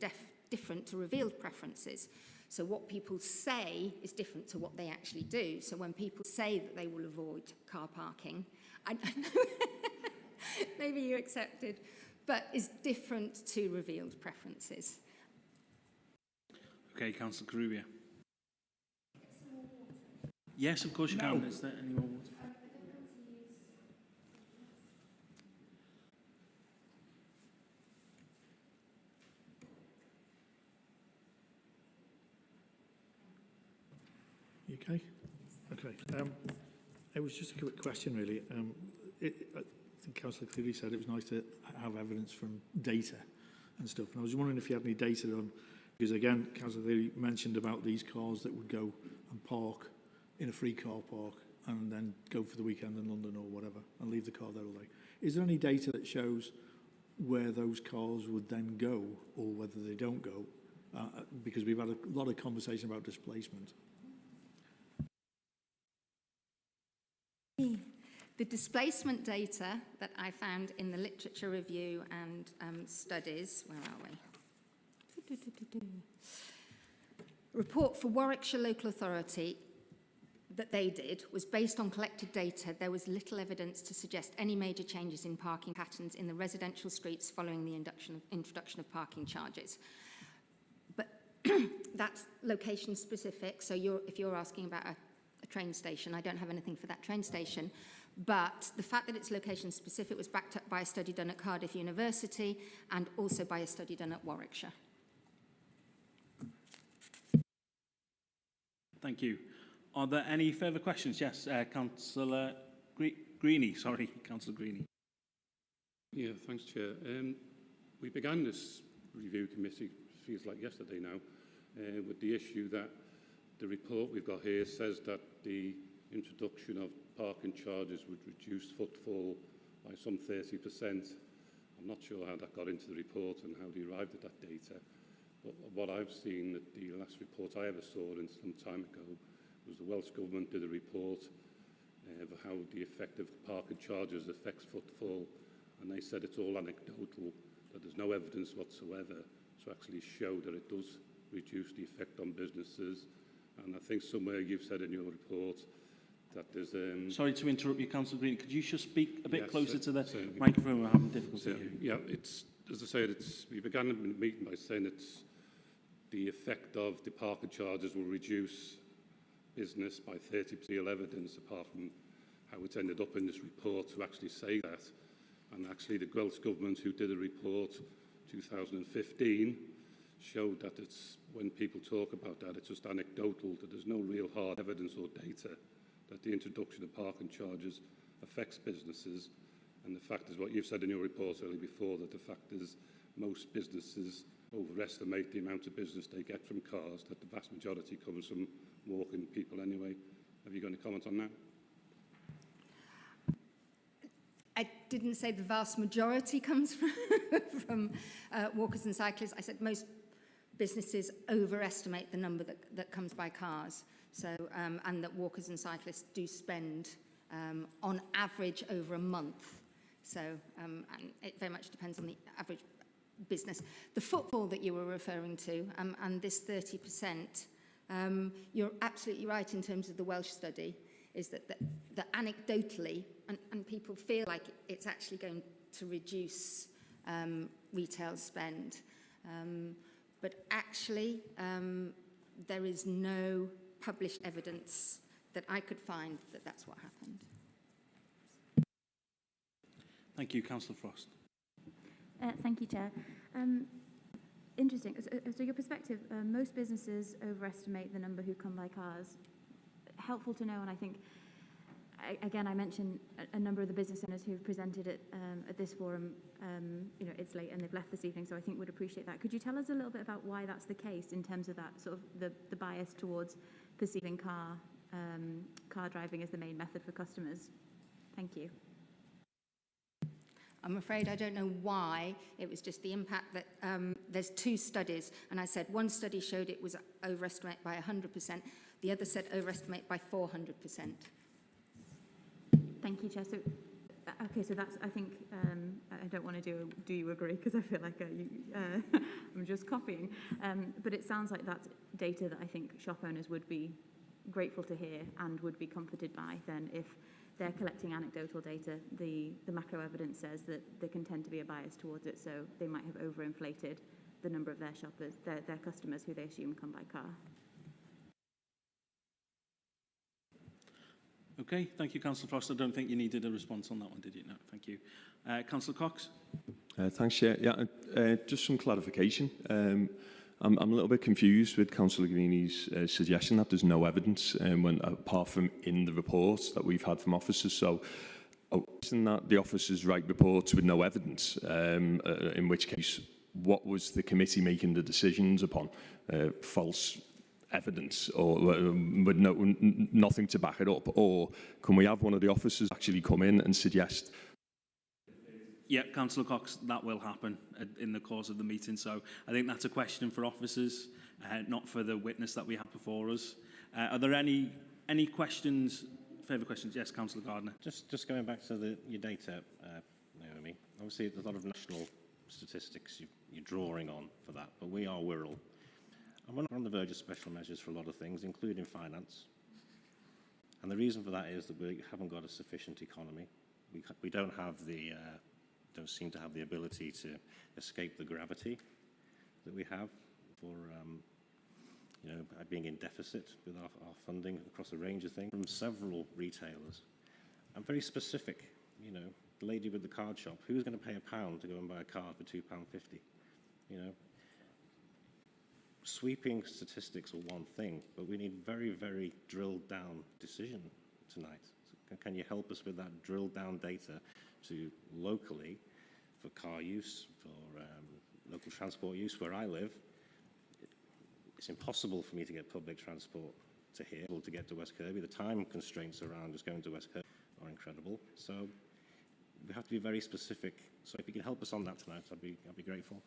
different to revealed preferences. So what people say is different to what they actually do. So when people say that they will avoid car parking, I know maybe you accepted, but is different to revealed preferences. Okay, Councillor Carubia. Yes, of course you can. Is there any more water? You okay? Okay. It was just a quick question, really. I think Councillor clearly said it was nice to have evidence from data and stuff. And I was wondering if you had any data on, because again, Councillor clearly mentioned about these cars that would go and park in a free car park and then go for the weekend in London or whatever and leave the car there all day. Is there any data that shows where those cars would then go or whether they don't go? Because we've had a lot of conversation about displacement. The displacement data that I found in the literature review and studies, where are we? Report for Warwickshire Local Authority that they did was based on collected data. There was little evidence to suggest any major changes in parking patterns in the residential streets following the introduction of parking charges. But that's location specific. So if you're asking about a train station, I don't have anything for that train station. But the fact that it's location specific was backed up by a study done at Cardiff University and also by a study done at Warwickshire. Thank you. Are there any further questions? Yes, Councillor Greenie. Sorry, Councillor Greenie. Yeah, thanks, Chair. We began this review committee, feels like yesterday now, with the issue that the report we've got here says that the introduction of parking charges would reduce footfall by some 30%. I'm not sure how that got into the report and how they arrived at that data. But what I've seen, at the last report I ever saw in some time ago, was the Welsh Government did a report of how the effect of parking charges affects footfall, and they said it's all anecdotal, that there's no evidence whatsoever to actually show that it does reduce the effect on businesses. And I think somewhere you've said in your report that there's... Sorry to interrupt you, Councillor Greenie. Could you just speak a bit yes, closer to the certainly. microphone? We're having difficulty hearing. Yeah, it's, as I said, we began the meeting by saying it's the effect of the parking charges will reduce business by 30% evidence, apart from how it's ended up in this report to actually say that. And actually the Welsh Government, who did a report 2015, showed that it's, when people talk about that, it's just anecdotal, that there's no real hard evidence or data that the introduction of parking charges affects businesses. And the fact is, what you've said in your report earlier before, that the fact is most businesses overestimate the amount of business they get from cars, that the vast majority comes from walking people anyway. Have you got any comment on that? I didn't say the vast majority comes from walkers and cyclists. I said most businesses overestimate the number that comes by cars. So, and that walkers and cyclists do spend on average over a month. So, and it very much depends on the average business. The footfall that you were referring to, and this 30%, you're absolutely right in terms of the Welsh study, is that anecdotally, and people feel like it's actually going to reduce retail spend. But actually, there is no published evidence that I could find that that's what happened. Thank you, Councillor Frost. Thank you, Chair. Interesting. So your perspective, most businesses overestimate the number who come by cars. Helpful to know, and I think, again, I mentioned a number of the business owners who've presented at this forum. You know, it's late and they've left this evening, so I think would appreciate that. Could you tell us a little bit about why that's the case in terms of that sort of the bias towards perceiving car driving as the main method for customers? Thank you. I'm afraid I don't know why. It was just the impact that there's two studies, and I said one study showed it was overestimate by 100%. The other said overestimate by 400%. Thank you, Chair. So, okay, so that's, I think, I don't want to do you agree, because I feel like I'm just copying. But it sounds like that's data that I think shop owners would be grateful to hear and would be comforted by then if they're collecting anecdotal data. The macro evidence says that there can tend to be a bias towards it, so they might have overinflated the number of their shoppers, their customers who they assume come by car. Okay, thank you, Councillor Frost. I don't think you needed a response on that one, did you? No, thank you. Councillor Cox. Thanks, Chair. Yeah, just some clarification. I'm a little bit confused with Councillor Greenie's suggestion that there's no evidence apart from in the reports that we've had from officers. So, isn't that the officers write reports with no evidence? In which case, what was the committee making the decisions upon? False evidence or with nothing to back it up? Or can we have one of the officers actually come in and suggest? Yeah, Councillor Cox, that will happen in the course of the meeting. So I think that's a question for officers, not for the witness that we have before us. Are there any questions, further questions? Yes, Councillor Gardner. Just going back to your data, Naomi. Obviously, there's a lot of national statistics you're drawing on for that, but we are Wirral. And we're on the verge of special measures for a lot of things, including finance. And the reason for that is that we haven't got a sufficient economy. We don't have the, don't seem to have the ability to escape the gravity that we have for, you know, being in deficit with our funding across a range of things from several retailers. I'm very specific, you know, the lady with the card shop, who's going to pay £1 to go and buy a card for £2.50? You know, sweeping statistics are one thing, but we need very, very drilled down decision tonight. So can you help us with that drilled down data to locally, for car use, for local transport use where I live? It's impossible for me to get public transport to here, or to get to West Kirby. The time constraints around just going to West Kirby are incredible. So we have to be very specific. So if you can help us on that tonight, I'd be grateful.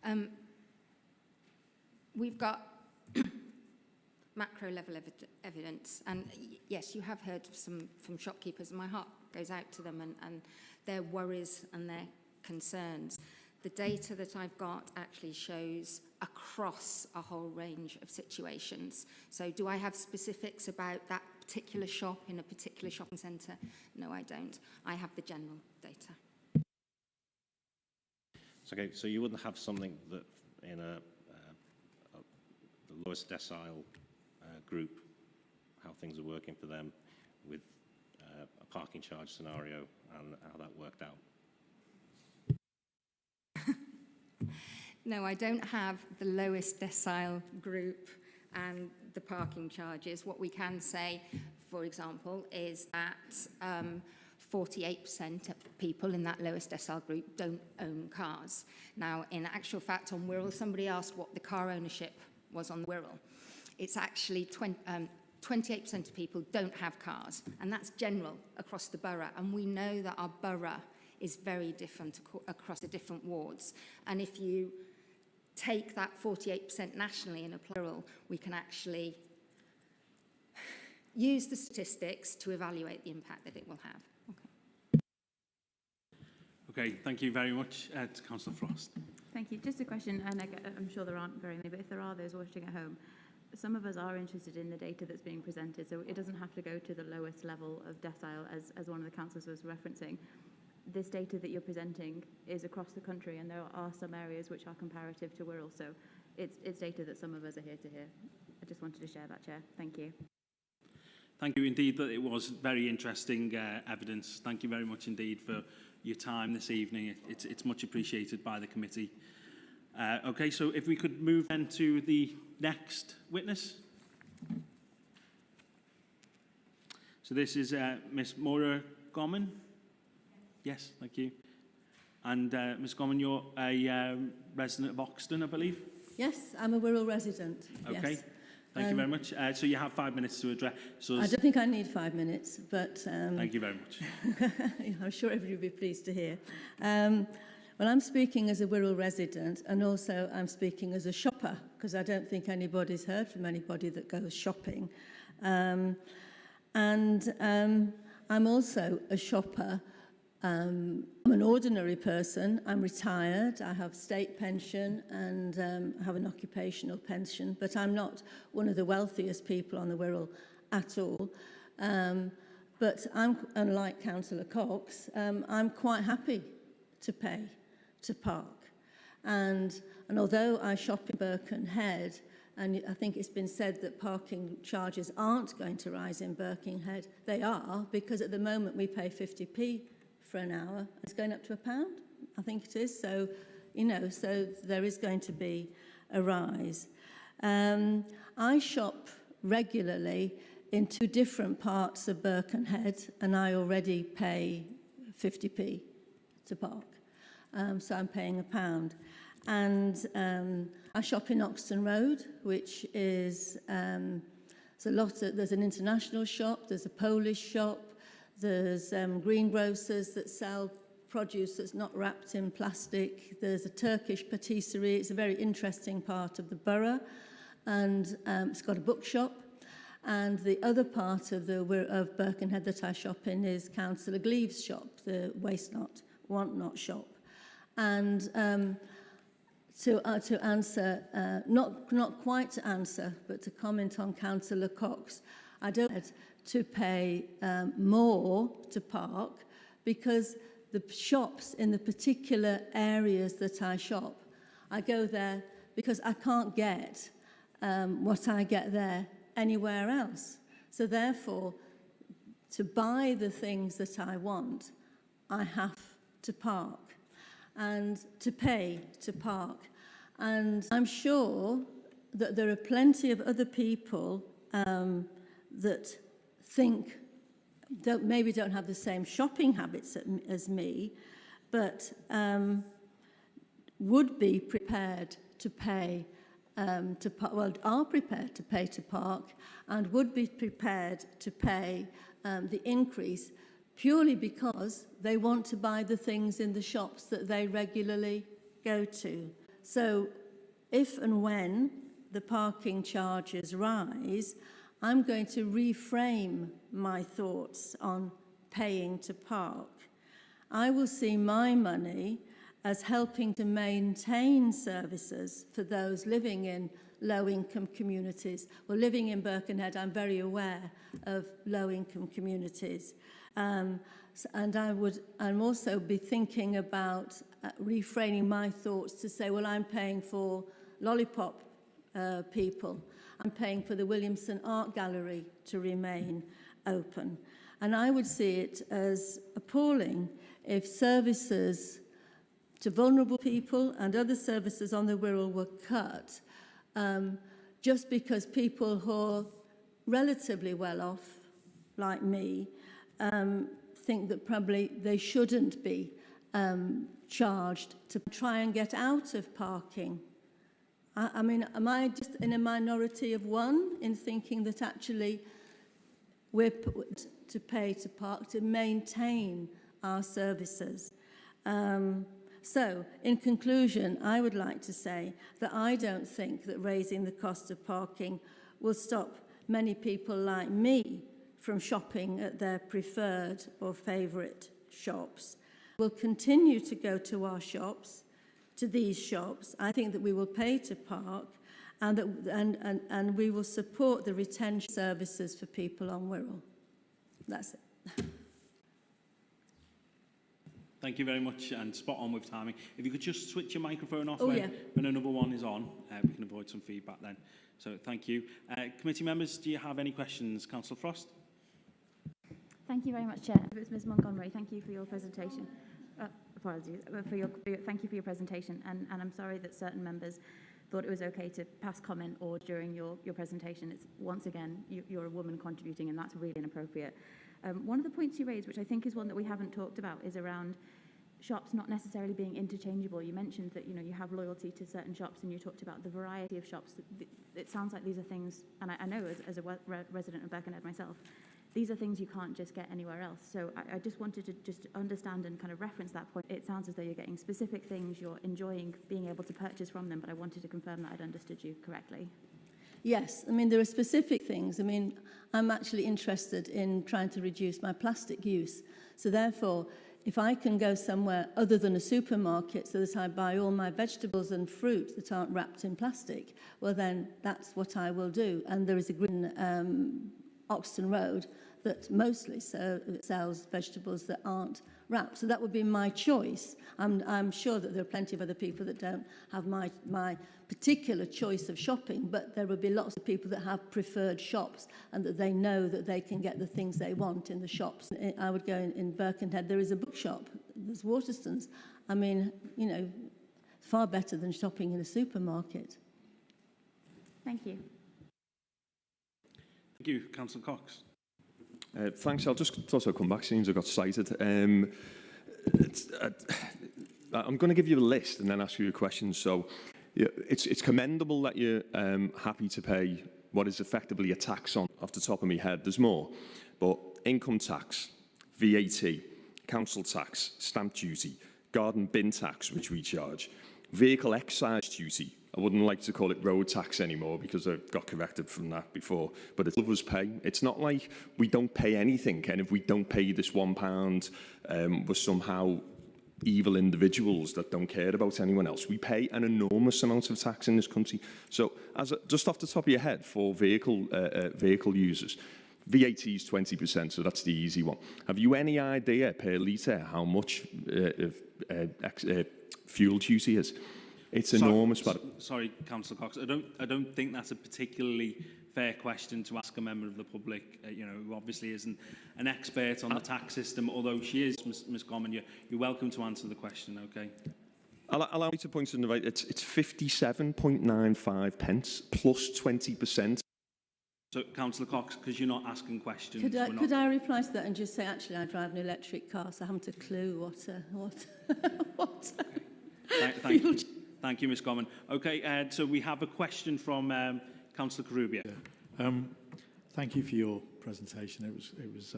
Okay. We've got macro level evidence, and yes, you have heard from shopkeepers, and my heart goes out to them and their worries and their concerns. The data that I've got actually shows across a whole range of situations. So do I have specifics about that particular shop in a particular shopping centre? No, I don't. I have the general data. Okay, so you wouldn't have something that in the lowest decile group, how things are working for them with a parking charge scenario and how that worked out? No, I don't have the lowest decile group and the parking charges. What we can say, for example, is that 48% of people in that lowest decile group don't own cars. Now, in actual fact, on Wirral, somebody asked what the car ownership was on Wirral. It's actually 28% of people don't have cars, and that's general across the borough. And we know that our borough is very different across the different wards. And if you take that 48% nationally in a plural, we can actually use the statistics to evaluate the impact that it will have. Okay, thank you very much, to Councillor Frost. Thank you. Just a question, and I'm sure there aren't very many, but if there are those watching at home, some of us are interested in the data that's being presented, so it doesn't have to go to the lowest level of decile, as one of the councillors was referencing. This data that you're presenting is across the country, and there are some areas which are comparative to Wirral, so it's data that some of us are here to hear. I just wanted to share that, Chair. Thank you. Thank you indeed, that it was very interesting evidence. Thank you very much indeed for your time this evening. It's much appreciated by the committee. Okay, so if we could move then to the next witness. So this is Miss Maura Gorman. Yes, thank you. And Ms Gorman, you're a resident of Oxton, I believe? Yes, I'm a Wirral resident. Okay, yes. Thank you very much. So you have 5 minutes to address. So I don't think I need 5 minutes, but... thank you very much. I'm sure everybody will be pleased to hear. Well, I'm speaking as a Wirral resident, and also I'm speaking as a shopper, because I don't think anybody's heard from anybody that goes shopping. I'm also a shopper. I'm an ordinary person. I'm retired. I have state pension and have an occupational pension, but I'm not one of the wealthiest people on the Wirral at all. But I'm, unlike Councillor Cox, I'm quite happy to pay to park. And although I shop in Birkenhead, and I think it's been said that parking charges aren't going to rise in Birkenhead, they are, because at the moment we pay 50p for an hour. It's going up to £1, I think it is. So, you know, so there is going to be a rise. I shop regularly in 2 different parts of Birkenhead, and I already pay 50p to park. So I'm paying £1. And I shop in Oxton Road, which is there's an international shop, there's a Polish shop, there's greengrocers that sell produce that's not wrapped in plastic. There's a Turkish patisserie. It's a very interesting part of the borough, and it's got a bookshop. And the other part of Birkenhead that I shop in is Councillor Gleave's shop, the Waste Not, Want Not shop. And to answer, not quite to answer, but to comment on Councillor Cox. I don't want to pay more to park because the shops in the particular areas that I shop, I go there because I can't get what I get there anywhere else. So therefore, to buy the things that I want, I have to park and to pay to park. And I'm sure that there are plenty of other people that think, maybe don't have the same shopping habits as me, but would be prepared to pay are prepared to pay to park and would be prepared to pay the increase purely because they want to buy the things in the shops that they regularly go to. So if and when the parking charges rise, I'm going to reframe my thoughts on paying to park. I will see my money as helping to maintain services for those living in low-income communities. Well, living in Birkenhead, I'm very aware of low-income communities. And I'm also be thinking about reframing my thoughts to say, well, I'm paying for lollipop people. I'm paying for the Williamson Art Gallery to remain open. And I would see it as appalling if services to vulnerable people and other services on the Wirral were cut just because people who are relatively well off, like me, think that probably they shouldn't be charged to try and get out of parking. I mean, am I just in a minority of one in thinking that actually we're put to pay to park to maintain our services? So, in conclusion, I would like to say that I don't think that raising the cost of parking will stop many people like me from shopping at their preferred or favourite shops. We'll continue to go to our shops, to these shops. I think that we will pay to park and we will support the retention services for people on Wirral. That's it. Thank you very much, and spot on with timing. If you could just switch your microphone off yeah. when another one is on, we can avoid some feedback then. So thank you. Committee members, do you have any questions? Councillor Frost? Thank you very much, Chair. It's Ms Montgomery. Thank you for your presentation. Apologies. Thank you for your presentation, and I'm sorry that certain members thought it was okay to pass comment or during your presentation. It's once again, you're a woman contributing, and that's really inappropriate. One of the points you raised, which I think is one that we haven't talked about, is around shops not necessarily being interchangeable. You mentioned that you have loyalty to certain shops, and you talked about the variety of shops. It sounds like these are things, and I know as a resident of Birkenhead myself, these are things you can't just get anywhere else. So I just wanted to just understand and kind of reference that point. It sounds as though you're getting specific things, you're enjoying being able to purchase from them, but I wanted to confirm that I'd understood you correctly. Yes, I mean, there are specific things. I mean, I'm actually interested in trying to reduce my plastic use. So therefore, if I can go somewhere other than a supermarket so that I buy all my vegetables and fruit that aren't wrapped in plastic, well then that's what I will do. And there is a green Oxton Road that mostly sells vegetables that aren't wrapped. So that would be my choice. I'm sure that there are plenty of other people that don't have my particular choice of shopping, but there would be lots of people that have preferred shops and that they know that they can get the things they want in the shops. I would go in Birkenhead, there is a bookshop, there's Waterstones. I mean, far better than shopping in a supermarket. Thank you. Thank you. Councillor Cox. Thanks. I'll just also come back, since I got cited. I'm going to give you a list and then ask you a question. So it's commendable that you're happy to pay what is effectively a tax on, off the top of my head. There's more. But income tax, VAT, council tax, stamp duty, garden bin tax, which we charge, vehicle excise duty. I wouldn't like to call it road tax anymore because I got corrected from that before, but it's all of us pay. It's not like we don't pay anything, and if we don't pay this £1, we're somehow evil individuals that don't care about anyone else. We pay an enormous amount of tax in this country. So, just off the top of your head, for vehicle users, VAT is 20%, so that's the easy one. Have you any idea per litre how much fuel duty is? It's enormous. Sorry, Councillor Cox. I don't think that's a particularly fair question to ask a member of the public, who obviously isn't an expert on the tax system, although she is, Ms. Gorman. You're welcome to answer the question, okay? Allow me to point in the right. It's 57.95 pence plus 20%. So, Councillor Cox, because you're not asking questions. Could I reply to that and just say, actually, I drive an electric car, so I haven't a clue what. Thank you, Ms. Gorman. Okay, so we have a question from Councillor Carubia. Thank you for your presentation. It was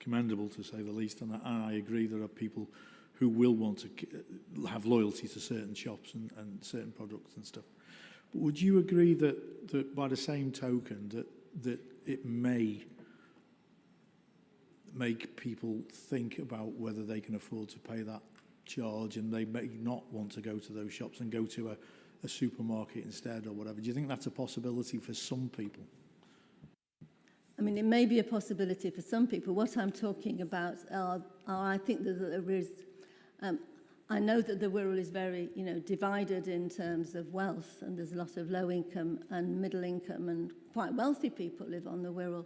commendable, to say the least, and I agree there are people who will want to have loyalty to certain shops and certain products and stuff. But would you agree that by the same token that it may make people think about whether they can afford to pay that charge, and they may not want to go to those shops and go to a supermarket instead or whatever? Do you think that's a possibility for some people? I mean, it may be a possibility for some people. What I'm talking about I think that there is... I know that the Wirral is very, divided in terms of wealth, and there's a lot of low income and middle income and quite wealthy people live on the Wirral.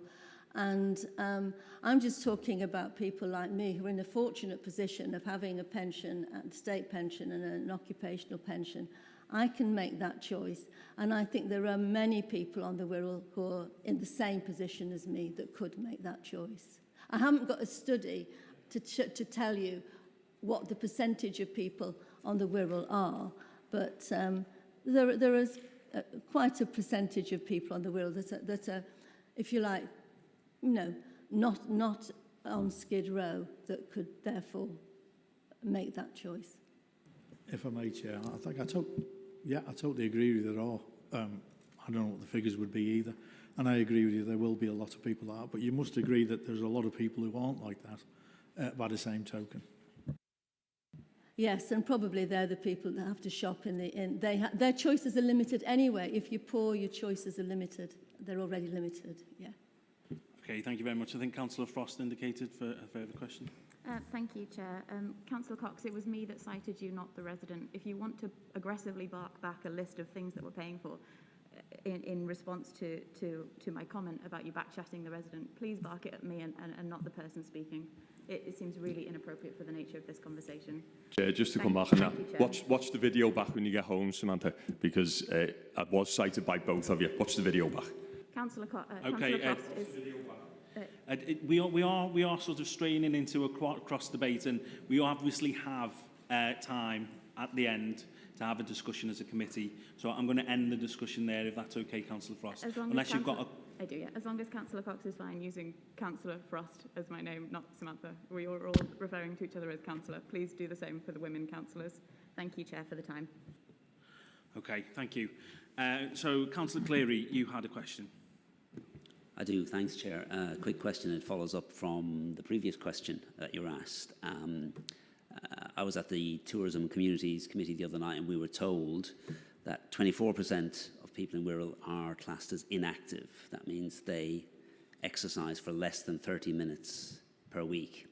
And I'm just talking about people like me who are in a fortunate position of having a pension, a state pension and an occupational pension. I can make that choice. And I think there are many people on the Wirral who are in the same position as me that could make that choice. I haven't got a study to tell you what the percentage of people on the Wirral are, but there is quite a percentage of people on the Wirral that are, if you like, not on Skid Row, that could therefore make that choice. If I may, Chair, I totally agree with you. There are. I don't know what the figures would be either, and I agree with you. There will be a lot of people that are, but you must agree that there's a lot of people who aren't like that. By the same token. Yes, and probably they're the people that have to shop in the inn. Their choices are limited anyway. If you're poor, your choices are limited. They're already limited, yeah. Okay, thank you very much. I think Councillor Frost indicated for a further question. Thank you, Chair. Councillor Cox, it was me that cited you, not the resident. If you want to aggressively bark back a list of things that we're paying for in response to my comment about you back-chatting the resident, please bark it at me and not the person speaking. It seems really inappropriate for the nature of this conversation. Chair, just to come back on that, watch the video back when you get home, Samantha, because I was cited by both of you. Watch the video back. Councillor Frost is... We are sort of straining into a cross debate, and we obviously have time at the end to have a discussion as a committee. So I'm going to end the discussion there, if that's okay, Councillor Frost. Unless you've got a... I do, yeah. As long as Councillor Cox is fine using Councillor Frost as my name, not Samantha. We are all referring to each other as Councillor. Please do the same for the women councillors. Thank you, Chair, for the time. Okay, thank you. So, Councillor Cleary, you had a question. I do, thanks, Chair. Quick question. It follows up from the previous question that you were asked. I was at the Tourism and Communities Committee the other night, and we were told that 24% of people in Wirral are classed as inactive. That means they exercise for less than 30 minutes per week.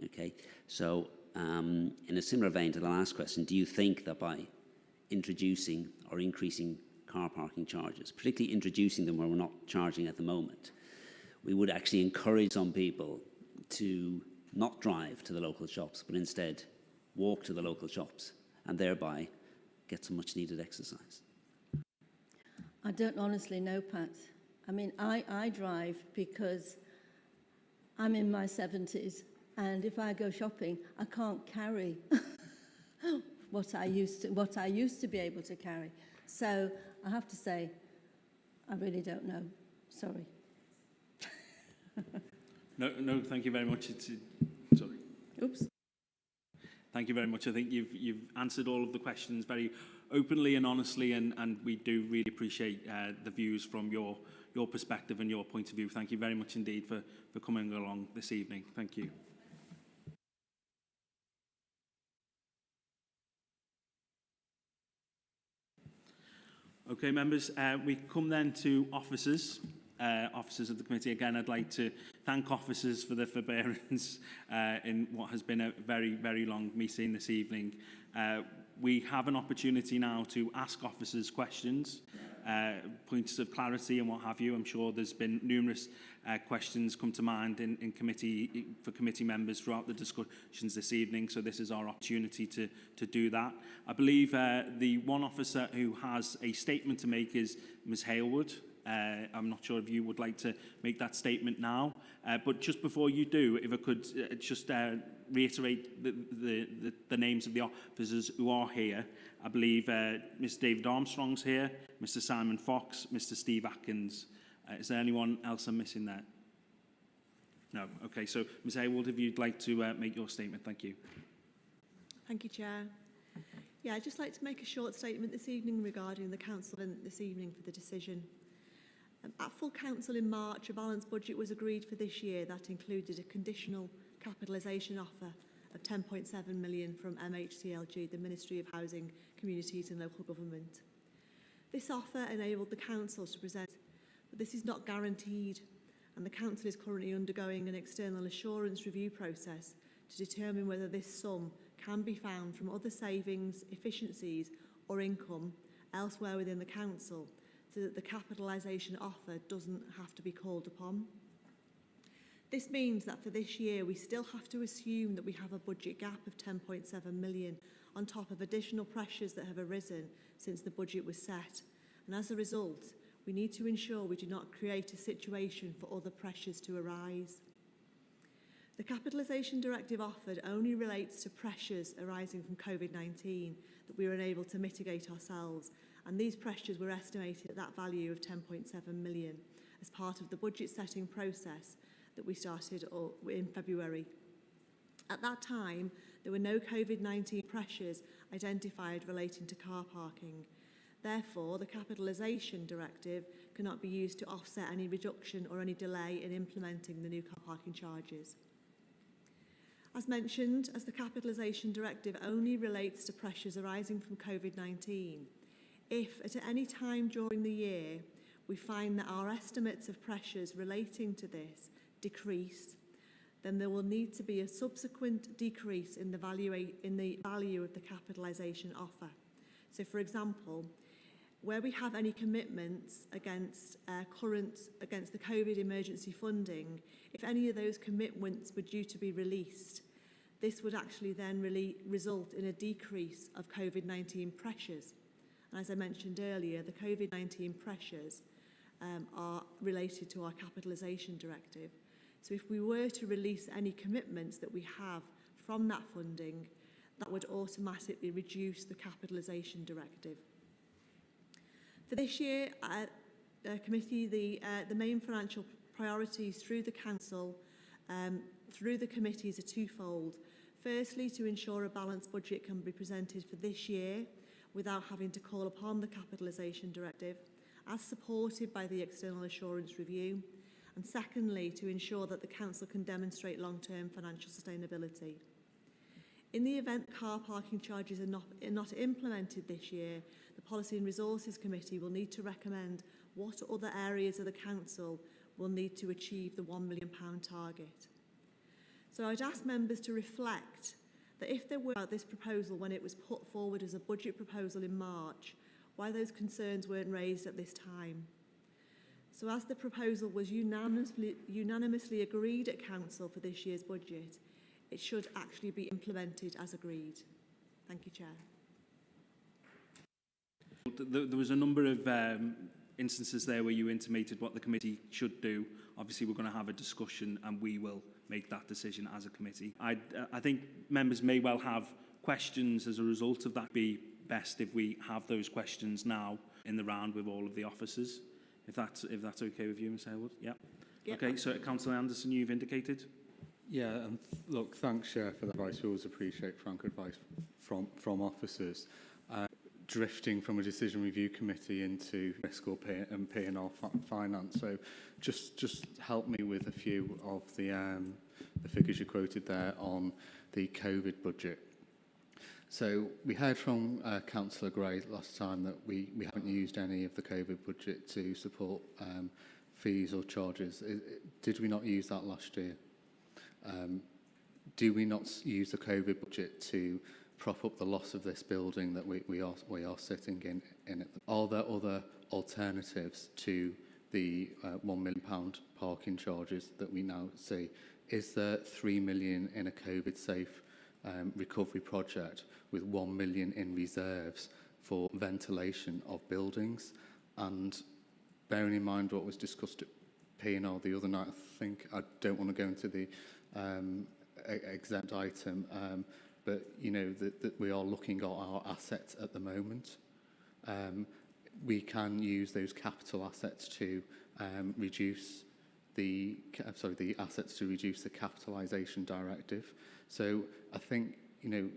Okay, so in a similar vein to the last question, do you think that by introducing or increasing car parking charges, particularly introducing them where we're not charging at the moment, we would actually encourage some people to not drive to the local shops, but instead walk to the local shops and thereby get some much needed exercise? I don't honestly know, Pat. I mean, I drive because I'm in my 70s, and if I go shopping, I can't carry what I used to be able to carry. So I have to say, I really don't know. Sorry. No, thank you very much. Sorry. Oops. Thank you very much. I think you've answered all of the questions very openly and honestly, and we do really appreciate the views from your perspective and your point of view. Thank you very much indeed for coming along this evening. Thank you. Okay, members, we come then to officers. Officers of the committee. Again, I'd like to thank officers for their forbearance in what has been a very, very long meeting this evening. We have an opportunity now to ask officers questions, points of clarity and what have you. I'm sure there's been numerous questions come to mind in committee for committee members throughout the discussions this evening, so this is our opportunity to do that. I believe the one officer who has a statement to make is Ms Halewood. I'm not sure if you would like to make that statement now, but just before you do, if I could just reiterate the names of the officers who are here. I believe Mr David Armstrong's here, Mr Simon Fox, Mr Steve Atkins. Is there anyone else I'm missing there? No. Okay, so Ms Haywood, if you'd like to make your statement, thank you. Thank you, Chair. Yeah, I'd just like to make a short statement this evening regarding the Council and this evening for the decision. At full council in March, a balanced budget was agreed for this year that included a conditional capitalisation offer of 10.7 million from MHCLG, the Ministry of Housing, Communities and Local Government. This offer enabled the council to present, but this is not guaranteed, and the council is currently undergoing an external assurance review process to determine whether this sum can be found from other savings, efficiencies or income elsewhere within the council, so that the capitalisation offer doesn't have to be called upon. This means that for this year we still have to assume that we have a budget gap of 10.7 million on top of additional pressures that have arisen since the budget was set, and as a result we need to ensure we do not create a situation for other pressures to arise. The Capitalisation Directive offered only relates to pressures arising from COVID-19 that we were unable to mitigate ourselves, and these pressures were estimated at that value of 10.7 million as part of the budget setting process that we started in February. At that time, there were no COVID-19 pressures identified relating to car parking. Therefore, the Capitalisation Directive cannot be used to offset any reduction or any delay in implementing the new car parking charges. As mentioned, as the Capitalisation Directive only relates to pressures arising from COVID-19, if at any time during the year we find that our estimates of pressures relating to this decrease, then there will need to be a subsequent decrease in the value of the capitalisation offer. So, for example, where we have any commitments against the COVID emergency funding, if any of those commitments were due to be released, this would actually then result in a decrease of COVID-19 pressures. And as I mentioned earlier, the COVID-19 pressures are related to our Capitalisation Directive. So if we were to release any commitments that we have from that funding, that would automatically reduce the Capitalisation Directive. For this year, committee, the main financial priorities through the Council, through the committees are twofold. Firstly, to ensure a balanced budget can be presented for this year without having to call upon the Capitalisation Directive, as supported by the External Assurance Review. And secondly, to ensure that the Council can demonstrate long-term financial sustainability. In the event car parking charges are not implemented this year, the Policy and Resources Committee will need to recommend what other areas of the Council will need to achieve the £1 million target. So I'd ask members to reflect that if there were about this proposal when it was put forward as a budget proposal in March, why those concerns weren't raised at this time. So as the proposal was unanimously agreed at Council for this year's budget, it should actually be implemented as agreed. Thank you, Chair. There was a number of instances there where you intimated what the committee should do. Obviously, we're going to have a discussion and we will make that decision as a committee. I think members may well have questions as a result of that. Be best if we have those questions now in the round with all of the officers. If that's okay with you, Ms Haywood? Yeah. Yep. Okay, so Councillor Anderson, you've indicated. Yeah, and look, thanks, Chair, for the advice. We always appreciate frank advice from officers. Drifting from a decision review committee into fiscal P&L finance. So just help me with a few of the figures you quoted there on the COVID budget. So we heard from Councillor Gray last time that we haven't used any of the COVID budget to support fees or charges. Did we not use that last year? Do we not use the COVID budget to prop up the loss of this building that we are sitting in it? Are there other alternatives to the £1 million parking charges that we now see? Is there £3 million in a COVID-safe recovery project with 1 million in reserves for ventilation of buildings? And bearing in mind what was discussed at P&R the other night, I think I don't want to go into the exempt item, but you know that we are looking at our assets at the moment. We can use those capital assets to reduce the assets to reduce the capitalisation directive. So I think, you know,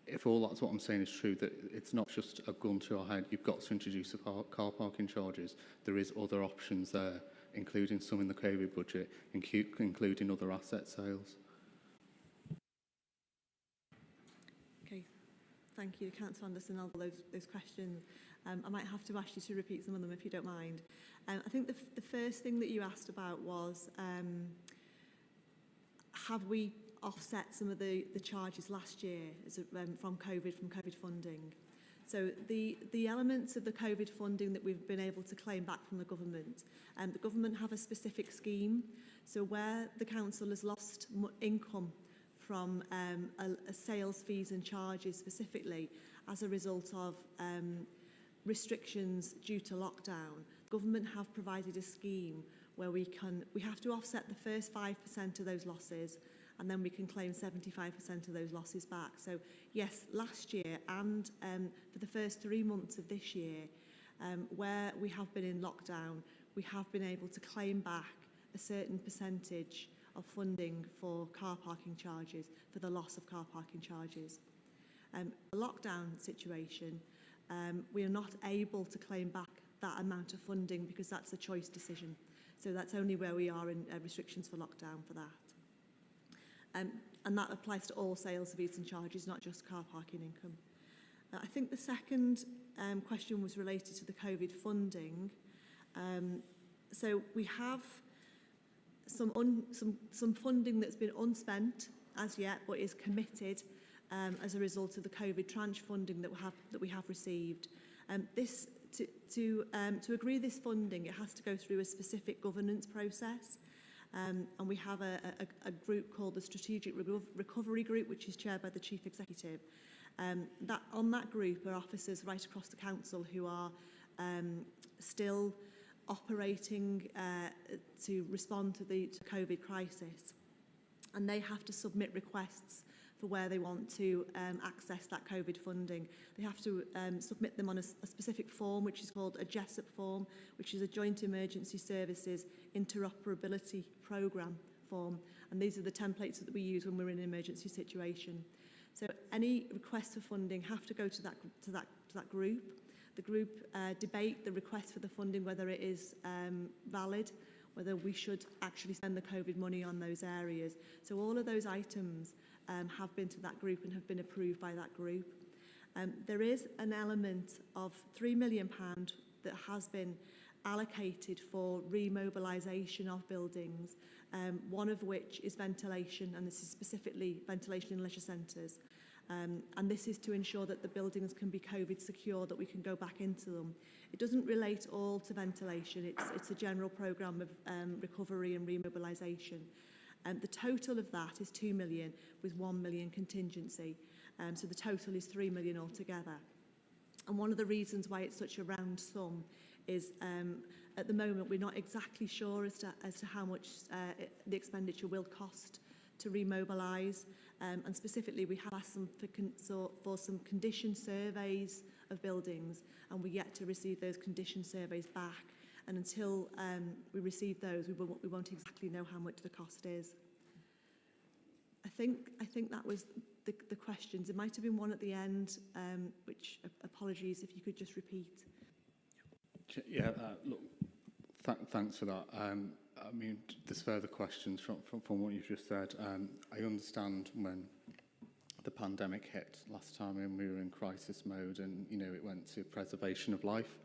if all that's what I'm saying is true, that it's not just a gun to our head, you've got to introduce the car parking charges. There is other options there, including some in the COVID budget, including other asset sales. Okay, thank you, Councillor Anderson, on those questions. I might have to ask you to repeat some of them if you don't mind. I think the first thing that you asked about was, have we offset some of the charges last year as from COVID funding? So the elements of the COVID funding that we've been able to claim back from the government have a specific scheme. So where the council has lost income from a sales fees and charges specifically as a result of restrictions due to lockdown, government have provided a scheme where we have to offset the first 5% of those losses, and then we can claim 75% of those losses back. So yes, last year and for the first 3 months of this year, where we have been in lockdown, we have been able to claim back a certain percentage of funding for car parking charges, for the loss of car parking charges. The lockdown situation, we are not able to claim back that amount of funding because that's a choice decision. So that's only where we are in restrictions for lockdown for that. And that applies to all sales fees and charges, not just car parking income. I think the second question was related to the COVID funding. So we have some funding that's been unspent as yet, but is committed as a result of the COVID tranche funding that we have received. To agree this funding, it has to go through a specific governance process. And we have a group called the Strategic Recovery Group, which is chaired by the Chief Executive. On that group are officers right across the council who are still operating to respond to the COVID crisis. And they have to submit requests for where they want to access that COVID funding. They have to submit them on a specific form, which is called a JESSOP form, which is a Joint Emergency Services Interoperability Programme form. And these are the templates that we use when we're in an emergency situation. So any requests for funding have to go to that group. The group debate the request for the funding, whether it is valid, whether we should actually spend the COVID money on those areas. So all of those items have been to that group and have been approved by that group. There is an element of £3 million that has been allocated for remobilisation of buildings, one of which is ventilation, and this is specifically ventilation in leisure centres. And this is to ensure that the buildings can be COVID secure, that we can go back into them. It doesn't relate all to ventilation, it's a general programme of recovery and remobilisation. The total of that is 2 million with 1 million contingency. So the total is 3 million altogether. And one of the reasons why it's such a round sum is at the moment we're not exactly sure as to how much the expenditure will cost to remobilise. And specifically we have asked them for some condition surveys of buildings, and we're yet to receive those condition surveys back. And until we receive those, we won't exactly know how much the cost is. I think that was the questions. There might have been one at the end, which apologies if you could just repeat. Yeah, look, thanks for that. I mean, there's further questions from what you've just said. I understand when the pandemic hit last time when we were in crisis mode, and it went to preservation of life.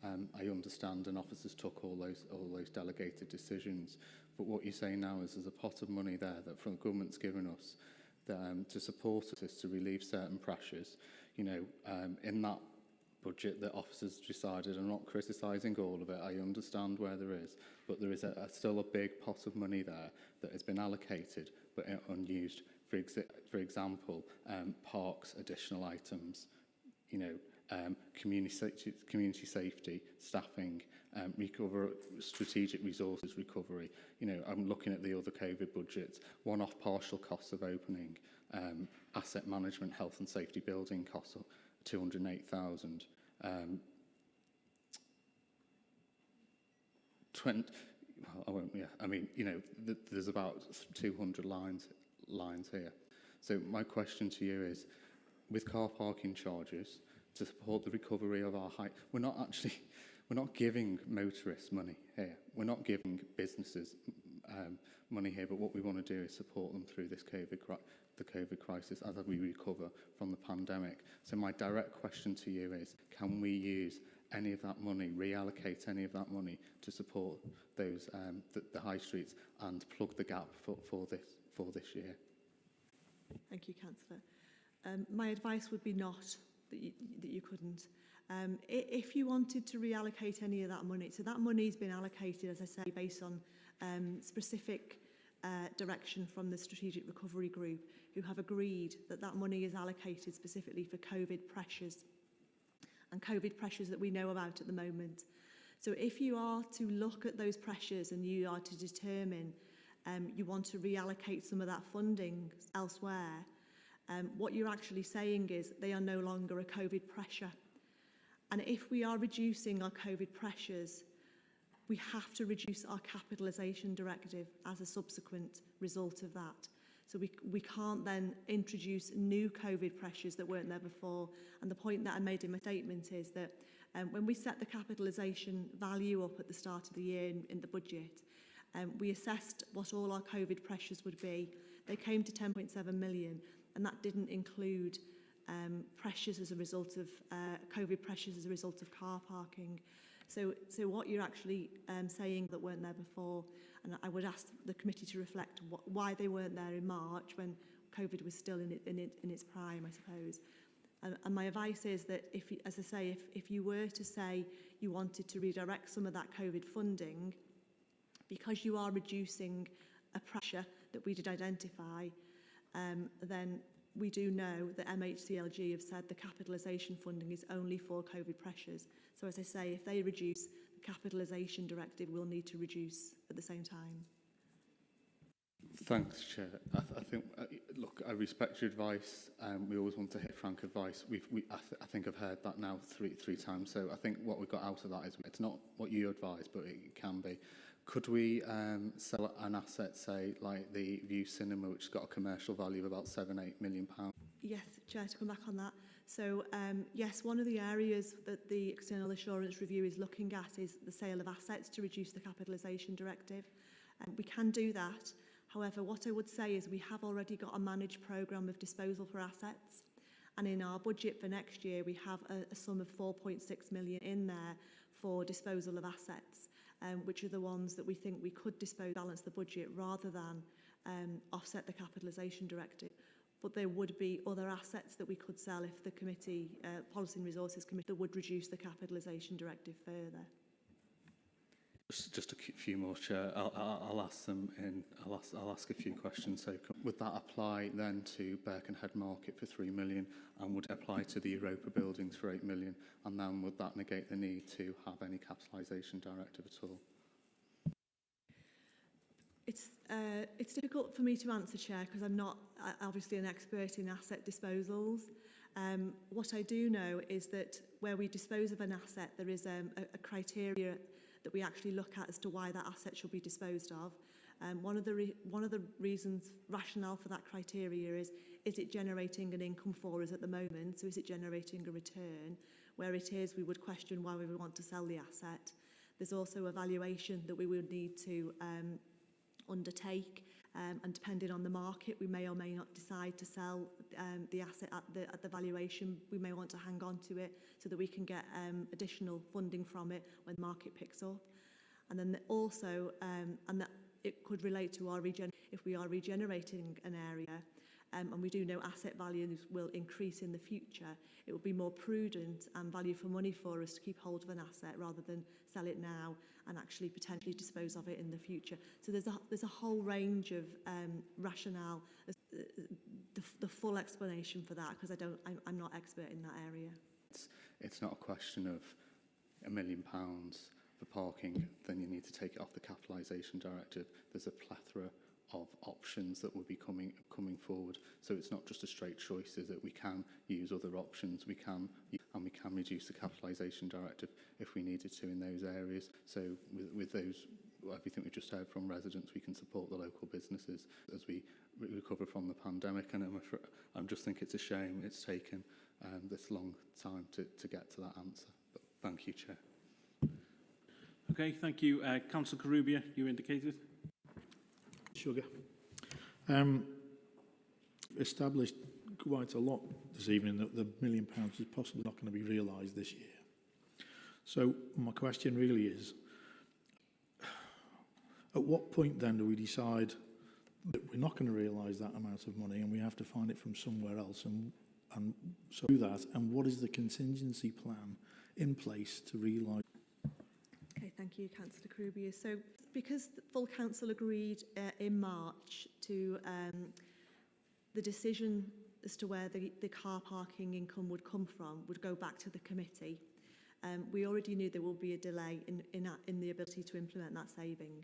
I understand, and officers took all those delegated decisions. But what you're saying now is there's a pot of money there that from the government's given us to support us to relieve certain pressures. In that budget that officers decided, I'm not criticising all of it, I understand where there is, but there is still a big pot of money there that has been allocated but unused. For example, parks, additional items, community safety, staffing, strategic resources recovery. I'm looking at the other COVID budgets, one-off partial costs of opening, asset management, health and safety building costs of 208,000. There's about 200 lines here. So my question to you is, with car parking charges, to support the recovery of our height, we're not giving motorists money here. We're not giving businesses money here, but what we want to do is support them through this the COVID crisis as we recover from the pandemic. So my direct question to you is, can we use any of that money, reallocate any of that money to support those the high streets and plug the gap for this year? Thank you, Councillor. My advice would be not that you couldn't. If you wanted to reallocate any of that money, so that money's been allocated, as I say, based on specific direction from the Strategic Recovery Group, who have agreed that that money is allocated specifically for COVID pressures, and COVID pressures that we know about at the moment. So if you are to look at those pressures and you are to determine you want to reallocate some of that funding elsewhere, what you're actually saying is they are no longer a COVID pressure. And if we are reducing our COVID pressures, we have to reduce our capitalisation directive as a subsequent result of that. So we can't then introduce new COVID pressures that weren't there before. And the point that I made in my statement is that when we set the capitalisation value up at the start of the year in the budget, we assessed what all our COVID pressures would be. They came to 10.7 million, and that didn't include pressures as a result of COVID pressures as a result of car parking. So what you're actually saying that weren't there before, and I would ask the committee to reflect why they weren't there in March when COVID was still in its prime, I suppose. And my advice is that, if you were to say you wanted to redirect some of that COVID funding, because you are reducing a pressure that we did identify, then we do know that MHCLG have said the capitalisation funding is only for COVID pressures. So as I say, if they reduce, the capitalisation directive will need to reduce at the same time. Thanks, Chair. I think, look, I respect your advice. We always want to hear frank advice. I think I've heard that now three times. So I think what we got out of that is it's not what you advise, but it can be. Could we sell an asset, say, like the View Cinema, which has got a commercial value of about £7-8 million? Yes, Chair, to come back on that. So, yes, one of the areas that the External Assurance Review is looking at is the sale of assets to reduce the capitalisation directive. We can do that. However, what I would say is we have already got a managed programme of disposal for assets. And in our budget for next year, we have a sum of 4.6 million in there for disposal of assets, which are the ones that we think we could balance the budget rather than offset the capitalisation directive. But there would be other assets that we could sell if the committee, Policy and Resources Committee, that would reduce the capitalisation directive further. Just a few more, Chair. I'll ask them in. I'll ask a few questions. So, would that apply then to Birkenhead Market for 3 million, and would it apply to the Europa buildings for 8 million? And then would that negate the need to have any capitalisation directive at all? It's difficult for me to answer, Chair, because I'm not obviously an expert in asset disposals. What I do know is that where we dispose of an asset, there is a criteria that we actually look at as to why that asset should be disposed of. One of the reasons, rationale for that criteria is it generating an income for us at the moment? So is it generating a return? Where it is, we would question why we would want to sell the asset. There's also a valuation that we would need to undertake, and depending on the market, we may or may not decide to sell the asset at the valuation. We may want to hang on to it so that we can get additional funding from it when the market picks up. And then also, and that it could relate to our if we are regenerating an area, and we do know asset values will increase in the future, it will be more prudent and value for money for us to keep hold of an asset rather than sell it now and actually potentially dispose of it in the future. So there's a whole range of rationale, the full explanation for that, because I'm not expert in that area. It's not a question of £1 million for parking, then you need to take it off the capitalisation directive. There's a plethora of options that will be coming forward. So it's not just a straight choice, is it? We can use other options, we can reduce the capitalisation directive if we needed to in those areas. So with those, everything we just heard from residents, we can support the local businesses as we recover from the pandemic. And I just think it's a shame it's taken this long time to get to that answer. But thank you, Chair. Okay, thank you. Councillor Corrubia, you indicated. Sugar. Established quite a lot this evening that the £1 million is possibly not going to be realised this year. So my question really is, at what point then do we decide that we're not going to realise that amount of money and we have to find it from somewhere else, and so do that, and what is the contingency plan in place to realise? Okay, thank you, Councillor Corrubia. So because the full council agreed in March to the decision as to where the car parking income would come from would go back to the committee, we already knew there would be a delay in the ability to implement that saving.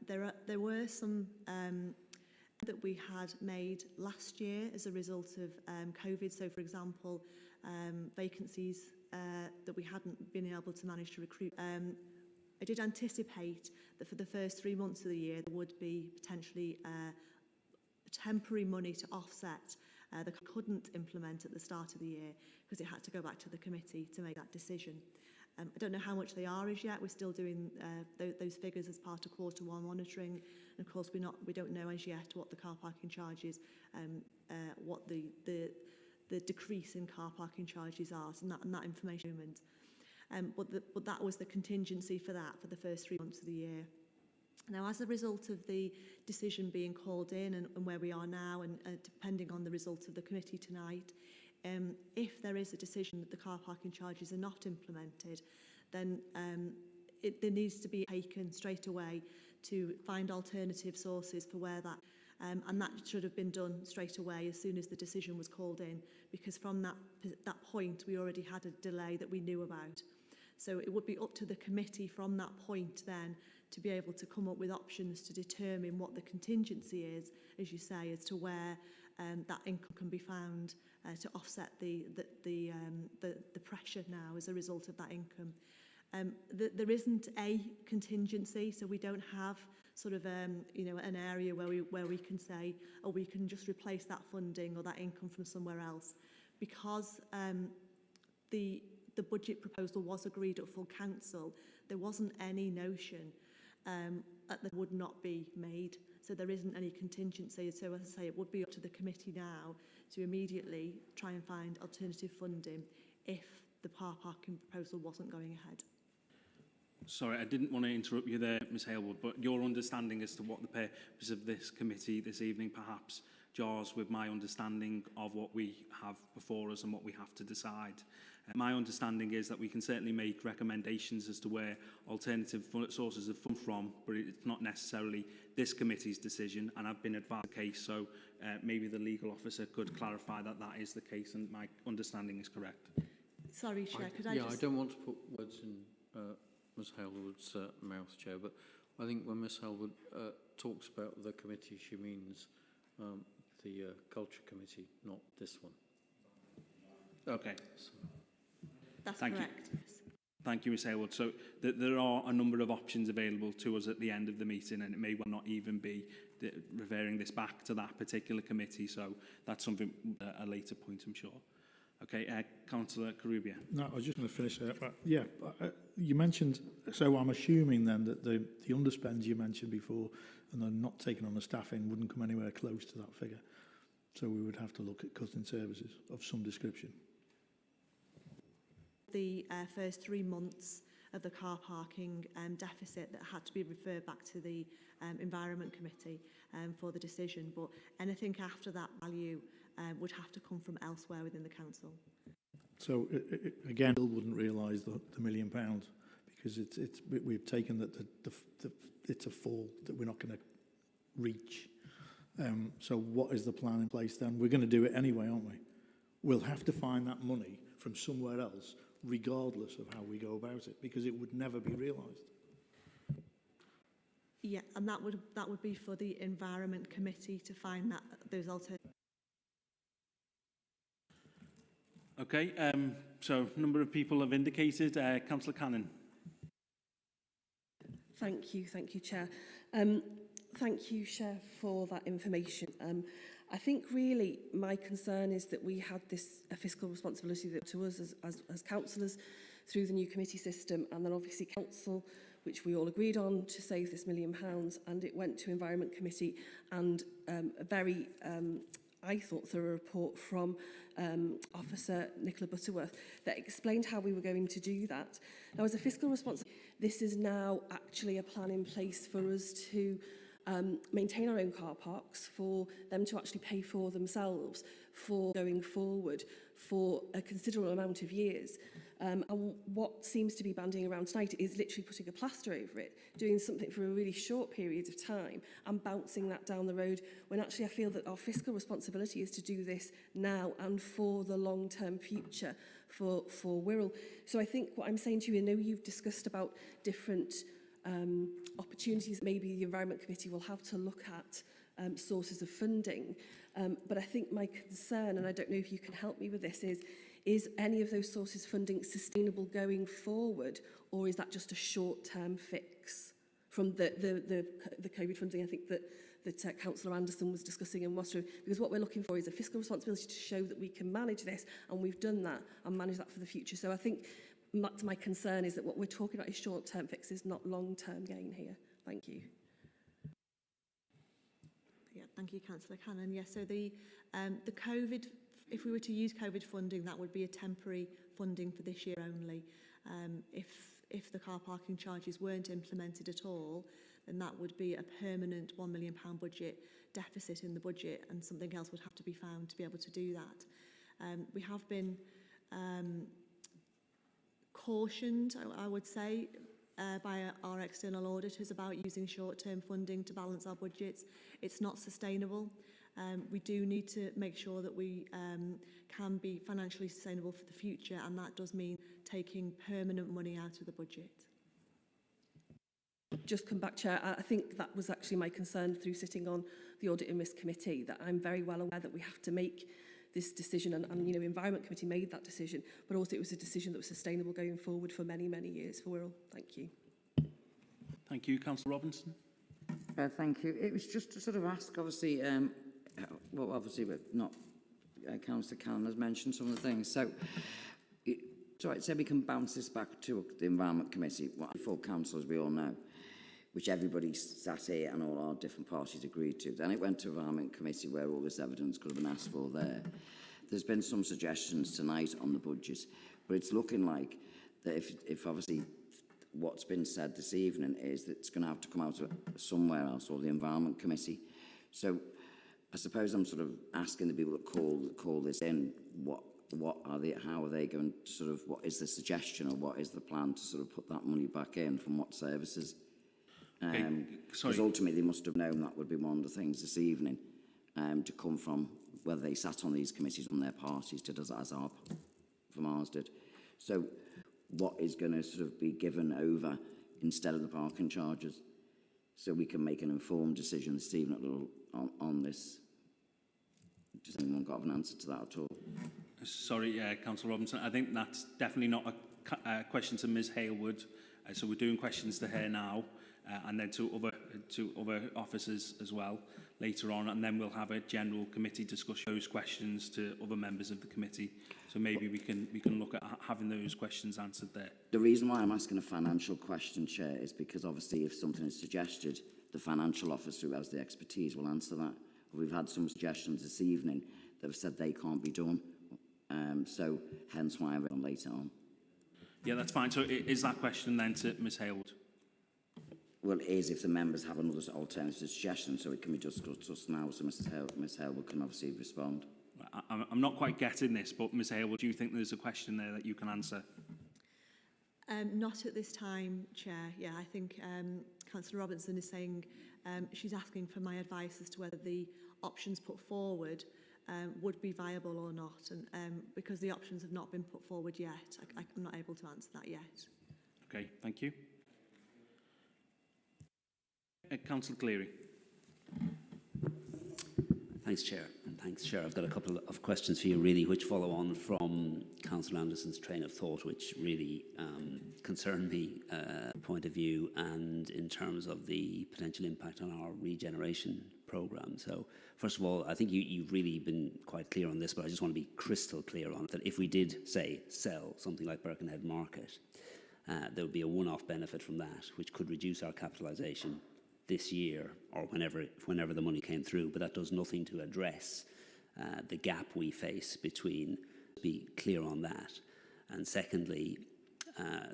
There were some that we had made last year as a result of COVID. So, for example, vacancies that we hadn't been able to manage to recruit. I did anticipate that for the first 3 months of the year there would be potentially temporary money to offset that couldn't implement at the start of the year because it had to go back to the committee to make that decision. I don't know how much they are as yet. We're still doing those figures as part of Q1 monitoring. And of course, we don't know as yet what the car parking charges, what the decrease in car parking charges are, and that information. But that was the contingency for that for the first 3 months of the year. Now, as a result of the decision being called in and where we are now, and depending on the results of the committee tonight, if there is a decision that the car parking charges are not implemented, then there needs to be taken straight away to find alternative sources for where that, and that should have been done straight away as soon as the decision was called in, because from that point we already had a delay that we knew about. So it would be up to the committee from that point then to be able to come up with options to determine what the contingency is, as you say, as to where that income can be found to offset the pressure now as a result of that income. There isn't a contingency, so we don't have sort of an area where we can say, oh, we can just replace that funding or that income from somewhere else, because the budget proposal was agreed at full council. There wasn't any notion that would not be made. So there isn't any contingency. So as I say, it would be up to the committee now to immediately try and find alternative funding if the car parking proposal wasn't going ahead. Sorry, I didn't want to interrupt you there, Ms Halewood, but your understanding as to what the purpose of this committee this evening perhaps jars with my understanding of what we have before us and what we have to decide. My understanding is that we can certainly make recommendations as to where alternative sources have come from, but it's not necessarily this committee's decision, and I've been advised the case, so maybe the legal officer could clarify that that is the case and my understanding is correct. Sorry, Chair, could I just... I don't want to put words in Ms Halewood's mouth, Chair, but I think when Ms Halewood talks about the committee, she means the Culture Committee, not this one. Okay. That's Thank correct. You. Thank you, Ms Halewood. So there are a number of options available to us at the end of the meeting, and it may well not even be referring this back to that particular committee, so that's something at a later point, I'm sure. Okay, Councillor Carubia. No, I was just going to finish there. You mentioned, so I'm assuming then that the underspends you mentioned before and the not taking on the staffing wouldn't come anywhere close to that figure. So we would have to look at cutting services of some description. The first 3 months of the car parking deficit that had to be referred back to the Environment Committee for the decision, but anything after that value would have to come from elsewhere within the council. So again, Bill wouldn't realise the £1 million because we've taken that it's a fall that we're not going to reach. So what is the plan in place then? We're going to do it anyway, aren't we? We'll have to find that money from somewhere else, regardless of how we go about it, because it would never be realised. Yeah, and that would be for the Environment Committee to find those alternatives. Okay, so a number of people have indicated. Councillor Cannon. Thank you, Chair. Thank you, Chair, for that information. I think really my concern is that we had this fiscal responsibility that to us as councillors through the new committee system, and then obviously council, which we all agreed on to save this £1 million, and it went to Environment Committee, and a very I thought through a report from Officer Nicola Butterworth that explained how we were going to do that. Now, as a fiscal responsibility, this is now actually a plan in place for us to maintain our own car parks, for them to actually pay for themselves for going forward for a considerable amount of years. And what seems to be banding around tonight is literally putting a plaster over it, doing something for a really short period of time and bouncing that down the road, when actually I feel that our fiscal responsibility is to do this now and for the long-term future for Wirral. So I think what I'm saying to you, I know you've discussed about different opportunities maybe the Environment Committee will have to look at sources of funding. But I think my concern, and I don't know if you can help me with this, is any of those sources of funding sustainable going forward, or is that just a short-term fix from the COVID funding? I think that Councillor Anderson was discussing in Worcester, because what we're looking for is a fiscal responsibility to show that we can manage this, and we've done that and manage that for the future. So I think my concern is that what we're talking about is short-term fixes, not long-term gain here. Thank you. Yeah, thank you, Councillor Cannon. Yes, so the COVID, if we were to use COVID funding, that would be a temporary funding for this year only. If the car parking charges weren't implemented at all, then that would be a permanent £1 million budget deficit in the budget, and something else would have to be found to be able to do that. We have been cautioned, I would say, by our external auditors about using short-term funding to balance our budgets. It's not sustainable. We do need to make sure that we can be financially sustainable for the future, and that does mean taking permanent money out of the budget. Just come back, Chair. I think that was actually my concern through sitting on the Audit and Risk Committee, that I'm very well aware that we have to make this decision, and you know, Environment Committee made that decision, but also it was a decision that was sustainable going forward for many, many years for Wirral. Thank you. Thank you, Councillor Robinson. Thank you. It was just to sort of ask, obviously, well, obviously, but not Councillor Cannon has mentioned some of the things. So, so I'd say we can bounce this back to the Environment Committee, what full council, as we all know, which everybody sat here and all our different parties agreed to. Then it went to Environment Committee where all this evidence could have been asked for there. There's been some suggestions tonight on the budget, but it's looking like that if obviously what's been said this evening is that it's going to have to come out of somewhere else, or the Environment Committee. So I suppose I'm sort of asking the people that call this in, what are they, how are they going to sort of, what is the suggestion or what is the plan to sort of put that money back in from what services? Because ultimately they must have known that would be one of the things this evening to come from, whether they sat on these committees on their parties did as our from ours did. So what is going to sort of be given over instead of the parking charges, so we can make an informed decision this evening on this? Does anyone got an answer to that at all? Sorry, Councillor Robinson, I think that's definitely not a question to Ms Halewood. So we're doing questions to her now, and then to other officers as well. later on, and then we'll have a general committee discussion, those questions to other members of the committee. So maybe we can look at having those questions answered there. The reason why I'm asking a financial question, Chair, is because obviously if something is suggested, the financial officer who has the expertise will answer that. We've had some suggestions this evening that have said they can't be done. So hence why I've done later on. Yeah, that's fine. So is that question then to Ms Haywood? Well, it is if the members have another alternative suggestion, so it can be discussed now, so Ms Haywood can obviously respond. I'm not quite getting this, but Ms Haywood, do you think there's a question there that you can answer? Not at this time, Chair. Yeah, I think Councillor Robinson is saying she's asking for my advice as to whether the options put forward would be viable or not. And because the options have not been put forward yet, I'm not able to answer that yet. Okay, thank you. Councillor Cleary. Thanks, Chair. And thanks, Chair. I've got a couple of questions for you, really, which follow on from Councillor Anderson's train of thought, which really concern me, point of view, and in terms of the potential impact on our regeneration programme. So, first of all, I think you've really been quite clear on this, but I just want to be crystal clear on it, that if we did, say, sell something like Birkenhead Market, there would be a one-off benefit from that, which could reduce our capitalisation this year or whenever the money came through, but that does nothing to address the gap we face between, be clear on that. And secondly,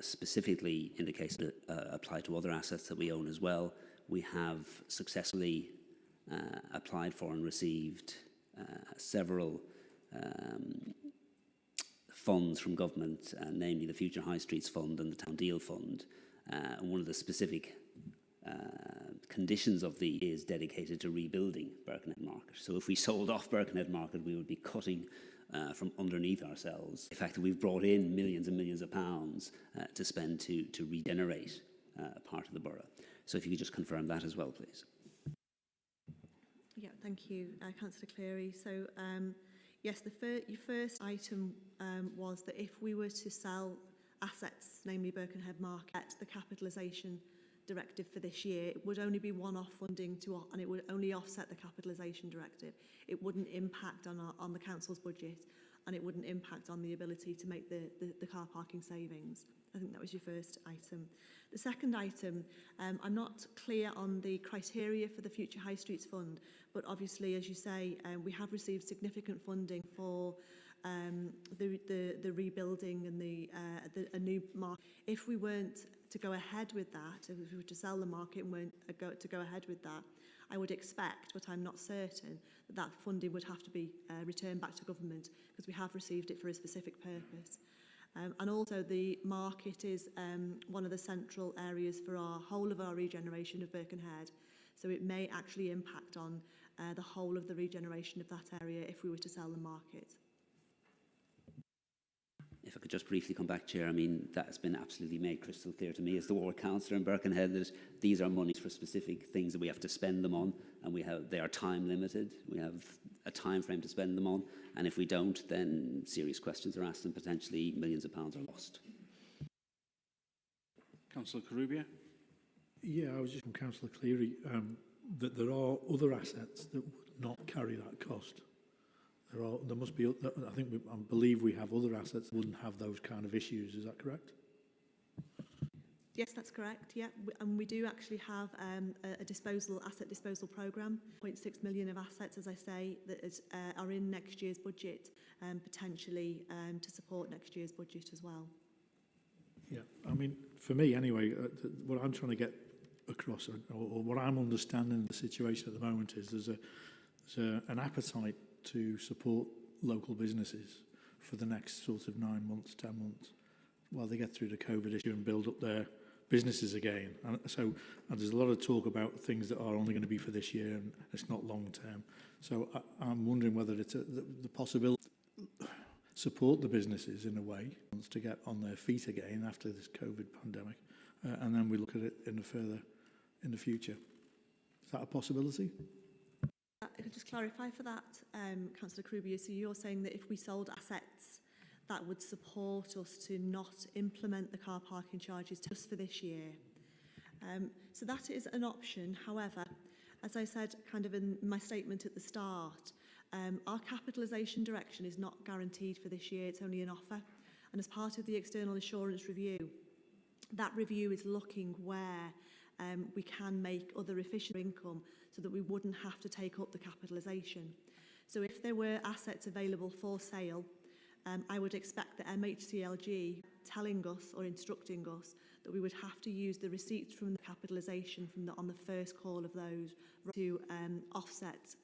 specifically in the case that apply to other assets that we own as well, we have successfully applied for and received several funds from government, namely the Future High Streets Fund and the Town Deal Fund. And one of the specific conditions of the is dedicated to rebuilding Birkenhead Market. So if we sold off Birkenhead Market, we would be cutting from underneath ourselves. In fact, we've brought in millions and millions of pounds to spend to regenerate part of the borough. So if you could just confirm that as well, please. Yeah, thank you, Councillor Cleary. So yes, your first item was that if we were to sell assets, namely Birkenhead Market, the capitalisation directive for this year, it would only be one-off funding and it would only offset the capitalisation directive. It wouldn't impact on the council's budget, and it wouldn't impact on the ability to make the car parking savings. I think that was your first item. The second item, I'm not clear on the criteria for the Future High Streets Fund, but obviously, as you say, we have received significant funding for the rebuilding and a new market. If we weren't to go ahead with that, if we were to sell the market and weren't to go ahead with that, I would expect, but I'm not certain, that funding would have to be returned back to government, because we have received it for a specific purpose. And also the market is one of the central areas for our whole of our regeneration of Birkenhead, so it may actually impact on the whole of the regeneration of that area if we were to sell the market. If I could just briefly come back, Chair, I mean, that has been absolutely made crystal clear to me as the ward councillor in Birkenhead that these are monies for specific things that we have to spend them on, and they are time limited. We have a time frame to spend them on, and if we don't, then serious questions are asked and potentially millions of pounds are lost. Councillor Carubia. Yeah, I was just from Councillor Cleary that there are other assets that would not carry that cost. There must be. I believe we have other assets that wouldn't have those kind of issues. Is that correct? Yes, that's correct. Yeah, and we do actually have a asset disposal programme, 0.6 million of assets, as I say, that are in next year's budget, potentially to support next year's budget as well. Yeah, I mean, for me anyway, what I'm trying to get across, or what I'm understanding the situation at the moment is there's an appetite to support local businesses for the next sort of 9 months, 10 months, while they get through the COVID issue and build up their businesses again. And there's a lot of talk about things that are only going to be for this year, and it's not long term. So I'm wondering whether it's the possibility to support the businesses in a way to get on their feet again after this COVID pandemic, and then we look at it in the future. Is that a possibility? I could just clarify for that, Councillor Carubia, so you're saying that if we sold assets that would support us to not implement the car parking charges just for this year. So that is an option. However, as I said kind of in my statement at the start, our capitalisation direction is not guaranteed for this year, it's only an offer. And as part of the external assurance review, that review is looking where we can make other efficient income so that we wouldn't have to take up the capitalisation. So if there were assets available for sale, I would expect the MHCLG telling us or instructing us that we would have to use the receipts from the capitalisation on the first call of those to offset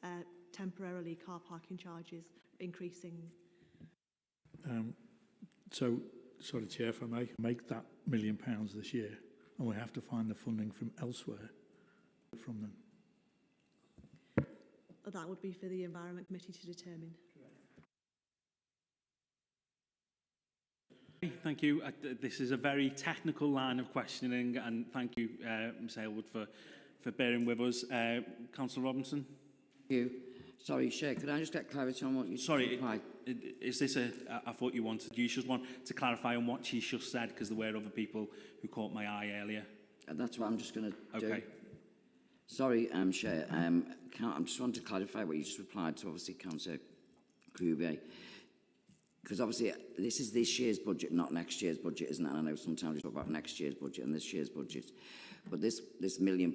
temporarily car parking charges increasing. So, sorry, Chair, if I may, make that £1 million this year, and we have to find the funding from elsewhere from them. That would be for the Environment Committee to determine. Thank you. This is a very technical line of questioning, and thank you, Ms Aylward, for bearing with us. Councillor Robinson? Thank you. Sorry, Chair, could I just get clarity on what you... Sorry, is this I thought you just want to clarify on what she's just said, because there were other people who caught my eye earlier. And that's what I'm just going to do. Okay. Sorry, Chair, I just want to clarify what you just replied to, obviously, Councillor Kubi. Because obviously this is this year's budget, not next year's budget, isn't it? And I know sometimes we talk about next year's budget and this year's budget. But this £1 million,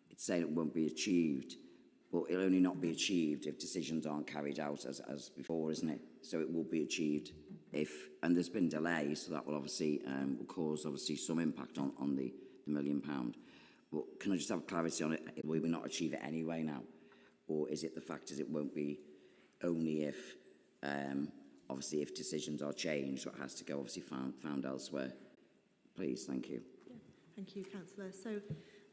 it's saying it won't be achieved, but it'll only not be achieved if decisions aren't carried out as before, isn't it? So it will be achieved if, and there's been delays, so that will obviously will cause obviously some impact on the £1 million. But can I just have clarity on it? Will we not achieve it anyway now? Or is it the fact is it won't be only if... obviously, if decisions are changed, it has to go obviously found elsewhere. Please, thank you. Yeah, thank you, Councillor. So,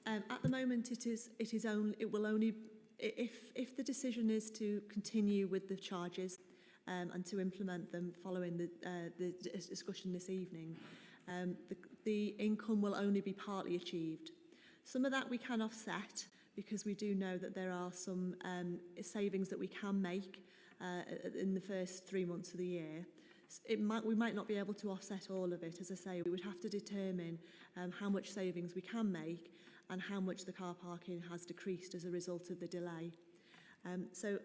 at the moment, it will only if the decision is to continue with the charges and to implement them following the discussion this evening, the income will only be partly achieved. Some of that we can offset because we do know that there are some savings that we can make in the first 3 months of the year. We might not be able to offset all of it. As I say, we would have to determine how much savings we can make and how much the car parking has decreased as a result of the delay. So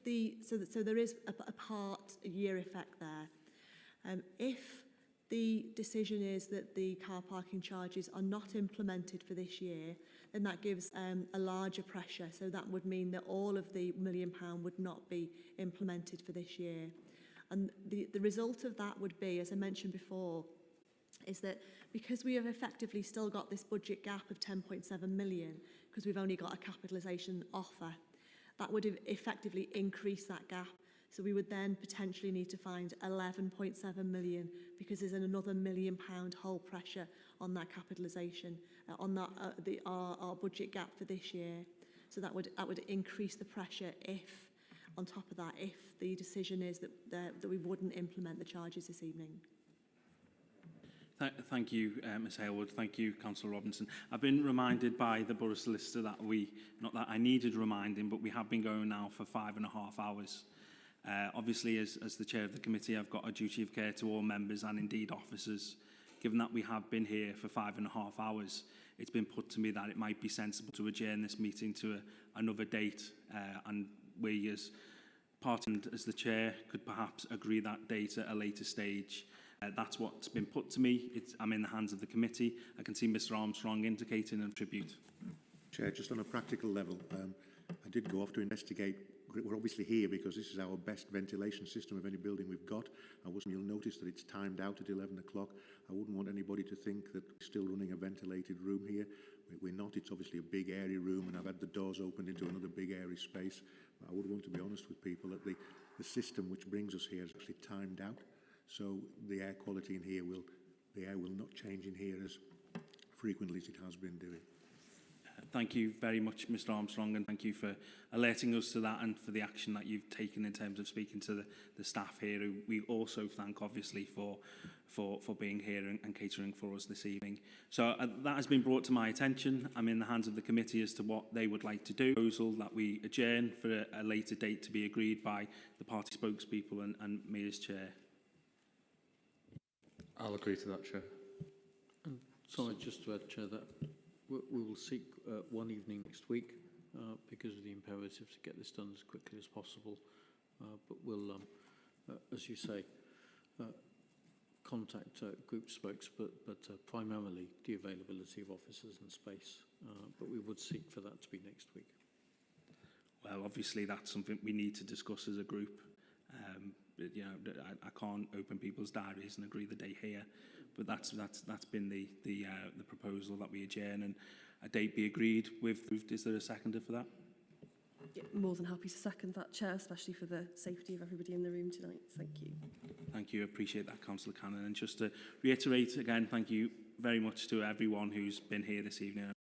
there is a year effect there. If the decision is that the car parking charges are not implemented for this year, then that gives a larger pressure. So that would mean that all of the £1 million would not be implemented for this year. And the result of that would be, as I mentioned before, is that because we have effectively still got this budget gap of 10.7 million, because we've only got a capitalisation offer, that would effectively increase that gap. So we would then potentially need to find 11.7 million because there's another £1 million whole pressure on that capitalisation, on that our budget gap for this year. So that would increase the pressure if, on top of that, if the decision is that we wouldn't implement the charges this evening. Thank you, Ms Aylward. Thank you, Councillor Robinson. I've been reminded by the Borough Solicitor that not that I needed reminding, but we have been going now for 5.5 hours. Obviously, as the chair of the committee, I've got a duty of care to all members and indeed officers. Given that we have been here for 5.5 hours, it's been put to me that it might be sensible to adjourn this meeting to another date, and we as part and as the chair could perhaps agree that date at a later stage. That's what's been put to me. I'm in the hands of the committee. I can see Mr Armstrong indicating a tribute. Chair, just on a practical level, I did go off to investigate. We're obviously here because this is our best ventilation system of any building we've got. You'll notice that it's timed out at 11 o'clock. I wouldn't want anybody to think that we're still running a ventilated room here. We're not. It's obviously a big airy room, and I've had the doors opened into another big airy space. But I would want to be honest with people that the system which brings us here is actually timed out. So the air quality in here the air will not change in here as frequently as it has been doing. Thank you very much, Mr Armstrong, and thank you for alerting us to that and for the action that you've taken in terms of speaking to the staff here, who we also thank, obviously, for being here and catering for us this evening. So that has been brought to my attention. I'm in the hands of the committee as to what they would like to do. Proposal that we adjourn for a later date to be agreed by the party spokespeople and me as chair. I'll agree to that, Chair. Sorry, just to add, Chair, that we will seek one evening next week because of the imperative to get this done as quickly as possible. But we'll, as you say, contact group spokes, but primarily the availability of officers and space. But we would seek for that to be next week. Well, obviously that's something we need to discuss as a group. You know, I can't open people's diaries and agree the day here, but that's been the proposal that we adjourn and a date be agreed with. Is there a seconder for that? Yeah, more than happy to second that, Chair, especially for the safety of everybody in the room tonight. Thank you. Thank you. Appreciate that, Councillor Cannon. And just to reiterate again, thank you very much to everyone who's been here this evening.